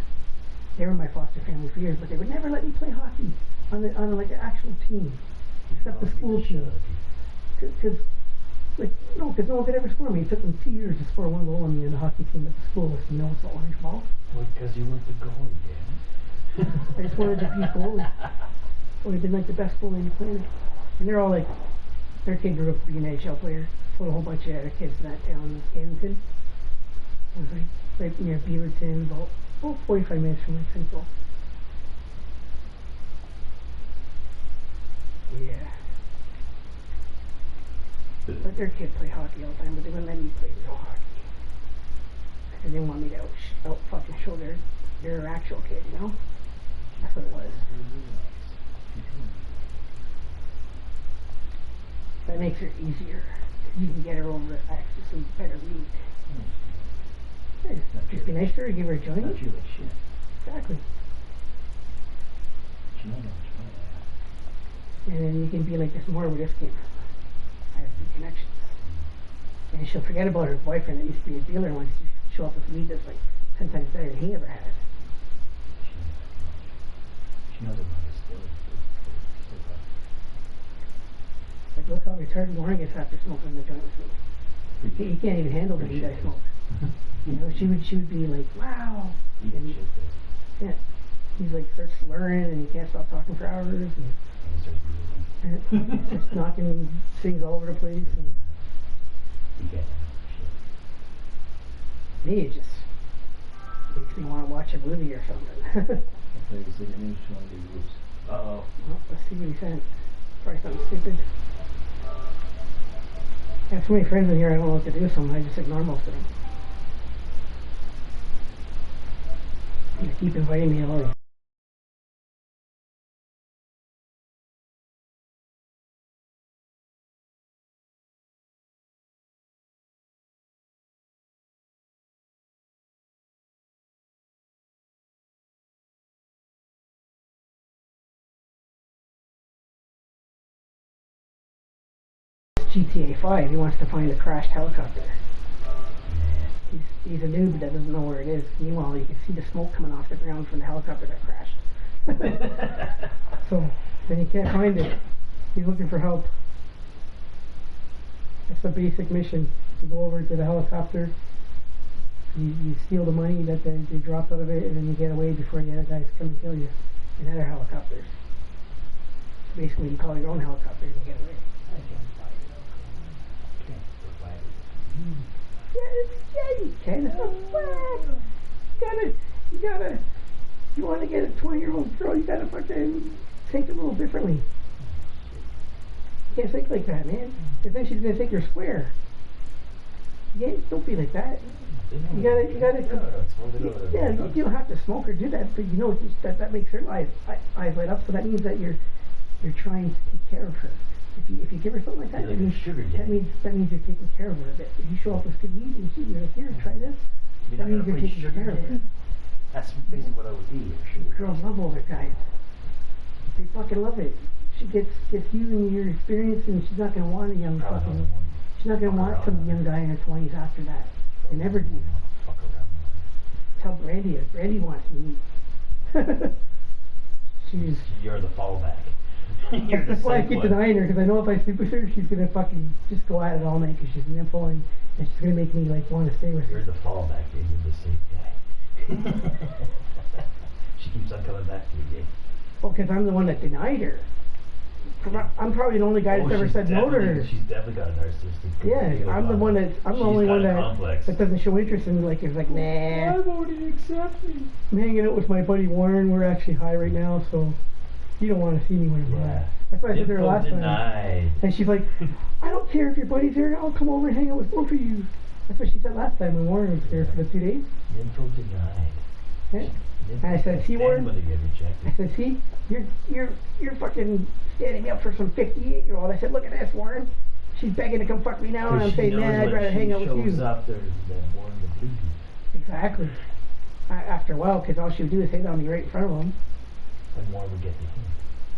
they were my foster family for years, but they would never let me play hockey on like an actual team, except the school team. Because no one could ever score me. It took them 2 years to score one goal on me in the hockey team at the school. You know, it's the orange ball. Well, because you weren't the goalie, damn it. I just wanted to be goalie. Well, he'd been like the best goalie on the planet. And they're all like, their kid grew up to be an NHL player. Put a whole bunch of other kids in that town in Scannington. It was like right near Beaverton, about 45 minutes from like Central. Yeah. But their kid played hockey all the time, but they wouldn't let me play real hockey. Because they didn't want me to out fucking show their actual kid, you know? That's what it was. makes her easier. You can get her over the fact that she's better read. Yeah, just be nice to her, give her a joint. Not you like shit. Exactly. She knows how much money I have. And then you can be like, there's more where this came from. I have good connections. And she'll forget about her boyfriend that used to be a dealer once you show up with weed that's like 10 times better than he ever had. She knows about it still. Like, look how retarded Warren gets after smoking the joint with me. He can't even handle the weed I smoke. You know, she would be like, wow. You get shit there. Yeah. He's like, starts slurring and he can't stop talking for hours. And starts knocking things all over the place. And You get shit. me, it just makes me want to watch a movie or something. I'll tell you a second news showing the groups. Uh-oh. Well, let's see what he sent. Probably something stupid. I have so many friends in here, I don't know what to do with them. I just ignore most of them. They keep inviting me along. GTA 5, he wants to find a crashed helicopter. He's a noob that doesn't know where it is. Meanwhile, you can see the smoke coming off the ground from the helicopter that crashed. So, then he can't find it. He's looking for help. That's the basic mission. You go over to the helicopter, you steal the money that they dropped out of it, and then you get away before the other guys come and kill you in other helicopters. So basically, you call your own helicopter and you get away. I can't buy it. Can't provide it. Yeah, you can. It's not bad. You want to get a 20-year-old girl, you gotta fucking think a little differently. You can't think like that, man. Because then she's gonna think you're square. Yeah, don't be like that. You gotta, yeah, you don't have to smoke or do that, but you know that makes her eyes light up, so that means that you're trying to take care of her. If you give her something like that, Like a sugar daddy. that means you're taking care of her a bit. If you show up with good weed and you're like, here, try this, that means you're taking care of her. That's basically what I would do. Girls love older guys. They fucking love it. She gets using your experience, and she's not gonna want a young fucking. She's not gonna want some young guy in her 20s after that. They never do. Tell Brandy is. Brandy wants me. You're the fallback. That's why I keep denying her, because I know if I sleep with her, she's gonna fucking just go at it all night, because she's an info, and she's gonna make me like want to stay with her. You're the fallback, dude. You're the safe guy. She keeps on coming back to you, Jake. Well, because I'm the one that denied her. I'm probably the only guy that's ever said no to her. She's definitely got a narcissistic. Yeah, I'm the one that I'm the only one that doesn't show interest in, like, is like, nah. Why won't he accept me? I'm hanging out with my buddy Warren. We're actually high right now, so you don't want to see me when I'm high. That's why I said to her last time. And she's like, I don't care if your buddy's there. I'll come over and hang out with both of you. That's what she said last time when Warren was here for the 2 days. Info denied. Yeah. And I said, see, Warren? I said, see, you're fucking standing me up for some 58-year-old. I said, look at this, Warren. She's begging to come fuck me now, and I'm saying, nah, I'd rather hang out with you. Shows up, there's Warren the blue. Exactly. After a while, because all she would do is hit on me right in front of him. And Warren would get to him.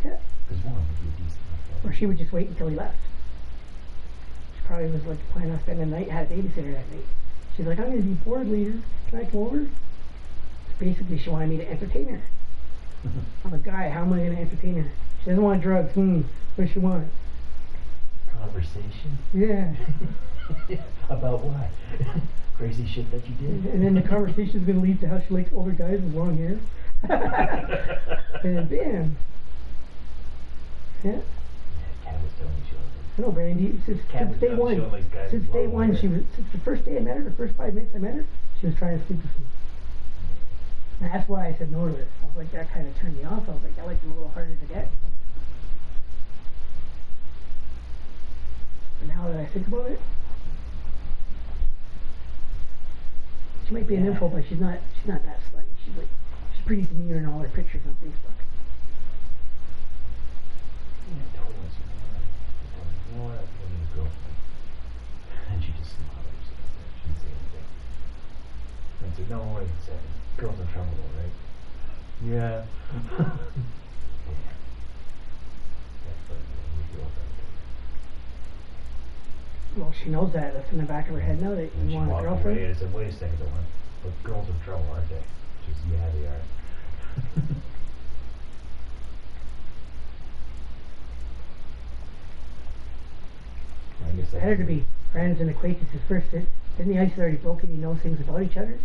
Yeah. Because Warren would be a decent enough. Or she would just wait until he left. She probably was like planning on spending the night, had a babysitter that night. She's like, I'm going to be bored later. Can I come over? Basically, she wanted me to entertain her. I'm a guy, how am I going to entertain her? She doesn't want drugs. What does she want? Conversation? Yeah. About what? Crazy shit that you did? And then the conversation is going to lead to how she likes older guys with long hair. And bam. Yeah. Kat was telling me she was I know, Brandy. Since day one, since the first day I met her, the first 5 minutes I met her, she was trying to sleep with me. And that's why I said no to it. I was like, that kind of turned me off. I was like, I like them a little harder to get. But now that I think about it, she might be an info, but she's not that slutty. She's pretty demeanor in all her pictures on Facebook. No, wait a second. Girls in trouble, right? Yeah. Well, she knows that. That's in the back of her head now that And you she want a walked girlfriend. away and I said, wait a second, but girls in trouble, aren't they? She said, yeah, they are. I guess that's Better to be friends and acquaintances first. Then the ice is already broken. You know things about each other.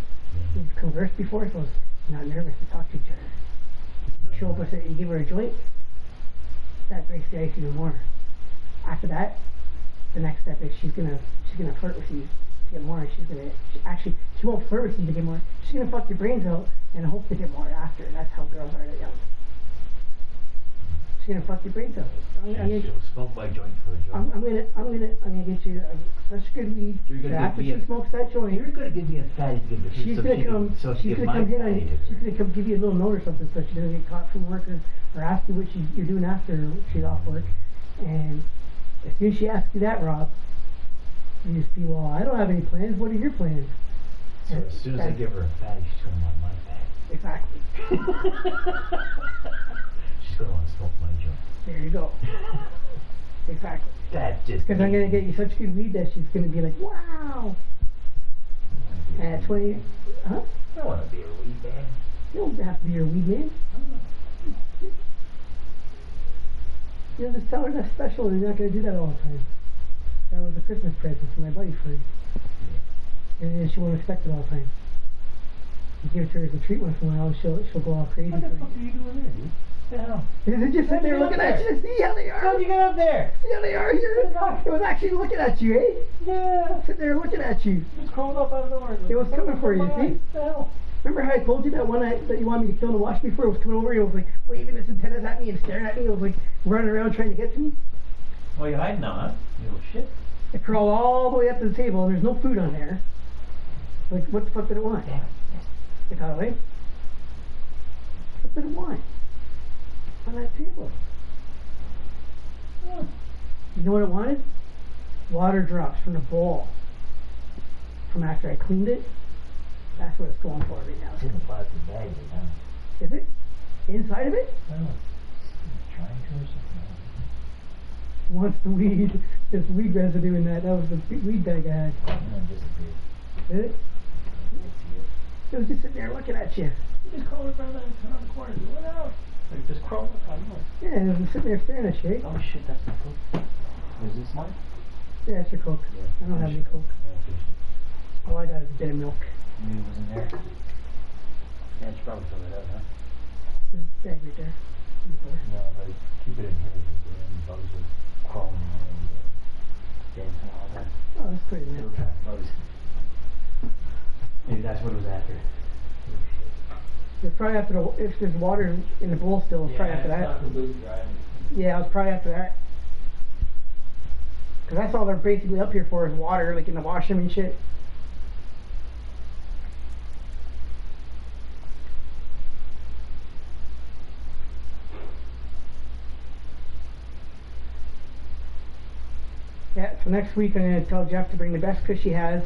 You've conversed before, so you're not nervous to talk to each other. Show up with it, you give her a joint. That breaks the ice even more. After that, the next step is she's gonna flirt with you to get more. And she won't flirt with you to get more. She's gonna fuck your brains out and hope to get more after. That's how girls are that young. She's gonna fuck your brains out. she'll smoke my joint for a joint. I'm gonna get you such good weed. You're gonna that after give me she smokes that joint, You're gonna give me a fatty to give the she's gonna come. She's gonna come in and she's gonna come give you a little note or something, so she doesn't get caught from work or ask you what you're doing after she's off work. And as soon as she asks you that, Rob, you just be, well, I don't have any plans. What are your plans? So as soon as I give her a fatty, she's gonna want my fatty. Exactly. She's gonna want to smoke my joint. There you go. Exactly. That just Because I'm gonna get you such good weed that she's gonna be like, wow. And at 20, huh? I don't want to be a weed man. You don't have to be your weed man. You know, just tell her that's special. You're not going to do that all the time. That was a Christmas present for my buddy for you. And then she won't expect it all the time. You give it to her as a treat once in a while, and she'll go all crazy What the for fuck you. are you doing there, dude? Yeah. They're just sitting there looking at you. See how they are? How'd you get up there? See how they are here? It was actually looking at you, eh? Yeah. Sitting there looking at you. Just crawled up out of nowhere. It was coming for you, see? Hell. Remember how I told you that one night that you wanted me to kill and watch before? It was coming over, it was like waving its antennas at me and staring at me. It was like running around trying to get to me. Well, you're hiding now, huh? You little shit. It crawled all the way up to the table and there's no food on there. Like, what the fuck did it want? Damn it. It got away. What did it want? On that table. Oh. You know what it wanted? Water drops from the bowl. From after I cleaned it. That's what it's going for right now. It's in the plastic bag right now. Is it? Inside of it? Oh. Trying to or something? Wants the weed. There's weed residue in that. That was the weed bag I had. And then disappeared. Did it? It was just sitting there looking at you. You just crawled around the corner. What else? Like just crawled up out of nowhere. Yeah, it was sitting there staring at you, eh? Oh shit, that's the Coke. Is this mine? Yeah, it's your Coke. I don't have any Coke. All I got is a bit of milk. Maybe it was in there. Yeah, you should probably fill it out, huh? There's a bag right there. In the door. No, but keep it in here because the bugs are crawling in there and dancing and all that. Oh, that's pretty Little nice. trap bugs. Maybe that's what it was after. It's probably after if there's water in the bowl still, it's probably after that. not completely dry. Yeah, it was probably after that. Because that's all they're basically up here for is water, like in the washroom and shit. Yeah, so next week I'm going to tell Jeff to bring the best fish he has.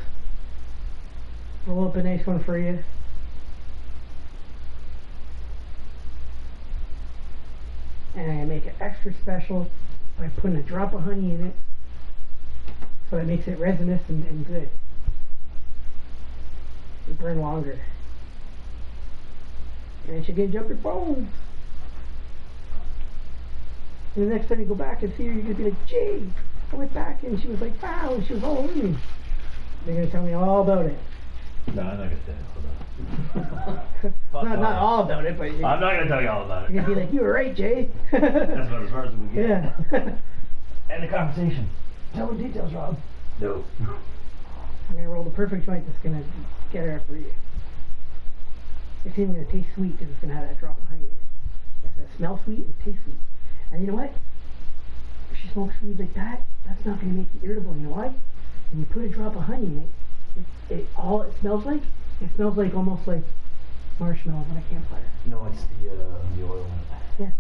Roll up a nice one for you. And I'm going to make it extra special by putting a drop of honey in it. So that makes it resinous and good. It'll burn longer. And it should get jump your bones. And the next time you go back and see her, you're going to be like, gee, I went back and she was like, wow, and she was all over me. They're going to tell me all about it. No, I'm not going to tell you all about it. Not all about it, but you're I'm not going to tell you all about it. going to be like, you were right, Jay. That's about as far as we get. Yeah. End the conversation. Tell the details, Rob. No. I'm going to roll the perfect joint that's going to get her for you. It's even going to taste sweet because it's going to have that drop of honey in it. It's going to smell sweet and taste sweet. And you know what? If she smokes weed like that, that's not going to make you irritable. You know why? When you put a drop of honey in it, all it smells like almost like marshmallows on a campfire. No, it's the oil in it. Yeah,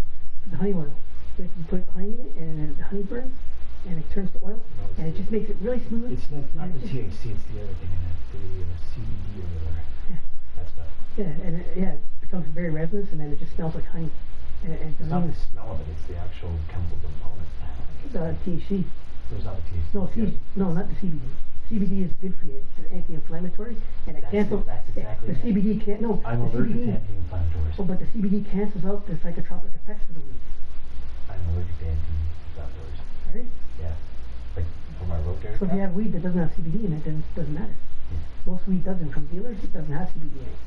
the honey oil. Like you put honey in it, and then the honey burns, and it turns to oil, No, and it just makes it really smooth. It's not and the it just- THC, it's the other thing in it, the CBD or whatever. Yeah. that stuff. Yeah, and it becomes very resinous, and then it just smells like honey. And it It's not doesn't the smell of it, it's the actual chemical component. THC. There's not the THC. No, no, not the CBD. CBD is good for you. It's anti-inflammatory, and it cancels. That's exactly the CBD can't. No, I'm the allergic CBD. to anti-inflammatories. Well, but the CBD cancels out the psychotropic effects of the weed. I'm allergic to anti-inflammatories. Right? Yeah. Like for my road care So if you stuff. have weed that doesn't have CBD in it, then it doesn't matter. Yeah. Most weed doesn't. From dealers, it doesn't have CBD in it.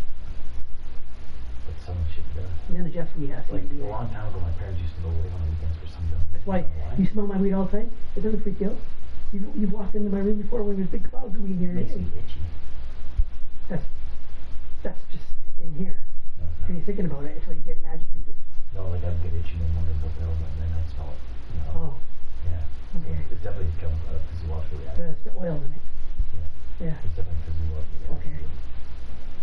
But some shit does. None of Jeff's weed has Like CBD in a it. long time ago, my parents used to go away on the weekends for some dumb. That's why you smell my weed all the time. It doesn't freak you out. You've walked into my room before when there's big clouds of weed here. It makes me itchy. That's just in here. No, it's When you're not. thinking about it, it's like you're getting agitated. No, like I would get itchy and wonder about the and then I'd smell it. You know? Oh, Yeah. okay. It's definitely a chemical, physiological reaction. That's the oil in it. Yeah. Yeah. It's definitely physiological reaction. Okay.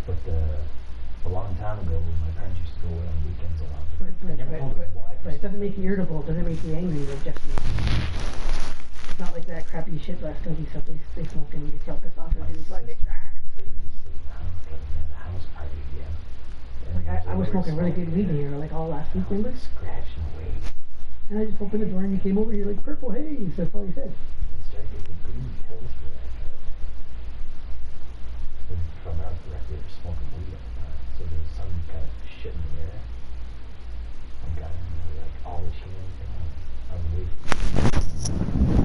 But a long time ago, my parents used to go away on weekends a lot. But They never told us why. it doesn't make you irritable. It doesn't make you angry. Like just it's not like that crappy shit last Sunday stuff they smoke and you get all pissed off. My And it's like, house party again. I was smoking really good weed in here like all last week, remember? Scratching away. And I just opened the door and you came over. You're like, Purple Haze. That's all you said. And started getting green pills for that. And from out directly, they were smoking weed at the time. So there was some kind of shit in the air. I got in there, like all the shit and everything. I was waiting.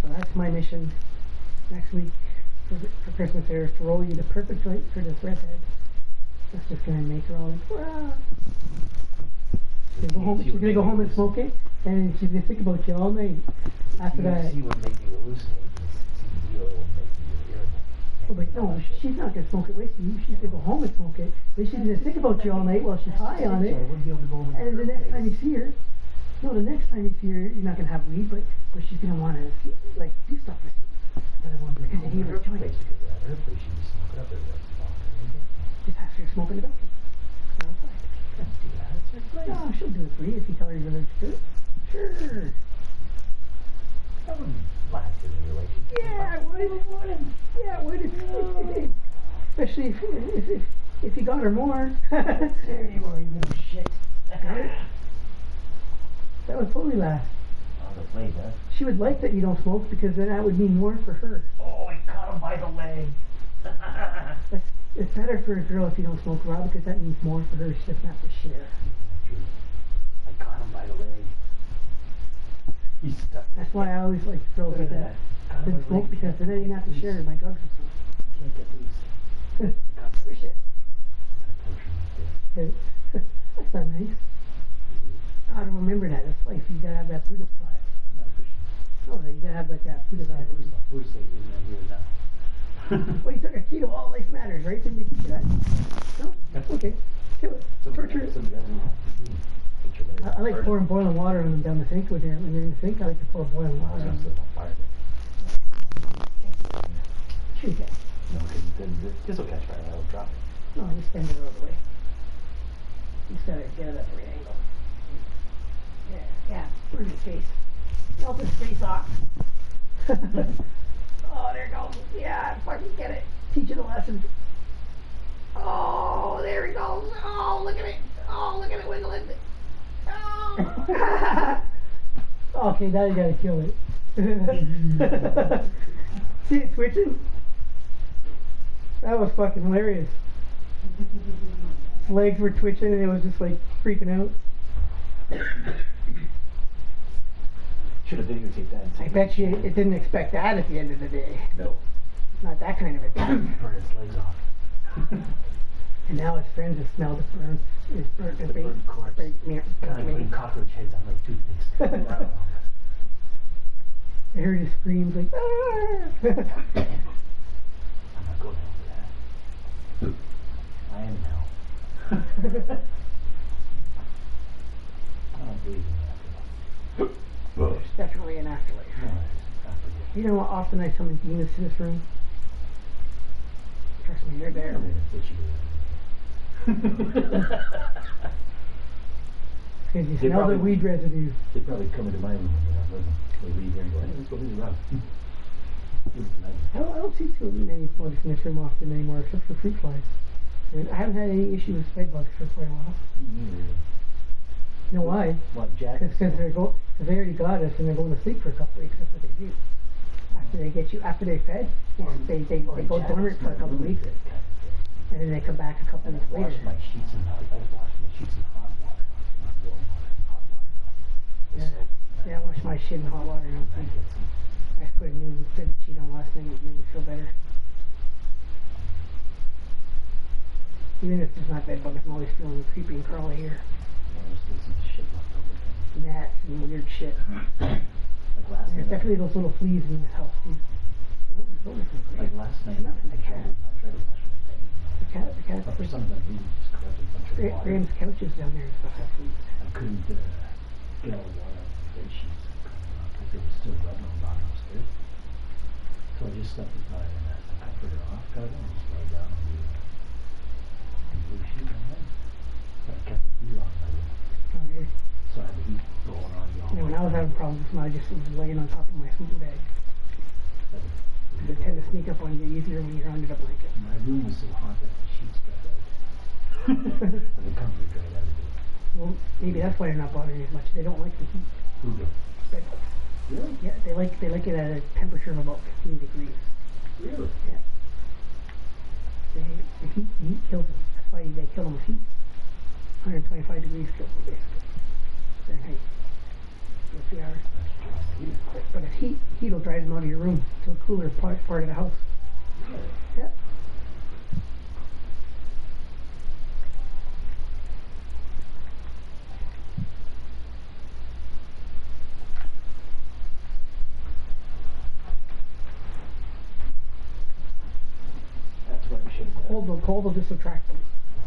So that's my mission next week for Christmas here is to roll you the perfect joint for this redhead. That's just gonna make her all like, wow. She's gonna go home and smoke it, and she's gonna think about you all night. After that, THC would make you hallucinate, and CBD oil would make you irritable. oh, but no, she's not gonna smoke it with you. She's gonna go home and smoke it. Then she's gonna think about you all night while she's high on it. I wouldn't be able to go over And the next time you see her, the next time you see her, you're not gonna have weed, but she's gonna wanna like do stuff with you. But I wouldn't be Because able you to gave her a her choice. place because of that. Her place, she just smoke it up every once in a while. Just ask her to smoke in the balcony. That's fine. Can't do that. It's her place. No, she'll do it for you if you tell her you're allergic to it. Sure. That wouldn't last in a relationship. Yeah, it would. Yeah, it would. Especially if you got her more. There you are, you little shit. Right? That would totally last. On the plate, huh? She would like that you don't smoke because then that would mean more for her. Oh, I caught him by the leg. It's better for a girl if you don't smoke raw because that means more for her. She doesn't have to share. I caught him by the leg. He's stuck. That's why I always like girls like that. Didn't smoke because then I didn't have to share my drugs with them. Can't get loose. For shit. Gotta Okay. That's not nice. I don't remember that. That's life. You gotta have that Buddha spot. I'm not a Christian. No, you gotta have like that Buddha It's not spot. a Buddhist. Buddhist state isn't that here now. Well, you took a keto, all life matters, right? Didn't they teach you that? No? Okay. Kill it. Torture it. I like pouring boiling water on them down the sink when you're in the sink. I like to pour boiling water on them. Sure you can. No, because then this will catch fire and I will drop it. No, just stand it out of the way. You just gotta get it at the right angle. Yeah, burn his face. Melt his face off. Oh, there it goes. Yeah, fucking get it. Teach you the lesson. Oh, there he goes. Oh, look at it. Oh, look at it wiggling. Oh. Okay, now you gotta kill it. See it twitching? That was fucking hilarious. His legs were twitching and it was just like freaking out. Should have videotaped that. I bet you it didn't expect that at the end of the day. No. It's not that kind of a thing. Burn his legs off. And now his friends have smelled the burnt, his burnt, The burnt corpse. God, putting cockroach heads on like toothpicks. I heard his screams like, ah! I'm not going home for that. I am now. I don't believe in the afterlife. There's definitely an afterlife. No, it's not for You know what often I summon demons to this room? Trust me, they're there. Because you They smell the probably- weed residue. They probably come into my room when they're not living. They leave here and go, hey, let's go visit Rob. Give it tonight. I don't see too many bugs in this room often anymore, except for fruit flies. And I haven't had any issue with bed bugs for quite a while. You know why? What, Jack? Because they already got us and they're going to sleep for a couple weeks. That's what they do. After they're fed, they go dormant for a couple weeks, and then they come back a couple weeks later. Wash my sheets in hot water, not warm water, hot water. Yeah, I wash my shit in hot water now. I get some. I just put a new fitted sheet on last night. It made me feel better. Even if it's not bed bugs, I'm always feeling creepy and crawly here. There's still some shit left over. Gnats and weird shit. Like last There's night. definitely those little fleas in this house, too. Like last night, I tried to wash my bed. The cat, But for some reason, just collected a bunch of water. Graham's couches down there and stuff have fleas. I couldn't get all the water out of the bed sheets because they were still rubbing on the bottom upstairs. So I just stuck the tire in that comforter off, got it, and just lay down on the blue sheet on there. But I kept the heat on my room. Okay. So I had the heat blowing on the all. Yeah, when I was having problems with mine, I just was laying on top of my sleeping bag. They tend to sneak up on you easier when you're under the blanket. My room was so hot that the sheets dried out. And the comforter dried out again. Well, maybe that's why they're not bothering you as much. They don't like the heat. Who did? Bed bugs. Really? Yeah, they like it at a temperature of about 15 degrees. Really? Yeah. The heat kills them. That's why they kill them with heat. 125 degrees kills them basically. Fahrenheit. Let's see hours. That's just heat. But if heat will drive them out of your room to a cooler part of the house. Really? Yeah. That's what I should have done. Cold will just attract them.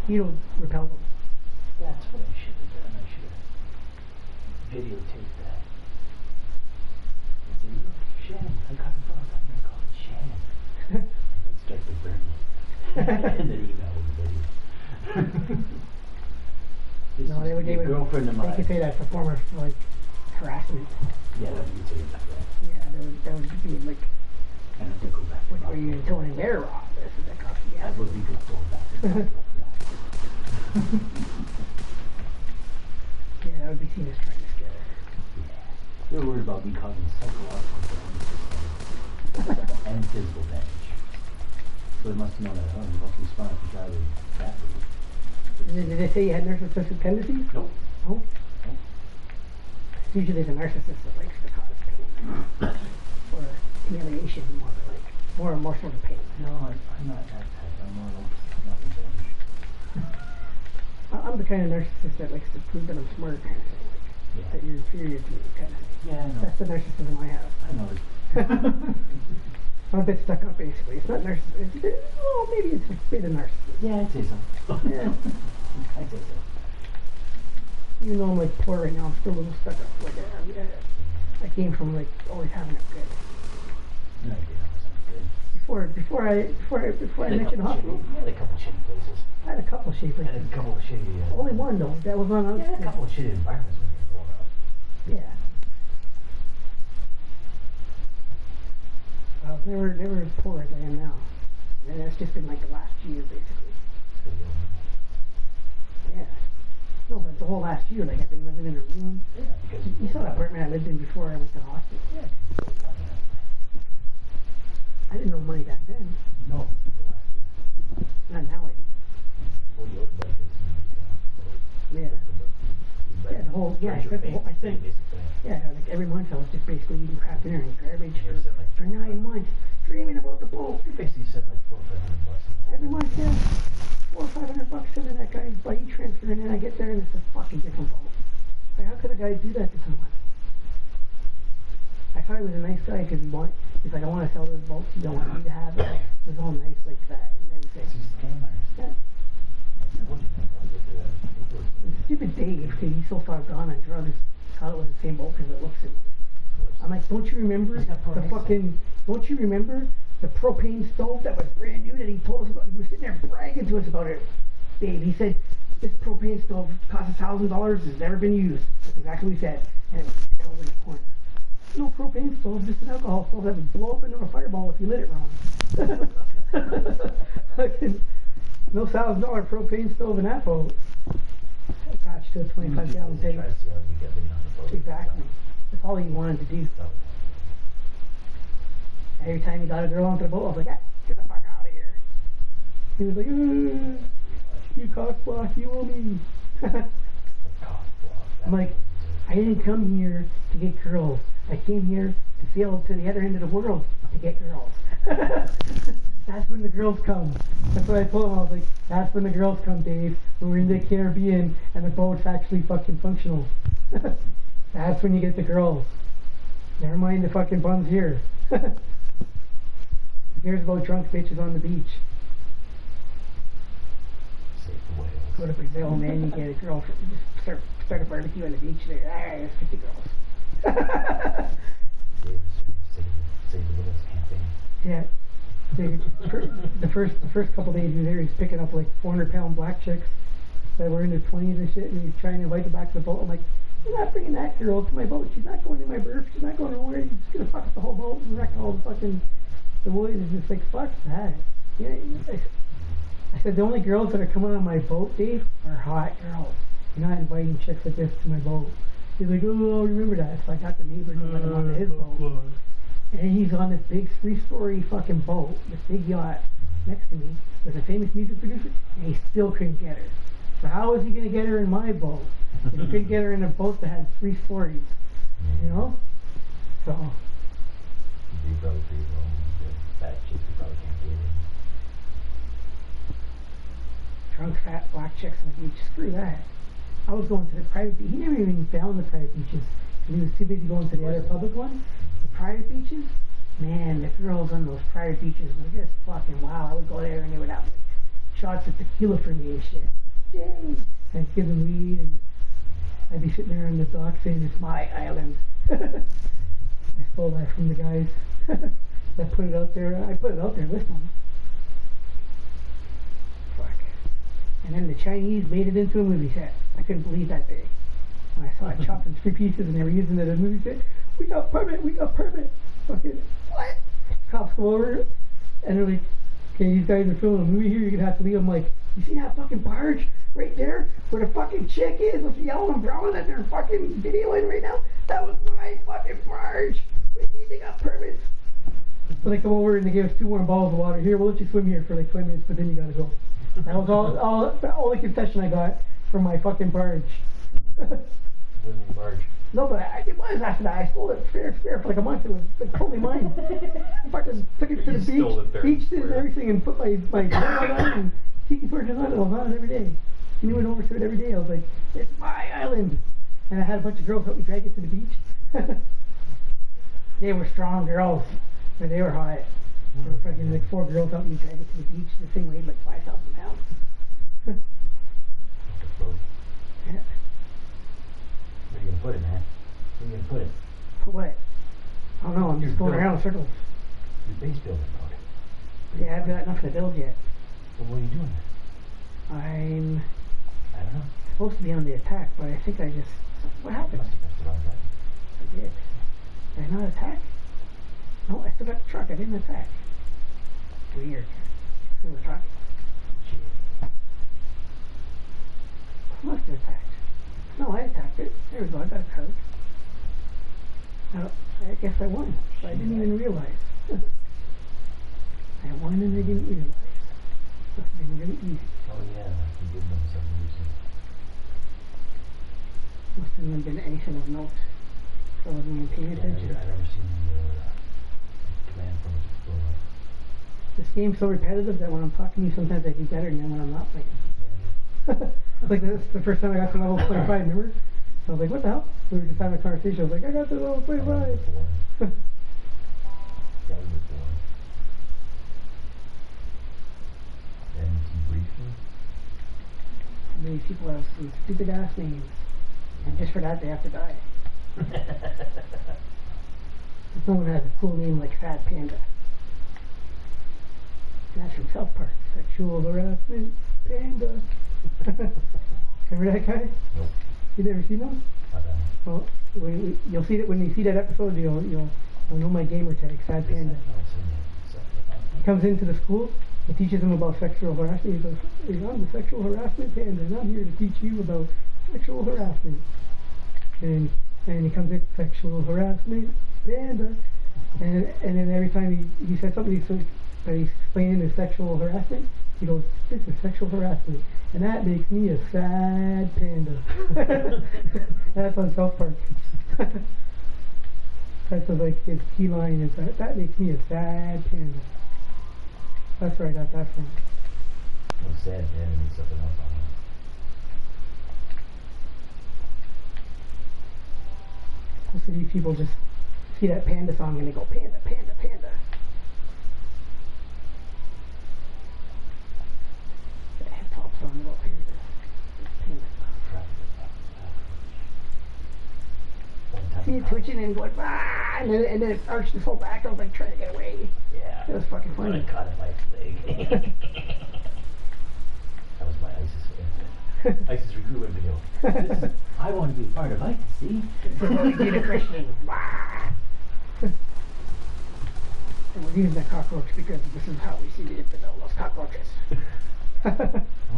Heat will repel them. That's what I should have done. I should have videotaped that. And say, look, Shannon, I got the bug. I'm going to call it Shannon. And then start the burning. And then email the video. This No, is they a would. girlfriend of They mine. could say that's a form of like harassment. Yeah, that would be taken back. Yeah, that would be like, And I have to go back to what are you Buffalo. telling their office? Is that coffee? Yeah. That would be good going back to Buffalo. Yeah, that would be seen as trying to scare her. They're worried about me causing psychological damage and physical damage. So they must know that, oh, you must respond if you try to that Did they say you had narcissistic tendencies? Nope. No. Nope. It's usually the narcissist that likes to cause pain. Or humiliation, more sort of pain. No, I'm not that type. I'm more like, not revenge. I'm the kind of narcissist that likes to prove that I'm smart, kind of thing. Like, that you're inferior to me, kind of thing. Yeah, I know. That's the narcissism I have. I know it. I'm a bit stuck up, basically. It's not narcissism. Oh, maybe it's a bit of narcissism. Yeah, I'd say so. Yeah. I'd say so. Even though I'm like poor right now, I'm still a little stuck up. Like I came from like always having it good. No, you know, it's not good. Before I Had a met you in couple the hospital, shitty- You had a couple shitty places. I had a couple of shapers. I had a couple of shitty, Only one though. That was on. yeah, a couple of shitty environments when you were growing up. Yeah. I was never as poor as I am now. And that's just been like the last year, basically. So, you know, Yeah. No, but the whole last year, like I've been living in a room. yeah, because You saw the apartment I lived in before I went to the hospital. Yeah. I didn't know money back then. No, the last year. Not now I do. Well, you look like it's in the Yeah. Yeah, the whole, yeah, I spent the whole, I spent, yeah, like every month I was just basically eating crap dinner and garbage for 9 months, dreaming about the boat. You basically said like $400 or $500. Every month, yeah, $400 or $500 sending that guy's buddy transfer, and then I get there and it's a fucking different boat. Like, how could a guy do that to someone? I thought he was a nice guy because he's like, I want to sell those boats, you don't want me to have it. It was all nice like that, and then he said, He's a scammer. yeah. Stupid Dave, because he's so far gone on drugs, thought it was the same boat because it looks similar. I'm like, don't you remember the fucking, don't you remember the propane stove that was brand new that he told us about? He was sitting there bragging to us about it, Dave. He said, this propane stove costs $1,000, has never been used. That's exactly what he said. And it was over in the corner. No propane stove, just an alcohol stove that would blow up into a fireball if you lit it wrong. Fucking no $1,000 propane stove in that boat. Attached to a 25-gallon tank. Try to see how you get lean on the boat. Exactly. That's all he wanted to do. Oh. Every time he got a girl onto the boat, I was like, ah, get the fuck out of here. He was like, you cock block, you owe me. I'm like, I didn't come here to get girls. I came here to sail to the other end of the world to get girls. That's when the girls come. That's what I told him. I was like, that's when the girls come, Dave. When we're in the Caribbean and the boat's actually fucking functional. That's when you get the girls. Never mind the fucking bums here. Who cares about drunk bitches on the beach? Save the whales. Go to Brazil, man, you get a girl. Just start a barbecue on the beach there. There's 50 girls. Save the whales camping. Yeah. The first couple days he was there, he's picking up like 400-pound black chicks that were in their 20s and shit, and he's trying to invite them back to the boat. I'm like, you're not bringing that girl to my boat. She's not going in my berth. She's not going nowhere. You're just gonna fuck up the whole boat and wreck all the fucking the wood. It's just like, fuck that. Yeah. I said the only girls that are coming on my boat, Dave, are hot girls. You're not inviting chicks like this to my boat. He's like, oh, remember that. So I got the neighbor to let him onto his boat. And he's on this big 3-story fucking boat, this big yacht next to me with a famous music producer, and he still couldn't get her. So how was he going to get her in my boat if he couldn't get her in a boat that had 3 stories? You know? So. You probably feel fat chicks you probably can't get in. Drunk, fat, black chicks on the beach. Screw that. I was going to the private beach. He never even found the private beaches. He was too busy going to the other public one. The private beaches, man, the girls on those private beaches were just fucking wow. I would go there and they would have like shots of tequila for me and shit. Yay! I'd give them weed and I'd be sitting there on the dock saying it's my island. I stole that from the guys that put it out there. I put it out there with them. Fuck. And then the Chinese made it into a movie set. I couldn't believe that day. When I saw it chopped in 3 pieces and they were using it as a movie set. We got permit. Fucking, what? Cops go over and they're like, okay, these guys are filming a movie here, you're gonna have to leave. I'm like, you see that fucking barge right there where the fucking chick is with the yellow umbrella that they're fucking videoing right now? That was my fucking barge. What do you mean they got permits? So they come over and they give us 2 warm bottles of water. Here, we'll let you swim here for like 20 minutes, but then you gotta go. That was all the concession I got for my fucking barge. Wasn't your barge? No, but it was after that. I stole it fair for like a month. It was like totally mine. I fucking took it to the beach and everything, and put my on it and tiki torches on it. I was on it every day. And he went over to it every day. I was like, it's my island. And I had a bunch of girls help me drag it to the beach. They were strong girls, but they were hot. There were fucking like 4 girls helping me drag it to the beach. The thing weighed like 5,000 pounds. Yeah. Where are you gonna put it, man? Where are you gonna put it? Put what? I don't know. I'm just going around in circles. Your base building about it. Yeah, I've got nothing to build yet. So what are you doing there? I'm I don't know. supposed to be on the attack, but I think I just... What happened? Must have pressed the wrong button. I did. Did I not attack? No, I still got the truck. I didn't attack. Weird. Still the truck. Shit. I must have attacked. No, I attacked it. There we go. I got a card. I guess I won. But I didn't even realize. I won and I didn't realize. Must have been really easy. Oh yeah, you did know something recently. Must have been anything of note. So I wasn't even paying attention. I've never seen the command from it just blow up. This game's so repetitive that when I'm talking to you, sometimes I do better than when I'm not playing. Like this, the first time I got to level 25, remember? I was like, what the hell? We were just having a conversation. I was like, I got to level 25. That was before. Then briefly. These people have some stupid ass names. And just for that, they have to die. Someone has a cool name like Sad Panda. And that's from South Park. Sexual harassment, panda. Remember that guy? Nope. You never seen him? Not that one. Well, you'll see that when you see that episode, you'll know my gamer tag, Sad Panda. He comes into the school and teaches them about sexual harassment. He goes, "Hey, I'm the sexual harassment panda, and I'm here to teach you about sexual harassment." And he comes in, sexual harassment panda, and then every time he says something that he's explaining his sexual harassment, he goes, "This is sexual harassment, and that makes me a sad panda." That's on South Park. That's like his key line is that makes me a sad panda. That's where I got that from. No sad panda and something else on it. Most of these people just see that panda song and they go, "Panda, panda, panda." That hip hop song about panda. Panda. See it twitching and going, "Ah!" and then it arched his whole back up like trying to get away. Yeah. It was fucking funny. I caught it by its leg. That was my ISIS ISIS recruitment video. This is, I want to be part of ISIS, see? Get a Christian. And we're using that cockroach because this is how we see the infidel, those cockroaches. Oh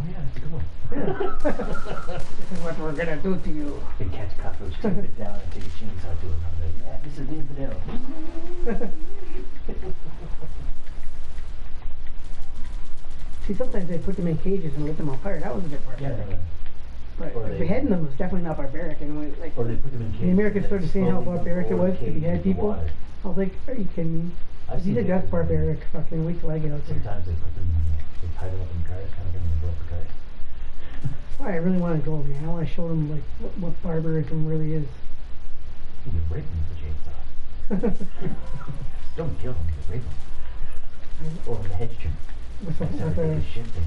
yeah, that's a good one. This is what we're gonna do to you. They catch a cockroach, take it down, and take a chainsaw to it. And I'm like, yeah, this is the infidel. See, sometimes they put them in cages and lit them on fire. That was a bit Yeah, barbaric. But Or they- beheading them was definitely not barbaric. And we, like, or they put them in cages. the Americans and then started saying how slowly barbaric it lower the was to cage behead into people. water. I was like, are you kidding me? I've You seen think it. that's barbaric? Fucking wait till I get out there. Sometimes they put them, they tie them up in cars, kind of in the blow up the cars. Why I really want to go, man. I want to show them like what barbarism really is. You can rape them with a chainsaw. Don't kill them, you rape them. Or with a hedge trim. With Instead of a taking shit, they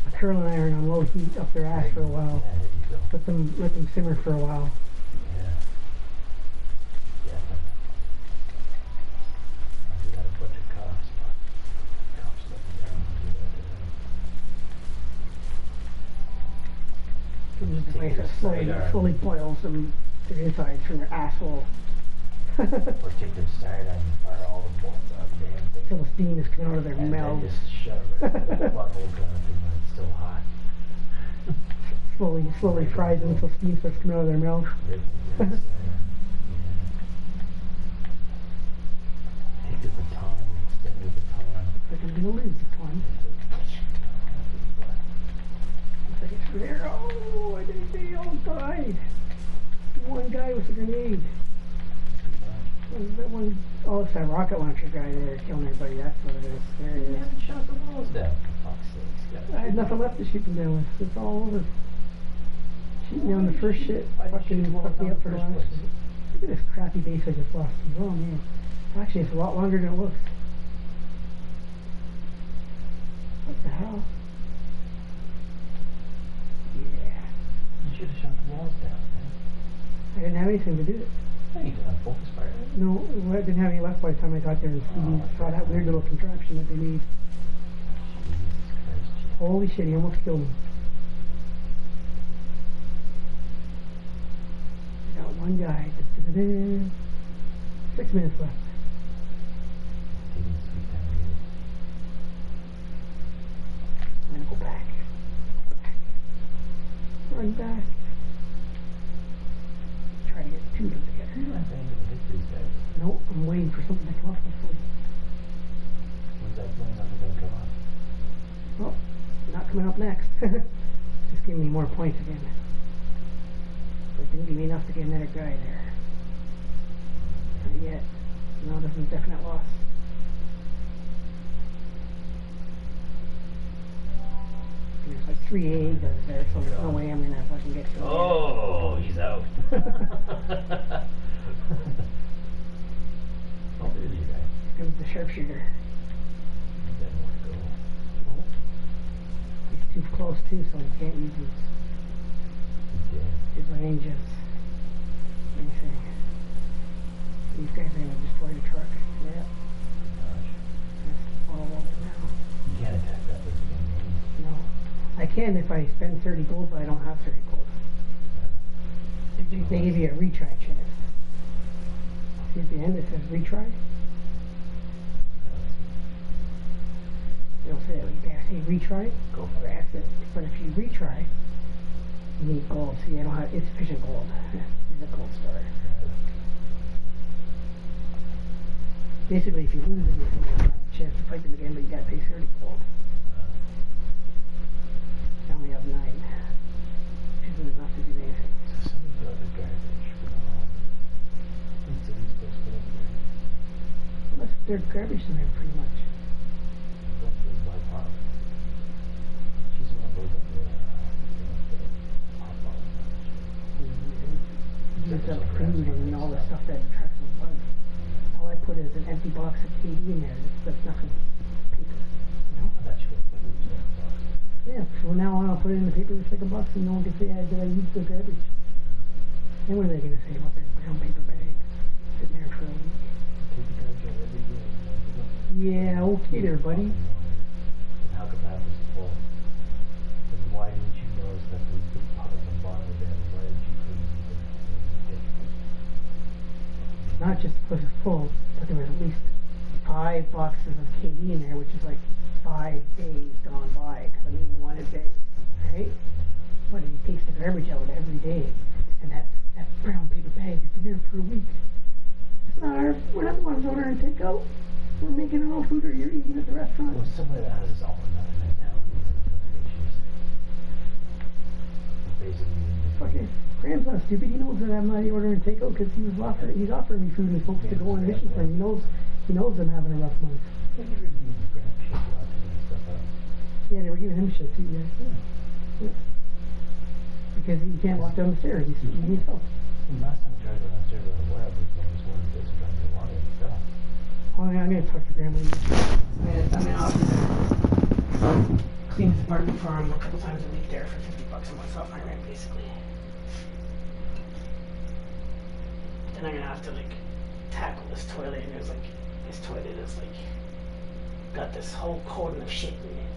a curling iron on low heat up their ass for a while. Yeah, there you go. Let them simmer for a while. Yeah. Yeah. I do that a bunch of cops, but cops let me down. I do that to them. And the way that slowly boils them their insides from their asshole. Or take their side and fire all the bones out of the damn thing. Till the steam is coming out of their And mouths. then just shove it right in the butthole kind of thing when it's still hot. Slowly fries them until steam starts coming out of their mouth. Rip them inside. Yeah. Take the baton, extend the baton. Like I'm gonna lose this one. Looks like it's there. Oh, I think they all died. One guy with a grenade. That one, oh, it's that rocket launcher guy there killing everybody. That's what it is. There it You is. haven't shot the walls down, for fuck's sakes. I had nothing left to shoot them down with. It's all over. Shooting down the first shit fucking fucked me up for the last. Look at this crappy base I just lost. Oh man. Actually, it's a lot longer than it looks. What the hell? Yeah. You should have shot the walls down, man. I didn't have anything to do it. No, you didn't have focus fire. No, I didn't have any left by the time I got there and saw that weird little contraption that they made. Jesus Christ. Holy shit, he almost killed me. I got one guy. 6 minutes left. Taking the sweet time to get I'm gonna go back. Run back. Try to get two of them together. You're not saying to hit these guys. Nope, I'm waiting for something to come up before. When's that plane not going to come on? Well, not coming up next. Just give me more points again. But it didn't give me enough to get another guy there. Not yet. No, this is a definite loss. And there's like 3 eggs there, so there's no way I'm gonna fucking get to him. Oh, he's out. Oh, there's your guy. Here comes the sharpshooter. He doesn't want to go. Nope. He's too close too, so he can't use He's dead. his ranges. Anything. These guys are gonna destroy the truck. Yeah. Gosh. That's all over now. You can't attack that with the game. No. I can if I spend 30 gold, but I don't have 30 gold. They give you a retry chance. See at the end it says retry? They'll say, say retry, Go for it. that's it. But if you retry, you need gold. See, I don't have insufficient gold. It's a gold star. Basically, if you lose it, you don't have a chance to fight them again, but you gotta pay 30 gold. I only have 9. Which isn't enough to do anything. So somebody got the garbage for the home. It's at least supposed to put up there. Unless there's garbage in there, pretty much. That's the my part. She's the one who goes up the hot box. Use up food and all the stuff that attracts the bugs. All I put is an empty box of KD in there. That's nothing. Paper. You know? I bet you would put it in the box. Yeah, from now on I'll put it in the paper recycle box and no one can say that I used the garbage. Then what are they going to say about that brown paper bag sitting there for a week? Take the garbage out every day. Yeah, okay there, buddy. And how come that was full? And why didn't you notice that there was the pot on the bottom of that? Why did you put it in the Not just because it's full, but there was at least 5 boxes of KD in there, which is like 5 days gone by, because I'm eating one a day, right? But he takes the garbage out every day, and that brown paper bag has been there for a week. It's not ours. We're not the ones ordering takeout. We're making our own food, or you're eating at the restaurant. Well, somebody that has his own mentality. Basically, Fucking Graham's not stupid. He knows that I'm not ordering takeout because he's offering me food and supposed to go on a mission for him. He knows I'm having a rough month. Yeah, they were giving him shit too, yeah. Because he can't walk down the stairs. He needs help. Last time I tried to go downstairs with a web, was when I was one of the days trying to get water and fell. Oh yeah, I'm gonna talk to Graham later. I'm gonna clean his apartment for him a couple times a week there for $50 a month off my rent, basically. Then I'm gonna have to like tackle this toilet, and there's like this toilet is like got this whole coating of shit in it.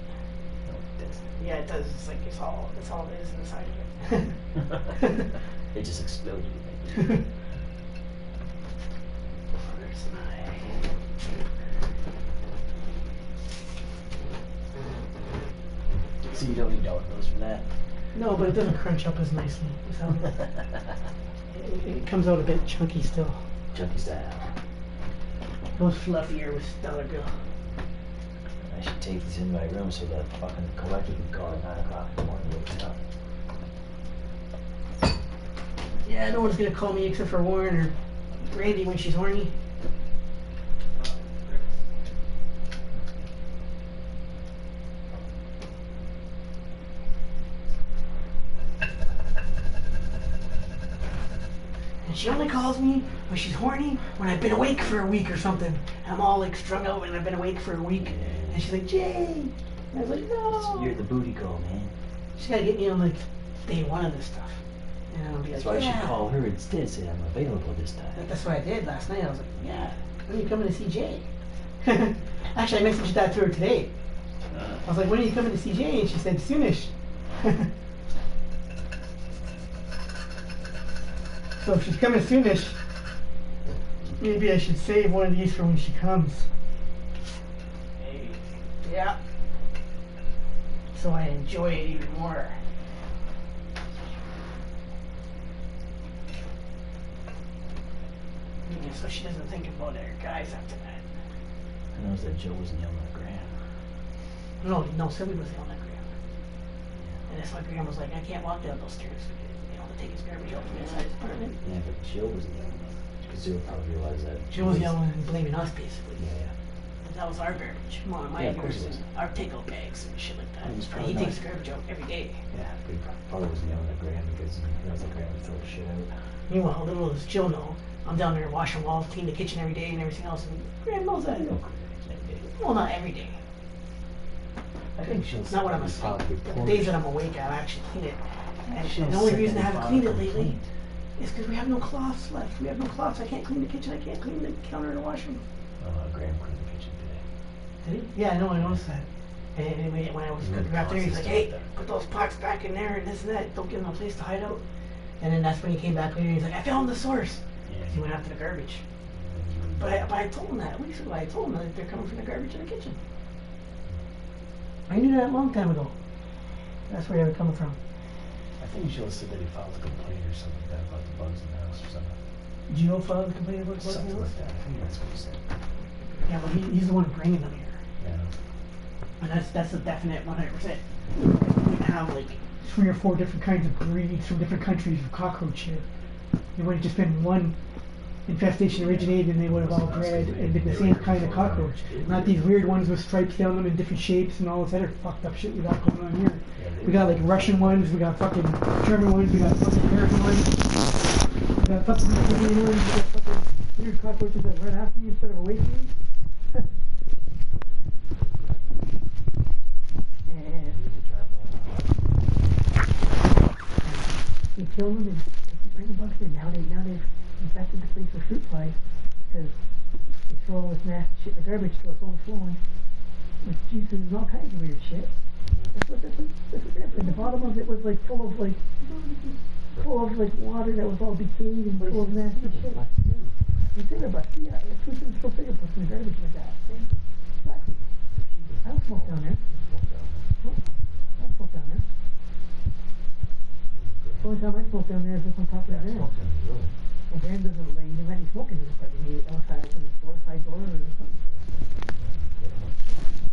Yeah, it does. It's like it's all it is inside of it. It just exploded. Where's my? So you don't need donuts for that. No, but it doesn't crunch up as nicely. So it comes out a bit chunky still. Junkie style. Goes fluffier with Dollar Bill. I should take these in my room so that fucking collector can call at 9 o'clock in the morning and wake up. Yeah, no one's gonna call me except for Warren or Randy when she's horny. And she only calls me when she's horny, when I've been awake for a week or something. I'm all like strung out and I've been awake for a week. And she's like, Jay! And I was like, no! You're the booty call, man. She's gotta get me on like day 1 of this stuff. And I'll be That's like, why I yeah. should call her instead, say I'm available this time. That's what I did last night. I was like, yeah, when are you coming to see Jay? Actually, I messaged that to her today. I was like, when are you coming to see Jay? And she said, soonish. So if she's coming soonish, maybe I should save one of these for when she comes. Maybe. Yeah. So I enjoy it even more. Yeah, so she doesn't think about her guys after that. I noticed that Joe wasn't yelling at Graham. No, Sylvie was yelling at Graham. And that's why Graham was like, I can't walk down those stairs. You know, to take his garbage out from inside his apartment. Yeah, but Joe wasn't yelling. Because Joe probably realized that. She was yelling and blaming us, basically. Yeah. And that was our garbage. My Yeah, of course yours, it was. our takeout bags and shit like that. It was And probably he takes not. garbage out every day. Yeah, but he probably wasn't yelling at Graham because he realized that Graham would throw the shit out. Meanwhile, little does Jill know, I'm down there washing walls, clean the kitchen every day and everything else. And Graham knows that. No, Well, not every day. I think she'll Not when I'm asleep. The days that I'm awake, I'll actually clean it. And the only reason I haven't cleaned it lately is because we have no cloths left. We have no cloths. I can't clean the kitchen. I can't clean the counter in the washroom. Graham cleaned the kitchen today. Did he? Yeah, I know. I noticed that. And anyway, when I was cooking after, he's like, hey, put those pots back in there and this and that. Don't give them a place to hide out. And then that's when he came back later and he's like, I found the source. Because he went after the garbage. But I told him that weeks ago. I told him that they're coming from the garbage in the kitchen. I knew that a long time ago. That's where they were coming from. I think you should have said that he filed a complaint or something like that about the bugs in the house or something. Did you know Flo was complaining about bugs in the Something house? like that. I think that's what he said. Yeah, well, he's the one bringing them here. Yeah. And that's a definite 100%. We have like 3 or 4 different kinds of breeds from different countries of cockroach here. It would have just been one infestation originated and they would have all bred and been the same kind of cockroach. Not these weird ones with stripes down them in different shapes and all this other fucked up shit we got going on here. We got like Russian ones, we got fucking German ones, we got fucking American ones, we got fucking Canadian ones, we got fucking weird cockroaches that run after you instead of away from you. And we kill them and keep bringing bugs in. Now they've infected the place with fruit flies because they throw all this nasty shit in the garbage till it's overflowing with juices and all kinds of weird shit. That's what this is. And the bottom of it was like full of like water that was all decayed and full of nasty shit. And cigarette butts, yeah, it's still cigarette butts in the garbage like that. Exactly. I don't smoke down there. No, I don't smoke down there. The only time I smoke down there is if I'm talking to Graham. And Graham doesn't let me smoke in his apartment unless I open the side door or something.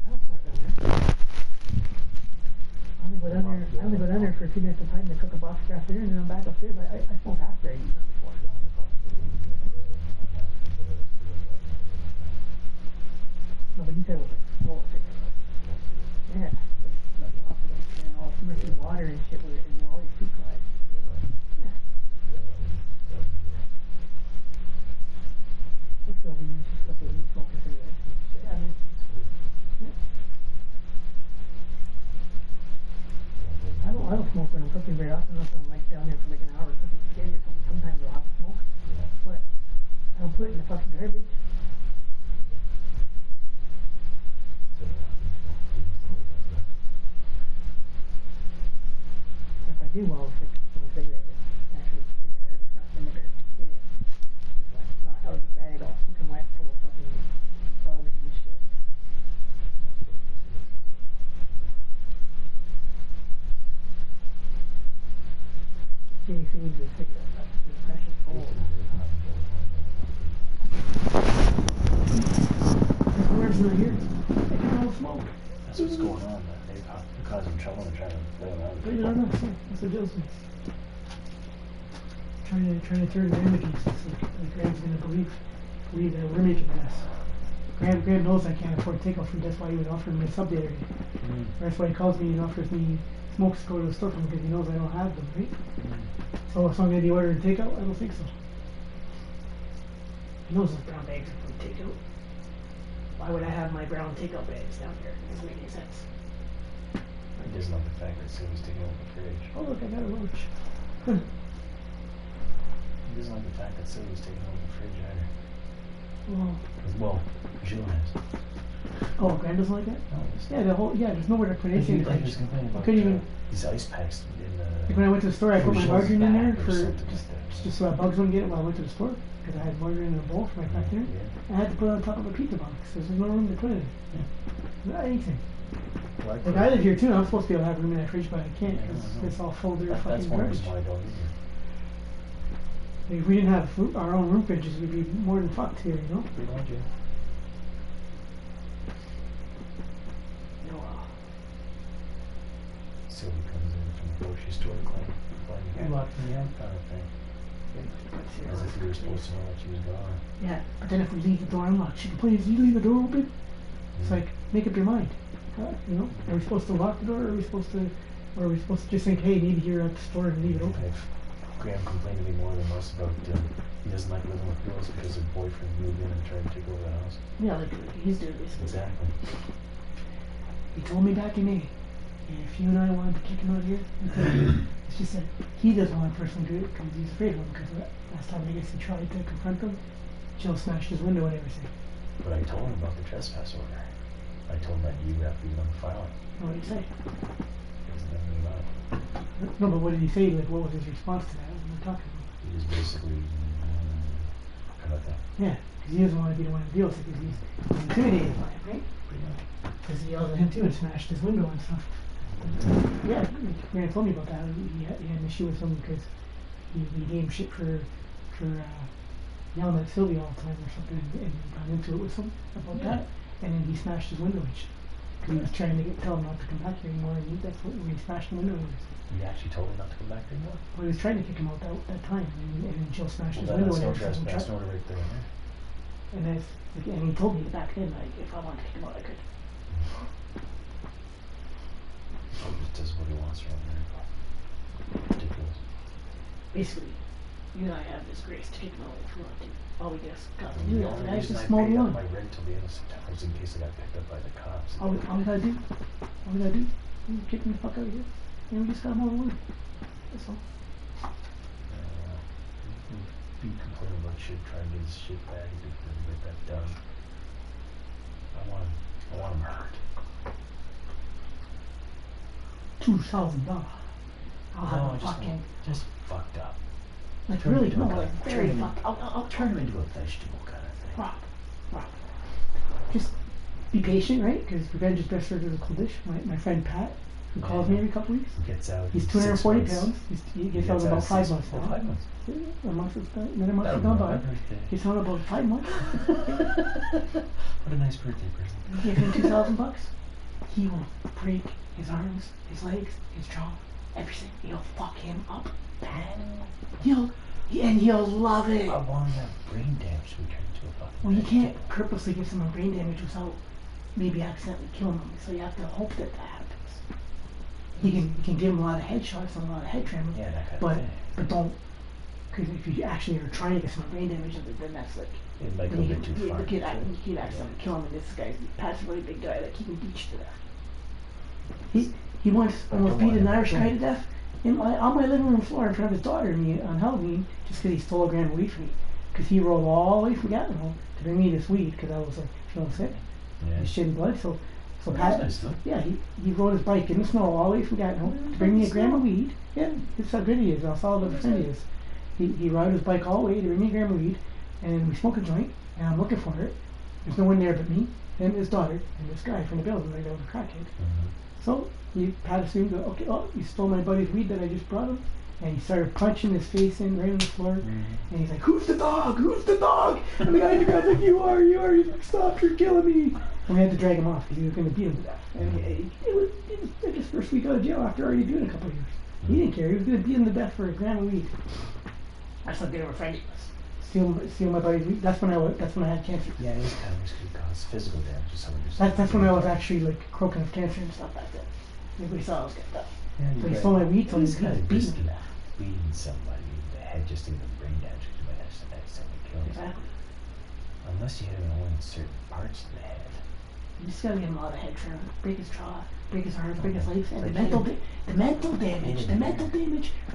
I don't smoke down there. I only go down there for a few minutes at a time to cook a box after dinner and then I'm back upstairs. I smoke after I eat them before. No, but he said it was like small cigarettes. Yeah. Like lots of them. And all murky water and shit with it and all these fruit flies. Yeah. What's the weed? It's just like a weed smoking cigarettes and shit. Yeah. I don't smoke when I'm cooking very often unless I'm like down there for like an hour cooking spaghetti or something. Sometimes I'll have to smoke. But I don't put it in the fucking garbage. If I do, well, it's like one cigarette that's actually in the garbage, not in the garbage. Yeah. It's not out of the bag all fucking wet full of fucking bugs and shit. Jay needs a cigarette, that's the precious gold. The word's not here. They can all smoke. That's what's going on. They're causing trouble and trying to bail them out. I don't know. That's what Joe says. Trying to turn Graham against us. Like Graham's gonna believe that we're making a mess. Graham knows I can't afford takeout food. That's why he would offer me a sub the other day. That's why he calls me and offers me smokes to go to the store for him because he knows I don't have them, right? So if I'm gonna be ordering takeout, I don't think so. He knows those brown bags are for takeout. Why would I have my brown takeout bags down here? It doesn't make any sense. He doesn't like the fact that Sylvie's taking over the fridge. Oh look, I got a roach. He doesn't like the fact that Sylvie's taking over the fridge either. Well, Jill has. oh, Graham doesn't like that? No, There's nowhere to put anything in the Like fridge. he's complaining about couldn't even- these ice packs in the... Like when I went to the store, I put my margarine in there for something just so that bugs wouldn't get it while I went to the store because I had margarine in a bowl for my pack dinner. Yeah. I had to put it on top of a pizza box because there's no room to put it in. Not anything. Well, Like I live here too, and I'm supposed to be able to have room in that fridge, but I can't Yeah, because I know. it's all full of their That's fucking one garbage. reason why I don't either. Like, if we didn't have our own room fridges, we'd be more than fucked here, you know? We don't, Jim. Sylvie comes in from the grocery store You locked me out. kind of thing. As if you were supposed to know that she was gone. Yeah, but then if we leave the door unlocked, she can please you leave the door open. It's like, make up your mind. You know, are we supposed to lock the door, or are we supposed to just think, hey, maybe you're at the store and leave it open? If Graham complained to me more than most about he doesn't like living with girls because her boyfriend moved in and tried to take over the house. Yeah, like he's doing this. Exactly. He told me back in May, if you and I wanted to kick him out of here, it's just that he doesn't want to personally do it because he's afraid of him. Because last time I guess he tried to confront him, Jill smashed his window and everything. But I told him about the trespass order. I told him that you have to be on the file. What did he say? Doesn't have any mind. No, but what did he say? Like, what was his response to that? What were we talking about? He just basically kind of thing. Yeah, because he doesn't want to be the one to deal with it because he's intimidated by it, right? Pretty much. Because he yelled at him too and smashed his window and stuff. Yeah, Grant told me about that. He had an issue with him because he gave him shit for yelling at Sylvia all the time or something, and he got into it with him about that, and then he smashed his window and shit. Because he was trying to tell him not to come back here anymore, and that's when he smashed the window. He actually told him not to come back anymore? Well, he was trying to kick him out that time, and then Jill smashed his Well, window that's no and everything. trespass order right there. And that's, and he told me back then, like, if I wanted to kick him out, I could. He just does what he wants around there. Ridiculous. Basically, you and I have this grace to kick him out if we want to. All we just got to The do is only that's reason a I small paid up one. my rent till the end of September was in case I got picked up by the cops. All we gotta do, is kick him the fuck out of here. And we just got him over with. That's all. Be complaining about shit, trying to get his shit back, and get that done. I want him hurt. $2,000. I'll have him just fucking, just fucked up. like turn really, him no, into a like guy. very Turn him fucked. I'll Turn him into a vegetable kind of thing. Rob. Just be patient, right? Because revenge is best served as a cold dish. My friend Pat, who calls me every couple weeks, He gets out. he's in 240 6 months. pounds. He gets out in about 5 months now. 5 months. A month has gone, another month has That'll gone be by. my birthday. Gets out about 5 months. What a nice birthday present. Give him $2,000. He will break his arms, his legs, his jaw, everything. He'll fuck him up bad. He'll love it. I want him to have brain damage to be turned into a fucking Well, you vegetable. can't purposely give someone brain damage without maybe accidentally killing them. So you have to hope that happens. You can give them a lot of headshots and a lot of head trauma. Yeah, that kind of but thing. but don't, because if you actually are trying to get someone brain damage, then that's like It might go a then bit too far. you could accidentally kill him. And this guy's Pat's a really big guy that he can beat you to death. He once almost beat an Irish guy to death on my living room floor in front of his daughter and me on Halloween just because he stole a gram of weed from me. Because he rode all the way from Gatton home to bring me this weed because I was like feeling sick. Yeah. He's shitting blood. So That's Pat, nice, though. yeah, he rode his bike in the snow all the way from Gatton home to bring me a gram of weed. Yeah, that's how good he is. How solid of a friend he is. He rode his bike all the way to bring me a gram of weed, and we smoke a joint, and I'm looking for it. There's no one there but me, and his daughter, and this guy from the building, like that was a crackhead. So Pat assumed, okay, oh, you stole my buddy's weed that I just brought him. And he started punching his face in right on the floor. And he's like, who's the dog? Who's the dog? And the guy in the guy's like, you are. Stop, you're killing me. And we had to drag him off because he was going to beat him to death. And it was like his first week out of jail after already doing a couple of years. He didn't care. He was going to beat him to death for a gram of weed. I still get him a friend. Steal my buddy's weed. That's when I had cancer. Yeah, it is kind of risky to cause physical damage to someone. That's when I was actually like croaking of cancer and stuff back then. Everybody saw I was getting up. Yeah, So he stole my weed, so he was kind of beating risky me to death. beating somebody in the head just to get brain damage because you might accidentally kill them. Exactly. Unless you hit him only in certain parts of the head. You just gotta give him a lot of head trauma, break his jaw, break his arms, break his legs, and Like the mental damage from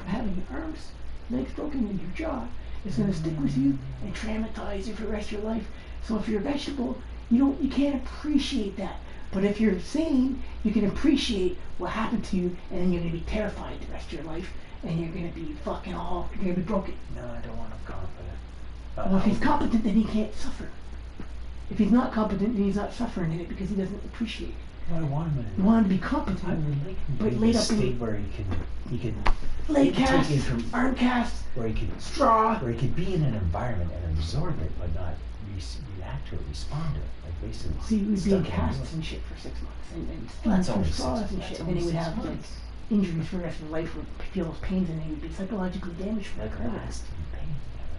having your arms, legs broken and your jaw is gonna stick with you and traumatize you for the rest of your life. So if you're a vegetable, you can't appreciate that. But if you're sane, you can appreciate what happened to you, and then you're gonna be terrified the rest of your life, and you're gonna be you're gonna be broken. No, I don't want him confident. Well, if he's competent, then he can't suffer. If he's not competent, then he's not suffering in it because he doesn't appreciate it. I want him You want him to be competent, I would like him to but be in laid a up state in where he can leg take cast, it from arm cast, where he can straw. be in an environment and absorb it, but not react to it, respond to it. Like basically. See, we'd be in stuck in casts the- and shit for 6 months, and Well, that's steam only from 6 straws months. and That's shit, and then he would only have 6 like months. injuries for the rest of his life, would feel those pains, and he would be psychologically damaged for Like forever. lasting pain.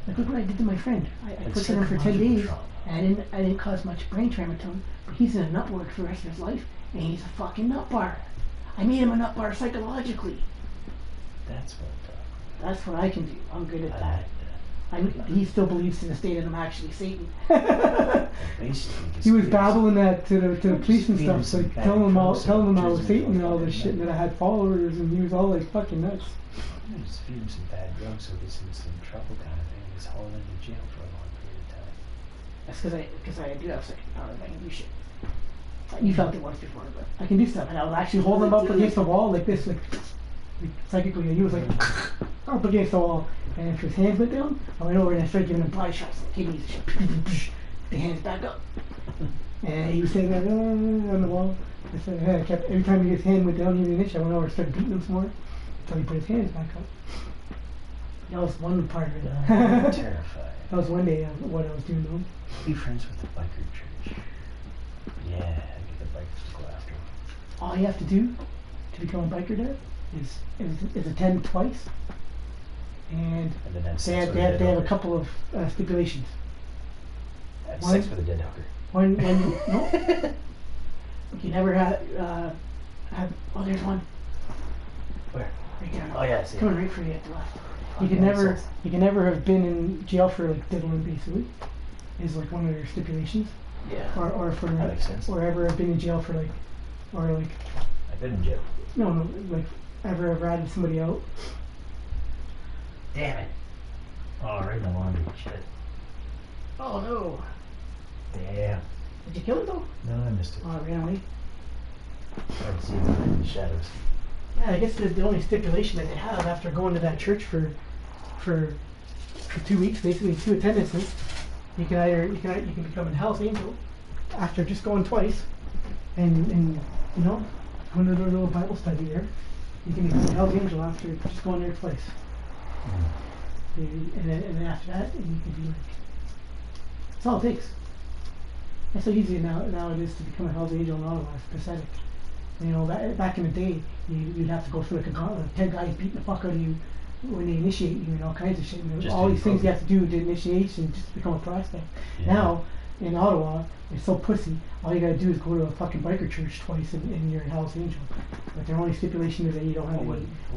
Like look what I did to my friend. I Like put him in for 10 psychological days, trauma. and I didn't cause much brain trauma to him, but he's in a nut ward for the rest of his life, and he's a fucking nut bar. I made him a nut bar psychologically. That's what I'm talking That's what I can do. I'm good at about. that. He still believes to this day that I'm actually Satan. Basically, He was just babbling that to the police and feed him stuff, some like bad telling them I drugs was and Satan and all turns this him shit, and into that I had followers, and he was all like fucking nuts. Just feed him some bad drugs so he gets in some trouble kind of thing. He's hauling into jail for a long period of time. That's because I do have second power. I can do shit. You felt it once before, but I can do stuff. And I would actually hold him up against the wall like this, like psychically. And he was like up against the wall. And if his hands went down, I went over and I started giving him body shots, like kidneys, the hands back up. And he was saying that on the wall. I said, I kept, every time his hand went down, he didn't itch, I went over and started beating him some more until he put his hands back up. That was one part of it. Terrifying. That was one day what I was doing though. Be friends with the biker church. Yeah, get the bikers to go after him. All you have to do to become a biker dad is attend twice. And then have they sex have, with a dead they have a hooker. couple of stipulations. Have one- sex with a dead hooker. When no, you never have oh, there's one Where? right there. Oh yeah, I see. Coming right for you at the left. You Okay, can never so- have been in jail for like diddling basically. Is like one of their stipulations. Yeah. Or for That makes sense. or ever have been in jail for like I've been in jail. no like ever have ratted somebody out. Damn it. Oh, right in the laundry. Shit. Oh no. Damn. Did you kill it though? No, I missed it. Oh, it ran away. I can see it in the shadows. Yeah, I guess the only stipulation that they have after going to that church for 2 weeks, basically 2 attendances, you can become a Hell's Angel after just going twice, and you know, going to a little Bible study there. You can become a Hell's Angel after just going there twice. And then after that, you can be like, that's all it takes. That's how easy now it is to become a Hell's Angel in Ottawa. It's pathetic. You know, back in the day, you'd have to go through like a gauntlet, 10 guys beating the fuck out of you when they initiate you and all kinds of shit. And Just all to these things you improve. have to do to initiate and just become a prospect. Yeah. Now, in Ottawa, it's so pussy. All you gotta do is go to a fucking biker church twice and you're a Hell's Angel. But their only stipulation is that you don't have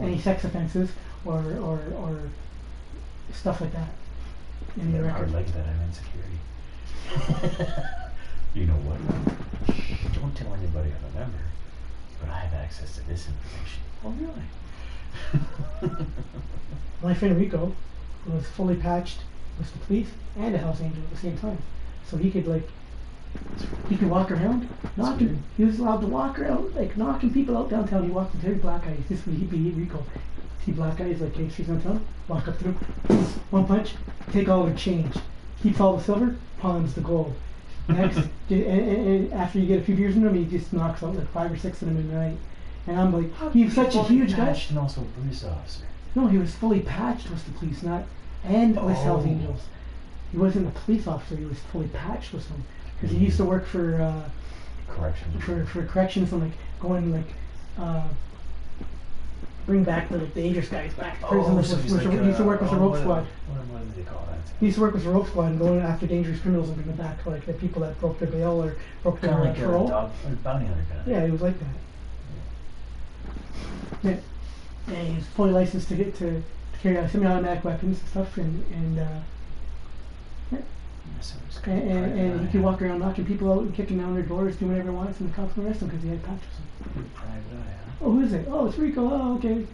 any sex offenses or stuff like that. In your Never hard record. like that, I'm insecurity. You know what? Don't tell anybody I'm a member, but I have access to this information. Oh, really? My friend Rico was fully patched with the police and a Hell's Angel at the same time. So he could walk around knocking. He was allowed to walk around, like knocking people out downtown. He walked into every black guy. This would be Rico. See black guys like gangsters downtown, walk up to them, one punch, take all their change. Keeps all the silver, pawns the gold. Next, and after you get a few beers in him, he just knocks out like 5 or 6 of them in the night. And I'm like, he was such a huge guy. Patched and also a police officer. No, he was fully patched with the police, and with Hell's Oh. Angels. He wasn't a police officer, he was fully patched with them. Because he used to work for Corrections. corrections and like going like bring back the dangerous guys back to prison. so he's he used to work with the rope squad. What do they call that? He used to work with the rope squad and going after dangerous criminals and bring them back, like the people that broke their bail or broke their Kind of like a parole. dog, or bounty hunter kind of. Yeah, it was like that. Yeah. And he was fully licensed to carry out semi-automatic weapons and stuff, and So it's And, kind of and, private and he eye, could huh? walk around knocking people out and kicking down their doors, doing whatever he wants, and the cops would arrest him because he had patches. Pretty private eye, huh? Oh, who is it? Oh, it's Rico. Oh, okay.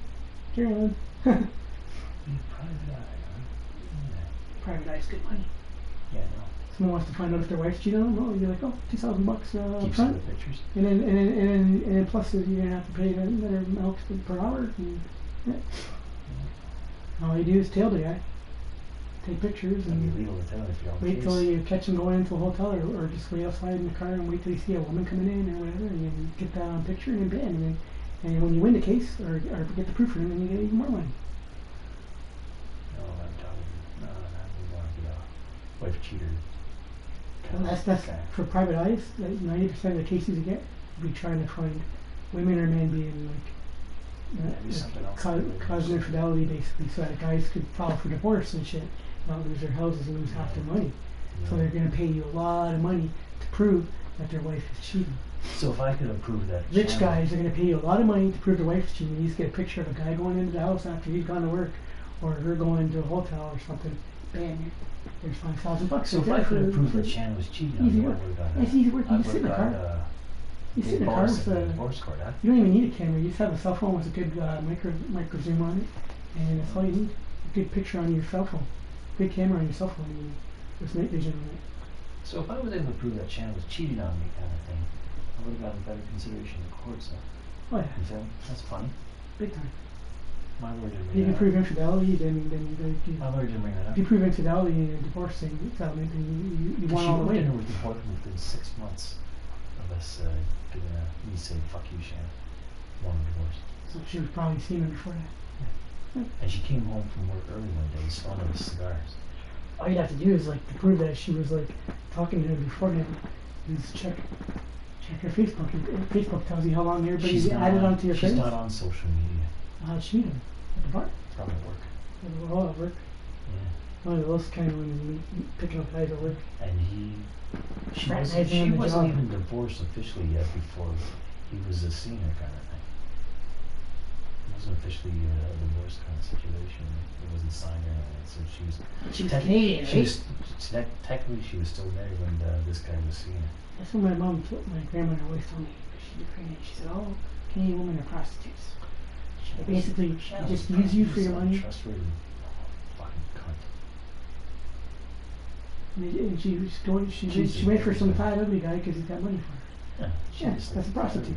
Carry on. Pretty private eye, huh? Private eye's good money. Yeah, no. Someone wants to find out if their wife's cheating on them. Oh, you're like, oh, $2,000 up Keep some of front. the pictures. And then plus you're gonna have to pay their milk per hour. And, yeah. All you do is tail the guy, take pictures, It'd be and illegal to tell if you're on the wait case. till you catch him going into a hotel, or just wait outside in the car and wait till you see a woman coming in or whatever, and you get that on picture and bam, and when you win the case or get the proof from him, then you get even more money. No, I'm talking. No, we want to be a wife cheater. And that's Okay. for private eyes. Like 90% of the cases you get, you'll be trying to find women or men being like Maybe something else. causing infidelity basically, so that guys could file for divorce and shit, not lose their houses and lose half their money. So they're gonna pay you a lot of money to prove that their wife is cheating. So if I could approve that. Rich channel- guys are going to pay you a lot of money to prove their wife's cheating. You just get a picture of a guy going into the house after he's gone to work, or her going into a hotel or something. Bam, there's $5,000. So if I could have proved that Shannon was cheating on easy me, I work. would have got. It's easy work. You I just sit in would the have car. got. You sit in the car with a a. divorce court, huh? You don't even need a camera. You just have a cell phone with a good micro zoom on it, and that's all you need. A good picture on your cell phone, good camera on your cell phone, and with night vision on it. So if I was able to prove that Shannon was cheating on me, kind of thing, I would have gotten better consideration in court, so. Oh yeah, You feel me? That's funny. big time. My lawyer didn't If bring you that prove up. infidelity, then My lawyer didn't bring that up. if you prove infidelity in a divorce settlement, then you won She all the moved in way. here with the boyfriend within 6 months of us giving me saying, fuck you, Shannon. Want a divorce. So she was probably seen him before that. And she came home from work early one day, smelling with cigars. All you'd have to do is like to prove that she was like talking to him beforehand. Is check her Facebook. And Facebook tells you how long everybody's added onto your friends. She's not on social media. How'd she meet him? At the bar? Probably at work. Oh, at work. Yeah. One of those kind of women picking up guys at work. And she Fraternizing on the wasn't job. even divorced officially yet before he was a senior kind of thing. It wasn't officially a divorce kind of situation. It wasn't signed or anything. So she was Canadian, she right? was technically she was still married when this guy was seeing her. That's what my grandmother always told me. She's Ukrainian. She said, "All Canadian women are prostitutes. They basically just use you for your money." Trustworthy fucking cunt. And she was going. She went for some fat ugly guy because he's got money for her. Yeah, Yeah, that's a prostitute.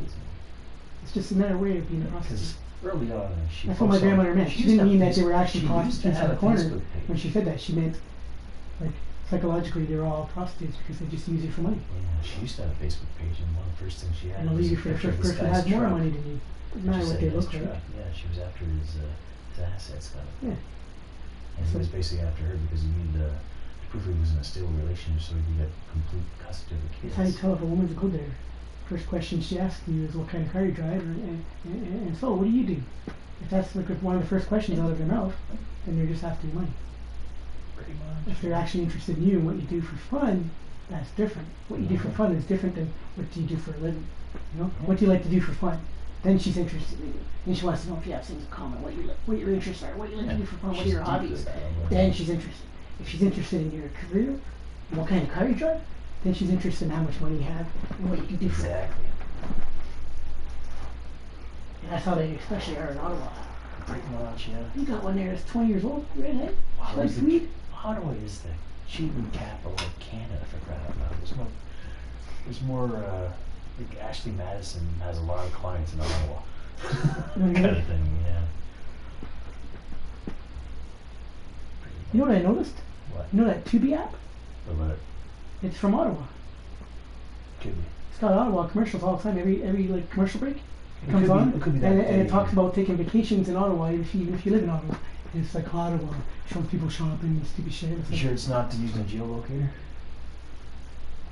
It's just another way of being a prostitute. Because early on, she That's what my grandmother meant. She didn't mean that they were actually prostitutes in the corner. Facebook When page. she said that, she meant like psychologically they were all prostitutes because they just use you for money. Yeah, she used to have a Facebook page, and one of the first things she had And they'll was leave you a for the picture of first this person that guy's has more truck. money than you. Doesn't matter She what said they his look like. truck. Yeah, she was after his assets, kind of. Yeah. And he was basically after her because he needed to prove he was in a stable relationship so he could get complete custody of the kids. That's how you tell if a woman's a good there. First question she asks you is what kind of car you drive, and so what do you do? If that's like one of the first questions out of their mouth, then they're just after your money. Pretty much. If they're actually interested in you and what you do for fun, that's different. What you do for fun is different than what do you do for a living. You know, what do you like to do for fun? Then she's interested in you. Then she wants to know if you have things in common, what your interests are, what you like to do for fun, what are your hobbies. Then she's interested. If she's interested in your career, and what kind of car you drive, then she's interested in how much money you have and what you can do for it. Exactly. And that's how they especially are in Ottawa. Pretty much, yeah. You got one there that's 20 years old, redhead. She likes the- weed. Ottawa is the cheating capital of Canada, for crying out loud. There's more, like Ashley Madison has a lot of clients in Ottawa. kind of thing, yeah. You know what I noticed? What? You know that Tubi app? But It's from Ottawa. could be. It's got Ottawa commercials all the time. Every like commercial break, it It comes could be- on, it could be that and it day. talks about taking vacations in Ottawa, even if you live in Ottawa. And it's like Ottawa, shows people shopping and stupid shit. It's You like, sure it's not using a geolocator?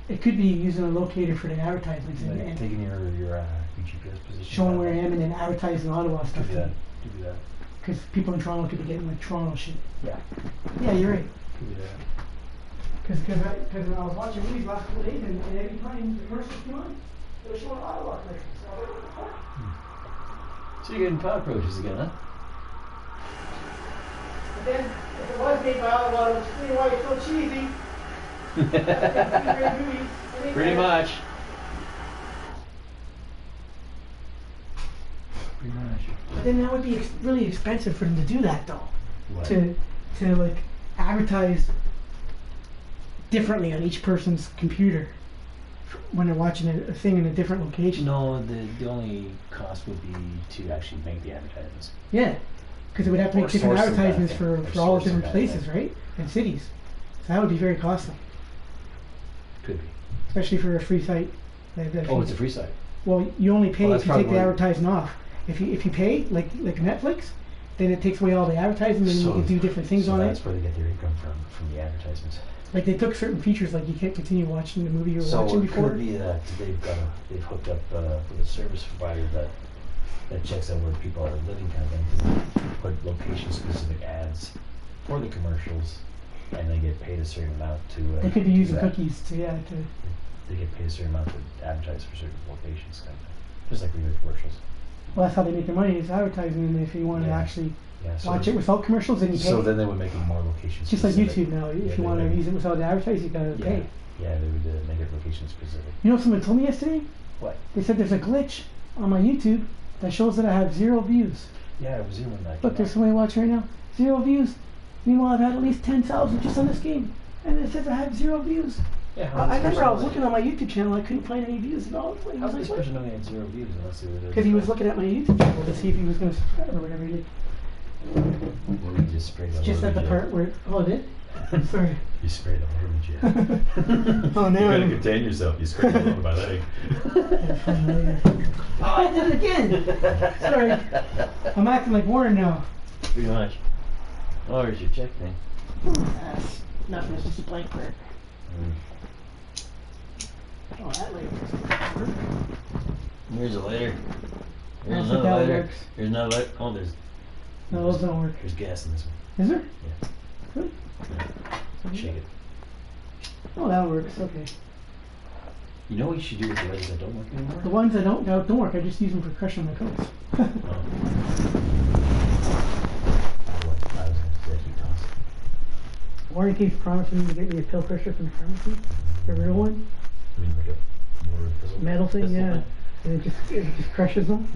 it could be using a locator for the advertisements Like and taking your GPS position. showing where I down am and then advertising Ottawa there? stuff. Could be that. Could be that. Because people in Toronto could be getting like Toronto shit. Yeah. Yeah, you're right. Could be that. Because when I was watching movies last couple of days, and every time the commercials came on, they were showing Ottawa commercials. So I was like, what? So you're getting cockroaches again, huh? But then, if it was made by Ottawa, it would explain why it's so cheesy. Pretty much. Pretty much. But then that would be really expensive for them to do that, though. What? To like advertise differently on each person's computer when they're watching a thing in a different location. No, the only cost would be to actually make the advertisements. Yeah, because it would have to Or make different source them back advertisements then. for Or all the source them different back places, then. right? And cities. So that would be very costly, Could be. especially for a free site. Oh, it's a free site. Well, you only pay Well, if that's you take the probably- advertising off. If you pay like Netflix, then it takes away all the advertising, and you can do different things so on that's it. where they get their income from the advertisements. Like they took certain features, like you can't continue watching the movie you were So watching it before. could be that they've hooked up with a service provider that checks out where people are living, kind of thing. 'Cause they put location-specific ads for the commercials, and they get paid a certain amount to. They could be do using that. cookies to They get paid a certain amount to advertise for certain locations, kind of thing. Just like regular commercials. Well, that's how they make their money is advertising, and if you want to Yeah. actually Yeah. So watch it without commercials, then you pay. So then they would make it more location Just like specific. YouTube now, Yeah, if they you want to would. use it without the advertising, you gotta Yeah. pay. Yeah, they would make it location specific. You know what someone told me yesterday? What? They said there's a glitch on my YouTube that shows that I have 0 views. Yeah, it was you when that. Look, came there's out. somebody watching right now, 0 views. Meanwhile, I've had at least 10,000 just on this game, and it says I have 0 views. Yeah, I remember I was looking on my YouTube channel, I couldn't find any views at all. How does this person only had 0 views unless they were there? Because he was looking at my YouTube channel to see if he was going to subscribe or whatever. Well, you just sprayed It's just at the part where, oh, it did? Sorry. You sprayed all over me, Jeff. Oh, no. You gotta contain yourself. You sprayed all over my leg. Oh, I did it again! Sorry. I'm acting like Warren now. Pretty much. Oh, here's your check thing. That's nothing, it's just a blank part. Oh, that light. Here's a lighter. I Here's don't think another that lighter. works. Here's another lighter. Oh, No, those don't work. there's gas in this one. Is there? Yeah. Good. Shake it. Oh, that works, okay. You know what you should do with the lighters that don't work anymore? The ones that don't work, I just use them for crushing my coats. Oh. I was going to say he tossed. Warren keeps promising to get me a pill crusher from the pharmacy. The real one. I mean, like a mortar pistol. Metal thing, pistol yeah. And it just crushes them.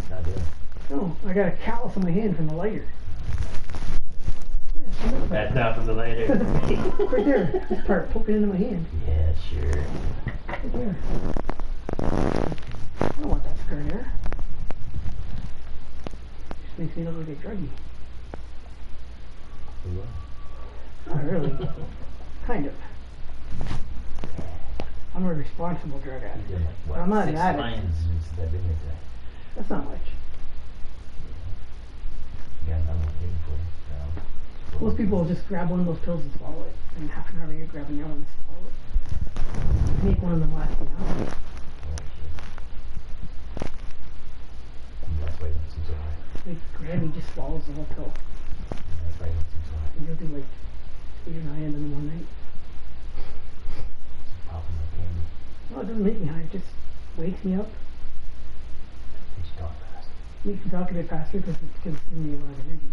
Not doing. No, I got a callus on my hand from the lighter. That's not from the lighter. Right there, this part poking into my hand. Yeah, sure. Right there. I don't want that scar there. Just makes me look like a druggie. You Not really. Kind of. I'm a responsible drug addict. did like, But what, I'm not an 6 addict. lines since I've been here today. That's not much. Yeah, I'm looking for it. Most people will just grab one of those pills and swallow it. And half an hour later, grab another one and swallow it. Make one of them last an hour. That's why it doesn't seem so high. Like, Grammy just swallows the whole pill. That's why it doesn't seem so high. And he'll do like 8 or 9 of them in one night. Popping like candy. Well, it doesn't make me high, it just wakes me up. Makes you talk fast. Makes me talk a bit faster because it's giving me a lot of energy.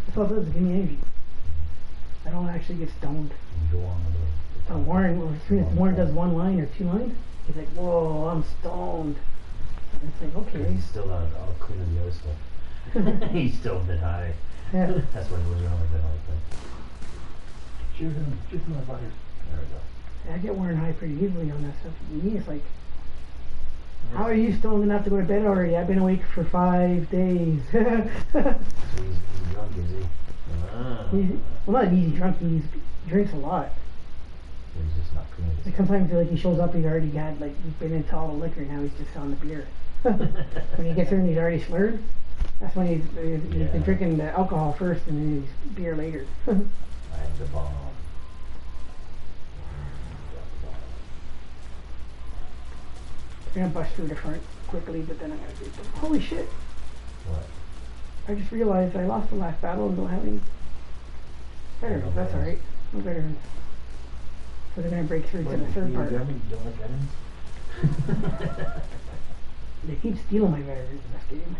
That's all it does, give me energy. I don't actually get stoned. You go on with the Warren, as soon as Warren does 1 line or 2 lines, he's like, whoa, I'm stoned. And it's like, okay. He's still not all clean of the other stuff. He's still a bit high. Yeah. That's why he was around like that all the time. Shoot him on fire. There we go. I get Warren high pretty easily on that stuff. Me, it's like, how are you stoned enough to go to bed already? I've been awake for 5 days. So he's drunk, is he? Well, not an easy drunk, he drinks a lot. Or he's just not clean. Like sometimes like he shows up, he's already got like he's been into all the liquor, now he's just on the beer. When he gets there and he's already slurred, that's when he's been drinking the alcohol first and then his beer later. I have the bomb. I'm gonna bust through the front quickly, but then I'm gonna do them. Holy shit! What? I just realized I lost the last battle and don't have any veterans. That's alright. No veterans. So they're gonna break through to the third part. You don't like veterans? They keep stealing my veterans in this game.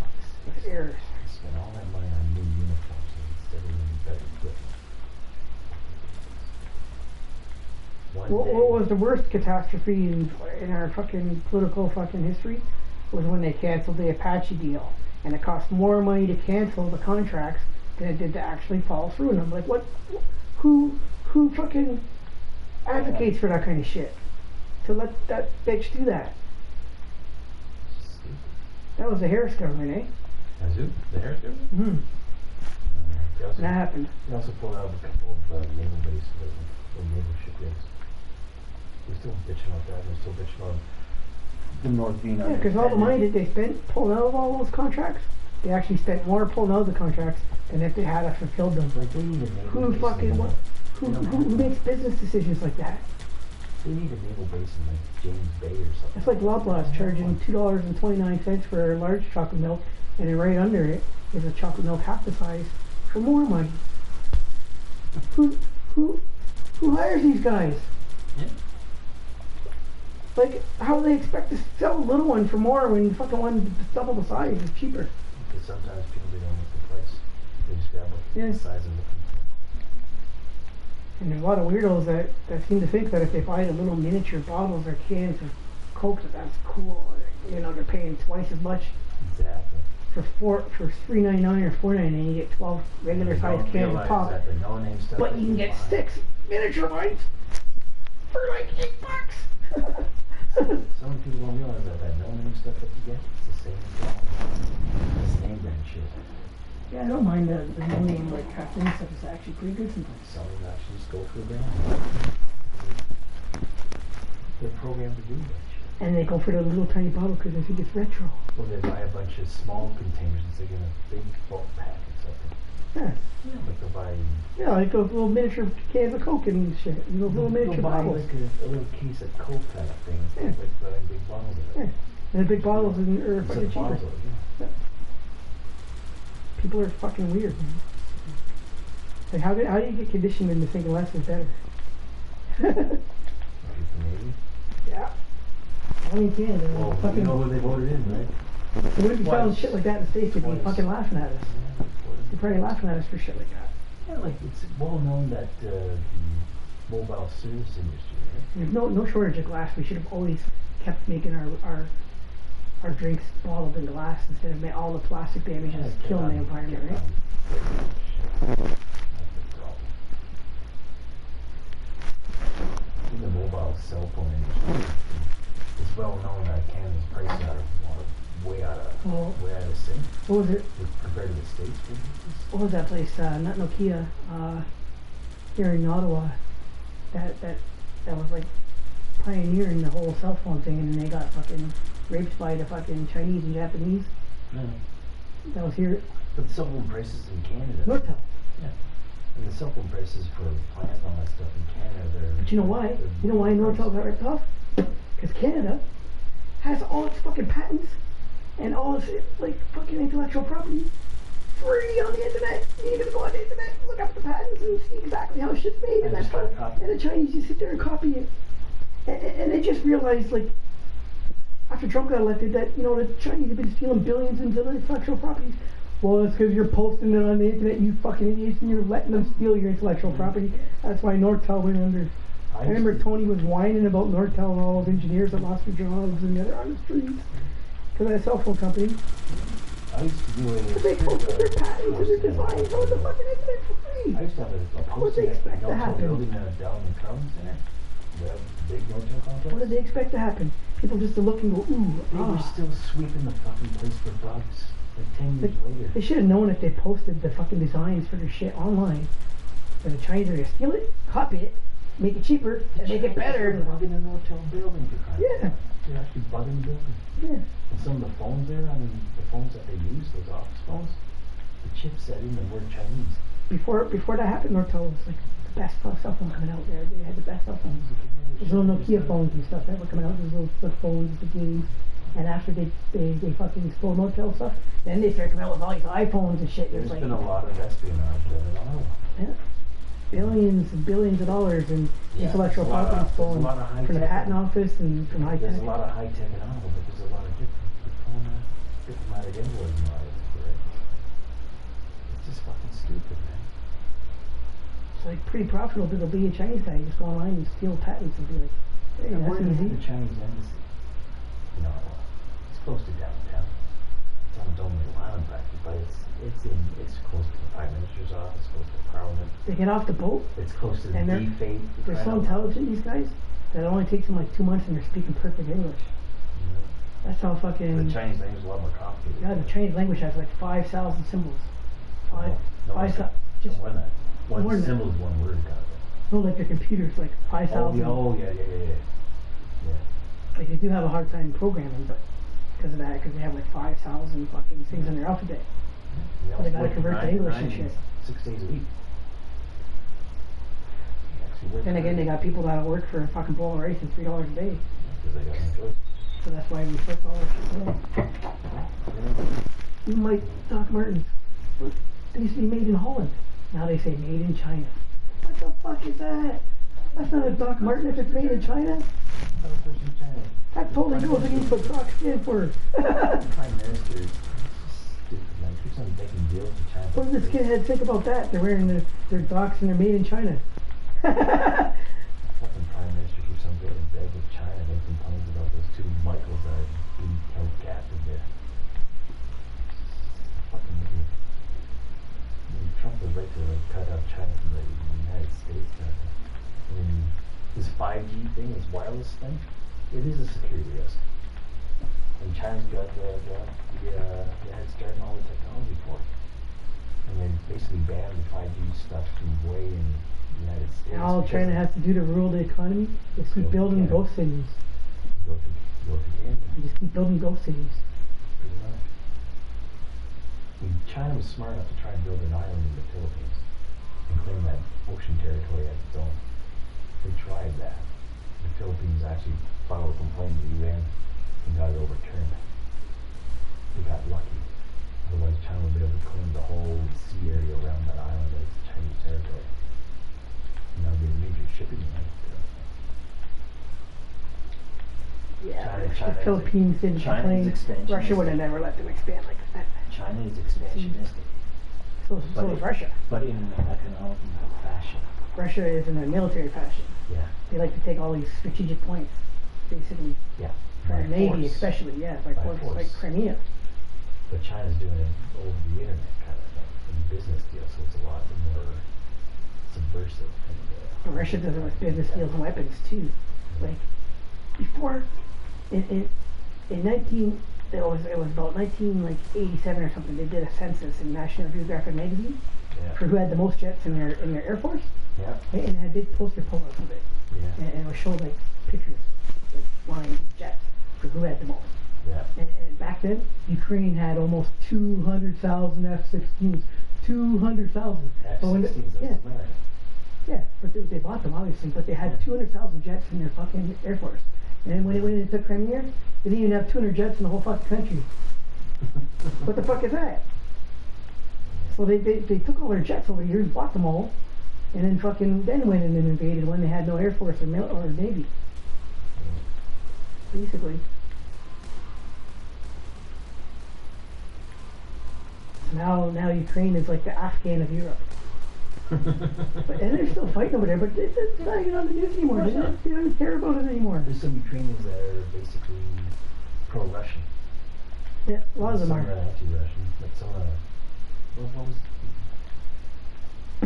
It's errors. Spend all that money on new uniforms instead of better equipment. What was the worst catastrophe in our fucking political fucking history was when they canceled the Apache deal, and it cost more money to cancel the contracts than it did to actually follow through. And I'm like, what? Who fucking advocates for that kind of shit? To let that bitch do that? That was the Harris government, eh? As who? The Harris government? Mm-hmm. They also, That happened. they also pulled out a couple of naval bases, or naval shipyards. We're still bitching about that. We're still bitching about The North being Yeah, because all the money that they spent pulling out of all those contracts, they actually spent more pulling out of the contracts than if they had fulfilled them. like they need a naval Who base fucking in, what? Who makes business decisions like that? They need a naval base in like James Bay or something. It's like Loblaws charging $2.29 for a large chocolate milk, and then right under it is a chocolate milk half the size for more money. Who hires these guys? Yeah. Like, how do they expect to sell a little one for more when the fucking one double the size is cheaper? Because sometimes people they don't look the price. They just grab Yeah. the size of it. And there's a lot of weirdos that seem to think that if they buy the little miniature bottles or cans of Coke, that's cool. You know, they're paying twice as much Exactly. for $3.99 or $4.99. You get 12 regular sized cans of pop, That the no-name stuff but that you can get buy. 6 miniature ones. for like $8. Some people don't realize that no-name stuff that you get, it's the same problem. It's the name brand shit. Yeah, I don't mind the no name like cartoon stuff. It's actually pretty good sometimes. Some of them actually just go for the brand. They're programmed to do that shit. And they go for the little tiny bottle because they think it's retro. Or they buy a bunch of small containers instead of getting a big bulk pack or something. Yeah. Like they'll buy... Yeah, like those little miniature cans of Coke and shit. And those little miniature buy bottles. like a little case of Coke kind of thing. Yeah. Like buying big bottles of it. Yeah. And the big bottles are Instead fucking of cheaper. bottles of it, yeah. Yeah. People are fucking weird, man. Like, how do you get conditioned into thinking less is better? Maybe. Yeah. I mean, Canada. Well, fucking, you know who they voted in, right? they wouldn't be selling Twice. shit like that in the States. They'd be Twice. fucking laughing at us. Yeah, they voted. They're probably laughing at us for shit like that. Yeah, like it's well known that the mobile service industry, right? There's no shortage of glass. We should have always kept making our drinks bottled in glass instead of all the plastic damages killing the environment, right? That's the problem. In the mobile cell phone industry, it's well known that Canada's prices are way out of sync What was it? compared to the States, for instance. What was that place? Not Nokia. Here in Ottawa. That was like pioneering the whole cell phone thing, and then they got fucking raped by the fucking Chinese and Japanese. No. That was here. But the cell phone prices in Canada. Nortel. Yeah. And the cell phone prices for plans and all that stuff in Canada, they're... But you know why? You know why Nortel got ripped off? Because Canada has all its fucking patents and all its like fucking intellectual property free on the internet. You can go on the internet, look up the patents, and see exactly how shit's made. And just try to copy And the Chinese just sit there and copy it. And they just realized, like, after Trump got elected, that, you know, the Chinese have been stealing billions into the intellectual properties. Well, it's because you're posting it on the internet, you fucking idiots, and you're letting them steal your intellectual property. That's why Nortel went under. I remember Tony was whining about Nortel and all those engineers that lost their jobs and they're on the streets because of that cell phone company. I used to do But they posted their patents and their designs on the fucking internet for free. I used to have a What posting did they at expect to Nortel happen? building down in Town Center. The big Nortel complex. What did they expect to happen? People just to look and go, ooh, They were still sweeping the fucking place for bugs. Like 10 years later. They should have known if they posted the fucking designs for their shit online. And the Chinese are going to steal it, copy it, make it cheaper, and make it better. They're bugging the Nortel building for crying out Yeah. loud. They're actually bugging the building. Yeah. And some of the phones there, I mean, the phones that they use, those office phones, the chipset in them were Chinese. Before that happened, Nortel was like the best cell phone coming out there. They had the best cell phones. Those little Nokia phones and stuff that were coming out, those little flip phones, the games. And after they fucking stole Nortel stuff, then they started coming out with all these iPhones and shit. There's Like, been a lot of espionage going on. yeah, billions and billions of dollars in intellectual there's a lot property of- stolen there's a lot of high from the tech. patent office and from high There's tech. a lot of high tech and all, but there's a lot of diplomatic envoys and all that for it. It's just fucking stupid, man. It's like pretty profitable to be a Chinese guy. You just go online and steal patents and be like, hey, And that's where is easy. the Chinese embassy? You know, it's close to downtown. It's on its own little island practically, but it's close to the Prime Minister's office, close to Parliament. They get off the boat It's close to the and they're D-Fate. so intelligent, these guys, that it only takes them like 2 months and they're speaking perfect English. That's how fucking... The Chinese language is a lot more complicated. Yeah, the Chinese language has like 5,000 symbols. No, Just more than that. more One than symbol is one word, kind of thing. no, like their computers, like 5,000. Yeah. Like they do have a hard time programming, but because of that, because they have like 5,000 fucking things in their alphabet. Yeah, They gotta convert to English and shit. 6 days a week. Then again, they got people that work for a fucking bowl of rice and $3 a day. Because they got no choice. So that's why we flip all that shit. Even like Doc Martens, they used to be made in Holland. Now they say made in China. What the fuck is that? That's not a Doc Marten if it's made in China. That totally goes against what Doc stand for. Prime Minister is stupid, man. Keeps on making deals with China. What does the skinhead think about that? They're wearing their Docs and they're made in China. Fucking Prime Minister keeps on getting in bed with China and they complains about those two Michaels that are being held captive there. Fucking idiot. I mean, Trump was right to cut out China from the United States. I mean, this 5G thing, this wireless thing, it is a security risk. And China's got the head start in all the technology for it. And they basically banned the 5G stuff from way in the United States. And all China has to do to rule the economy is keep building ghost cities. Go to Canada. And just keep building ghost cities. Pretty much. I mean, China was smart enough to try and build an island in the Philippines and claim that ocean territory as its own. They tried that. The Philippines actually filed a complaint to the UN and got it overturned. They got lucky. Otherwise, China would be able to claim the whole sea area around that island as Chinese territory. And that would be a major shipping lane. Yeah, if China the Philippines didn't complain, Russia would have never let them expand like that. China is expansionistic. So is Russia. But in an economic fashion. Russia is in a military fashion. Yeah. They like to take all these strategic points, basically. Yeah. For the Navy, force. especially, yeah, by force, like Crimea. But China's doing it over the internet kind of thing, in business deals, so it's a lot more subversive. And Russia does it with business deals and weapons too. Like before, in 19, it was about 1987 or something. They did a census in National Geographic magazine for who had the most jets in their Air Force. Yeah. And it had big poster pull-ups of it. Yeah. And it would show like pictures, like flying jets for who had the most. Yeah. And back then, Ukraine had almost 200,000 F-16s. 200,000. F-16s, that's America. Yeah, but they bought them obviously, but they had 200,000 jets in their fucking Air Force. And then when they went into Crimea, they didn't even have 200 jets in the whole fucking country. What the fuck is that? So they took all their jets over the years, bought them all, and then went in and invaded when they had no Air Force or Navy. Basically. So now Ukraine is like the Afghan of Europe. And they're still fighting over there, but it's not even on the news anymore. They don't care about it anymore. There's some Ukrainians that are basically pro-Russian. Yeah, a lot of them some are. Anti-Russian. Like some what was I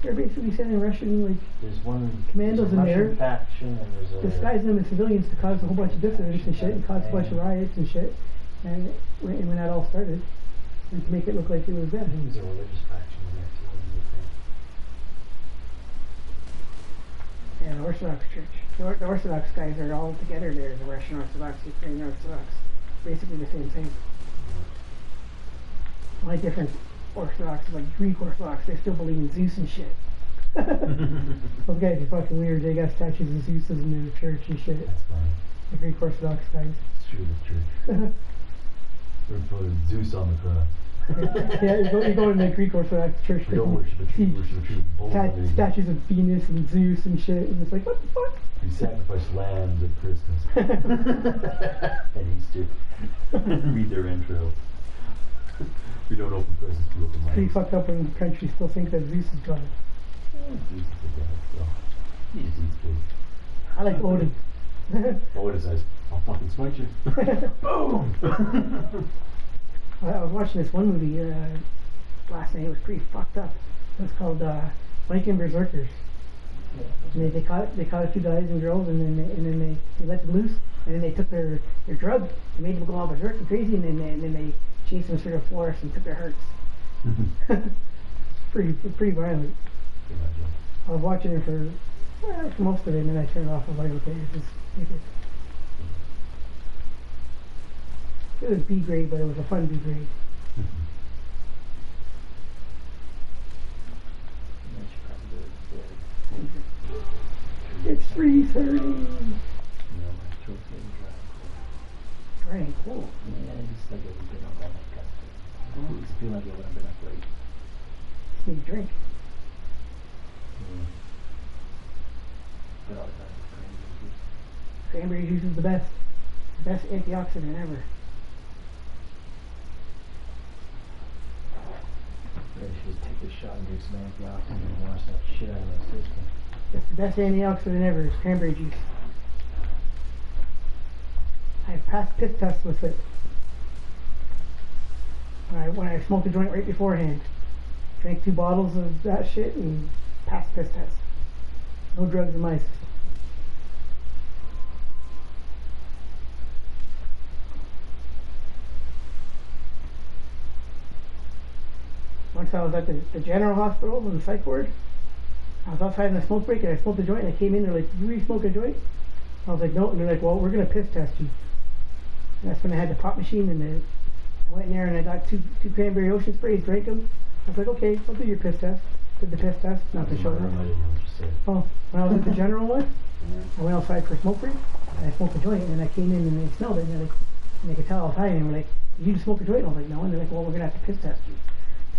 They're basically sending Russian like there's one commandos in there, Russian faction, and there's a disguising them as civilians to cause a whole bunch of dissidents and shit, and cause a bunch of riots and shit. And when that all started, and to make it look like it was I them. think there's a religious faction in there too. Yeah, the Orthodox Church. The Orthodox guys are all together there, the Russian Orthodox, Ukrainian Orthodox. Basically the same thing. The only difference, Orthodox is like Greek Orthodox, they still believe in Zeus and shit. Those guys are fucking weird, they got statues of Zeus in their church and shit. That's funny. The Greek Orthodox guys. It's true, the church. We're putting Zeus on the cross. Yeah, you go in the Greek Orthodox church. We don't worship a tree, we worship a tree. Statues of Venus and Zeus and shit, and it's like, what the fuck? We sacrifice lambs at Christmas. And Easter. Read their intro. We don't open presents, we open Pretty lambs. fucked up when the country still thinks that Zeus is God. Zeus is a god, so. He's Zeus, kid. I like Odin. Odin says, I'll fucking smite you. Boom! I was watching this one movie last night. It was pretty fucked up. It was called Viking Berserkers. And they caught a few guys and girls, and then they let them loose, and then they took their drug, and made them go all berserk and crazy, and then they chased them through the forest and took their hearts. pretty violent. I was watching it for most of it, and then I turned it off. I was like, okay, this is stupid. It was B grade, but it was a fun B grade. It's 3:30. Right, cool. Yeah, it's like I've been up all night, guys. It's feeling like I would have been up late. Need a drink. But all the time, Cranberry juice is the best. Best antioxidant ever. Maybe I should just take this shot and do some antioxidant and wash that shit out of my system. It's the best antioxidant ever is cranberry juice. I passed piss tests with it. When I smoked a joint right beforehand. Drank 2 bottles of that shit and passed piss test. No drugs in my system. Once I was at the general hospital in the psych ward, I was outside in a smoke break and I smoked a joint and I came in, they're like, "You really smoke a joint?" I was like, "No," and they're like, "Well, we're gonna piss test you." And that's when I had the pop machine and I went in there and I got two cranberry ocean sprays, drank them. I was like, "Okay, I'll do your piss test." Did the piss test, not to show them. Oh, when I was at the general one, I went outside for a smoke break and I smoked a joint and then I came in and they smelled it and they could tell I was high and they were like, "You just smoked a joint?" And I was like, "No," and they're like, "Well, we're gonna have to piss test you."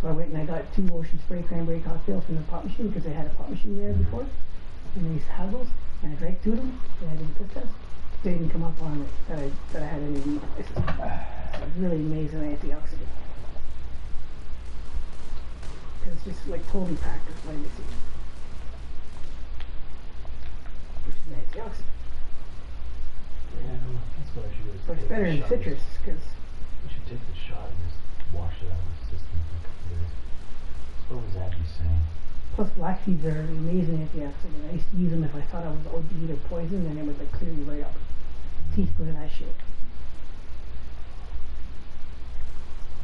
So I went and I got 2 ocean spray cranberry cocktails from the pop machine because they had a pop machine there before. And they used to have those. And I drank 2 of them and I did the piss test. They didn't come up on it that I had any weed. It's really amazing antioxidant. Because it's just like totally packed with vitamin C. Which is an antioxidant. Yeah, that's what I should do. But it's better than citrus because You should take the shot and just wash it out of the system for a couple days. What was Abby saying? plus black seeds are an amazing antioxidant. I used to use them if I thought I was OD'd or poisoned and it would like clear me right up. Teaspoon of that shit.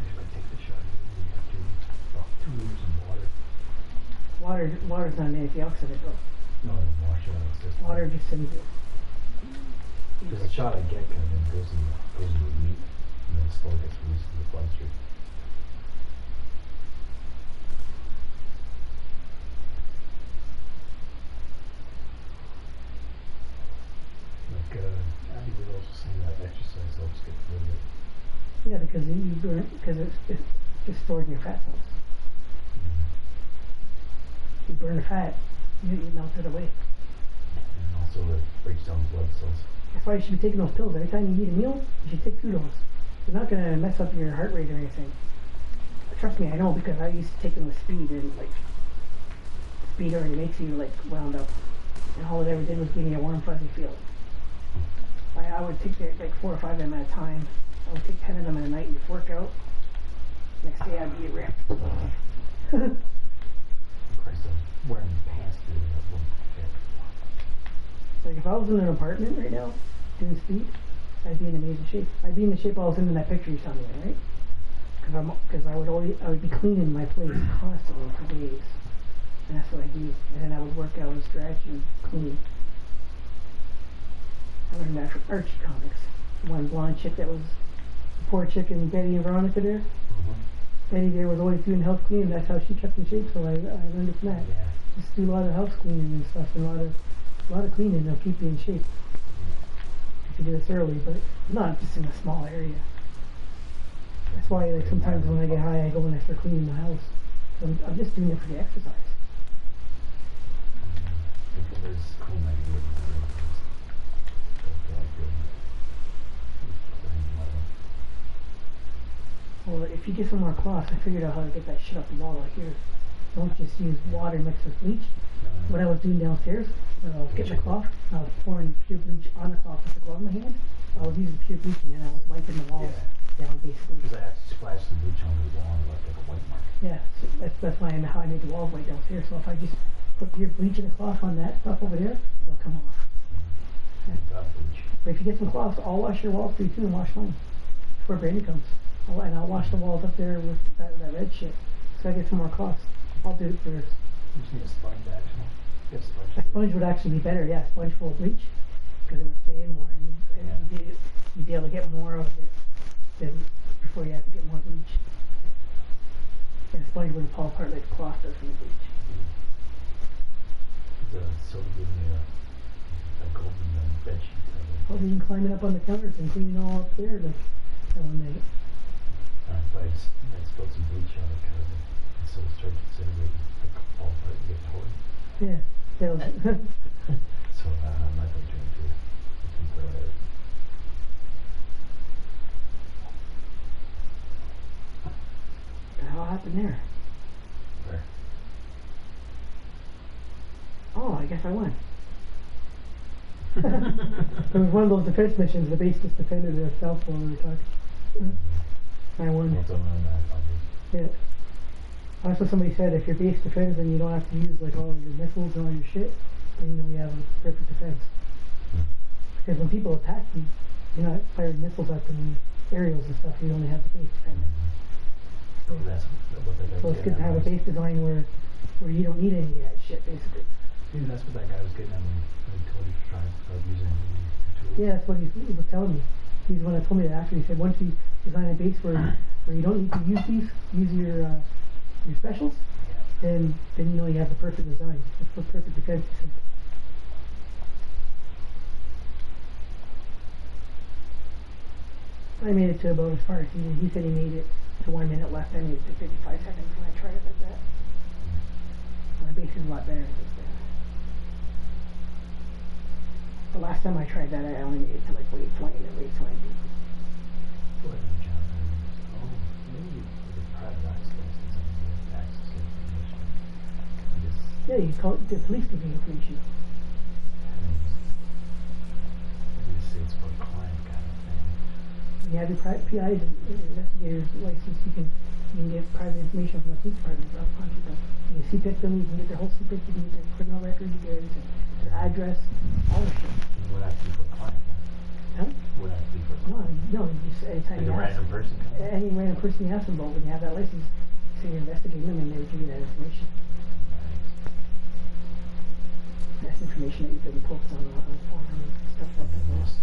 I should take the shot and you have to about 2 liters of water. Water's not an antioxidant though. No, and wash it out of the system. Water just sends it. Because the shot I get kind of then goes into the meat and then slowly gets released in the bloodstream. Like, Abby was also saying that exercise helps get rid of it. Yeah, because you burn it because it's just stored in your fat cells. You burn the fat, you melt it away. And also it breaks down blood cells. That's why you should be taking those pills. Every time you eat a meal, you should take 2 of those. They're not going to mess up your heart rate or anything. Trust me, I know because I used to take them with speed and like speed already makes you like wound up. And all it ever did was give me a warm fuzzy feeling. I would take like 4 or 5 of them at a time. I would take 10 of them in a night and just work out. Next day I'd be ripped. Christ, I'm wearing pants through that one. Like if I was in an apartment right now, doing speed, I'd be in amazing shape. I'd be in the shape I was in that picture you saw me in, right? Because I would be cleaning my place constantly for days, and that's what I do. And then I would work out and stretch and clean. I learned that from Archie comics. One blonde chick that was the poor chick in Betty and Veronica there. Betty there was always doing house cleaning. That's how she kept in shape. So I learned it from that. Yeah. Just do a lot of house cleaning and stuff, and a lot of cleaning. They'll keep you in shape. If you do this early, but not just in a small area. That's why, like, sometimes when I get high, I go and I start cleaning the house. So I'm just doing it for the exercise. Well, if you get some more cloths, I figured out how to get that shit up the wall out here. Don't just use water mixed with bleach. What I was doing downstairs, when I was getting the cloth, I was pouring pure bleach on the cloth with the glove in my hand. I was using pure bleach and then I was wiping the walls down basically. Because I actually splashed the bleach on the wall and left like a white mark. Yeah, so that's why how I made the walls white downstairs. So if I just put pure bleach in the cloth on that stuff over there, it'll come off. Yeah. But if you get some cloths, I'll wash your walls for you too and wash mine before Brandon comes. And I'll wash the walls up there with that red shit. So I get some more cloths. I'll do it first. You just need a sponge actually. Get a sponge. A sponge would actually be better, yeah, a sponge full of bleach. Because it would stay in more and you'd be able to get more of it than before you have to get more bleach. And the sponge wouldn't fall apart like the cloth does from the bleach. The silver gave me a golden bed sheet. Oh, you can climb it up on the counters and clean it all up there like that one night. But I spilled some bleach on it kind of, and so it started disintegrating, like fall apart and get torn. Yeah, that'll So I'm not going to drink it. I can throw it out. What the hell happened there? There. Oh, I guess I won. It was one of those defense missions. The base just defended itself while we were talking. I won. What's on that? Yeah. Also, somebody said if your base defends, then you don't have to use like all your missiles and all your shit. Then you know you have a perfect defense. Because when people attack you, you're not firing missiles at them, aerials and stuff. You only have the base defense. So that's what that So it's good to have a base design where you don't need any of that shit, basically. Maybe that's what that guy was getting at when he told you to try using the tools. Yeah, that's what he was telling me. He's the one that told me that after. He said once you design a base where you don't need to use your specials, then you know you have the perfect design. It's the perfect defense. I made it to about as far as he did. He said he made it to 1 minute left. I made it to 55 seconds when I tried it like that. My base is a lot better than this. The last time I tried that, I only made it to like wave 20 and wave 20. What in John? Oh, maybe the private access is something to access information. Yeah, you call it the police give you information. Maybe say it's for a client kind of thing. You have your private PI, the investigator's license, you can get private information from the police department about people. You can CPIC them, you can get their whole CPIC, you can get their criminal record, you can get their address, all the shit. Would that be for a client? Huh? Would that be for a client? No, you just, anytime Like you a random person? any random person you ask them about, when you have that license, you say you're investigating them and they would give you that information. That's information that you can post on forums and stuff like that. Most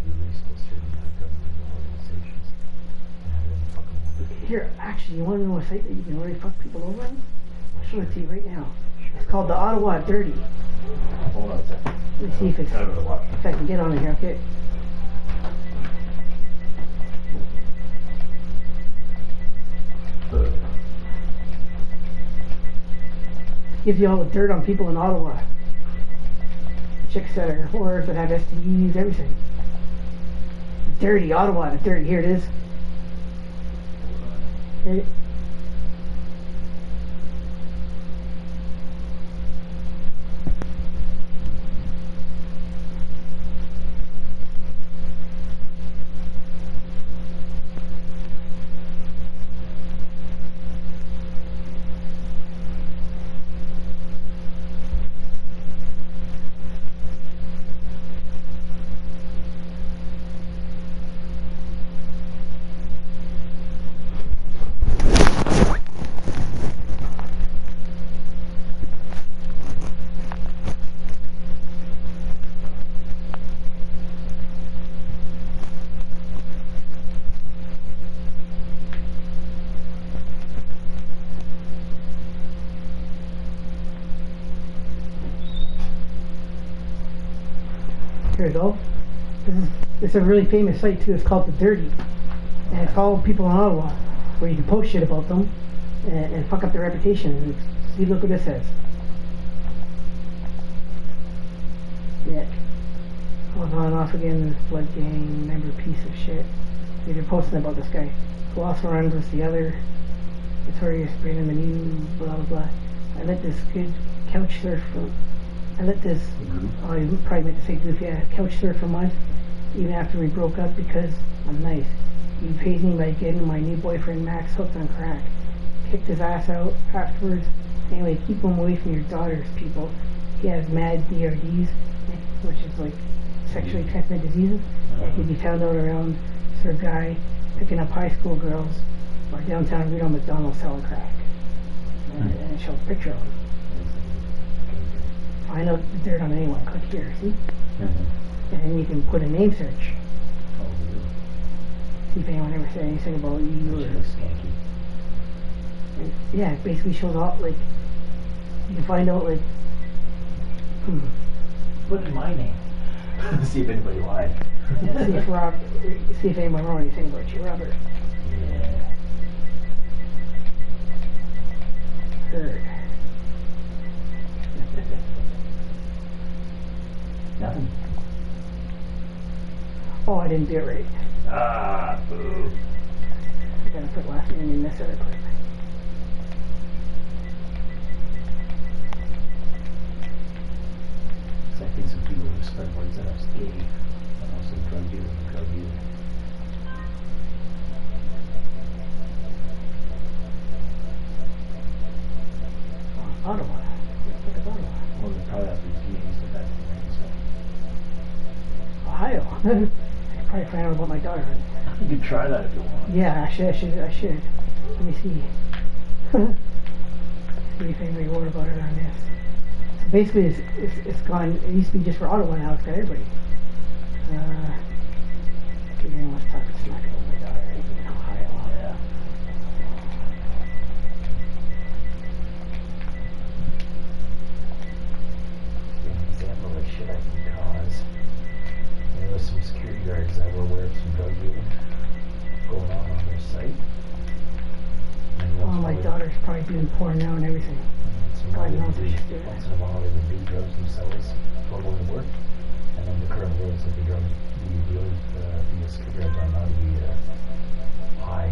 released to certain governmental organizations and have them fuck them over. Here, actually, you want to know a site that you can already fuck people over on? I'll show it to you right now. It's called the Ottawa Dirty. Hold on a second. Let me see if it's, I don't know what. if I can get on it here, okay? Gives you all the dirt on people in Ottawa. Chicks that are whores, that have STDs, everything. Dirty, Ottawa, the dirty, here it is. Okay. Here we go. This is a really famous site too. It's called The Dirty. And it's all people in Ottawa where you can post shit about them and fuck up their reputation. And see, look what this says. Yeah. On and off again, blood gang, member piece of shit. They're posting about this guy. Who also runs with the other notorious Brandon Manu, blah blah blah. I let this kid couch surf from I let this, oh, you probably meant to say goof, yeah, couch surf for months, even after we broke up because I'm nice. He pays me by getting my new boyfriend Max hooked on crack. Kicked his ass out afterwards. Anyway, keep him away from your daughters, people. He has mad DRDs, which is like sexually transmitted diseases. And he'd be found out around Sir Guy picking up high school girls or downtown Reno McDonald selling crack. And it shows a picture of him. Find out the dirt on anyone. Click here, see? And then you can put a name search. See if anyone ever said anything about you or... Yeah, it basically shows all, like... You can find out, like... Put in my name. See if anybody lied. See if anyone wrote anything about you, Robert. Yeah. Heard. Nothing. Oh, I didn't do it right. Ah, boo. I gotta put last name in this other place. So I think some people who spread words that I was gay and also drug dealer and drug dealer. I probably find out about my daughter. You can try that if you want. Yeah, I should. Let me see. See if anybody wrote about it on this. So basically, it's gone. It used to be just for Ottawa, now it's got everybody. Okay, then let's talk smack about my daughter in Ohio. Yeah. Give an example of shit I can cause. There was some security guards that were aware of some drug dealing going on their site. And Oh, once in a my while daughter's probably doing porn now and everything. God knows what she's doing. once in a while they would do drugs themselves before going to work. And then the current rules that the drug dealers, the security guards are not to be high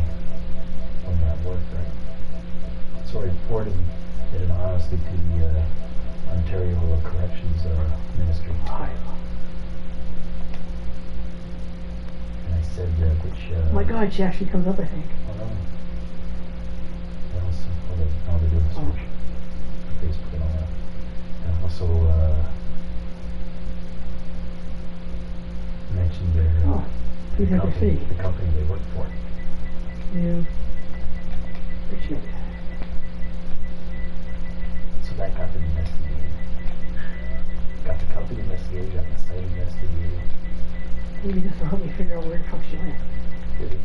when they're at work, right? So I reported it anonymously to the Ontario Corrections Ministry. Ohio. And I said which... Oh my God, she actually comes up, I think. Oh, no. What else? Now they're doing a search. Facebook and all that. And also mentioned their Oh, please enter city. the company they work for. New Richmond. So that got them investigated. Got the company investigated, got the site investigated. Maybe this will help me figure out where the fuck she went. Really.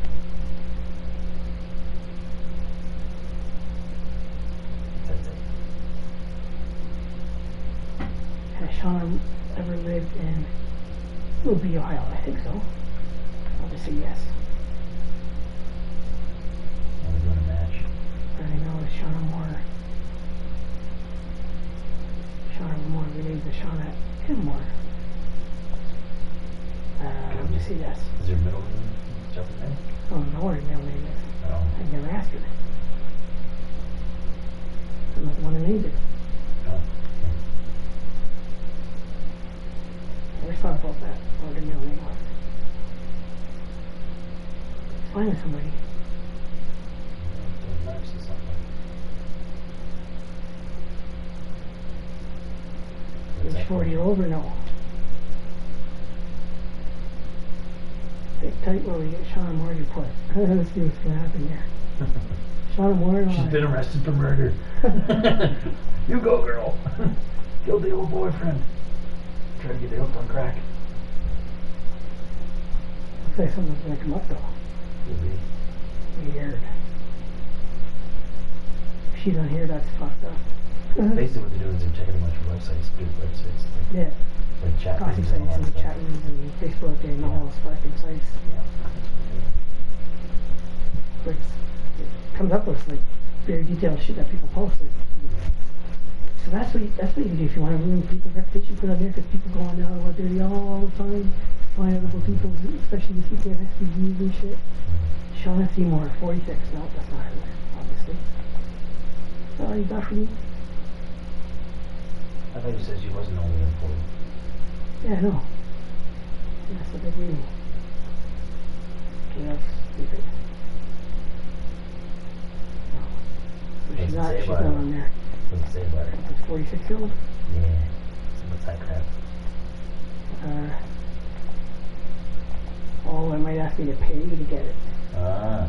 That's it. Has Shauna ever lived in Ruby, Ohio? I think so. I'll just say yes. Now we're doing a match. I know it's Shauna Moore. Shauna Moore related to Shauna M. Moore. I'll just say yes. Is there a middle name? Jumping in? I don't know what her middle name is. No. I've never asked her. I'm not the one who named it. No. Never thought about that, what her middle name was. Finding somebody. Doing match to something. What's Age that 40 for? over? No. Take tight while we get Shauna Moore's report. Let's see what's going to happen here. Shauna Moore. She's been arrested for murder. You go, girl. Killed the old boyfriend. Tried to get her hooked on crack. Looks like something's going to come up though. Could be. Weird. If she's on here, that's fucked up. Basically what they're doing is they're checking a bunch of websites, stupid websites, Yeah. like chat Gossip rooms and sites all that and stuff. chat rooms and Facebook and all those fucking sites. Yeah. Where it comes up with like very detailed shit that people post. Like, so that's what you can do if you want to ruin people's reputation. Put it on there because people go on now what they're doing all the time. Find out about people, especially the people that SPGs and shit. Shauna Seymour, 46. No, that's not her, obviously. Oh, you got for me? I thought you said she wasn't only employed. Yeah, no. That's what they do. Okay, that's stupid. No. So she's Doesn't not, say she's about not her. on there. Doesn't say about her. That's 46 year old. Yeah. So what's that crap? Oh, it might ask me to pay to get it. Ah.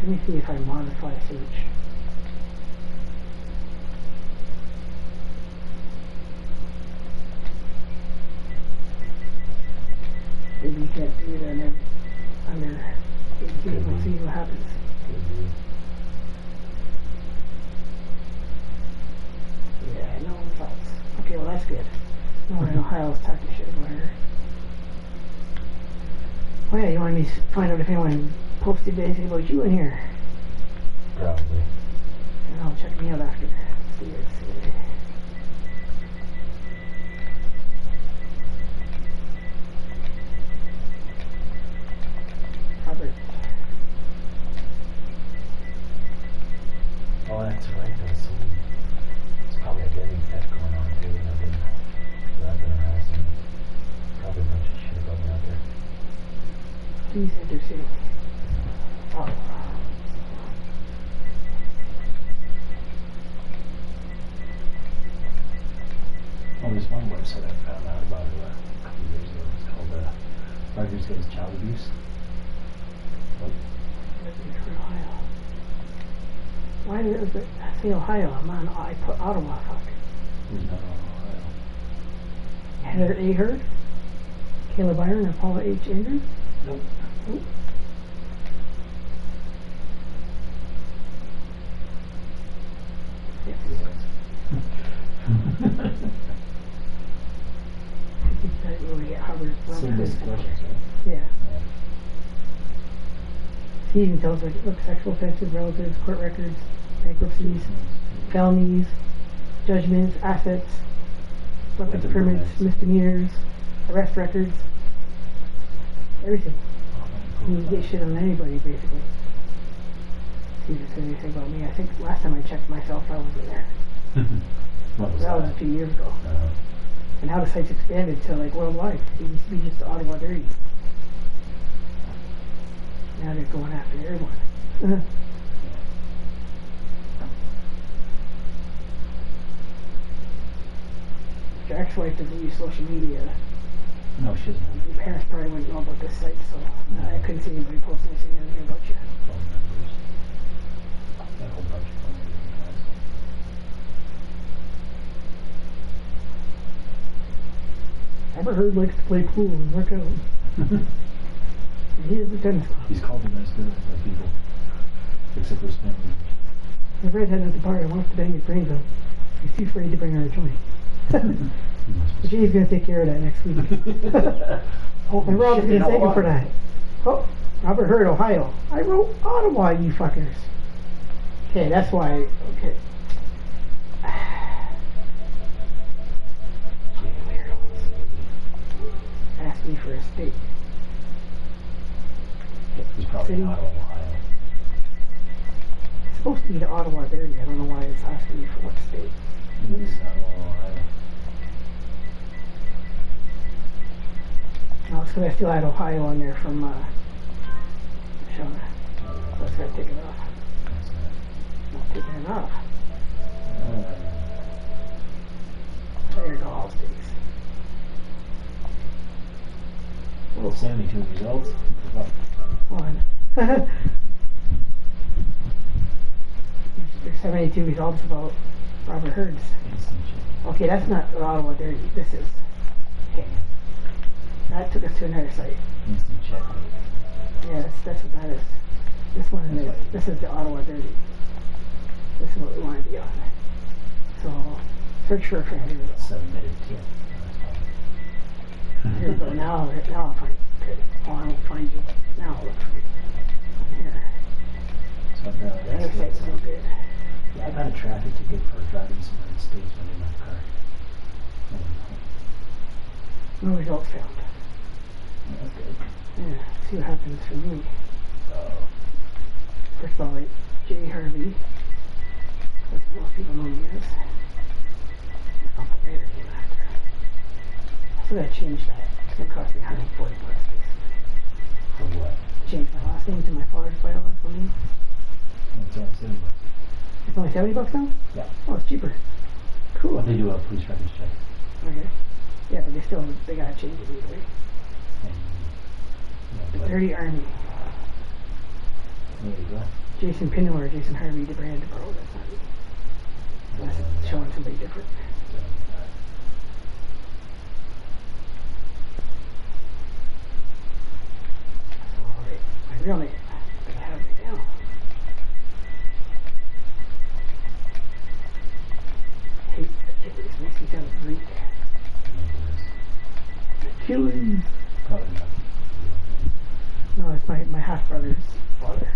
Let me see if I modify search. Maybe you can't do it and then under 18, we'll see what happens. Could be. Yeah, no thoughts. Okay, well that's good. No one in Ohio's talking shit about her. Oh yeah, you want me to find out if anyone posted anything about you in here? Probably. And I'll check me out after. See it. Robert. Oh, that's right. There's probably a getting theft going on too. And I've been harassing probably a bunch of shit about me out there. Please enter city. Oh. Oh, there's one website I found out about a couple years ago. It's called Rogers Against Child Abuse. Oh, Ohio. Why did it say Ohio? I put Ottawa, fuck. who's not on Ohio? Heather A. Hurd? Caleb Byron or Paula H. Andrews? Nope. Nope. Yes. I think that really get Hubbard. Same as questions, right? Yeah. Yeah. He even tells like, look, sexual offenses, relatives, court records, bankruptcies, felonies, judgments, assets, weapons Weapon permits, permits. misdemeanors, arrest records, everything. You can get shit on anybody, basically. See if it says anything about me. I think last time I checked myself, I wasn't there. What was That was a few years ago. And now the site's expanded to like worldwide. It used to be just the Ottawa Dirty. Now they're going after everyone. Your ex-wife doesn't use social media. No, she doesn't. Your parents probably wouldn't know about this site, so I couldn't see anybody posting anything about you. Phone numbers. That whole bunch of phone numbers. Ever heard likes to play pool and work out? He is the tennis club. He's called the nice girl by people. Except for his family. The redhead at the party wants to bang his brains out. He's too afraid to bring her a joint. She's gonna take care of that next week. Oh, and Rob's gonna thank you for that. Oh, Robert Hurd, Ohio. I wrote Ottawa, you fuckers. Okay, that's why. Okay. Asked me for a state. He's probably City. in Ottawa, Ohio. It's supposed to be the Ottawa Dirty. I don't know why it's asking me for what state. He's in Ottawa, Ohio. No, it's because I still had Ohio on there from Shauna. So it's got to take it off. That's Not taking it off. not. There you go, all states. Well, 72 results. One. There's 72 results about Robert Hurd's. Instant check. Okay, that's not Ottawa Dirty. This is. Okay. That took us to another site. Instant check. Yeah, that's what that is. This one is. This is the Ottawa Dirty. This is what we want to be on. So, search for a friend. Here we go. Submitted tip. Here we go. Now I'll find you. Okay. Oh, I won't find you. Now I'll look for you. Here. So apparently The other that's site's no good. Yeah, I got a traffic ticket for driving some United States when in my car. No results found. That's good. Yeah, see what happens for me. Oh. First of all, like J. Harvey, what most people know me as. I'll put later name after. I still gotta change that. It's gonna cost me $140 basically. For what? Change my last name to my father's biological name. It's only $7. It's only $70 now? Yeah. Oh, it's cheaper. Cool. But they do a police records check. Okay. Yeah, but they gotta change it either way. And, The yeah, but Dirty Army. there you go. Jason Pinwell or Jason Harvey DeBrand, bro. That's not me. Unless it's showing somebody different. Alright, my real name. I have it now. Hate that it makes me sound Greek. Achilles. Probably not. No, it's my half brother's father.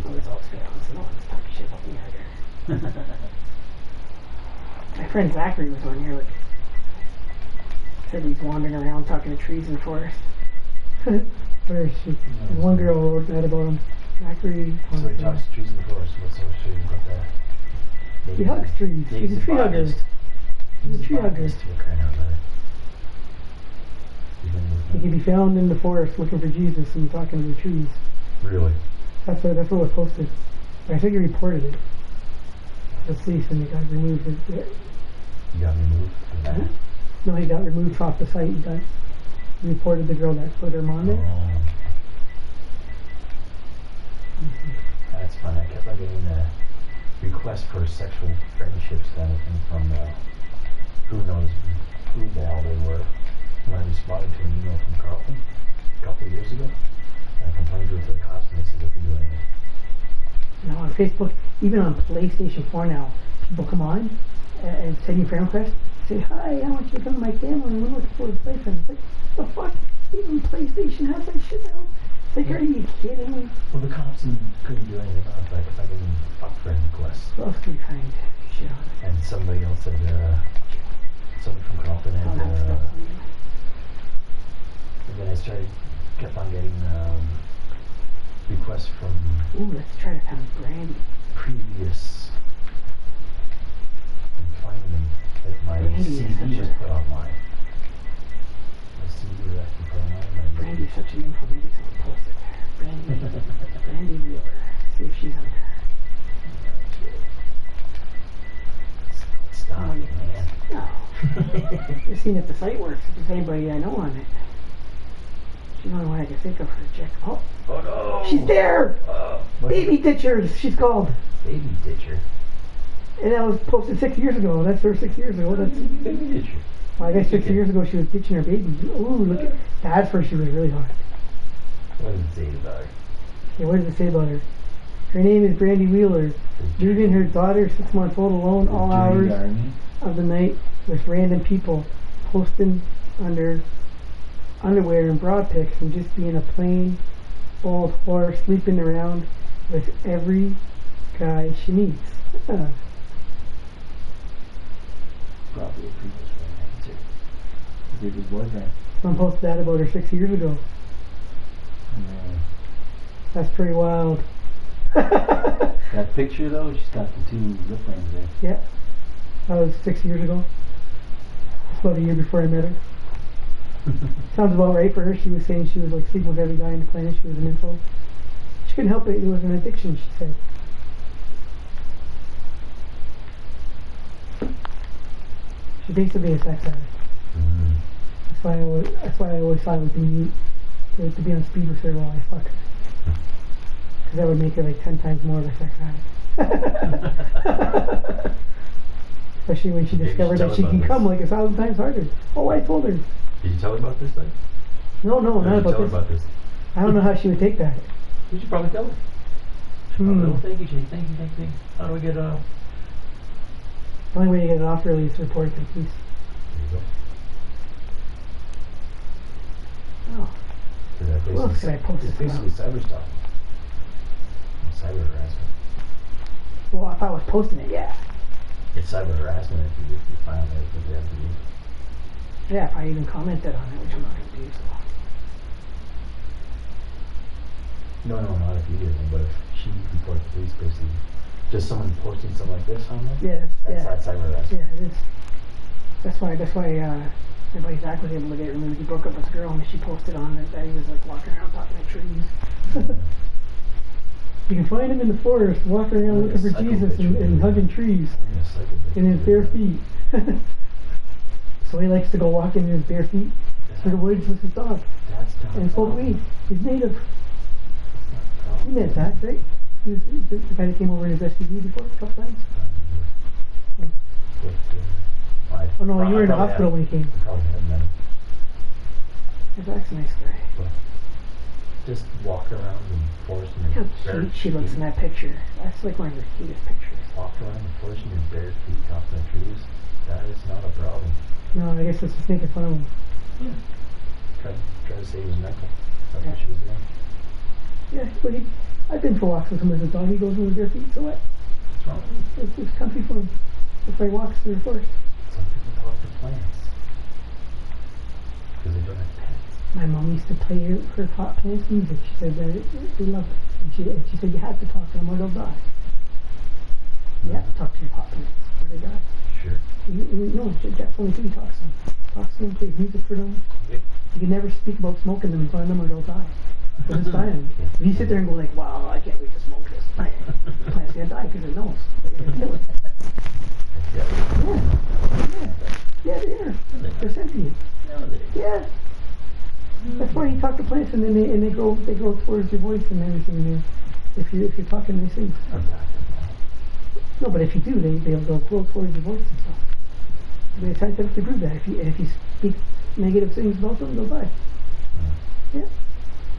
No results found, so no one's talking shit about me either. My friend Zachary was on here, like, said he's wandering around talking to trees in the forest. Where is she? There's one girl who wrote that about him. Zachary. So he talks to trees in the forest. What's so shady about that? He hugs trees. He's a tree hugger. He's a tree hugger. He can be found in the forest looking for Jesus and talking to the trees. Really? That's what was posted. I think he reported it to the police and they got removed. You got removed from that? No, he got removed off the site. He reported the girl that put him on there. That's fun. I kept on getting requests for sexual friendships kind of thing from who knows who the hell they were. When I responded to an email from Carlton a couple of years ago, I complained to the cops and they said they could do anything. You know, on Facebook, even on PlayStation 4 now, people come on and send you friend requests. Say, hi, I want you to come to my camera and we're looking for a boyfriend. It's like, the fuck? Even PlayStation has that shit now? It's like, are you kidding me? Well, the cops couldn't do anything about it, but I kept on getting fuck friend requests. What else can you find? Shit on it. And somebody else said, somebody from Carlton had, and then I kept on getting requests from Ooh, let's try to find Brandy. previous employment that my Brandy is CV was such a- put online. My CV was actually put online. Brandy's such an info. Maybe someone posted her. Brandy Wheeler. See if she's on there. Stop Oh, it, man. No. Just seeing if the site works. If there's anybody I know on it. She's the only one I can think of for a check. Oh, Oh no! she's there! What? Baby Ditchers, she's called. Baby ditcher. And that was posted 6 years ago. That's her 6 years ago. That's, Baby ditcher. well, I guess 6 years ago she was ditching her baby. Ooh, look at that. First she was really hot. What does it say about her? Okay, what does it say about her? Her name is Brandy Wheeler. Leaving her daughter 6 months old alone all hours of the night with random people, posting under underwear and bra pics and just being a plain old whore sleeping around with every guy she meets. Probably a previous one, I can say. Previous boyfriend. Someone posted that about her 6 years ago. That's pretty wild. That picture though, she's got the two lip rings there. Yeah, that was 6 years ago. That's about a year before I met her. Sounds about right for her. She was saying she was like sleeping with every guy on the planet. She was an info. She couldn't help it. It was an addiction, she said. She's basically a sex addict. Mm-hmm. That's why I always thought it would be neat to be on speed with her while I fuck her. Because that would make her like 10 times more of a sex addict. Especially when she Maybe discovered tell that she about can this. come like 1,000 times harder. Oh, I told her. Did you tell her about this thing? No, Or not did you about tell her this. about this? I don't know how she would take that. You should probably tell her. Hmm. Oh, thank you, Jay. Thank you. How do we get The only way to get it off early is to report it to the police. There you Oh. go. That What else could I post It's this basically cyber stuff. Cyber harassment. Well, if I was posting it, yeah. It's cyber harassment if you find out what you have to do. Yeah, if I even commented on it, which I'm not going to do, so. No, not if you did anything, but if she reported the police, basically, just someone posting something like this on there, Yeah, that's cyber harassment. Yeah, it is. That's why everybody Zach was able to get removed. He broke up with a girl and she posted on it that he was like walking around talking to trees. You can find him in the forest walking around Like a looking for psycho Jesus bitch would and do hugging that. trees Yeah, psycho bitch in his would do bare that. feet. So he likes to go walking in his bare feet through the woods with his dog That's not and a smoke problem. weed. He's native. That's not a You problem. met Zach, right? He was the guy that came over in his SUV before a couple times. But, Oh no, you were in the I probably hospital when he came. I probably haven't met him. Zach's a nice guy. But just walk around the forest in Look your how bare cute she looks in feet. that picture. That's like one of your cutest pictures. Walk around the forest in your bare feet, talking to trees. That is not a problem. No, I guess it's just making fun of him. Try to say he was mental. That's Yeah. what she was doing. Yeah, but I've been for walks with him as a dog. He goes in with bare feet, so what? What's wrong with you? It's comfy for him. That's why he walks through the forest. Some people talk to plants. Because they don't have pets. My mom used to play her pot plants music. She said that they loved it. And she said you have to talk to them or they'll die. You have to talk to your pot plants or they die. Sure. No, Jeff's only thing he talks to them. Talks to them, plays music for them. Okay. You can never speak about smoking them in front of them or they'll die. They'll just die. If you sit there and go like, wow, I can't wait to smoke this plant. The plant's gonna die because it knows. They're gonna kill it. Yeah. Yeah. Yeah, they are. They're sentient. No, they. Yeah. That's why you talk to plants and then they grow towards your voice and everything. If you're talking nice things. No, but if you do, they'll grow towards your voice and stuff. They scientifically prove that. If you speak negative things about them, they'll die. Yeah.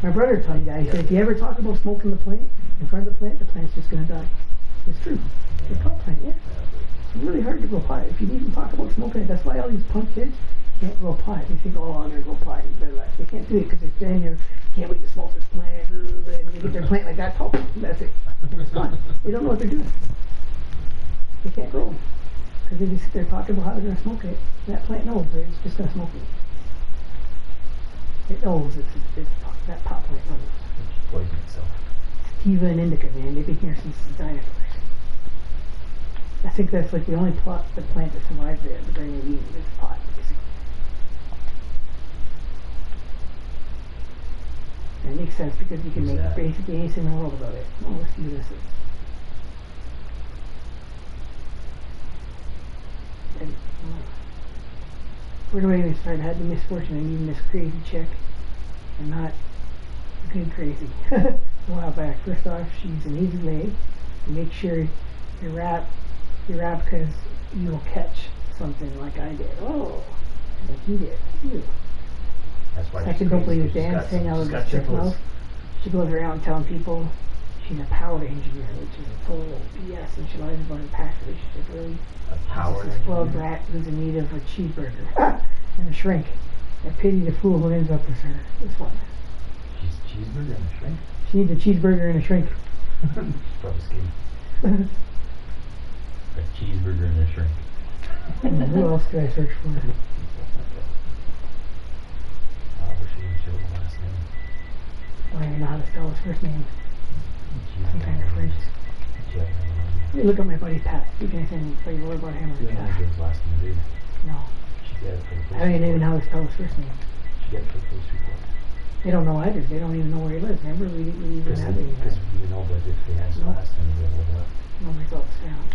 My brother told me that. He said if you ever talk about smoking the plant in front of the plant's just gonna die. It's true. It's a pot plant, yeah. It's really hard to grow pot. If you even talk about smoking it, that's why all these punk kids can't grow pot. They think, oh, I'm gonna grow pot. They can't do it because they're standing there, can't wait to smoke this plant, and they get their plant like that, tall. That's it. And it's gone. They don't know what they're doing. They can't grow them. Because they just sit there talking about how they're going to smoke it. And that plant knows that it's just going to smoke it. It knows that pot plant knows. It's poison itself. Sativa and indica, man. They've been here since the dinosaurs. I think that's like the only plant that survived there during the Eden is pot, basically. And it makes sense because you can make basically anything in the world about it. Oh, let's do this. Where do I even start? I had the misfortune of meeting this crazy chick, and not good crazy. A while back. First off, she's an easy lay. You make sure you wrap because you will catch something like I did. Oh, like you did. You. That's why. Second, don't believe the damn thing out of the chick's mouth. She goes around telling people she's a power engineer, which is a total BS, and she lies about her past relationship. Really. A power engineer. This spoiled brat who's in need of a cheeseburger and a shrink. I pity the fool who ends up with her. This one. Cheeseburger and a shrink? She needs a cheeseburger and a shrink. She's probably skinny. A cheeseburger and a shrink. Who else could I search for? I wish you didn't show the last name. I don't even know how to spell his first name. Some kind of French. Hey, look at my buddy Pat. You can say more about him or You don't know his last name, dude. No. She got it for the police I don't even report. know how to spell his first name. She got it for the police report. They don't know either. They don't even know where he lives. Remember, we didn't even Because have any. you know, but if they has the last name, they'll look it up. No results found.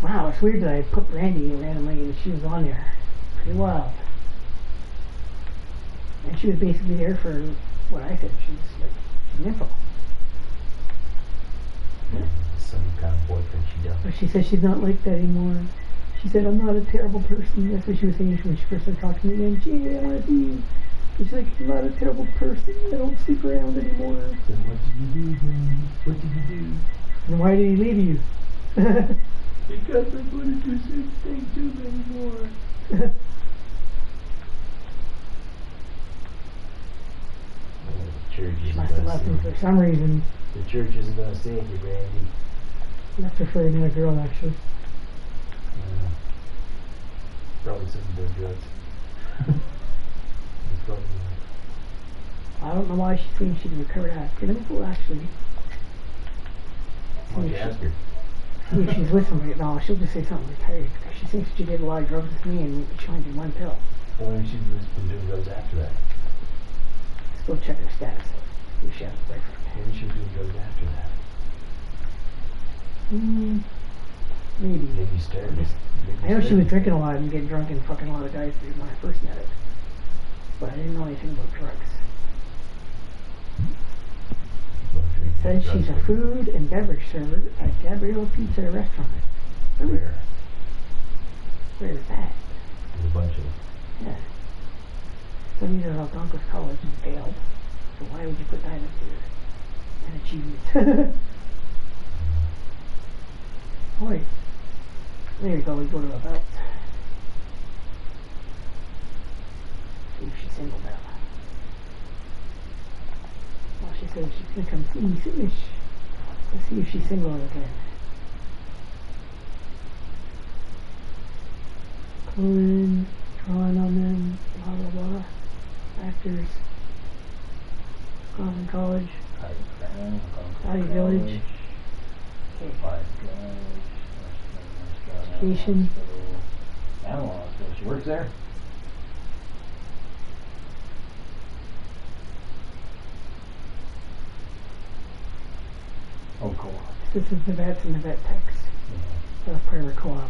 Wow, it's weird that I put Brandy randomly and she was on there. Pretty wild. And she was basically there for what I said. She's like, she's an info. Yeah. Some kind of boyfriend she does. But she said she's not like that anymore. She said, I'm not a terrible person. That's what she was saying when she first started talking to me. And gee, I want to be. She's like, I'm not a terrible person. I don't sleep around anymore. Then what did you do, Brandy? What did you do? And why did he leave you? Because I wanted to stay too anymore. Church She isn't must have gonna left him save for some reason. The church isn't going to save you, Brandy. Left her for another girl, actually. Probably something does drugs. It's probably I don't know why she thinks she can recover that. Let me go actually. why don't you ask her? See if she's with somebody. No, she'll just say something retired. Because she thinks she did a lot of drugs with me and she only did one pill. Well, maybe she's been doing drugs after that. Let's go check her status. See if she has a boyfriend. Maybe she was doing drugs after that. Maybe. Maybe started. I know she was drinking a lot and getting drunk and fucking a lot of guys when I first met her. But I didn't know anything about drugs. It says she's a food and beverage server at Gabrielle Pizza Restaurant. Where? Where is that? There's a bunch of. Yeah. Studied at Algonquin College and failed. So why would you put that up there? An achievement. Oh wait. There you go, we go to about. See if she's single now. Well, she says she's gonna come see me soonish. Let's see if she's single again. Clothing, drawing on them, blah blah blah. Actors. Algonquin College. Valley Village. Education. Analog, so she works there? Oh, co-op. This is the vets and the vet techs. Yeah. That's part of a co-op.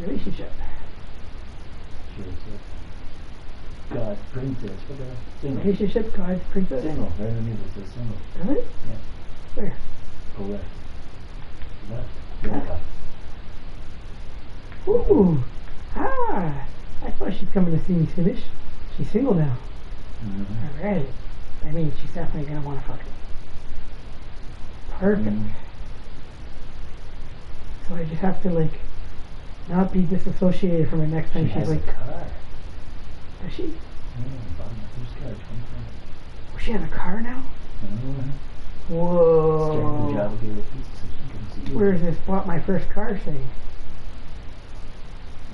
relationship. Sure, it's God, princess, what the single? Relationship, God's princess. Single, right underneath it says single. Does it? Yeah. Where? Go left. Left. Very left. Ooh. Ah. I thought she'd come to see me finish. She's single now. Mm-hmm. Alright. I mean, she's definitely gonna want to fuck me. Perfect. Mm-hmm. So I just have to, like, not be disassociated from her next time She she's has like, a car. does she? Yeah, bought my first car, 25. Oh, she has a car now? Mm-hmm. Whoa. Starting the job with the pizza so she can see you. Where is this bought my first car saying?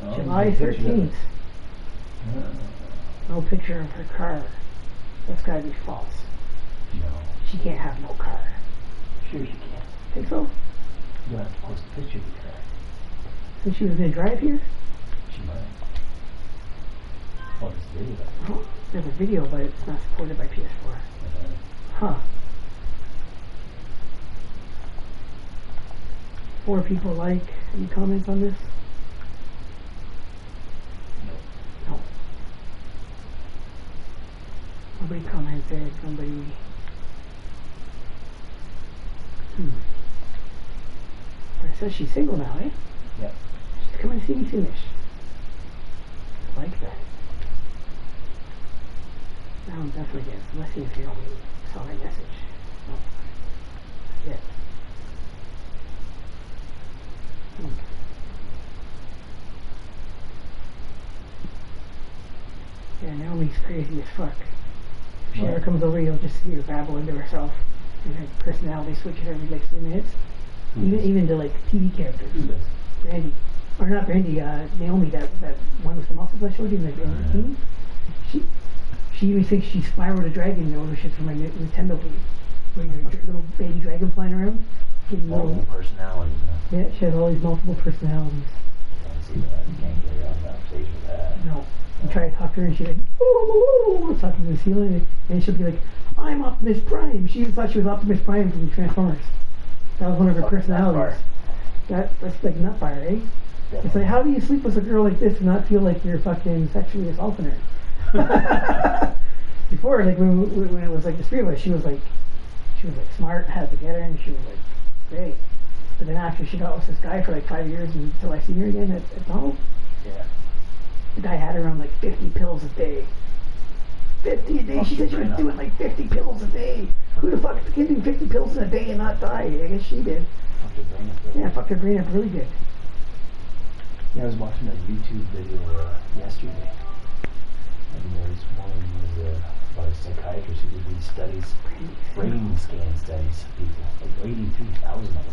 Oh, July there's a picture of 13th. it. No picture of her car. That's gotta be false. No. She can't have no car. Sure she can. Think so? You don't have to post a picture of the car. Since she was gonna drive here? She might. Oh, this video. Oh, there's a video, but it's not supported by PS4. Huh. 4 people like. Any comments on this? No. No. Nobody commented. Nobody. But it says she's single now, eh? Yep. She's coming to see me finish. I like that. Now I'm definitely getting. Let's see if you only saw my message. No. Not yet. Yeah, Naomi's crazy as fuck. If she What? ever comes over, you'll just see her babble into herself, and her personality switches every like 3 minutes. Even to like TV characters. Who does? Randy, or not Randy, Naomi, that one with the muscles I showed you in the bikini. She even thinks she Spyro the Dragon, you know, the shit from my Nintendo Wii, where you're a little baby dragon flying around. Multiple personalities, huh? Yeah, she has all these multiple personalities. Can't see that. You can't get around that stage with that. No. You try to talk to her and she's like, ooh, talking to the ceiling, and she'll be like, I'm Optimus Prime. She thought she was Optimus Prime from Transformers. That was one of her Fucking personalities. That's like nutfire, eh? Definitely. It's like, how do you sleep with a girl like this and not feel like you're fucking sexually assaulting her? Before, like when it was like the 3 of us, she was like smart, had it together, and she was like great. But then after she got with this guy for like 5 years until I seen her again at home, Yeah. the guy had her on like 50 pills a day. 50 a day. Fuck She your said she was brain up. doing like 50 pills a day. Who the fuck can do 50 pills in a day and not die? I guess she did. Fuck your brain up. Yeah, fucked her brain up really good. Yeah, I was watching a YouTube video yesterday. And there's one was about a psychiatrist who did these studies, brain scan studies of people, like 83,000 of them.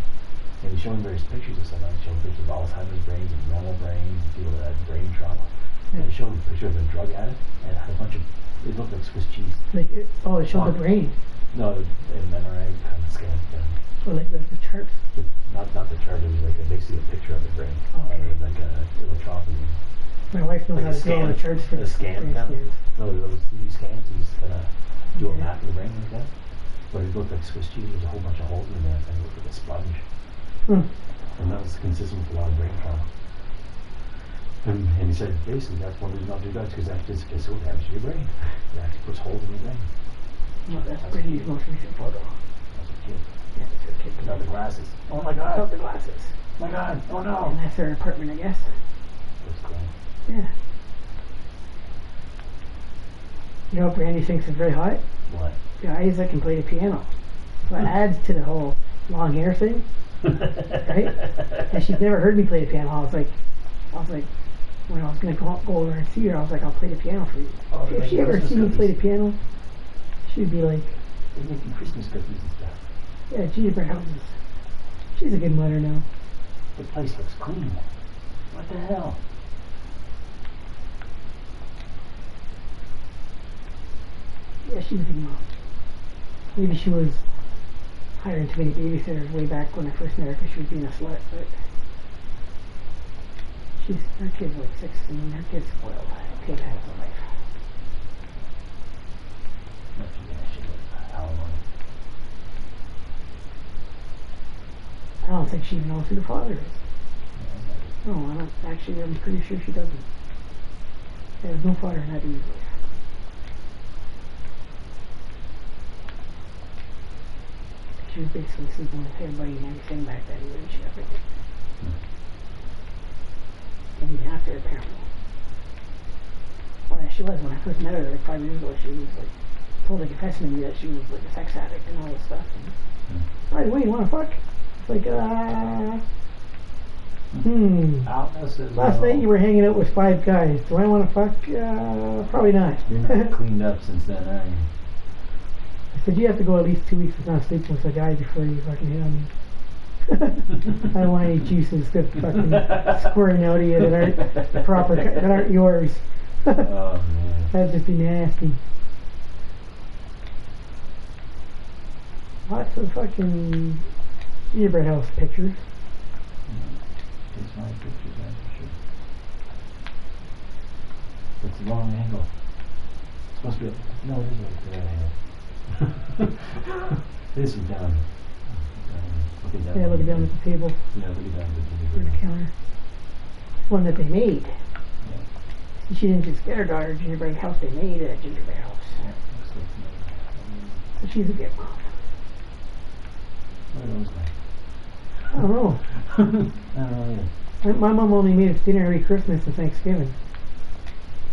And he's showing various pictures of someone, showing pictures of Alzheimer's brains and normal brains, and people that had brain trauma. And he showed a picture of a drug addict, and it had a bunch of, it looked like Swiss cheese. Like, it showed the brain. No, an MRI kind of scan thing. Or like the charts. Not the chart, it was like basically a picture of the brain. Okay. Like an electrophy. My wife knows Like how to do all the charts for a scan brain kind of. scans. No, those CT scans, you just kind of do a map of the brain like that. But it looked like Swiss cheese. There's a whole bunch of holes in there, and it looked like a sponge. Hmm. And that was consistent with a lot of brain trauma. And he said, basically, that's one reason I'll do that, because that just gets so damage to your brain. It actually puts holes in your brain. No, that's Brady's most recent photo. That's a kid. Yeah, that's her kid. Without the glasses. Oh my Without god. the glasses. Oh my god. Oh no. And that's her apartment, I guess. That's cool. Yeah. You know what Brandy thinks is very hot? What? Guys that can play the piano. So it adds to the whole long hair thing, right? And she's never heard me play the piano. I was like, when I was gonna go over and see her, I was like, I'll play the piano for you. Oh, If she ever Christmas see me cookies. play the piano, she'd be like, They're making Christmas cookies and stuff. yeah, gingerbread houses. She's a good mother now. The place looks clean. What the hell? Yeah, she's a good mom. Maybe she was hiring too many babysitters way back when I first met her because she was being a slut, but her kid's like 16, her kid's spoiled. Her kid has a life. Not too bad. She looks alimony. I don't think she even knows who the father is. Oh, I don't, actually, I'm pretty sure she doesn't. There's no fire in that easily. She was basically sleeping with everybody and everything back then, when she got pregnant. And even after, apparently. Well, yeah, she was when I first met her like 5 years ago. She was like totally confessing to me that she was like a sex addict and all this stuff. And, by the way, you want to fuck? It's like, last night you were hanging out with 5 guys. Do I want to fuck? Probably not. You're not cleaned up since then, are you? I said, you have to go at least 2 weeks without sleeping with a guy before you fucking hit on me. I don't want any juices that fucking squirting out of you that aren't proper, that aren't yours. Oh, man. That'd just be nasty. Lots of fucking gingerbread house pictures. Takes my pictures, that's for sure. It's the wrong angle. It's supposed to be, no, it is right there. This is down. Looking down. Yeah, looking down at the table. Yeah, looking down Or the counter. One that they made. Yeah. She didn't just get her daughter a gingerbread house, they made a gingerbread house. Yeah, looks like So she's a good mom. what are those guys? I don't know. I don't know either. My mom only made us dinner every Christmas and Thanksgiving.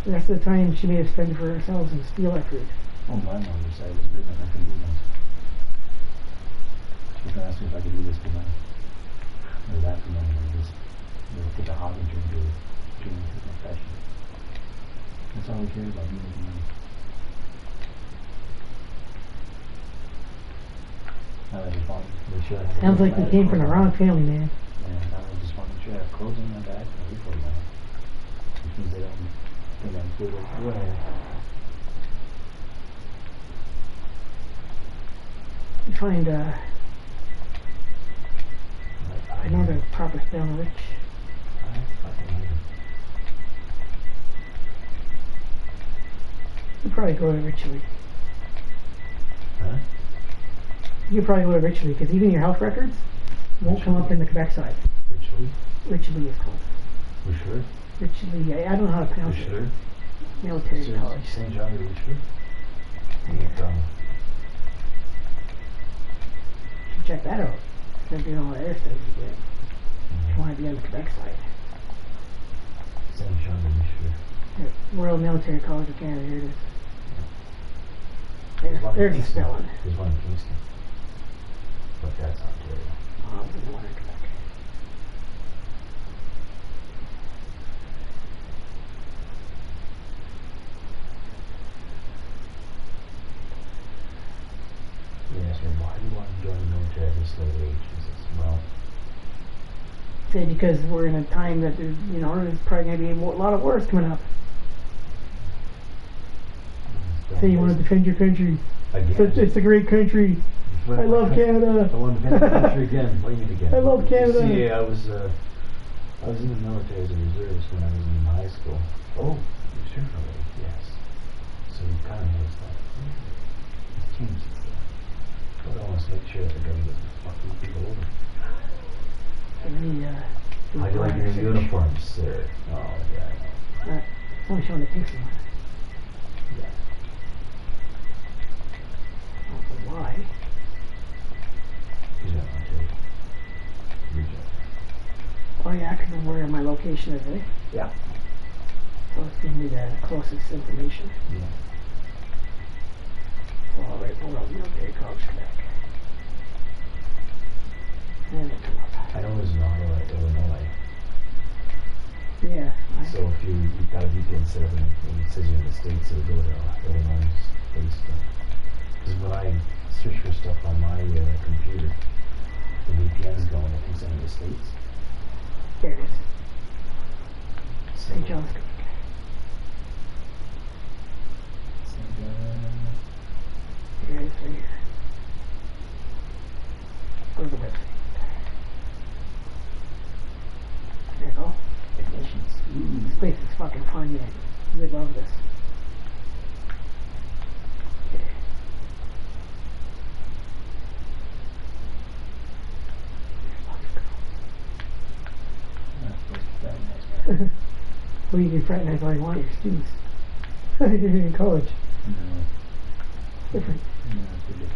The rest of the time she made us spend for ourselves and steal our food. Oh, my mom decided was big on I could do those. She was going to ask me if I could do this for money. Or that for money. Or just, take a hobby dream to a profession. That's all we cared about, me making money. Now I just want to make sure I have Sounds like we came from the wrong family, man. Yeah, now I just want to make sure I have clothes on my back and every clothes on. Which means they don't think I'm food away. You find, I know the proper spell of rich. You probably go to Richley. Huh? You probably go to Richley, because even your health records won't come up in the Quebec side. Richly? Richley is called. We sure? Richley, I don't know how to pronounce We it. sure? Military college. St. John de Richelieu? Yeah. Should check that out. Instead of doing all the other stuff you get. If you want to be on the Quebec side. St. John de Richelieu. Yeah, Royal Military College of Canada, here it is. There's the Kingston. spelling. There's one in Kingston. But that's Ontario. Oh, there's one in Quebec. They asked me, why do you want to join the military at this late age? He says, well, Say because we're in a time that there's, there's probably going to be a lot of wars coming up. Say you want to defend your country. again. It's a great country. I love Canada. I want to defend the country again. What do you mean again? I love Canada. See, I was in the military as a reservist when I was in high school. Oh, you served already? Yes. So you kind of noticed that. It's changed since then. But I want to make sure that the government doesn't fuck these people over. How do you like your uniform, sir? Oh, yeah, I know. It's only showing the pinks one. Yeah. Why? He's not Ontario. Regional. Oh yeah, I can remember where my location is, eh? Yeah. So it's giving me the closest information. Yeah. Well, alright, Royal Military College, Quebec. And they come up. I know there's an Ottawa, Illinois. Yeah. So if you've got a VPN set up and it says you're in the States, it'll go to Illinois based stuff. Because when I search for stuff on my computer, the VPN's going, it thinks I'm in the States. There it is. So, St. John's, Quebec. Here it is, right here. Go to the website. There you go. Admissions. This place is fucking fun, man. You would love this. Okay. That's So you can fraternize all you want with your students. In college. No. Different. No, it's ridiculous.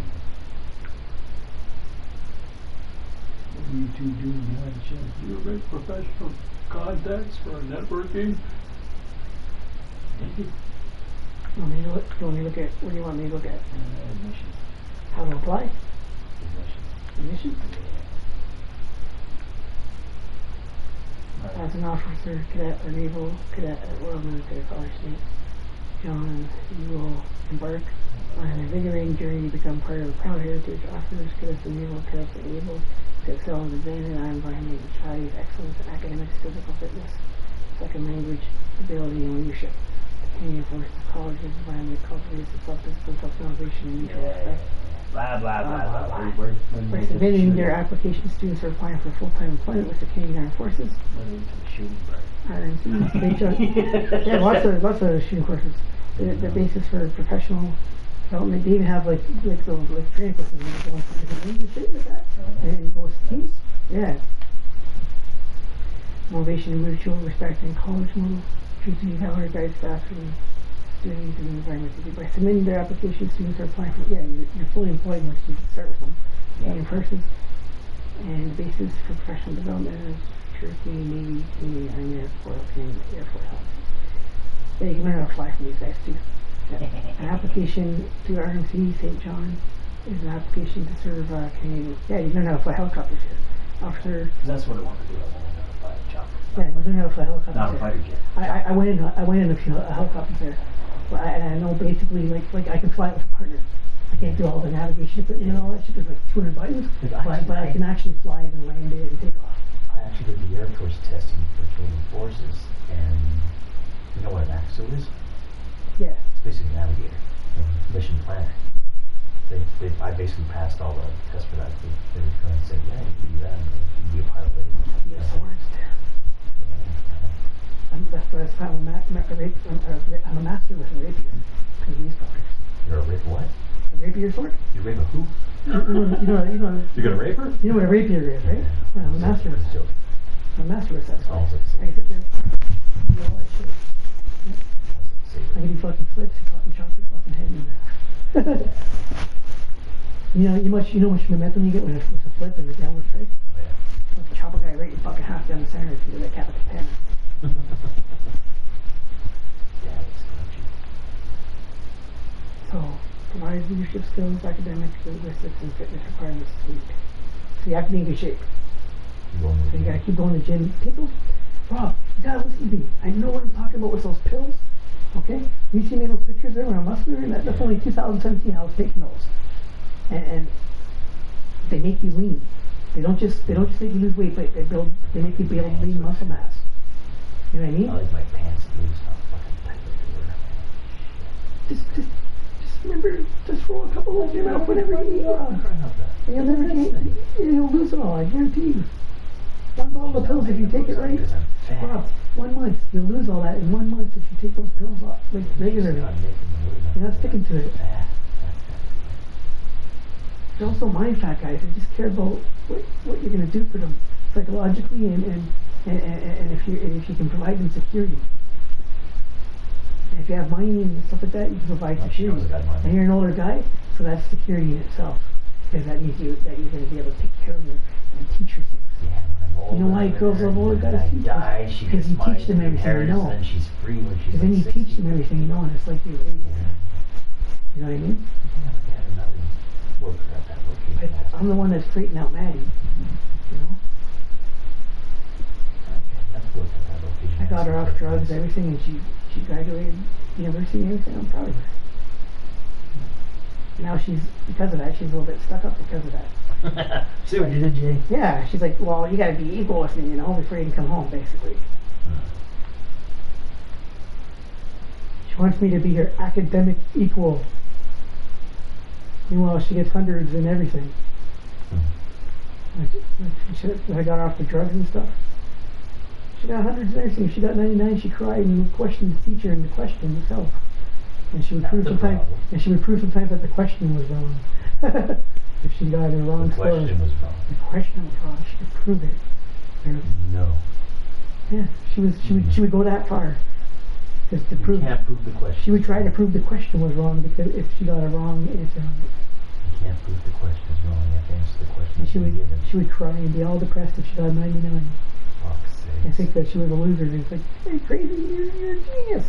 What are you two doing behind the scenes? Do you make professional contacts for networking? Thank you. You want me to look at, what do you want me to look at? Admissions. How to apply? Admissions. Admission? Yeah. As an officer, cadet, or naval cadet at Royal Military College State, John, you will embark on an invigorating journey to become part of a proud heritage. Officers, cadets, and naval cadets are able to excel in the advantage our environment and strive excellence in academics, physical fitness, second language, ability, and leadership. The Canadian Forces College environment cultivates the self-discipline, self-motivation, and mutual respect. Blah, blah, blah, blah, blah. By submitting their application, students are applying for full-time employment with the Canadian Armed Forces. RMC, yeah, lots of shooting courses. The basis for professional development. They even have like those training courses. Like one for different things and shit like that. And you go with teams. Yeah. Motivation, mutual respect, and college model. Choosing how our guide staff and students and the environment to do. By submitting their application, students are applying for, you're fully employed once you start with them. Canadian Forces. And the basis for professional development is Canadian Navy, Army, Air Force, Canadian Air Force officers. Yeah, you can learn how to fly from these guys too. Yeah. An application to RMC St. John is an application to serve Canadian. Yeah, you learn how to fly helicopters here. Officer. That's what I want to do. I want to learn how to fly a chopper. Yeah, you learn how to fly helicopters. Not a there. fighter jet. I went in a few helicopters there. But I know basically like I can fly it with a partner. I can't do all the navigation equipment and all that shit. There's like 200 buttons, but I can actually fly it and land it and take off. I actually did the Air Force testing for training forces, and you know what an AXO is? Yeah. It's basically a navigator, mission planner. I basically passed all the tests for that. They were trying to say, yeah, you can do that, and you can be a pilot. Yeah, swords there. That's how I'm a master with a rapier. Because these fuckers. You're a rape what? A rapier sword? You rape a who? You know. You're gonna rape her? You know what a rapier is, right? Yeah, I'm a master with that. I'm a master with that. Oh, I can sit there, do all that shit. Yeah. I can do fucking flips and fucking chop your fucking head in there. You know how much momentum you get with a flip and a downward strike? Oh, yeah. Fucking chop a guy right in fucking half down the center if you do that Kappa Katana. Yeah, it's country. So, provides leadership skills, academics, linguistics, and fitness requirements to meet. So you have to be in good shape. So you gotta keep going to the gym. Take those, Rob, you gotta listen to me. I know what I'm talking about with those pills. Okay? You see me in those pictures there when I'm muscular? And that's only 2017 I was taking those. And they make you lean. They don't just make you lose weight, but they make you be able to lean muscle mass. You know what I mean? I like my pants loose, how fucking tight they were. Just remember, just roll a couple of them out whenever you need, Rob. And you'll lose it all, I guarantee you. One bottle of pills, if you take it right, Rob, 1 month, you'll lose all that in 1 month if you take those pills off, like regularly. You're not sticking to it. There's also mind fat guys that just care about what you're going to do for them psychologically and if you can provide them security. And if you have money and stuff like that, you can provide security. And you're an older guy, so that's security in itself. Because that means that you're going to be able to take care of them and teach her things. Yeah, when I'm older, you know why girls love older guys? Because you teach them everything you know. And she's free when she's Because then you teach them everything you know, and it's like you're raising them. You know what I mean? Yeah, but they had another worker at that location. I'm the one that's straightening out Maddie. You know? That's worked at that location. I got her off drugs, everything, and she graduated university and everything. I'm proud of her. Now because of that, she's a little bit stuck up because of that. See what you did, Jay? Yeah, she's like, well, you gotta be equal with me, before you can come home, basically. She wants me to be her academic equal. Meanwhile, she gets hundreds and everything. I got her off the drugs and stuff. She got hundreds and everything. She got 99. She cried and questioned the teacher and the question itself. And she would prove sometimes. And she would prove sometimes that the question was wrong. If she got a wrong score. The question was wrong. The question was wrong. She could prove it. No. Yeah, she would go that far. Just to You prove. can't prove the question. She would try to prove the question was wrong because if she got a wrong answer on it. You can't prove the question is wrong. You have to answer the question. And that's been given. she would cry and be all depressed if she got 99. Fuck's sake. And think that she was a loser. And it's like, hey, crazy, you're a genius.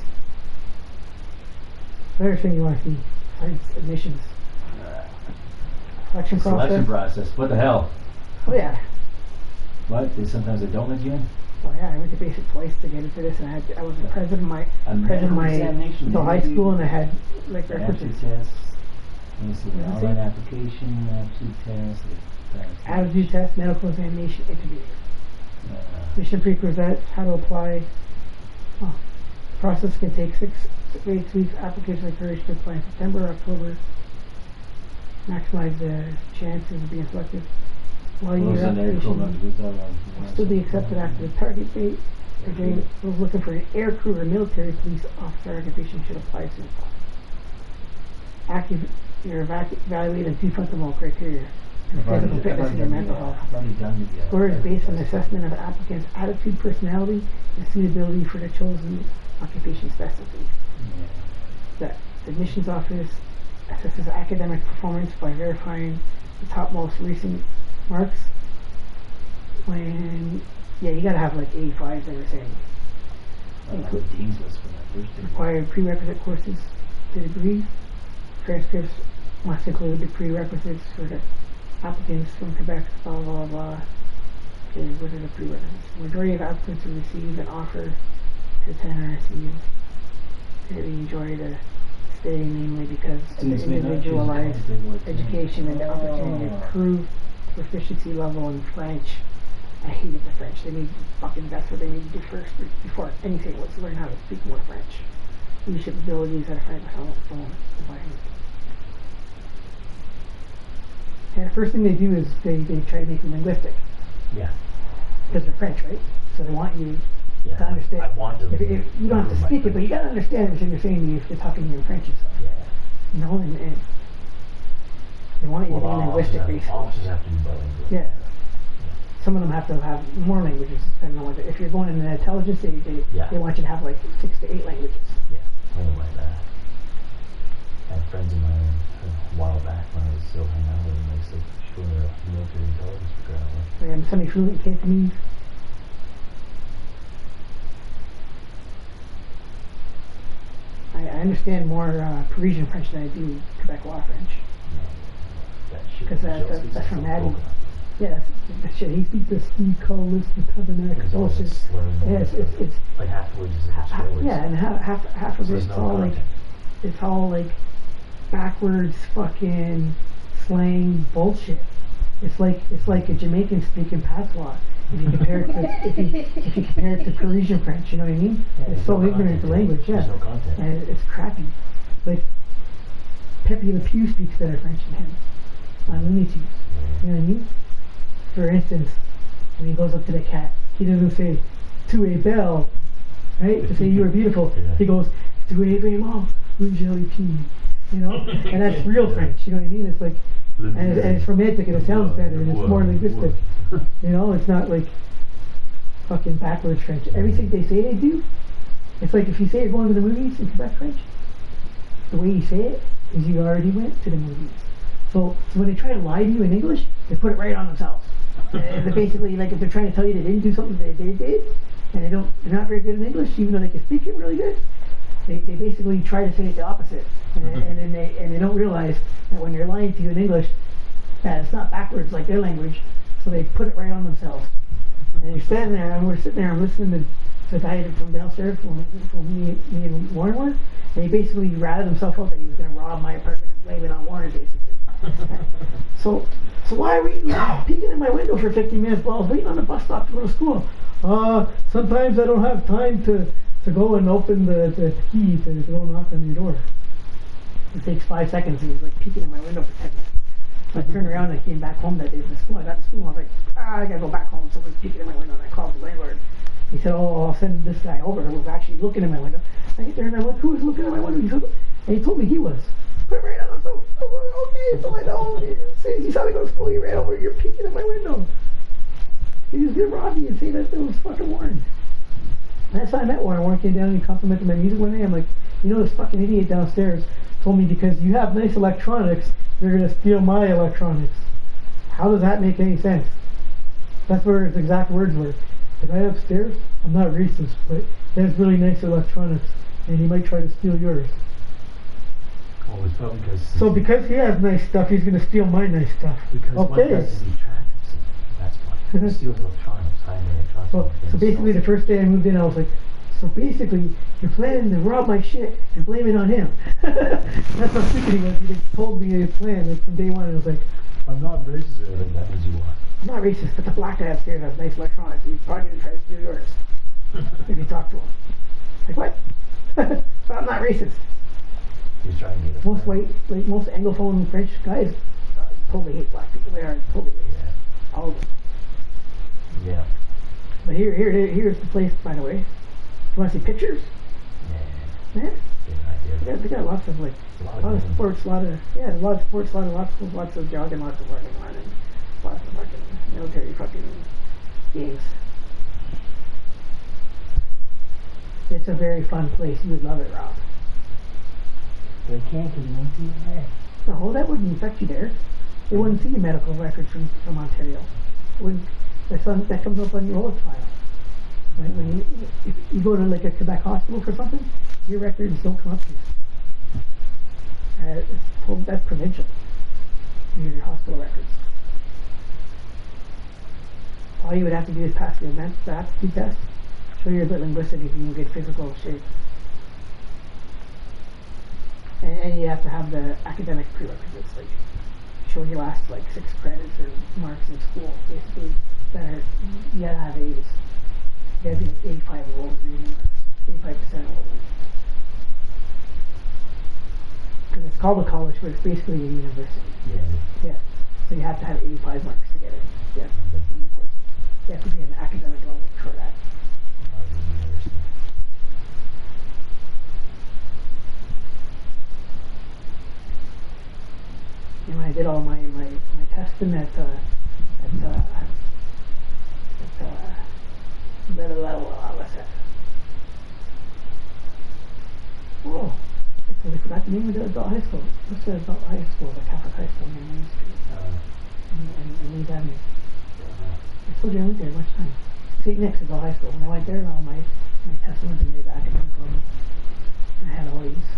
Another thing you want to see, science admissions. Selection Selection process. process. What the hell? Oh yeah. What? Sometimes they don't let you in? Oh yeah, I went to basic twice to get into this, and I was the president of my examination. the high school, and I had like The references. aptitude test. Let me see. What The does it online say? application, aptitude test. Aptitude test, medical examination, interview. Mission prerequisites, how to apply. Oh. Process can take 6 to 8 weeks. Applications are encouraged to apply in September, October. Maximize the chances of being selected. While your application will still be accepted after the target date. Again, those looking for an air crew or military police officer application should apply soon. You're evaluated on 2 fundamental criteria: physical fitness and your mental health. Score is based on assessment of applicants' attitude, personality, and suitability for the chosen occupation specialty. The admissions office assesses academic performance by verifying the top most recent marks. You gotta have like 85, they were saying. Required prerequisite courses to degree. Transcripts must include the prerequisites for the applicants from Quebec, blah blah blah. Okay, what are the prerequisites? The majority of applicants who receive an offer to attend RSU really enjoy the stay, namely because of the individualized education and the opportunity to prove proficiency level in French. I hated the French. They made that's what they made you do first before anything was learn how to speak more French. Leadership abilities at a French environment. And the first thing they do is they try to make them linguistic. Yeah. Because they're French, right? So they want you to understand. I want to. If you don't have to speak it, but you gotta understand everything they're saying to you if they're talking to you in French and stuff. Yeah. You know, and they want you to be linguistic, basically. Officers have to be bilingual. Yeah. Some of them have to have more languages. Depending on what if you're going into intelligence, they want you to have like 6 to 8 languages. Yeah, something like that. I had friends of mine a while back when I was still hanging out with them. They said, "Sure, military intelligence background." I am semi-fluent in Cantonese. I understand more Parisian French than I do Quebecois French. Because that's from Maddie. Yeah, that shit. He speaks the ski, colorless, the tabernacle, bullshit. Yeah, it's like half the words is in yeah, and half of it's all like backwards fucking slang bullshit. It's like a Jamaican speaking patois. If you compare it to if you compare it to Parisian French, you know what I mean? Yeah, it's so ignorant to language, yeah. There's no content. And it's crappy. Like Pepe Le Pew speaks better French than him on Looney Tunes. You know what I mean? For instance, when he goes up to the cat, he doesn't say "tu es belle," right? To say you are beautiful. Yeah. He goes "tu es vraiment un joli pin," you know? And that's real French. You know what I mean? It's like, and it's romantic and it sounds better and it's more linguistic. You know, it's not like fucking backwards French. Everything they say they do, it's like if you say you're going to the movies in Quebec French, the way you say it is you already went to the movies. So when they try to lie to you in English, they put it right on themselves. They're basically like if they're trying to tell you they didn't do something they did, and they're not very good in English, even though they can speak it really good. They basically try to say it the opposite, and they don't realize that when they're lying to you in English, that it's not backwards like their language. So they put it right on themselves. And you're standing there, and we're sitting there, I'm listening to the guy from downstairs, from me and Warren were, and he basically ratted himself out that he was going to rob my apartment and blame it on Warren, basically. So why are we peeking in my window for 15 minutes while I was waiting on the bus stop to go to school? Sometimes I don't have time to go and open the key to go knock on your door. It takes 5 seconds, and he's like peeking in my window for 10 minutes. So I turned around and I came back home that day from school. I got to school and I was like, I gotta go back home. Someone's peeking in my window, and I called the landlord. He said, I'll send this guy over who was actually looking in my window. I get there and I went, who was looking in my window? And he told me he was. Put it right on. So okay, so I know. As soon as you saw me go to school, he ran over. You're peeking in my window. He was gonna rob me and say that it was fucking Warren. That's how I met one. I came down and he complimented my music one day. I'm like, you know, this fucking idiot downstairs told me because you have nice electronics, you're gonna steal my electronics. How does that make any sense? That's where his exact words were. The guy upstairs, I'm not racist, but he has really nice electronics, and he might try to steal yours. Well, it's probably because... So because he has nice stuff, he's gonna steal my nice stuff. Because what Okay. does is he traffics it. That's why. He steals electronics, high-end electronics. So basically the first day I moved in, I was like, so basically, you're planning to rob my shit and blame it on him. That's how stupid he was. He just told me his plan like, from day one, and I was like, I'm not racist or anything, that means you are. I'm not racist, but the black guy upstairs has nice electronics. He's probably gonna try to steal yours. If you talk to him. Like, what? But I'm not racist. He's trying to get a Most white, like most Anglophone French guys totally hate black people. They are totally racist. Yeah. All of them. Yeah. But here's the place, by the way. You want to see pictures? Yeah. Yeah. Good idea. They got lots of like, a lot of sports, a lot of sports, lots of jogging, lots of running, lots of fucking military fucking games. It's a very fun place. You would love it, Rob. They can't because you won't see your hair. No, that wouldn't affect you there. They wouldn't see your medical records from Ontario. It wouldn't, that comes up on your old file. Right? When if you go to like a Quebec hospital for something, your records don't come up here. That's provincial. Your hospital records. All you would have to do is pass the aptitude test, show your bit linguistic if you can get physical shape. And you have to have the academic prerequisites, like show your last like 6 credits or marks in school, basically that are, you gotta have A's. You gotta be like 85 or older reading marks, 85% or older. Because it's called a college, but it's basically a university. Yeah. Yeah. So you have to have 85 marks to get it. Yeah. You have to be an academic level for that. And when I did all my testing at what's that? Whoa. I totally forgot the name of the adult high school. What's the adult high school? The Catholic high school in Main Street. And Leeds Avenue. I told you I went there a bunch of times. St. Nick's adult high school. When I went there, all my testing was made academic level. And I had all these.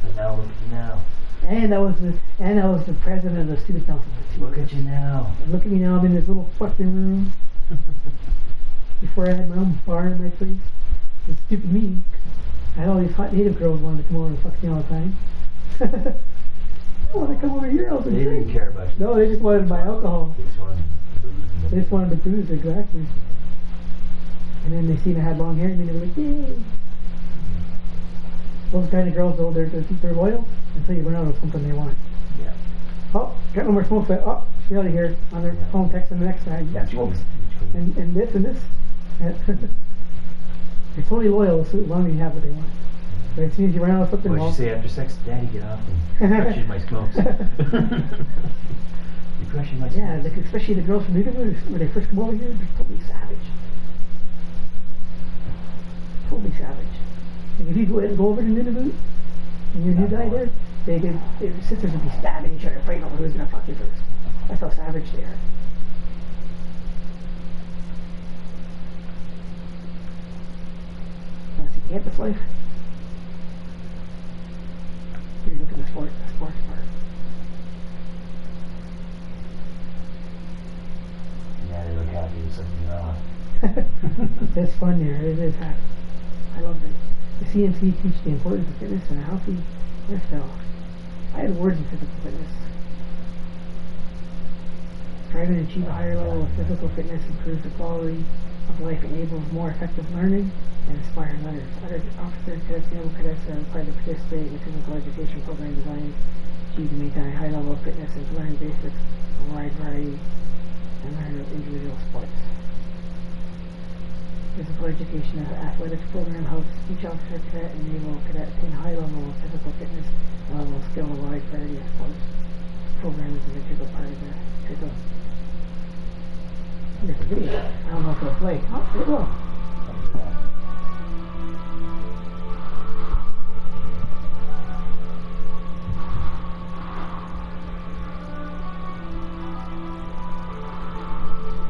But now look at you now. And I was the president of the student council for 2 Look years. at you now. And look at me now, I'm in this little fucking room. Before I had my own bar in my place. It's stupid me. I had all these hot native girls wanting to come over and fuck me all the time. I want to come over here all the time. They didn't care about you. No, they just wanted to buy alcohol. They just wanted booze. They just wanted to booze, exactly. And then they seen I had long hair and they were like, yay. Those kind of girls, though, they're loyal until you run out of something they want. Yeah. Oh, got no more smoke, but oh, she's out of here. On their phone, texting the next guy. You got smokes. And this and this. They're totally loyal as long as you have what they want. But as soon as you run out of something, What'd you say after sex? Daddy, get off me. You crushing my smokes. You're crushing my smokes. Yeah, like, especially the girls from Newton, when they first come over here, they're totally savage. Totally savage. Like if you go over to Nunavut, and you're a new guy there, their sisters would be stabbing each other, fighting over who's gonna fuck you first. That's how savage they are. Want to see campus life? Here, look at the sports part. Yeah, they look happy with something wrong. It's fun there. It is happy. I love it. The CNC teach the importance of fitness and a healthy lifestyle. I had awards in physical fitness. Striving to achieve a higher level of physical fitness improves the quality of life, enables more effective learning, and inspires others. Other officers, cadets, naval cadets are required to participate in a physical education program designed to maintain a high level of fitness and to learn basics of a wide variety and learn individual sports. Physical education and athletics program helps each officer, cadet, and naval cadet attain a high level of physical fitness and level of skill in a wide variety of sports. This program is an integral part of the curriculum. There's a video. I don't know if it'll play. Oh, it will.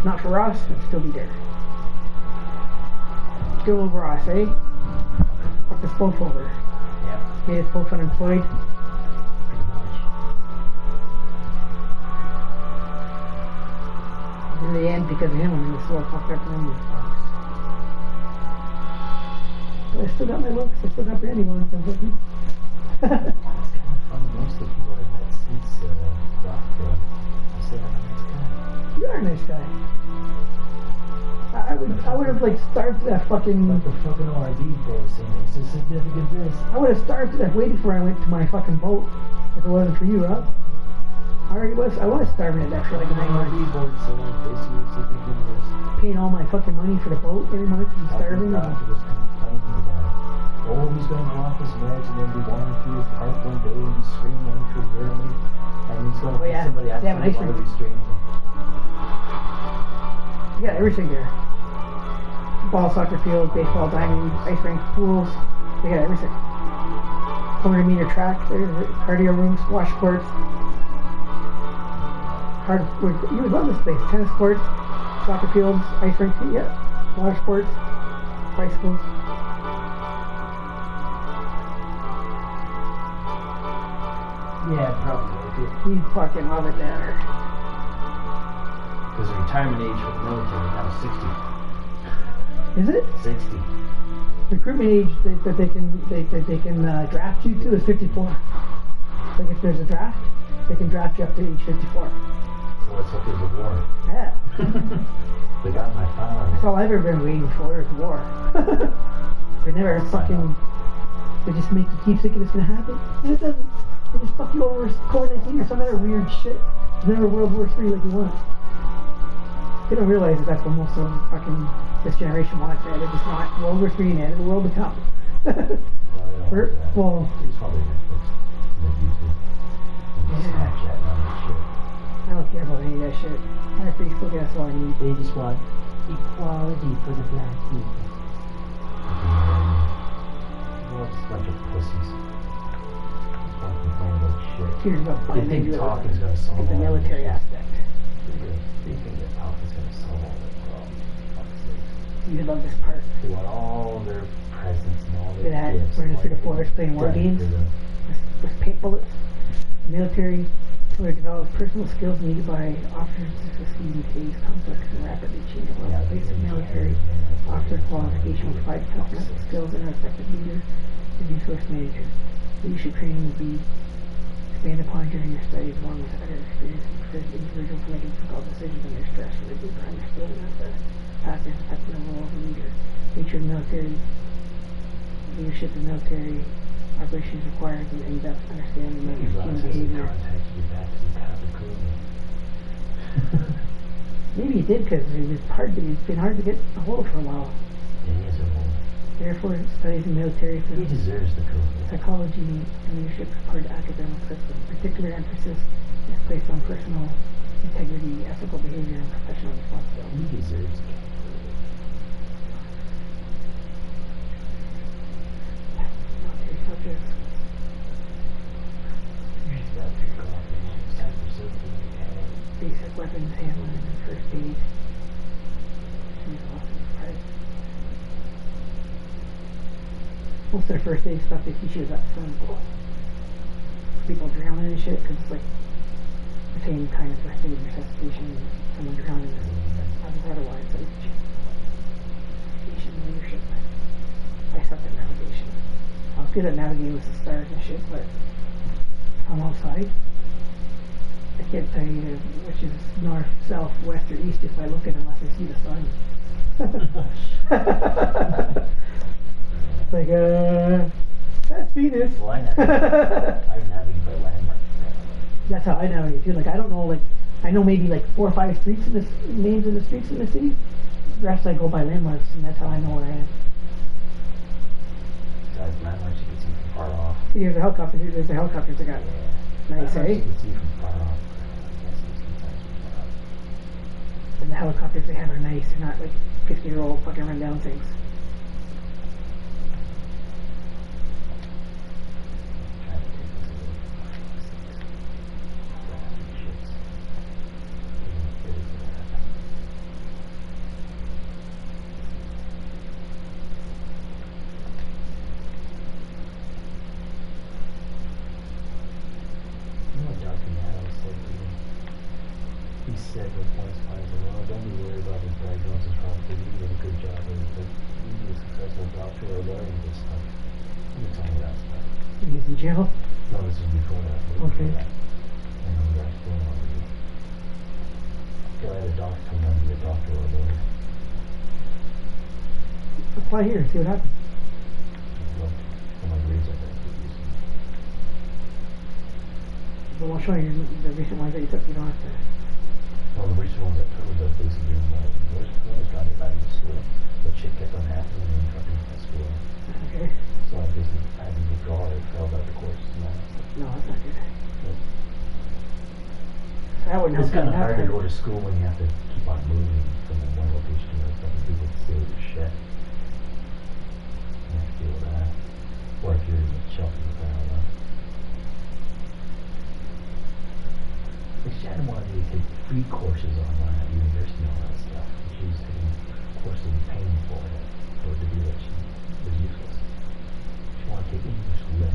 Not for Ross, I'd still be there. Still Ross, eh? Fuck us both over. Yeah. Made us both unemployed. Pretty much. In the end, because of him, I'm gonna still fucked up memory. But I still got my looks, I still got Brandy ones, I'm looking. It's kind of funny. Most of the people I've met since Rockville, I said I'm a nice guy. You are a nice guy. I would have like starved to death fucking. Like the fucking ORD bro saying it's a significant risk. I would have starved to death way before I went to my fucking boat. If it wasn't for you, Rob. I was starving to death for like 9 months. ORD board saying basically it's a significant risk. Paying all my fucking money for the boat every month and starving. The doctor was complaining about, oh, he's going to go off his meds and then be walking through his park one day and be screaming uncoherently. And he's going to put somebody they have an ice outside rink. while he's screaming. You got everything there. Ball, soccer field, baseball, diamond, ice rink, pools. They got everything. 400-meter track, there's cardio rooms, squash courts. You would love this place. Tennis courts, soccer fields, ice rink, yeah. Water sports, bicycles. Yeah, probably. You'd fucking love it there. Because the retirement age for the military now is 60. Is it? 60. Recruitment age that they can draft you to is 54. Like if there's a draft, they can draft you up to age 54. So let's hope there's a war. Yeah. They got my file. That's all I've ever been waiting for is war. They never fucking. They just make you keep thinking it's gonna happen, and it doesn't. They just fuck you over with COVID-19 or some other weird shit. It's never World War III like you want. They don't realize that that's what most of fucking this generation wants. They're just not World War III and the end of the world to come. Well, He's probably Netflix, like YouTube, and Snapchat and all that shit. I don't care about any of that shit. I have Facebook, that's all I need. They just want equality for the black people. Well, it's a bunch of pussies. Don't complain about shit. Here's about They finding think you talking's gonna solve the all military that shit. aspect. They think that talking's gonna solve all their problems. Fuck's sake. You love this part. They want all their presents and all See their that? gifts. Running and through the all forest playing war that games for them. with paint bullets. The military where develops personal skills needed by officers to succeed in today's complex and rapidly changing workplace. The military officer qualification will provide customized skills and are effective leader and resource manager. Leadership training will be expanded upon during your studies along with other experience and prepares individuals for making difficult decisions under stress related to understanding of the factors affecting the role of a leader. Nature of military leadership and military operations requires an in-depth understanding of Maybe human Ross has some behavior. contacts with that to kind of cool. Maybe he did because it's been hard to get a hold of for a while. Yeah, he is a woman. Therefore, studies in military He deserves the cool. psychology and leadership as part of the academic system. Particular emphasis is placed on personal integrity, ethical behavior, and professional responsibility. He deserves it. Military subjects. Basic weapons handling and first aid. Most of their first aid stuff they teach you is up front. People drowning and shit, because it's like the same kind of first aid resuscitation. Someone drowning is otherwise. So they teach you navigation, leadership. I sucked at navigation. I was good at navigating with the stars and shit, but I'm outside. I can't tell you which is north, south, west, or east if I look at it unless I see the sun. Like, that's Venus. Well, I navigate by landmarks. That's how I navigate too. Like, I don't know, like, I know maybe like 4 or 5 streets in this, names of the streets in the city. The rest I go by landmarks, and that's how I know where I am. Besides landmarks, you can see from far off. See, there's the helicopters I got. Yeah. Nice, Landmarks eh? you can see from far off. I guess it's sometimes from far off. And the helicopters they have are nice. They're not like 50-year-old fucking rundown things. He said with one smile, well, don't be worried about his diagnosis probably. You did a good job of it, but you be a successful doctor or learning this stuff. You tell me that stuff. He was in jail? No, this is before that. Okay. That. I know that's going on with you. If I had a doctor come down to be a doctor or a lawyer. Apply here and see what happens. I'd love to. For my grades, I think. But I'll show you the recent ones that you took. You don't have to. Well, the recent ones I took was basically my first one was trying to get back into school. But shit kept on happening and interrupting my school. Okay. So I basically had to withdraw or failed out of the course. No, that's not good. But That wouldn't it's help kind of you hard to after. go to school when you have to keep on moving from one location to another. Some people stay with your shit. You have to deal with that. Or if you're in Chelsea, I don't know. She hadn't wanted me to take free courses online at university and all that stuff. She was taking courses and paying for it for a degree that she was useless. She wanted to take English lit.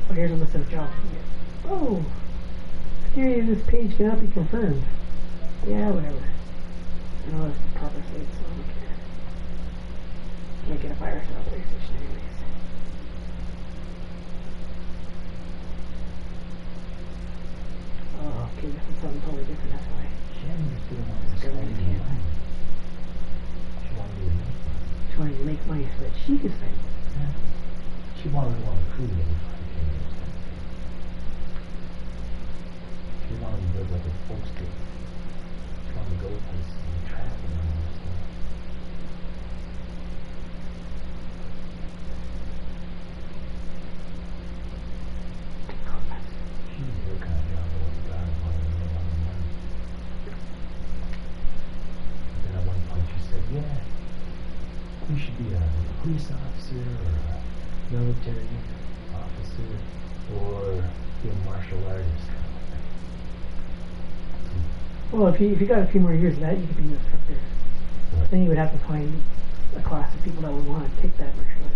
Well, here's a list of jobs you can get. Oh! Security of this page cannot be confirmed. Yeah, whatever. I know that's the proper state, so I don't care. Can't get a virus on a PlayStation anyways. Oh, okay, this is something totally different, that's why. She just didn't want to spend any money. She wanted me to make money. She wanted to make money so that she could spend it. Yeah. She wanted to go on a cruise every 5 days. She wanted to live like a folks do. She wanted to go to places and travel and all that stuff. She's your kind of job, but what's got money and money. And then at one point she said, yeah, you should be a police officer or a military officer or be a martial artist. Well, if you got a few more years of that, you could be an instructor. What? Then you would have to find a class of people that would want to take that martial arts.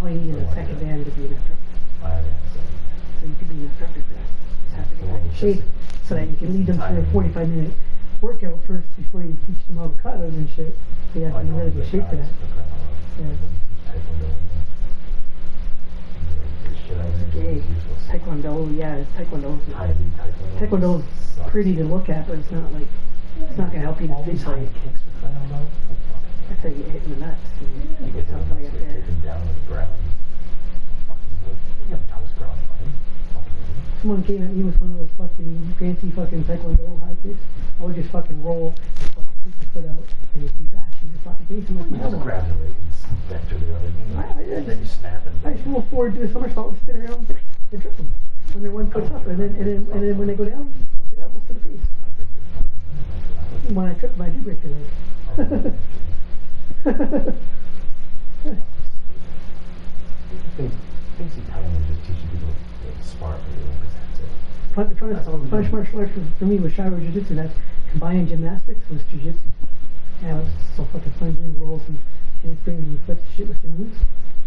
All you need is a second band to be an instructor. So you could be an instructor for that. You have to get in shape so that you can lead them through a 45-minute workout first before you teach them all the katas and shit. So you have to be in really good shape for that. Yeah. Okay. Taekwondo, yeah, Taekwondo's pretty to look at, but it's not like, it's not going to help you All to these fight. high kicks for crying out loud. That's how you get hit in the nuts. And You get them something like up there. taken down to the ground. You have toast ground fighting. Someone came at me with one of those fucking fancy fucking Taekwondo high kicks. I would just fucking roll and fucking put your foot out and you'd be bashing your fucking face in with You my just elbow. grab the leg and vector the other knee. And then you snap and I just roll forward, do a somersault, and spin around, and trip them. When they're one foot up, and then when they go down, their elbows to the face. When I trip them, I do break their leg. Basically, Thailand is just teaching people to smart really, because that's it. Punish martial arts for me was Shiro Jiu-Jitsu. That's combined gymnastics with Jiu-Jitsu. Yeah, it was so fucking fun doing rolls and handspring and flip shit with your moves.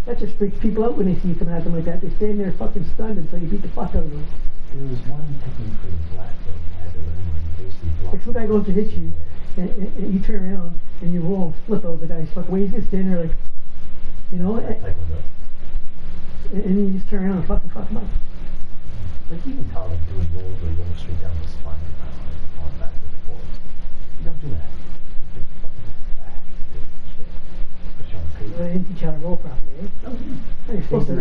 That just freaks people out when they see you coming at them like that. They stand there fucking stunned until you beat the fuck out of them. There was one technique for the black belt you had to learn when you basically block. If some guy goes to hit you, and you turn around and you roll and flip out the guy's fucking way, he's just standing there like, you know, and then you just turn around and fucking fuck him up. Like you can tell them doing rolls where you go straight down the spine and on back and forth. You don't do that. Just fucking back, shit. Especially on paper. Well, they didn't teach you how to roll properly, eh? No, You're supposed to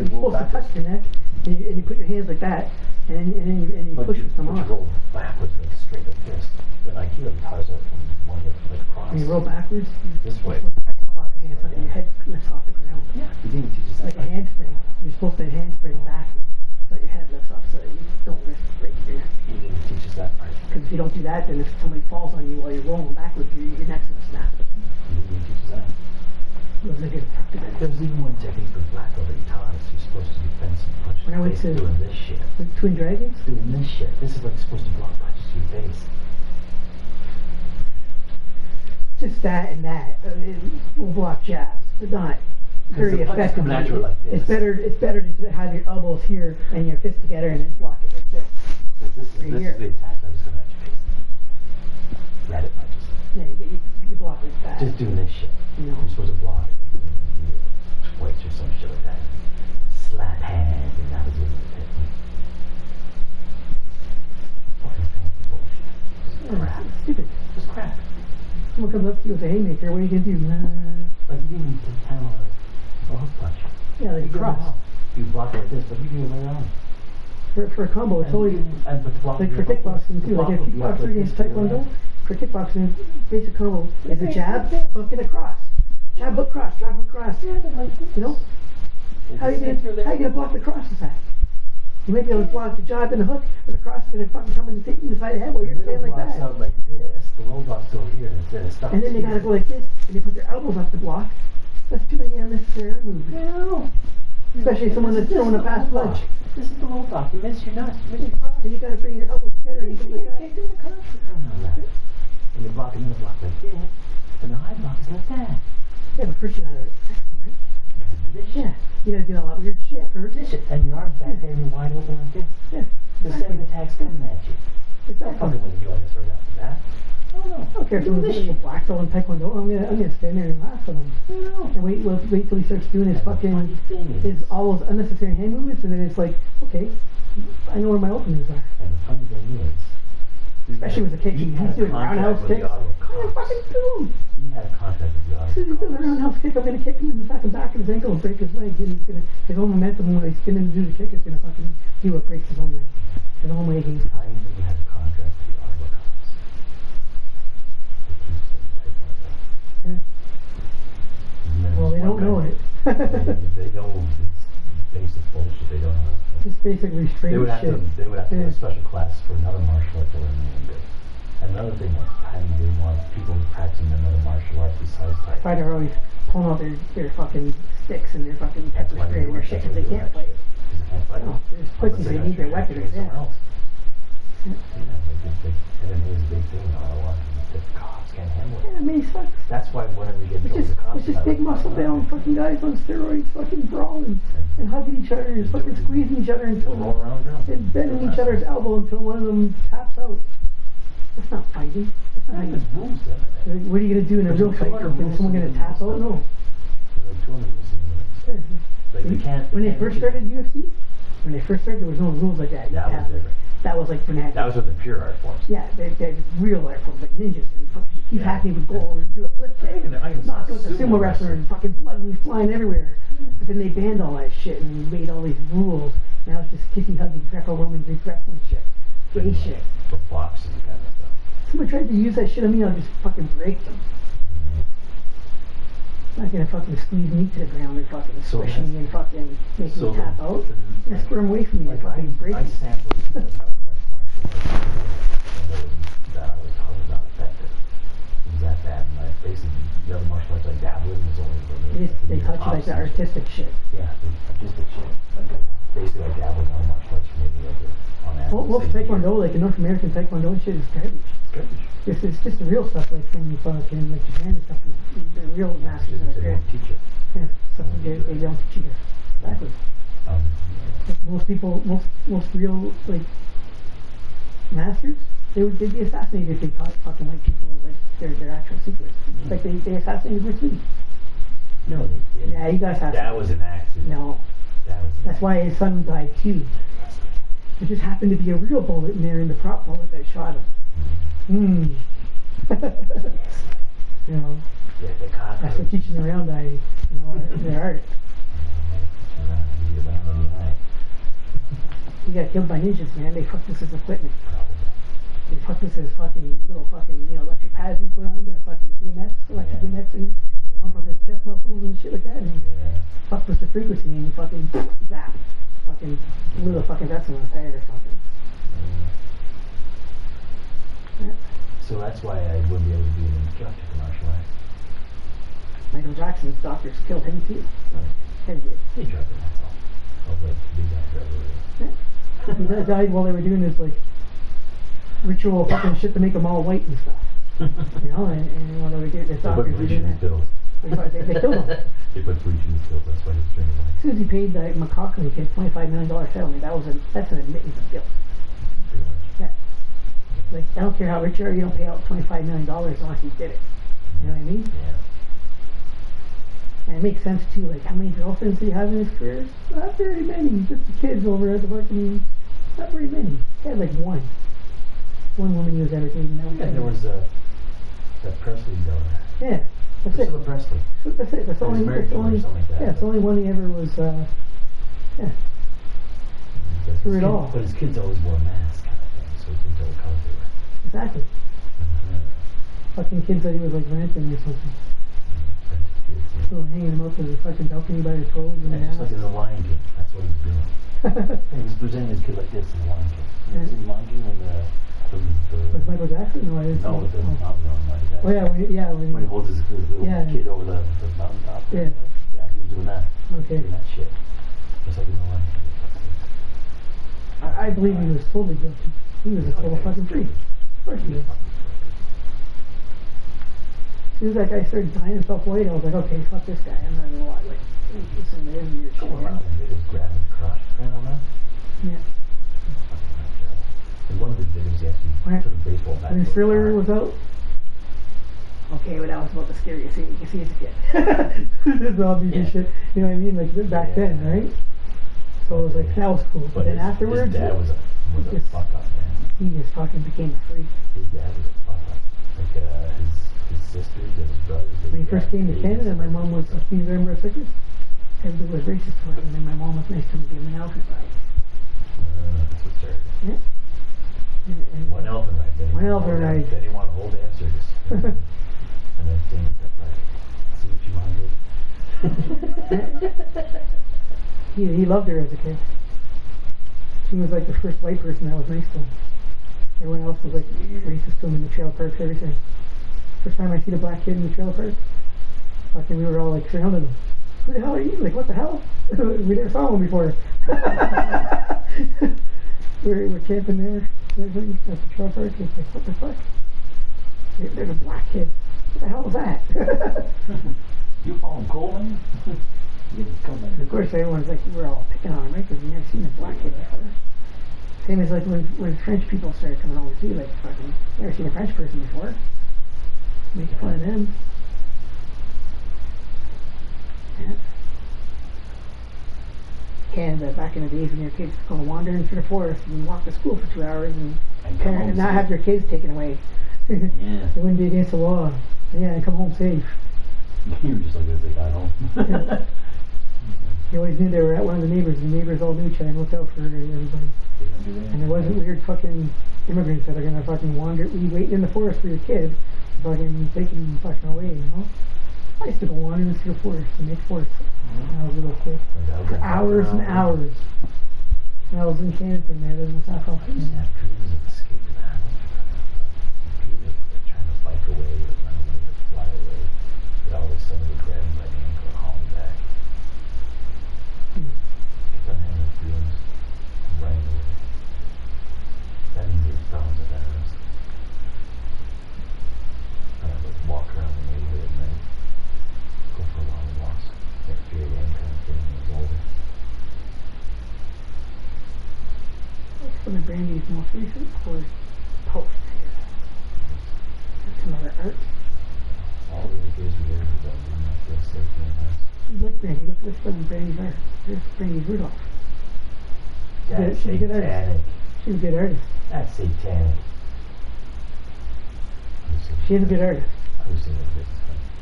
touch your neck, and you put your hands like that, and you push them But you off. roll backwards, like straight like this. But like you have ties up from one hip like across. When you roll backwards, This way. you're supposed to top off your hands so that your head lifts off the ground. Yeah. You didn't teach us Like that. a handspring. You're supposed to handspring backwards so that your head lifts up so that you don't risk breaking your neck. You didn't teach us that part. Because if you don't do that, then if somebody falls on you while you're rolling backwards, What's face doing this shit. The Twin Dragons? Doing this shit. This is what's supposed to block punches to your face. Just that and that. It will block jabs, but not very the punches come effectively. natural like this. It's better to have your elbows here and your fists together and then block it like this. So this is Right here. the attack that is coming at your face. Rabbit punches. Yeah, you block like that. Just doing this shit. You know. You're supposed to block it. Twice or some shit like that. Slap hand, and that was the technique. Fucking fancy bullshit. Just crap. Stupid. Just crap. Someone comes up to you with a haymaker, what are you gonna do? Like you didn't even handle a hook punch. Yeah, like You do it cross. wrong. You block like this, but you do it later on. For a combo, it's always But the block, like for kickboxing too. Like if kickboxer against taekwondo, for kickboxing, basic combo is a jab, hook, and a cross. Jab, hook, cross, jab, hook, cross. You know? How you gonna block the cross with that? You might be able to block the jab and the hook, but the cross is gonna fucking come and hit you in the side of the head while you're standing like that. Out like this, the low block's still here, and instead of stopping. And then they gotta go like this, and they put their elbows up to block. That's too many unnecessary arm movements. No. Especially someone that's throwing a fast punch. This is the low block. You miss your nuts. You miss your cross. And you gotta bring your elbows together and go like that. Can't do the cross. And you're blocking the block like this, and the high block is like that. Yeah, but first you gotta This shit. yeah, you gotta do all that weird shit first. This shit. And your arms back there and you're wide open like this. Yeah. The same attack's coming at you. I Exactly. fucking wouldn't do this right after that. Oh no. I don't care if someone's doing a black belt in taekwondo. I'm gonna stand there and laugh at him. No. And wait till he starts doing his fucking his all those unnecessary hand movements, and then it's like, okay, I know where my openings are. And the funny thing is, Especially with the kick, he's doing roundhouse kicks. Oh, fucking dude! He had a contract with the As soon as he does a roundhouse kick, I'm gonna kick him in the fucking back of his ankle and break his leg. And he's gonna his own momentum when he's spinning to do the kick is gonna fucking do what breaks his own leg. His own leg. I didn't think he had a contract with the Ottawa Cops. Yeah. Well, they don't know it. They know it's basic bullshit. They don't know. It's basic restraint They would have shit. to go to a special class for another martial art to learn anything good. And another thing that Patty didn't want people practicing another martial art besides Thai. Fighters are always pulling out their fucking sticks and their fucking pepper spray and their shit because they can't fight. Because they can't fight. No, there's places they need their weapons, yeah. Somewhere else. You know, MMA is a big thing in Ottawa. The cops can't handle it. Yeah, I mean, it's fucking. That's why whenever you get It's the cops, just big muscle bound fucking guys on steroids fucking brawling and hugging each other and fucking squeezing each other until roll around the ground. and bending each other's elbow until one of them taps out. That's not fighting. That's not how There's you. rules to MMA. What are you gonna do in a There's real a fight? ton of Is rules someone to gonna the tap rules out? stuff. No. There's like 200 rules in MMA. Like they can't. When they first started UFC, there was no rules like that. You That was tap. different. That was like fanatic. That was with the pure art forms. Yeah, they're real art forms, like ninjas. And fucking keep Yeah. hacking with gold and do a flip kick. I even Knock saw out the sumo wrestler and fucking blood was flying everywhere. But then they banned all that shit and made all these rules. Now it's just kissy, hugging, Greco-Roman Greek wrestling shit. Gay shit. For boxing kind of stuff. Someone tried to use that shit on me, I'll just fucking break them. I'm not gonna fucking squeeze me to the ground and fucking So squish me and fucking make me tap out. I'm gonna squirm away from me and Like fucking break I me. sampled the amount of martial arts that I was totally not effective. It was that bad. And like basically the other martial arts I dabbled in was only for me. They touch you like the artistic shit. Yeah, the artistic shit. Like basically I dabbled in other martial arts for maybe like on that. Most taekwondo, like the North American taekwondo shit is garbage. It's just the real stuff, like from fucking like Japan and stuff. The real masters They are great. won't teach it. Yeah, something they don't teach you. Exactly. Like most real like masters, they'd be assassinated if they taught fucking white people like their actual secrets. Like they assassinated Bruce Lee. No, they did. Yeah, you guys have. That was an accident. No, that's why his son died too. It just happened to be a real bullet in there in the prop bullet that shot him. You know, Yeah, they caught that's what teaching around their art. He got killed by ninjas, man. They fucked this as equipment. They fucked this as fucking little fucking, electric pads he put on, the fucking electric EMS and pump up his chest muscles and shit like that. And fucked with the frequency and he fucking zap. Fucking blew the fucking vessel on his head or something. Yeah. So that's why I wouldn't be able to be an instructor for martial arts. Michael Jackson's doctors killed him too. Right. He did. He dropped it myself. I was like, big guy forever. died while they were doing this like ritual fucking shit to make them all white and stuff. You know, and while they were doing this, They put doctors were bleach in doing his that. pills. They killed him. They put bleach in his pills. That's why he's drinking wine. As soon as he paid the McCaughey kid $25 million settlement, that's an admittance of guilt. Pretty much. Yeah. Like, I don't care how rich you are, you don't pay out $25 million unless you did it. You know what I mean? Yeah. And it makes sense too, like how many girlfriends did he have in his career? Not very many, just the kids over at the fucking, not very many. He had like one. One woman he was ever dating. Yeah, there was that Presley daughter. Yeah, that's it. Priscilla Presley. That's it. That's He was only. married That's to her or only. something like that, Yeah, it's the only one he ever was. Yeah. Through it all. But his kids always wore masks, kind of thing, so he couldn't tell what color they were. Exactly. Fucking kids that he was like ranting or something. Still hanging them up as a fucking balcony by their toes and Yeah, just like in the Lion King. That's what he was doing. And he was presenting his kid like this in the Lion King. You ever seen the Lion King when Was Michael Jackson? No, I didn't. No, with the mountain on Michael Jackson. Oh yeah, When he holds his little Yeah. kid over the mountaintop. Yeah. Yeah, he was doing that. Okay. Doing that shit. Just like in the Lion King. I believe he was totally guilty. He was a total fucking freak. Of course he was. As soon as that guy started tying himself white, I was like, okay, fuck this guy. I'm not gonna watch. Like, listen to his weird shit. Go around and they just grab his crotch. You know that? Yeah. In one of his videos, he actually Right. took a baseball bat. When to a Thriller car. was out. Okay, well that was about the scariest thing you can see as a kid. The zombies and Yeah. shit. You know what I mean? Like back then, right? So it was like that was cool. But then afterwards, his dad was a just- fuck up, man. he just fucking became a freak. His dad was a fuck up. Like his sisters and his brothers. When he first came to Canada, my mom was a community member of sickness. Everybody was racist to him, and then my mom was nice to him, gave him an elephant ride. That's what started. Yeah. And One elephant ride. Then he One wanted elephant to- ride. Then he wanted to hold answers. And then things that like, see what you want to do. he loved her as a kid. She was like the first white person that was nice to him. Everyone else was like racist to him in the trailer parks, everything. First time I see the black kid in the trailer park, fucking we were all like surrounding him. Who the hell are you? Like, what the hell? We never saw him before. we're camping there. At the trailer park. It's like, what the fuck? There's a black kid. What the hell is that? You following Coleman? Of course, everyone's like, we're all picking on him, right? Because we've never seen a black kid before. Same as like when French people started coming over too, like fucking never seen a French person before. Making fun of them. Yeah. Canada, back in the days when your kids could go wandering through the forest and walk to school for 2 hours and come home and not safe. have your kids taken away. Yeah. They wouldn't be against the law. Yeah, and come home safe. You were just like, they got home. You always knew they were at one of the neighbors. The neighbors all knew each other and looked out for everybody. And there wasn't weird fucking immigrants that are gonna fucking wander, be waiting in the forest for your kid, fucking taking them fucking away, you know? I used to go wandering through the forest and make forts when I was a little kid. For hours and hours. When I was in Canada, man, it was not I used to have dreams of escaping the house. Dreams of like, trying to bike away or run away or fly away. But all of a sudden they grab me by the ankle and haul me back. Keep on having those dreams of running away. That means there's problems at that house. And I would walk around the neighborhood at night. Go for long walks. Like 3 a.m. kind of thing when I was older. What's one of Brandy's most recent was post here. That's another art. All the kids were there about doing that feel safe in the house. You like Brandy, look at this one of Brandy's art. There's Brandy's Rudolph. That's She's a good artist. satanic. She's a good artist. That's satanic. She's a good artist. I was saying that business.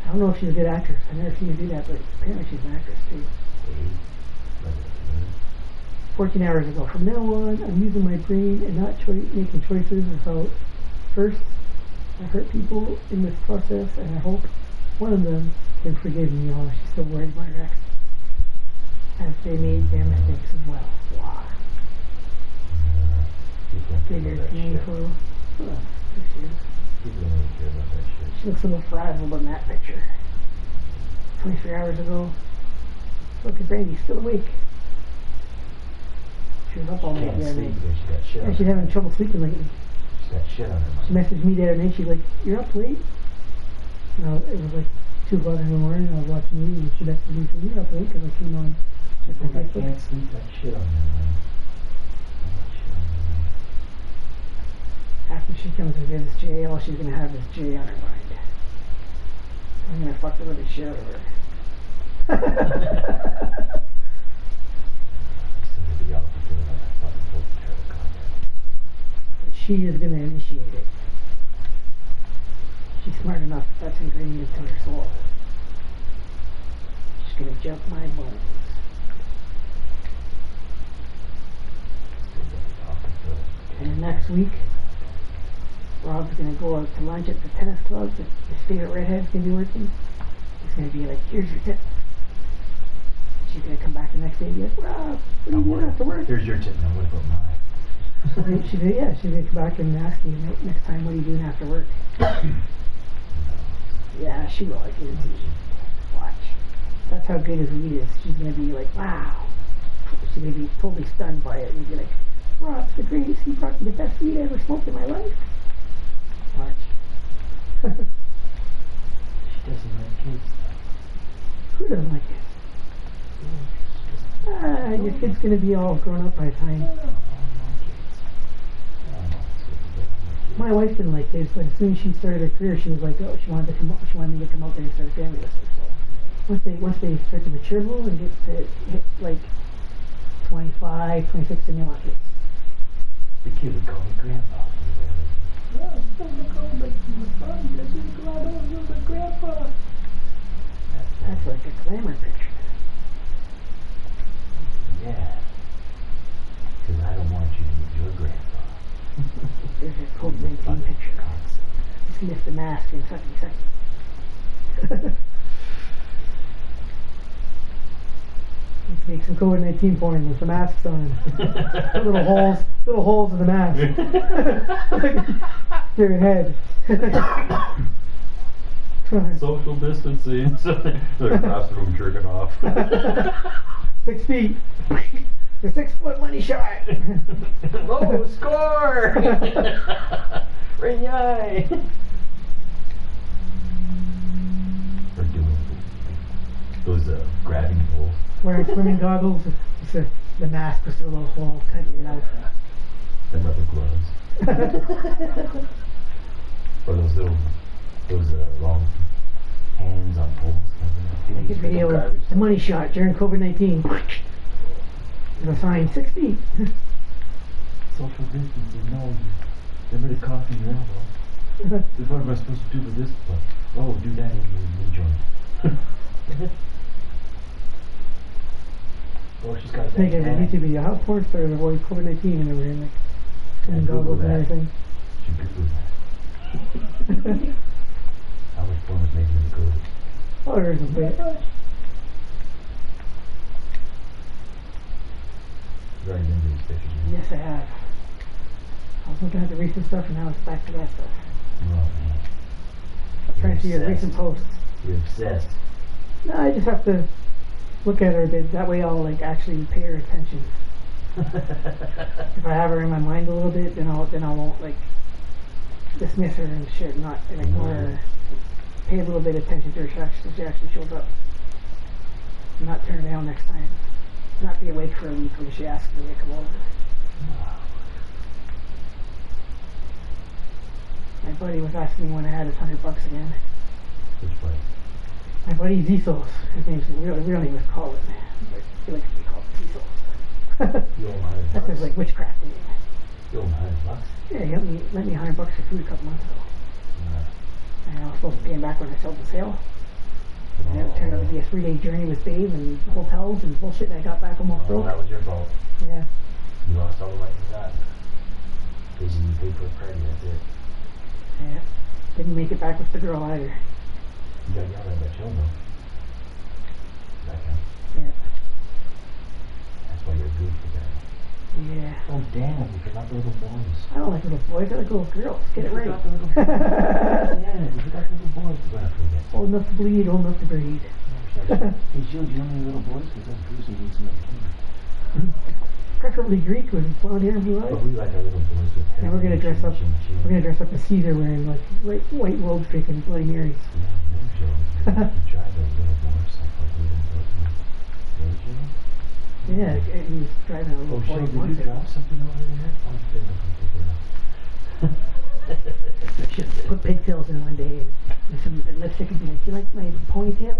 I don't know if she's a good actress. I've never seen her do that, but apparently she's an actress too. 14 hours ago. From now on, I'm using my brain and not making choices without first, I hurt people in this process, and I hope one of them can forgive me, while she's still worried about her ex, as they made their mistakes as well. Wow. Bigger, painful. Oh, there she is. People don't really care about that shit. She looks a little frazzled in that picture. 23 hours ago. Look at Brandy, still awake. She was up all night Can't the other sleep night. because she got shit Yeah, on she's her having trouble sleeping lately. She's got shit on her She mind. messaged me the other night. She's like, "You're up late?" And it was like 2 o'clock in the morning. I was watching a movie, and she messaged me, "You're up late?" Because I came on. People that Facebook. can't sleep got shit on their mind. They got shit on their mind. After she comes and visits Jay, all she's gonna have is Jay on her mind. I'm gonna fuck the living shit out of her. Seem to be out for doing all that fucking full terrible content. But she is gonna initiate it. She's smart enough. That's ingrained into her soul. She's gonna jump my bones. Seems like it's awful good. And next week, Rob's gonna go out to lunch at the tennis club. His favorite redhead's gonna be working. He's gonna be like, "Here's your tip." She's gonna come back the next day and be like, "Rob, what are you doing after work?" Here's your tip. Now what about mine? She's gonna come back and ask me next time, "What are you doing after work?" Yeah, she will. I guarantee. Watch. That's how good his weed is. She's gonna be like, "Wow." She's gonna be totally stunned by it and be like, "Rob's the greatest. He brought me the best weed I ever smoked in my life." Watch. She doesn't like kids. Who doesn't like it? Your kid's gonna be all grown up by the time. My wife didn't like kids, but as soon as she started her career, she was like, "Oh, she wanted me to come out there and start a family with her." So once they start to mature a little and get to hit like 25, 26, then they want kids. The kid would call me grandpa. That's like a glamour picture. Yeah. Because I don't want you to meet your grandpa. There's a COVID-19 picture. Just lift the mask in sucky. Let's make some COVID-19 porn with the masks on. little holes in the mask. Through your head. Social distancing. They're across the room jerking off. 6 feet. The 6 foot money shot. Oh, score! Right in the eye. Or doing those grabbing holes. Wearing swimming goggles. The mask with a little hole cut in your mouth. Them rubber gloves. Or those long hands on poles. Like a video, the money shot during COVID-19. There's a sign, 6 feet. Social distancing, no. Remember the cough in your elbow. What am I supposed to do with this? Oh, do that in your joint. Oh, she's got that. Make it a YouTube video. How porn stars avoid COVID-19 and they were in like swimming goggles and everything. She Googled that. How much porn was making in the COVID? Oh, there's a bit. You've already been to these pictures. Yes, I have. I was looking at the recent stuff and now it's back to that stuff. Oh, man. I'm trying to see your Obsessed. recent posts. You're obsessed. No, I just have to look at her a bit. That way I'll like actually pay her attention. If I have her in my mind a little bit, then I won't like dismiss her and shit, not and ignore her. Pay a little bit of attention to her so she actually shows up. Not turn her down next time. Not be awake for a week when she asks me to come over. My buddy was asking me when I had his $100 again. Which way? My buddy Zizos. His name's we don't even call it. But he likes to be called Zizos. You owe him $100. That's his like witchcraft name. You owe him $100. Yeah, he lent me $100 for food a couple months ago. And I was supposed to pay him back when I sold the sale. And it turned out to be a 3-day journey with Dave and hotels and bullshit, and I got back almost broke. That was your fault. Yeah. You lost all the money you got. Because you paid for a party, that's it. Yeah. Didn't make it back with the girl either. You got yelled at by children. That counts. Yeah. That's why you're a goof again. Yeah. Oh damn, you forgot the little boys. I don't like little boys, I like little girls. Get it You right. forgot the little boys. Yeah, you forgot the little boys. You're gonna forget. Old enough to bleed, old enough to breed. Hey Shield, you know any little boys? Because those goose needs some entertainment. Preferably preferably Greek with blonde hair and blue eyes. But we like our little boys with hair. And we're gonna dress up. Chin, chin. We're gonna dress up as Caesar wearing like white robes drinking Bloody Marys. Yeah, no joke. You drive a little motorcycle like we didn't go to. Did you? Yeah, and he was driving a little Oh, Sean, 41. did you drop something over there? Oh, good. Should put pigtails in one day and some lipstick and be like, do you like my ponytail?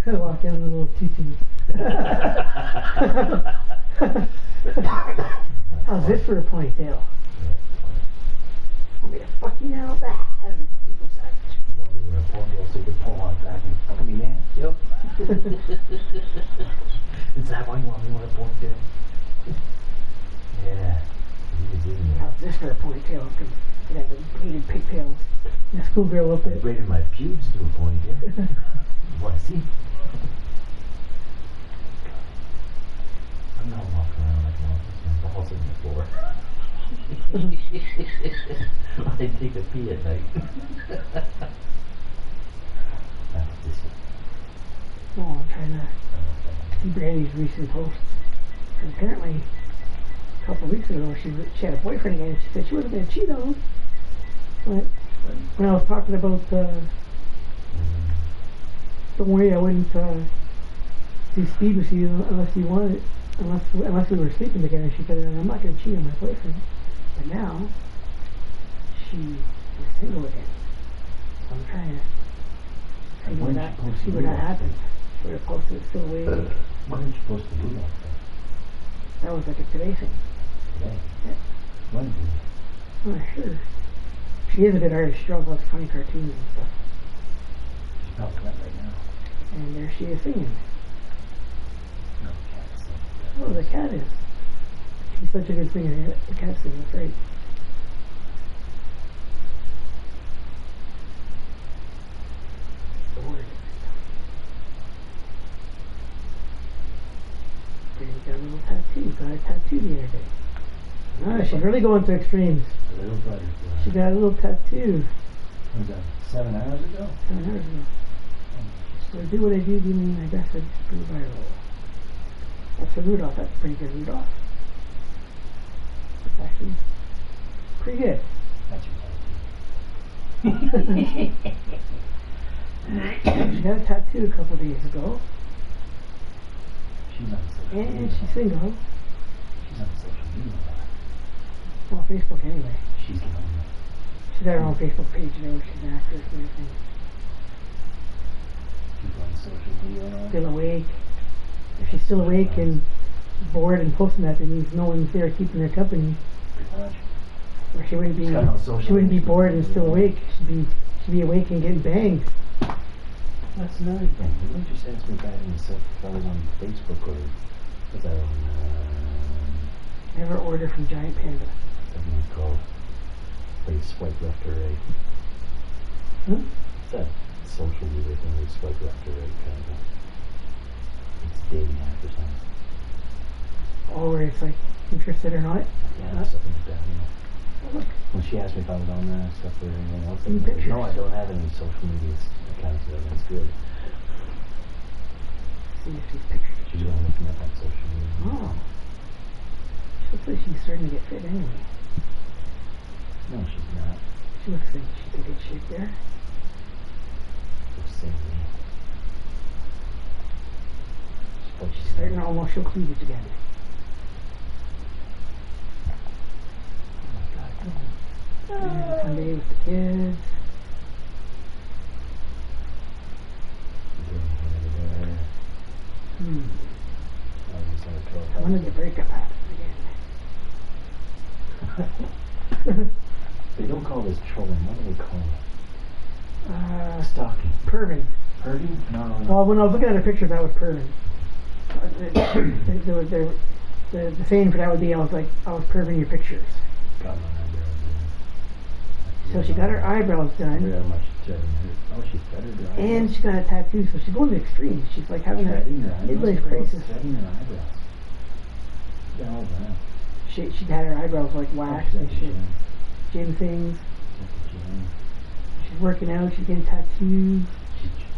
I'll walk down in a little tutu. How's this for a ponytail? Want me to fuck you now? And he goes, You want me to wear a ponytail so you can pull on it back and fuck me, man? Yep. Is that why you want me to wear a ponytail? Yeah. You can do that. how's this for a ponytail? Could have the painted pigtails. And a schoolgirl up I there. braided my pubes to a ponytail. You want to see? I'm not walking around like one with my balls on the floor. I take a pee at night. Oh, I'm trying to see Brandy's recent posts. And apparently, a couple of weeks ago, she had a boyfriend again. She said she wasn't going to cheat on him. But when I was talking about, don't worry, I wouldn't do speed with you unless you wanted it, unless we were sleeping together. She said, I'm not going to cheat on my boyfriend. But now, she is single again. So I'm trying to see where that happens. Where it posted it still away. When are you supposed to do that thing? That was like a today thing. Today? Yeah. When do you? I'm not sure. She is a bit artist. She draws lots of funny cartoons and stuff. She's probably not right now. And there she is singing. No, cats. Like Oh, the cat is. She's such a good singer. Yeah, the cat's singing great. The word. Brandy got a little tattoo. Got a tattoo the other day. Ah, she's really going to extremes. a little butterfly. She got a little tattoo What was that, 7 hours ago? 7 hours ago. So I do what I do, mean I guess it's pretty viral. That's a Rudolph. That's pretty good Rudolph. That's actually pretty good. That's your tattoo. She got a tattoo a couple days ago, She's on social and media. she's single. She's on social media. Well, Facebook anyway. She's getting on that. She's got her own Facebook page there where she's an actress and everything. People on social media and all that. Still awake. If she's still awake and bored and posting that, that means no one's there keeping her company. Pretty much. Or she wouldn't be. It's kind of social She wouldn't be media. bored and still awake. She'd be awake and getting banged. That's another thing. Didn't you just ask me about any stuff if I was on Facebook or was I on Never order from Giant Panda. something called like swipe left or right? Hmm? It's that social media thing where you swipe left or right kind of thing. It's a dating app or something. Oh, where it's like interested or not. Yeah, Huh? something like that, you know. Oh, look. When she asked me if I was on that stuff or anything else, Any I said, pictures? no, I don't have any social media accounts there. That's good. See if these pictures. She's going to look me up on social media. Oh. Looks like she's starting to get fit anyway. No, she's not. She looks like she's in good shape there. Just saying me. She's starting to almost show cleavage again. Oh my God, no. There's a Sunday with the kids. There. Hmm. I was just on a I 12. wonder if the breakup happens again. They don't call this trolling. What do they call it? Stalking. Stalking. Perving. Perving? No. Well, when I was looking at her pictures, that was perving. The saying for that would be, I was perving your pictures. Got my eyebrows. So she got her eyebrows I wonder done, how much it's threading her. Oh, she's threaded her eyebrows. and she got a tattoo, so she's going to extremes. She's like having a Threading her eyebrows. midlife crisis. Threading her eyebrows. What the hell is that? She had her eyebrows like waxed and shit. Gym things. She's working out, she's getting tattoos.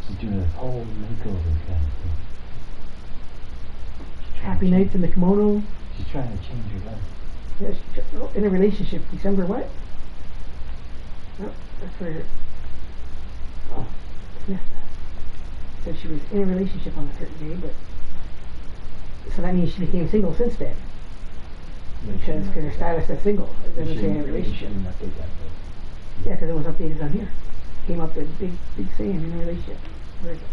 She's doing a whole makeover kind of thing. She's Happy nights in the kimono. She's trying to change your life. Yeah, in a relationship. December what? No, that's where. Oh, missed that. Said she was in a relationship on a certain day, but so that means she became single since then. Because her status as single. It doesn't say in a relationship. She didn't update that, though. Yeah, because it was updated on here. Came up with big saying in a relationship. Where is it?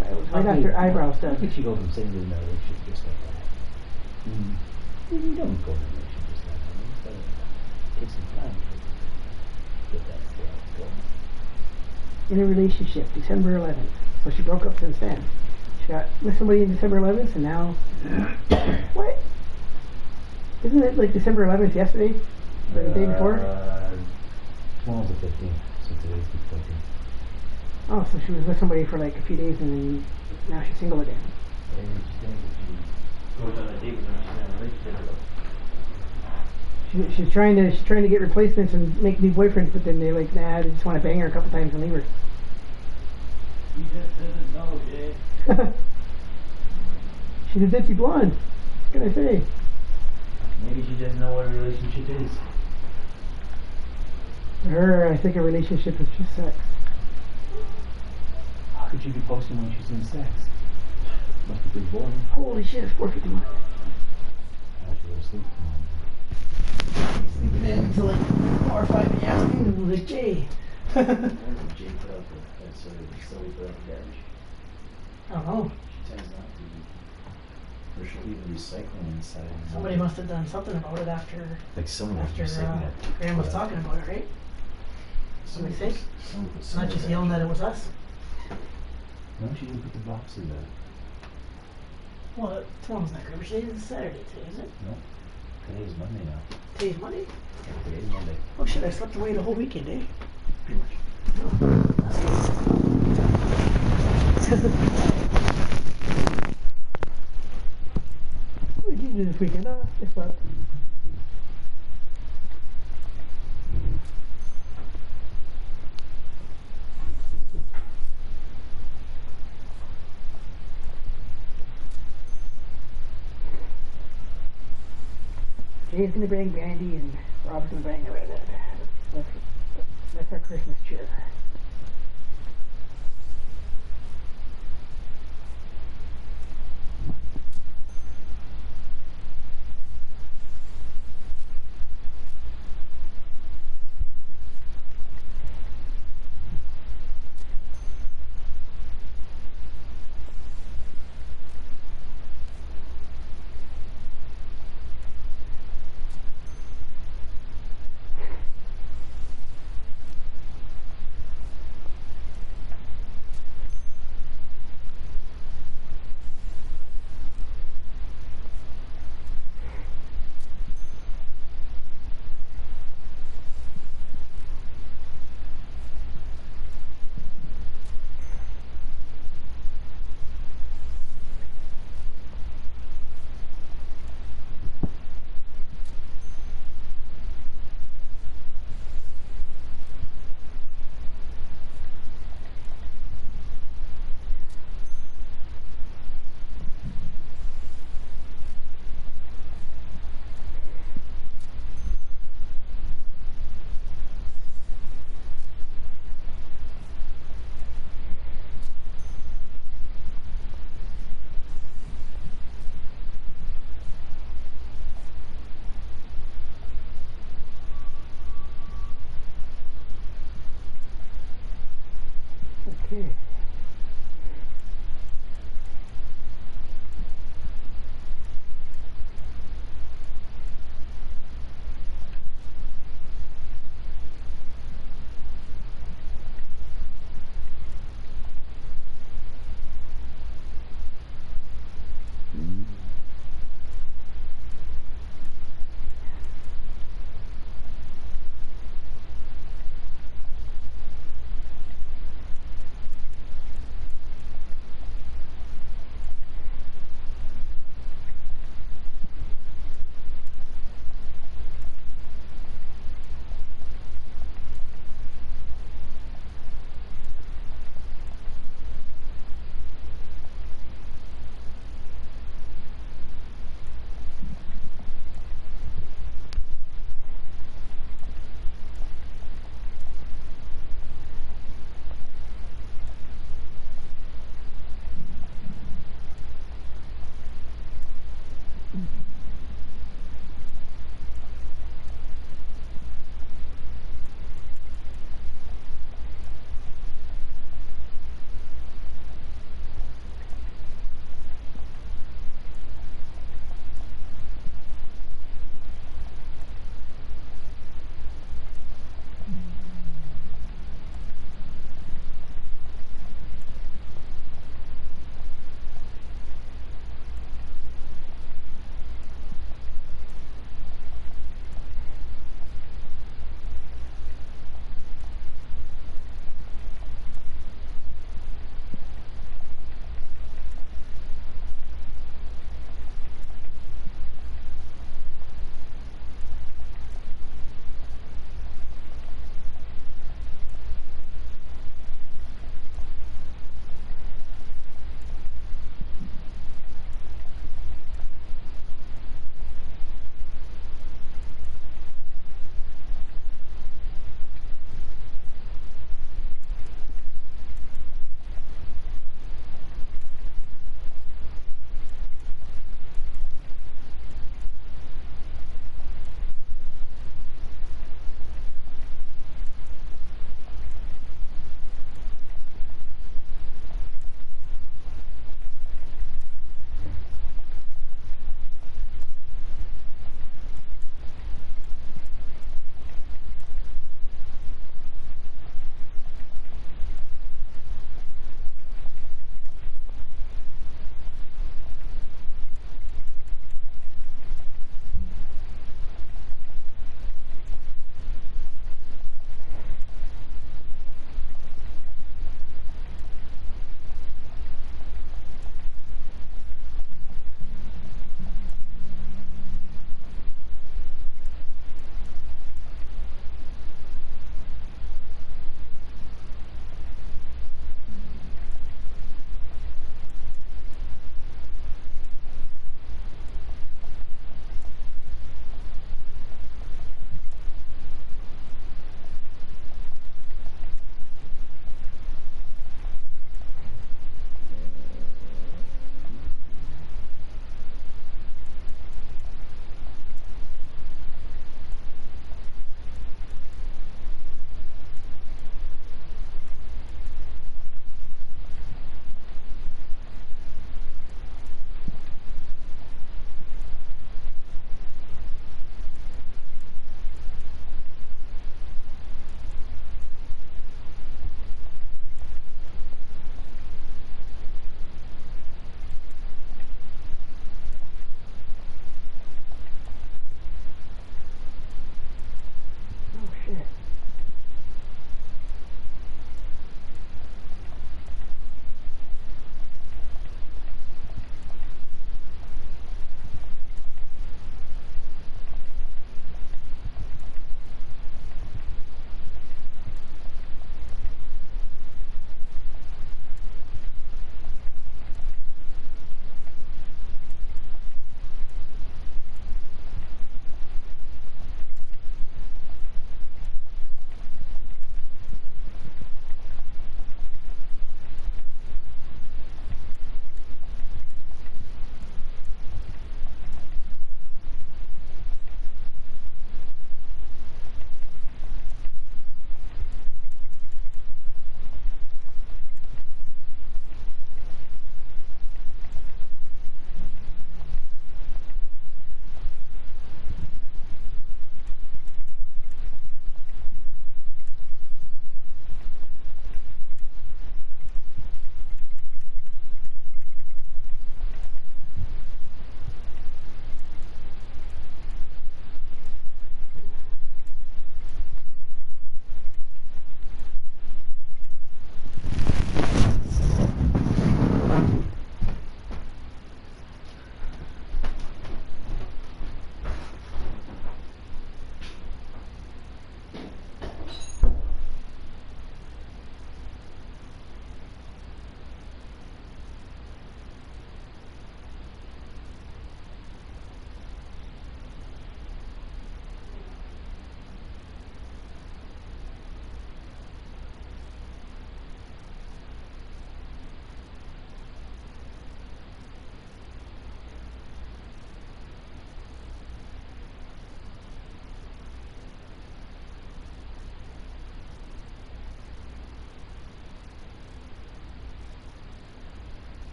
It was right after eyebrows I done. think she go from single to a relationship just like that. You don't go to a relationship just like that. You gotta take some time to get that going. In a relationship, December 11th. So she broke up since then. She got with somebody in December 11th, and now what? Isn't it like December 11th yesterday? Or the day before? Tomorrow's the 15th, so today's the 14th. Oh, so she was with somebody for like a few days, and then now she's single again. And you just think that she goes on a date with them, she's in a relationship. She's trying to get replacements and make new boyfriends, but then they're like, nah, they just want to bang her a couple times and leave her. She just doesn't know, Jay. She's a ditzy blonde. What can I say? Maybe she doesn't know what a relationship is. For her, I think a relationship is just sex. How could she be posting when she's in sex? Must be pretty boring. Holy shit, it's 4:51. I should go to sleep. Sleeping in until like 4 or 5 in the afternoon, and was like, Jay. Jay put out the Sully put out the garbage. I don't know. She tends not to. Or she'll leave the recycling inside. Somebody must have done something about it after Like someone was after recycling that. Graham was talking about it, right? Somebody say? Someone put It's not just yelling that it was us. No, she didn't put the box in there. Well, tomorrow's not garbage day. It's Saturday today, isn't it? No. Today's Monday now. Today's Monday? Yeah, today's Monday. Oh shit, I slept away the whole weekend, eh? Pretty much. What did you do this weekend? I slept. Jay's gonna bang Bandy and Rob's gonna bang the redhead. That's our Christmas cheer.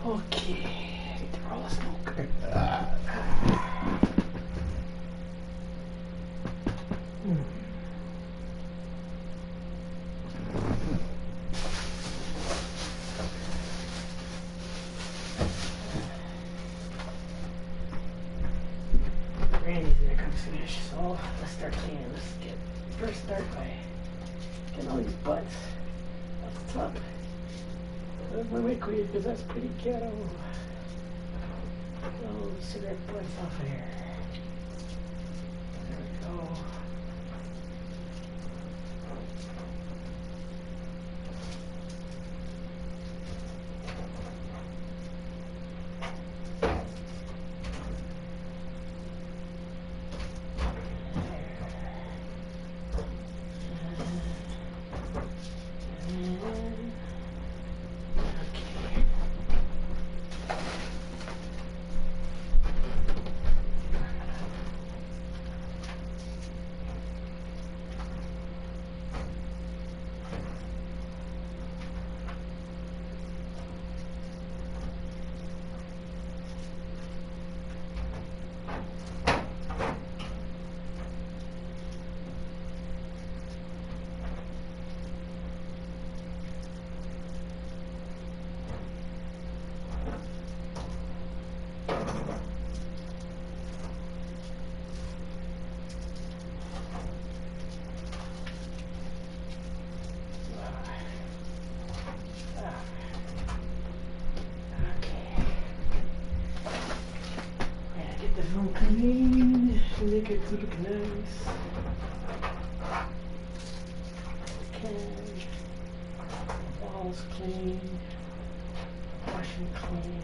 Okay, I need to roll a smoke. Randy's neck I'm finished, so let's start cleaning. Let's get first start by getting all these butts off the top of my liquid, because that's pretty ghetto. Get all those cigarette butts off of here. There we go. This one clean, make it look nice. Okay, walls clean, washing clean.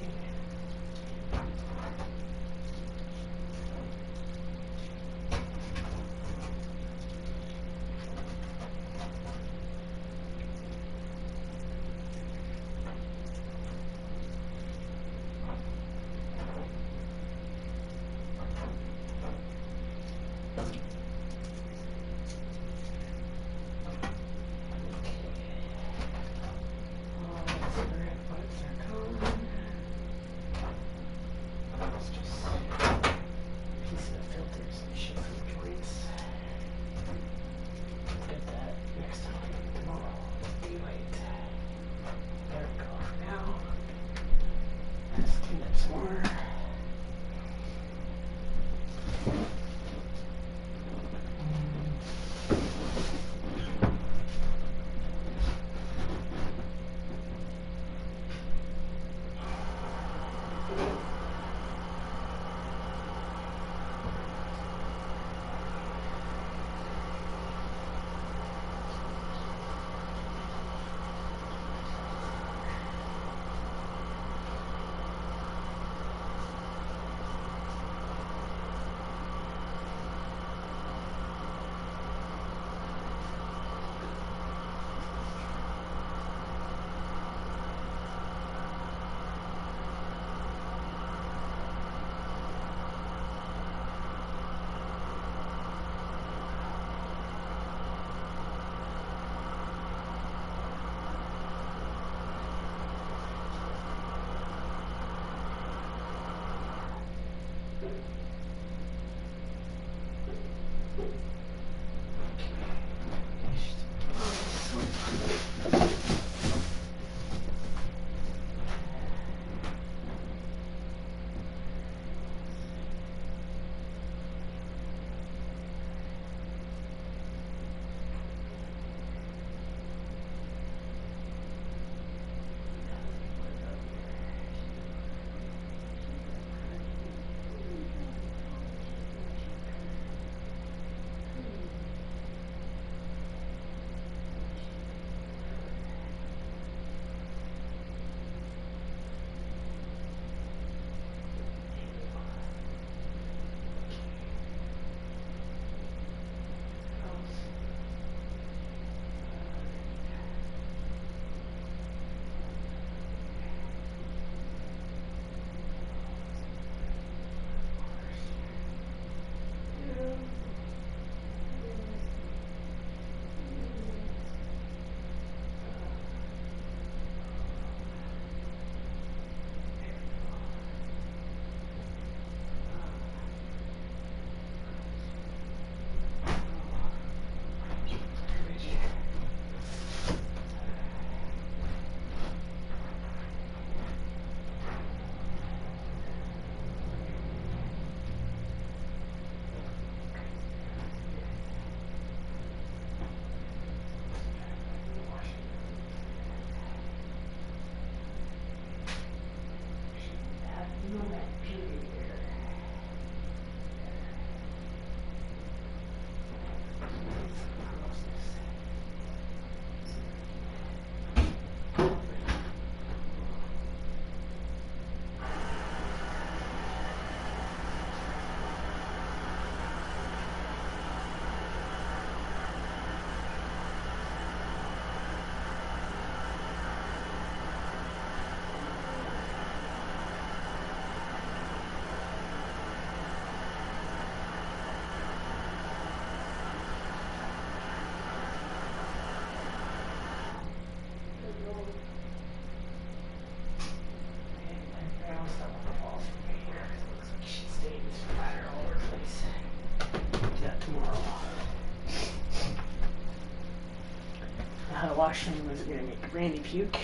washing was gonna make Randy puke.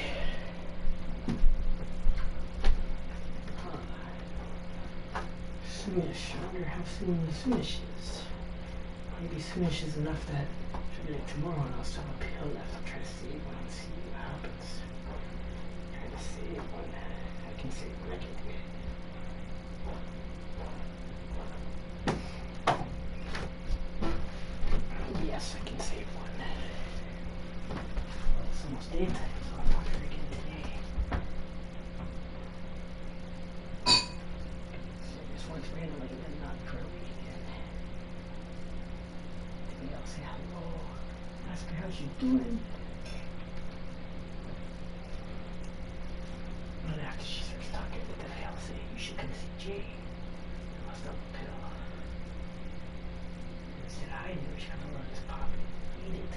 Smish. I wonder how soon Smish is. Maybe Smish is enough that she'll get it tomorrow and I'll still have a pill left. I'll try to save one and see what happens. Try to save one. I can save one. I can do it. Yes, I can save one. Well, it's almost daytime, so I'll talk to her again today. So just once randomly and then not for a weekend. Today I'll say hello. Ask her how she's doing. And after she starts talking today, I'll say, you should come see Jay. I must have a pill. Instead I knew she had to run this pop and eat it.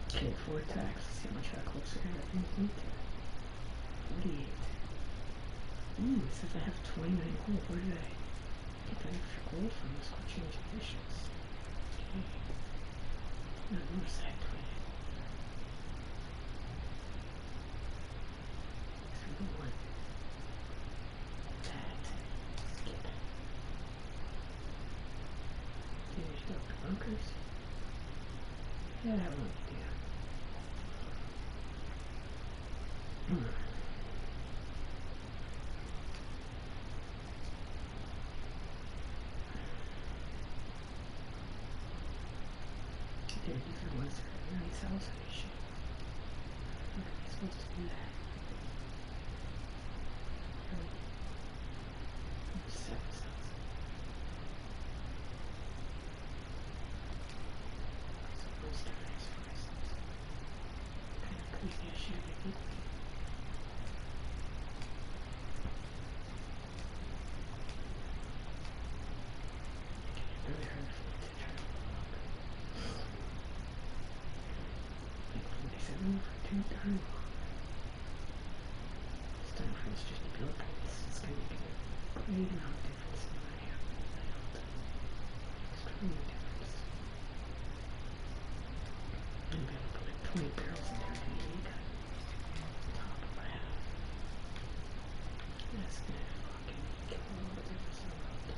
Okay, 4 attacks. Let's see how much how close I got. 48. Ooh, it says I have 29 gold. Where did I get that extra gold from? Let's go change conditions. Okay. No, north side 20. So we want that. Skip. Finished up the bunkers. Yeah, that won't do. Okay, these are the ones that are really self-sufficient. How are we supposed to do that? Really? 7 cells. Supposed to raise 5 cells. Kind of crazy as shit, I think. Really hard for me to try to block. Like 47 for 2 times. It's time for us just to build points. It's going to make a great amount of difference in my health. Extreme difference. I'm going to be able to put like 20 barrels in there to make on top of what I have. That's going to fucking kill all the difference in the world.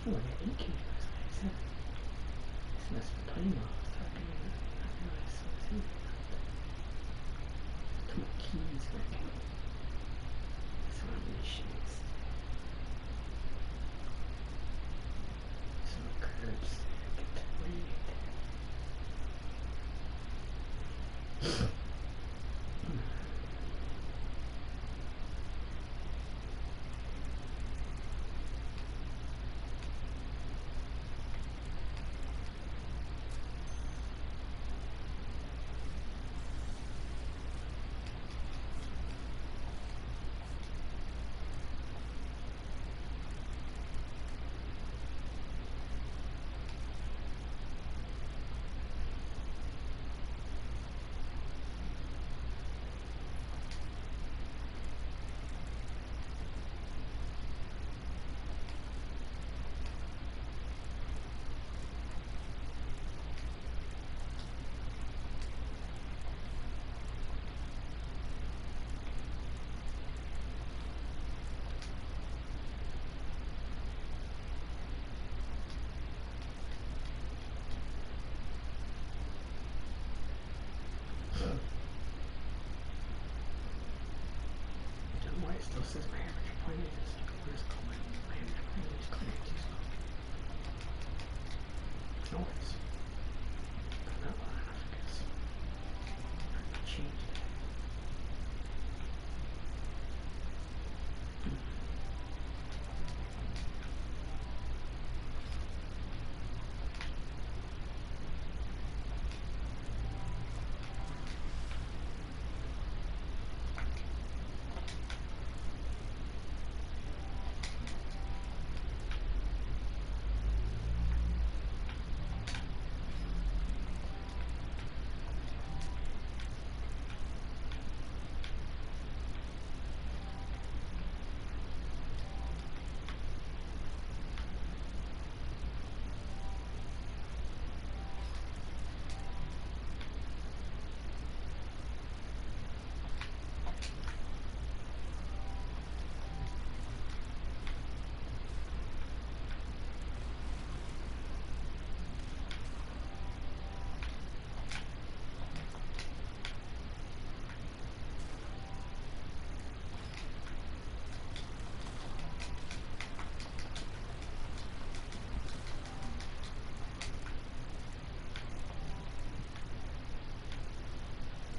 Oh, I got 8 keys. That's nice. This must be playing while I was talking. I didn't realize I was in there. Too many keys working. Some missions. Some curves I get to read. Why it still says my average appointment is where's my average appointment is clearing too slow. No worries. I'm not long enough because I changed it.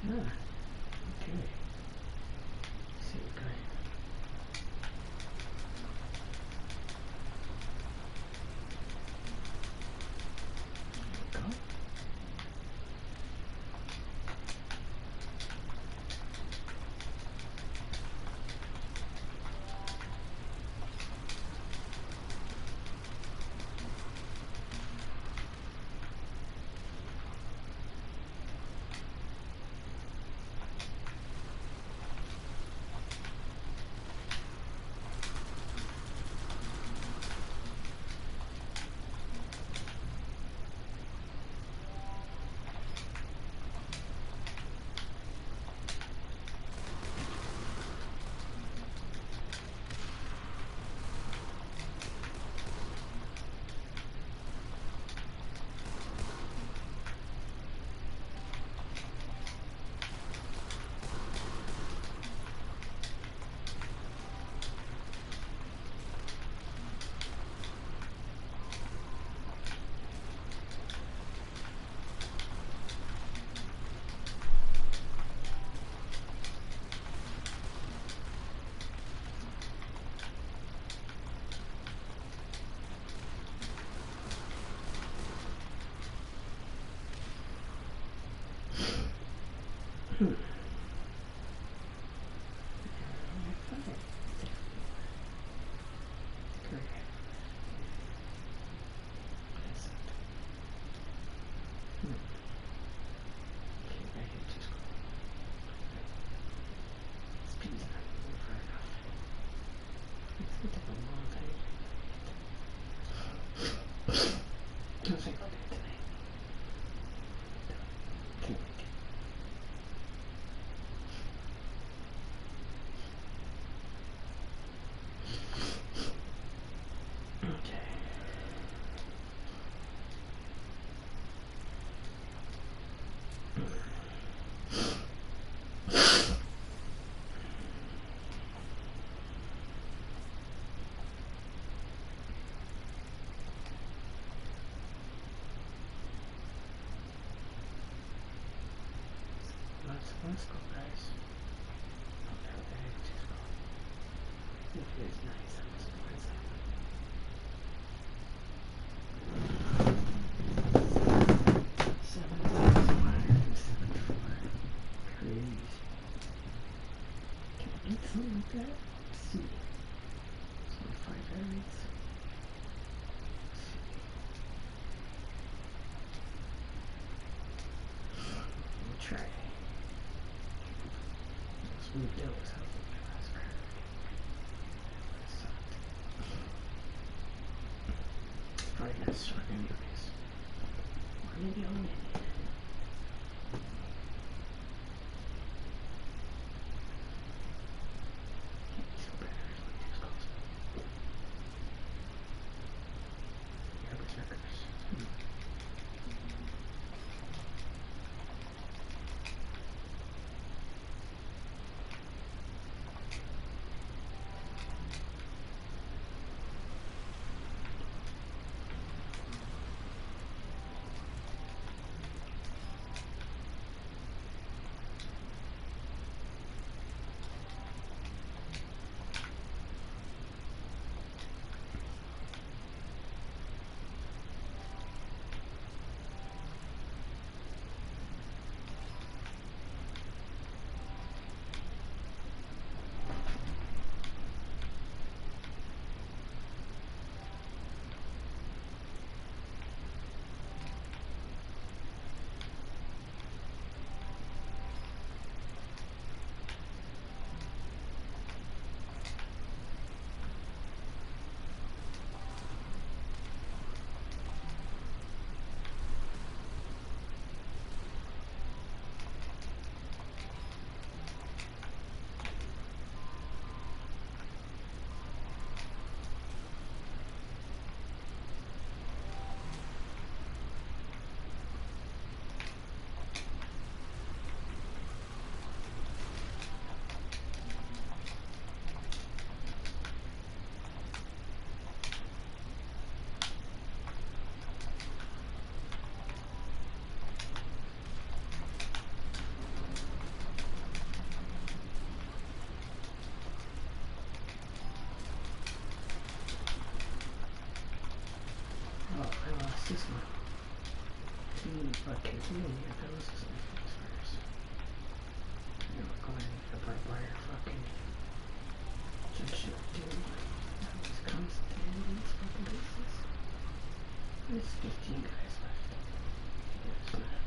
Ah, okay. See what kind. There we go. Let's go, guys. Okay, let's just go. It is nice. I'm surprised. Crazy. Can I get something like that? Let's see. So 5 batteries. Let's see. We'll try. Let's move those out of the last card. That sucked. Probably got struck anyways. Or maybe I'll win. Can't be so bad. There's like 2 skulls. Yeah, berserkers. Oh, I lost this one. Okay, we need those as my things first. And we're going into the barbed wire fucking junction, dude. That was constant in these fucking places. There's 15 guys left. There's not.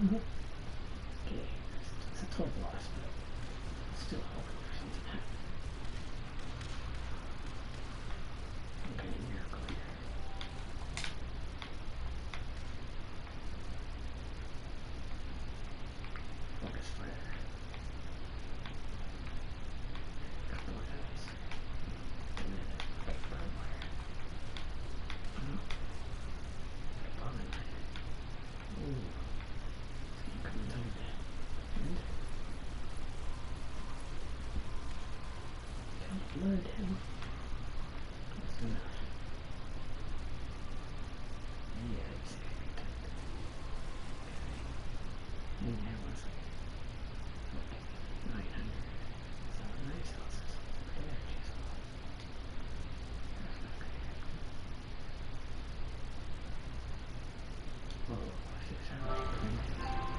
Mm-hmm. Okay, it's a total loss, but still hoping for something to happen. Okay, miracle here. Focus fire. Couple of guys. And then a barbed wire. Oh. Bombing line. Ooh. It's coming down a bit. And count blood him. That's enough. Yeah, it's a bit tight. Okay. And there was like 900. So nice houses. Good energy as well. That's not great. Whoa, 6 hours.